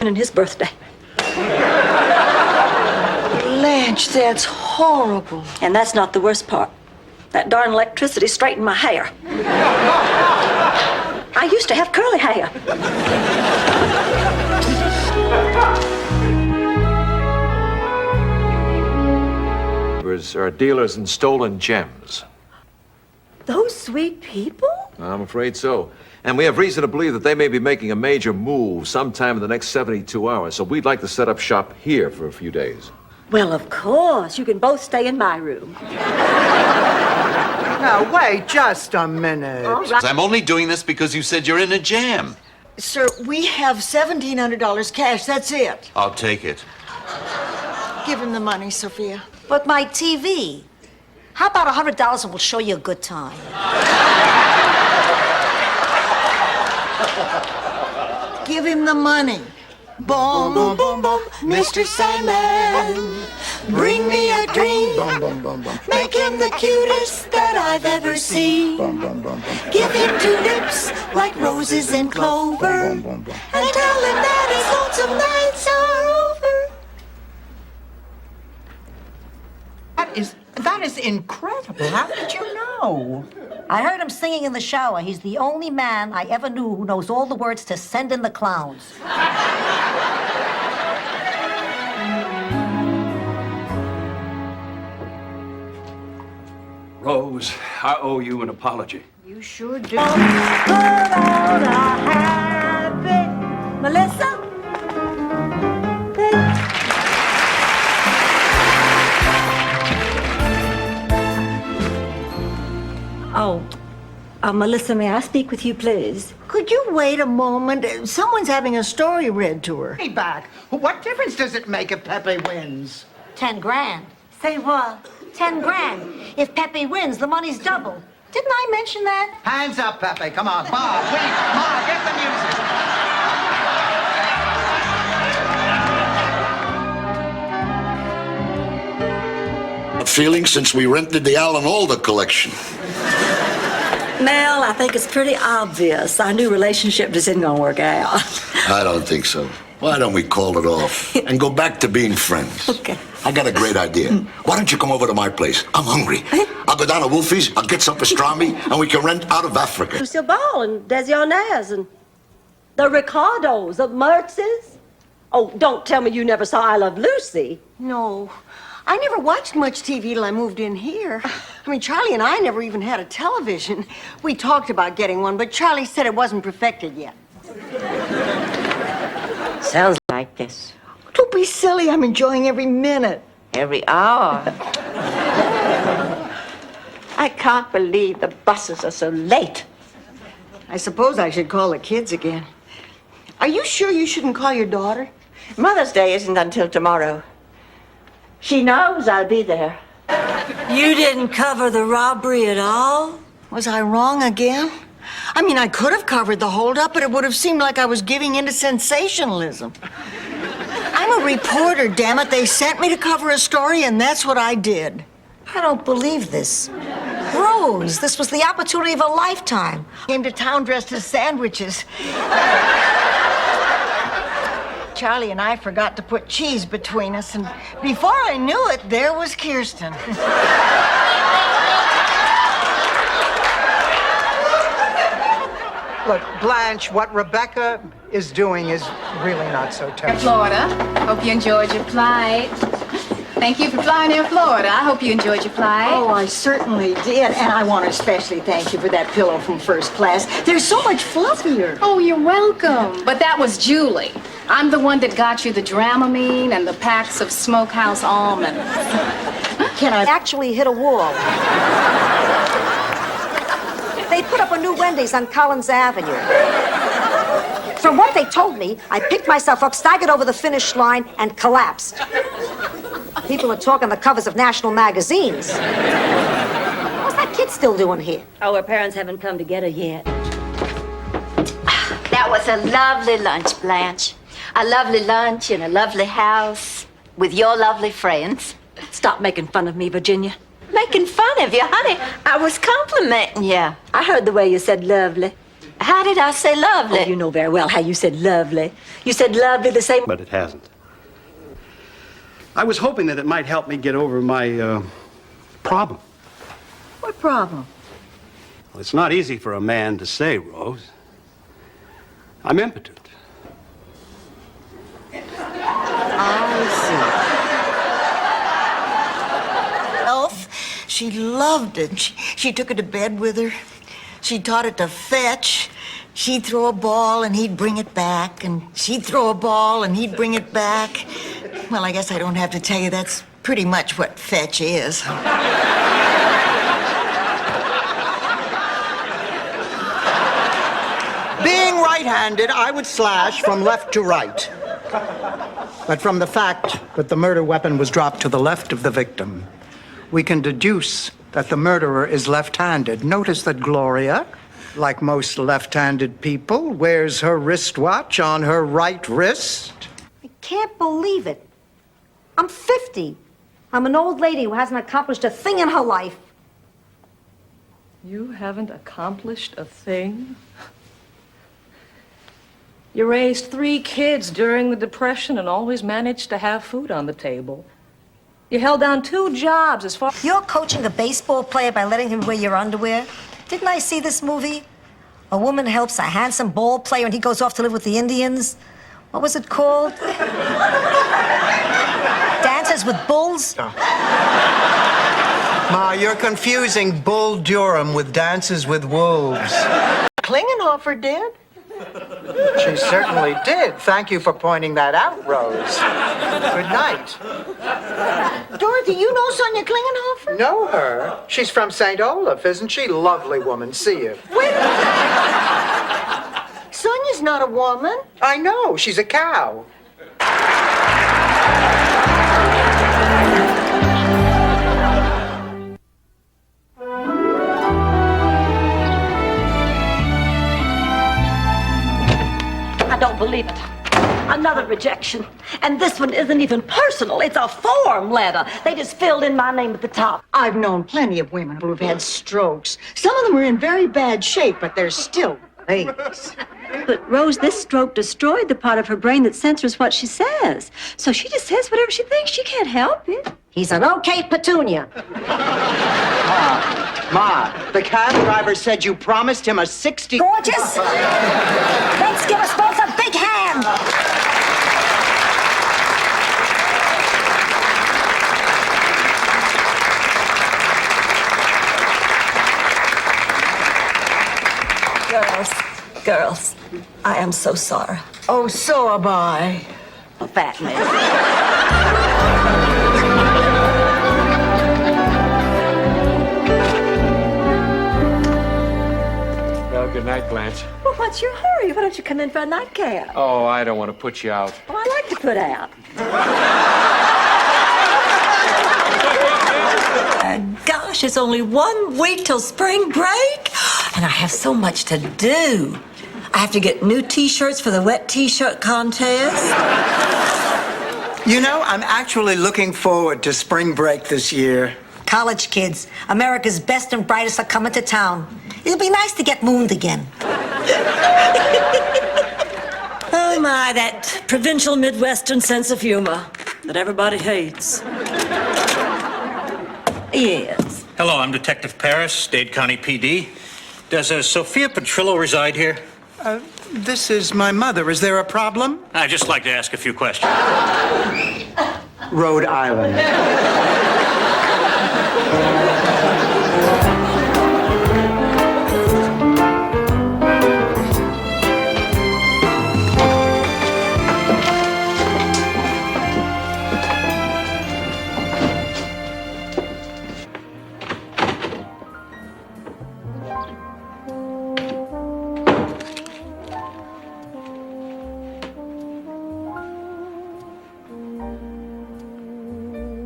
And his birthday. Blanche, that's horrible. And that's not the worst part. That darn electricity straightened my hair. I used to have curly hair. Are dealers in stolen gems. Those sweet people? I'm afraid so. And we have reason to believe that they may be making a major move sometime in the next 72 hours. So we'd like to set up shop here for a few days. Well, of course. You can both stay in my room. Now, wait just a minute. All right. I'm only doing this because you said you're in a jam. Sir, we have $1,700 cash. That's it. I'll take it. Give him the money, Sophia. But my TV. How about $100 and we'll show you a good time? Give him the money. Boom, boom, boom, boom, Mr. Simon. Bring me a dream. Boom, boom, boom, boom. Make him the cutest that I've ever seen. Boom, boom, boom, boom. Give him two lips like roses and clover. Boom, boom, boom. And tell him that his lonesome nights are over. That is incredible. How did you know? I heard him singing in the shower. He's the only man I ever knew who knows all the words to Send in the Clowns. Rose, I owe you an apology. You sure do. Melissa? Oh, Melissa, may I speak with you, please? Could you wait a moment? Someone's having a story read to her. Hey, back. What difference does it make if Pepe wins? 10 grand. Say what? 10 grand. If Pepe wins, the money's double. Didn't I mention that? Hands up, Pepe. Come on. Bob, wait. Ma, get the music. Feeling since we rented the Alan Alda collection. Mel, I think it's pretty obvious. Our new relationship just isn't gonna work out. I don't think so. Why don't we call it off and go back to being friends? Okay. I got a great idea. Why don't you come over to my place? I'm hungry. I'll go down to Wolfie's, I'll get some pastrami, and we can rent out of Africa. Lucille Ball and Desi Arnaz and the Ricardos, the Mertzes. Oh, don't tell me you never saw I Love Lucy. No. I never watched much TV till I moved in here. I mean, Charlie and I never even had a television. We talked about getting one, but Charlie said it wasn't perfected yet. Sounds like this. Don't be silly. I'm enjoying every minute. Every hour. I can't believe the buses are so late. I suppose I should call the kids again. Are you sure you shouldn't call your daughter? Mother's Day isn't until tomorrow. She knows I'll be there. You didn't cover the robbery at all? Was I wrong again? I mean, I could have covered the holdup, but it would have seemed like I was giving into sensationalism. I'm a reporter, damn it. They sent me to cover a story, and that's what I did. I don't believe this. Rose, this was the opportunity of a lifetime. Came to town dressed as sandwiches. Charlie and I forgot to put cheese between us, and before I knew it, there was Kirsten. Look, Blanche, what Rebecca is doing is really not so terrible. Florida. Hope you enjoyed your flight. Thank you for flying Air Florida. I hope you enjoyed your flight. Oh, I certainly did. And I want to especially thank you for that pillow from first class. They're so much fluffier. Oh, you're welcome. But that was Julie. I'm the one that got you the Dramamine and the packs of Smokehouse almonds. Can I actually hit a wall? They put up a new Wendy's on Collins Avenue. From what they told me, I picked myself up, staggered over the finish line, and collapsed. People are talking the covers of national magazines. What's that kid still doing here? Oh, her parents haven't come to get her yet. That was a lovely lunch, Blanche. A lovely lunch in a lovely house with your lovely friends. Stop making fun of me, Virginia. Making fun of you, honey. I was complimenting you. I heard the way you said lovely. How did I say lovely? Oh, you know very well how you said lovely. You said lovely the same. But it hasn't. I was hoping that it might help me get over my problem. What problem? Well, it's not easy for a man to say, Rose. I'm impotent. Elf, she loved it. She took it to bed with her. She taught it to fetch. She'd throw a ball and he'd bring it back, and she'd throw a ball and he'd bring it back. Well, I guess I don't have to tell you that's pretty much what fetch is. Being right-handed, I would slash from left to right. But from the fact that the murder weapon was dropped to the left of the victim, we can deduce that the murderer is left-handed. Notice that Gloria, like most left-handed people, wears her wristwatch on her right wrist. I can't believe it. I'm 50. I'm an old lady who hasn't accomplished a thing in her life. You haven't accomplished a thing? You raised 3 kids during the Depression and always managed to have food on the table. You held down 2 jobs as far... You're coaching a baseball player by letting him wear your underwear? Didn't I see this movie? A woman helps a handsome ball player and he goes off to live with the Indians. What was it called? Dances with Bulls? Ma, you're confusing Bull Durham with Dances with Wolves. Klingenhofer did. She certainly did. Thank you for pointing that out, Rose. Good night. Dorothy, you know Sonia Klingenhofer? Know her? She's from St. Olaf, isn't she? Lovely woman. See you. Wait a minute. Sonia's not a woman. I know. She's a cow. I don't believe it. Another rejection. And this one isn't even personal. It's a form letter. They just filled in my name at the top. I've known plenty of women who've had strokes. Some of them are in very bad shape, but they're still ladies. But, Rose, this stroke destroyed the part of her brain that censors what she says. So she just says whatever she thinks. She can't help it. He's an okay petunia. Ma, the cab driver said you promised him a 60... Gorgeous! Let's give us both a big hand! Girls, I am so sorry. Oh, so am I. A fat man. Well, good night, Blanche. Well, what's your hurry? Why don't you come in for a nightcap? Oh, I don't want to put you out. Oh, I like to put out. Gosh, it's only 1 week till spring break, and I have so much to do. I have to get new T-shirts for the wet T-shirt contest. You know, I'm actually looking forward to spring break this year. College kids, America's best and brightest, are coming to town. It'll be nice to get mooned again. Oh my, that provincial Midwestern sense of humor that everybody hates. Yes. Hello, I'm Detective Paris, Dade County PD. Does Sophia Petrillo reside here? This is my mother. Is there a problem? I'd just like to ask a few questions. Rhode Island.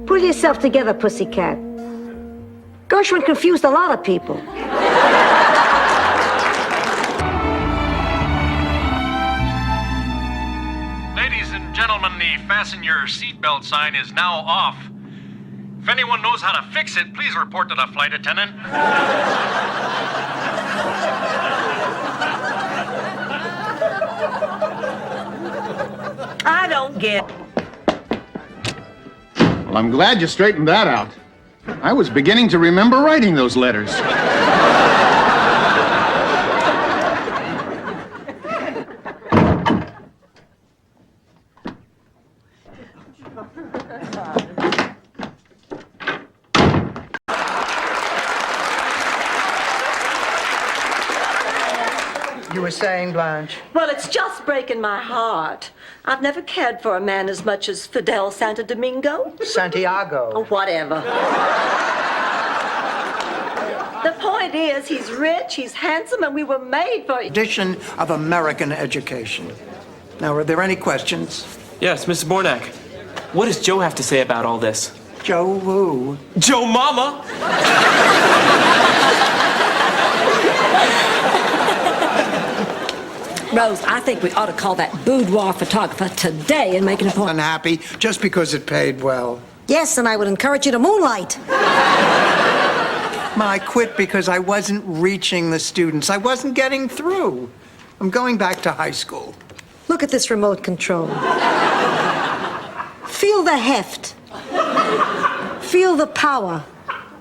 Pull yourself together, pussycat. Gershwin confused a lot of people. Ladies and gentlemen, the fasten your seatbelt sign is now off. If anyone knows how to fix it, please report to the flight attendant. I don't get. Well, I'm glad you straightened that out. I was beginning to remember writing those letters. You were saying, Blanche? Well, it's just breaking my heart. I've never cared for a man as much as Fidel Santo Domingo. Santiago. Oh, whatever. The point is, he's rich, he's handsome, and we were made for... Tradition of American education. Now, are there any questions? Yes, Mrs. Bornak. What does Joe have to say about all this? Joe who? Joe Mama! Rose, I think we ought to call that boudoir photographer today and make an appointment. Unhappy just because it paid well. Yes, and I would encourage you to moonlight. I quit because I wasn't reaching the students. I wasn't getting through. I'm going back to high school. Look at this remote control. Feel the heft. Feel the power.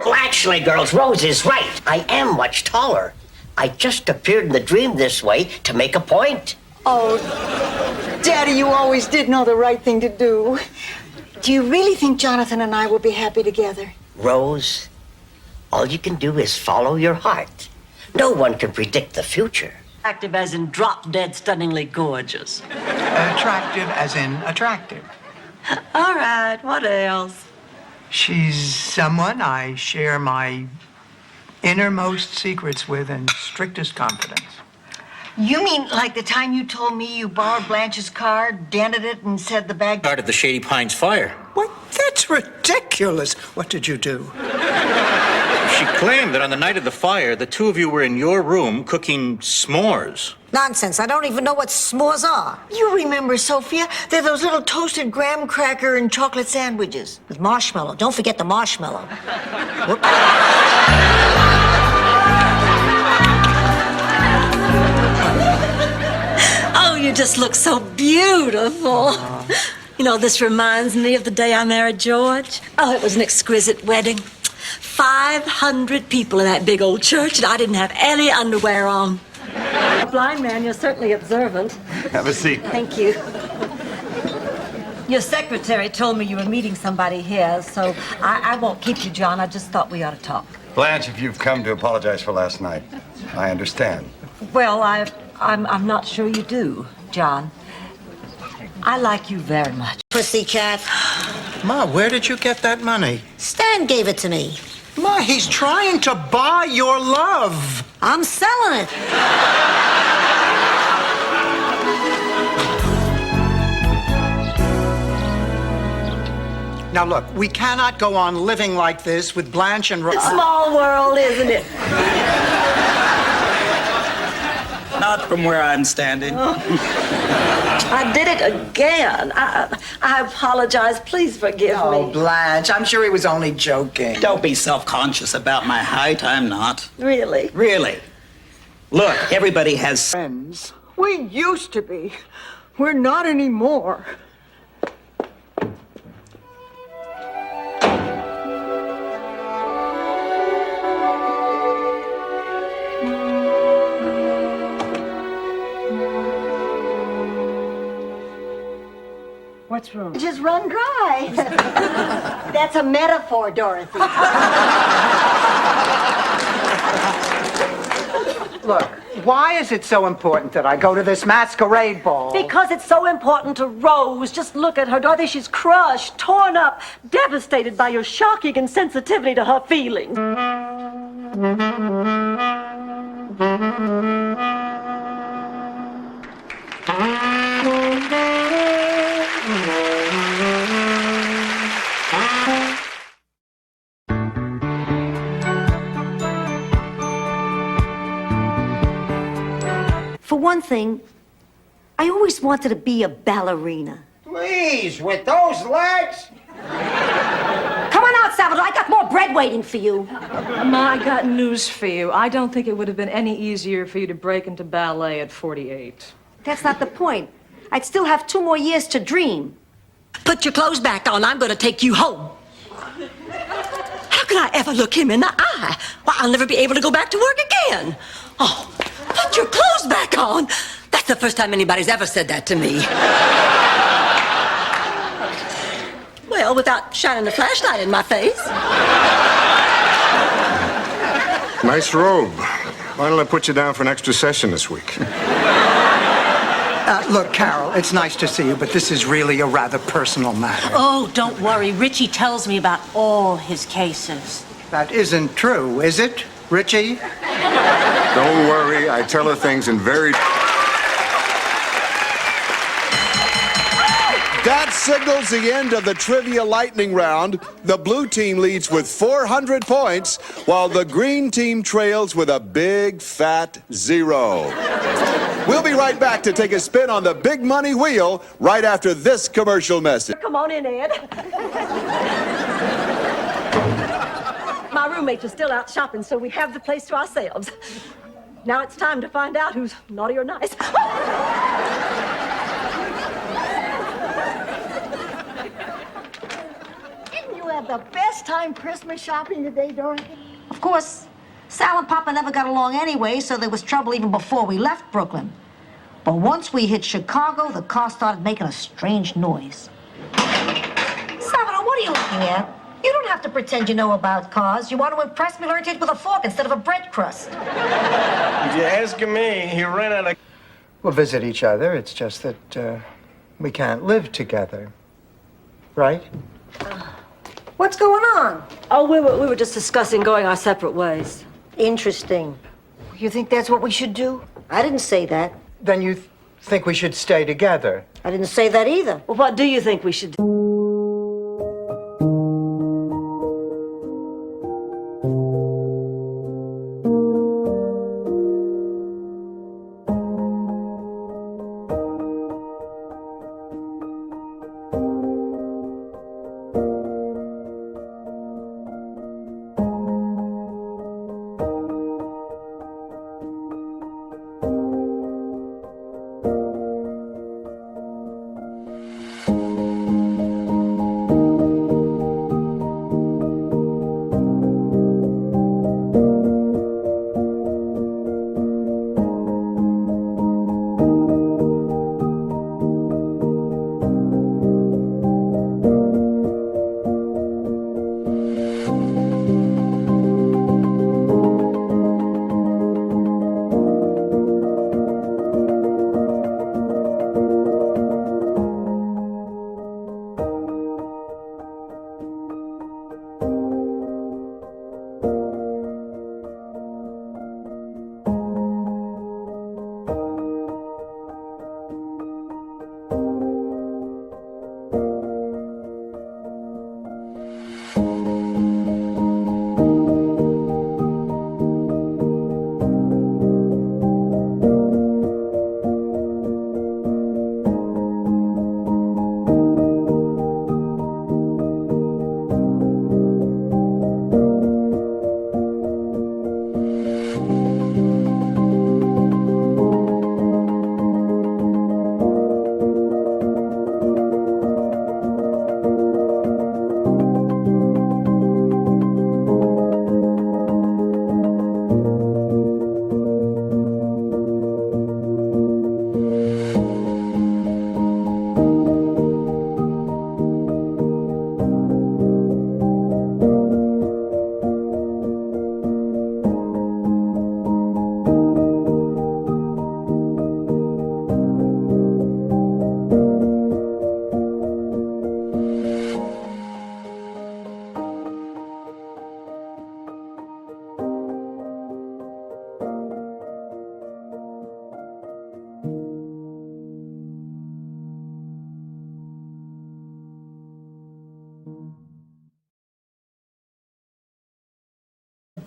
Well, actually, girls, Rose is right. I am much taller. I just appeared in the dream this way to make a point. Oh, Daddy, you always did know the right thing to do. Do you really think Jonathan and I will be happy together? Rose, all you can do is follow your heart. No one can predict the future. Attractive as in drop dead stunningly gorgeous. Attractive as in attractive. All right, what else? She's someone I share my innermost secrets with in strictest confidence. You mean like the time you told me you borrowed Blanche's car, dented it, and said the bag... Started the Shady Pines fire. What? That's ridiculous. What did you do? She claimed that on the night of the fire, the two of you were in your room cooking s'mores. Nonsense. I don't even know what s'mores are. You remember, Sophia? They're those little toasted graham cracker and chocolate sandwiches. With marshmallow. Don't forget the marshmallow. Oh, you just look so beautiful. You know, this reminds me of the day I married George. Oh, it was an exquisite wedding. 500 people in that big old church, and I didn't have any underwear on. A blind man, you're certainly observant. Have a seat. Thank you. Your secretary told me you were meeting somebody here, so I won't keep you, John. I just thought we ought to talk. Blanche, if you've come to apologize for last night, I understand. Well, I'm not sure you do, John. I like you very much. Pussycat. Ma, where did you get that money? Stan gave it to me. Ma, he's trying to buy your love. I'm selling it. Now, look, we cannot go on living like this with Blanche and... Small world, isn't it? Not from where I'm standing. I did it again. I apologize. Please forgive me. Oh, Blanche, I'm sure he was only joking. Don't be self-conscious about my height. I'm not. Really? Really. Look, everybody has Friends. We used to be. We're not anymore. What's wrong? Just run dry. That's a metaphor, Dorothy. Look, why is it so important that I go to this masquerade ball? Because it's so important to Rose. Just look at her, Dorothy. She's crushed, torn up, devastated by your shocking insensitivity to her feelings. For one thing, I always wanted to be a ballerina. Please, with those legs? Come on out, Salvador. I got more bread waiting for you. Ma, I got news for you. I don't think it would have been any easier for you to break into ballet at 48. That's not the point. I'd still have 2 more years to dream. Put your clothes back on. I'm going to take you home. How can I ever look him in the eye? Why, I'll never be able to go back to work again. Oh, put your clothes back on. That's the first time anybody's ever said that to me. Well, without shining a flashlight in my face. Nice robe. Why don't I put you down for an extra session this week? Look, Carol, it's nice to see you, but this is really a rather personal matter. Oh, don't worry. Richie tells me about all his cases. That isn't true, is it, Richie? Don't worry, I tell her things in very... That signals the end of the trivia lightning round. The blue team leads with 400 points, while the green team trails with a big fat 0. We'll be right back to take a spin on the big money wheel right after this commercial message. Come on in, Ed. My roommates are still out shopping, so we have the place to ourselves. Now it's time to find out who's naughty or nice. Didn't you have the best time Christmas shopping today, Dorothy? Of course, Sal and Papa never got along anyway, so there was trouble even before we left Brooklyn. But once we hit Chicago, the car started making a strange noise. Salvador, what are you looking at? You don't have to pretend you know about cars. You want to impress me, learn to eat with a fork instead of a bread crust. If you're asking me, he ran out of... We'll visit each other. It's just that we can't live together. Right? What's going on? Oh, we were just discussing going our separate ways. Interesting. You think that's what we should do? I didn't say that. Then you think we should stay together? I didn't say that either. Well, what do you think we should do?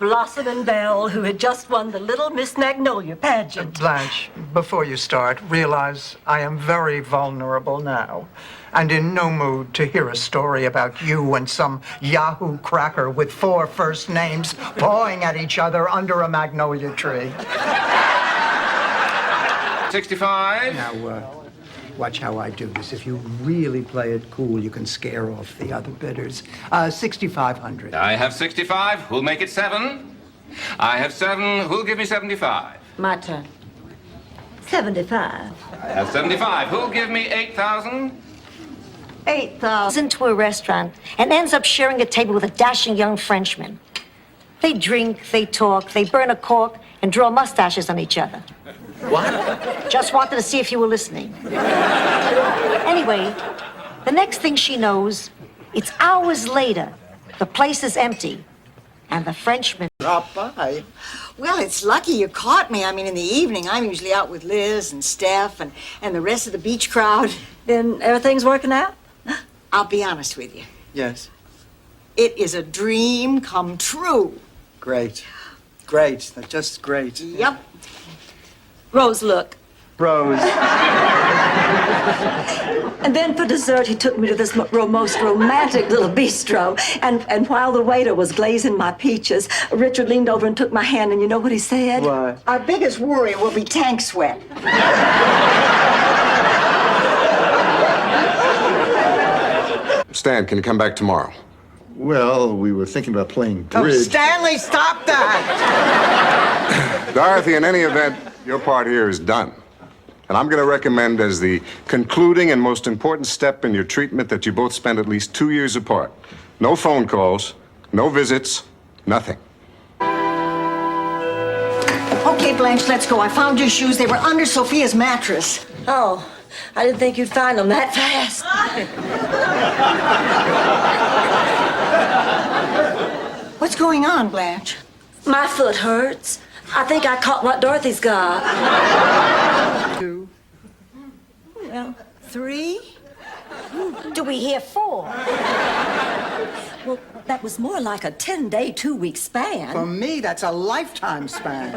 Blossom and Belle, who had just won the Little Miss Magnolia pageant. Blanche, before you start, realize I am very vulnerable now and in no mood to hear a story about you and some Yahoo cracker with 4 first names pawing at each other under a magnolia tree. 65. Now, watch how I do this. If you really play it cool, you can scare off the other bidders. 6,500. I have 65. Who'll make it 7? I have 7. Who'll give me 75? My turn. 75. I have 75. Who'll give me 8,000? 8,000 into a restaurant and ends up sharing a table with a dashing young Frenchman. They drink, they talk, they burn a cork, and draw mustaches on each other. What? Just wanted to see if you were listening. Anyway, the next thing she knows, it's hours later. The place is empty, and the Frenchman Drop by. Well, it's lucky you caught me. I mean, in the evening, I'm usually out with Liz and Steph and the rest of the beach crowd. Then everything's working out? I'll be honest with you. Yes. It is a dream come true. Great. Great. That's just great. Yep. Rose, look. Rose. And then for dessert, he took me to this most romantic little bistro. And while the waiter was glazing my peaches, Richard leaned over and took my hand, and you know what he said? What? Our biggest worry will be tank sweat. Stan, can you come back tomorrow? Well, we were thinking about playing Oh, bridge. Stanley, stop that! Dorothy, in any event, your part here is done. And I'm going to recommend as the concluding and most important step in your treatment that you both spend at least 2 years apart. No phone calls, no visits, nothing. Okay, Blanche, let's go. I found your shoes. They were under Sophia's mattress. Oh, I didn't think you'd find them that fast. What's going on, Blanche? My foot hurts. I think I caught what Dorothy's got. 2. Well, 3. Do we hear 4? Well, that was more like a 10-day, 2-week span. For me, that's a lifetime span.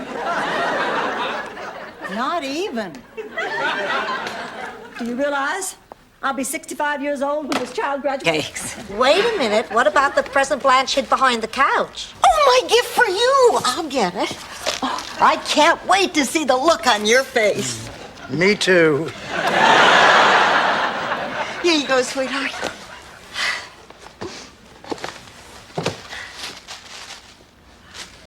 Not even. Do you realize I'll be 65 years old when this child graduates? Wait a minute. What about the present Blanche hid behind the couch? Oh, my gift for you! I'll get it. Oh, I can't wait to see the look on your face. Me too. Here you go, sweetheart.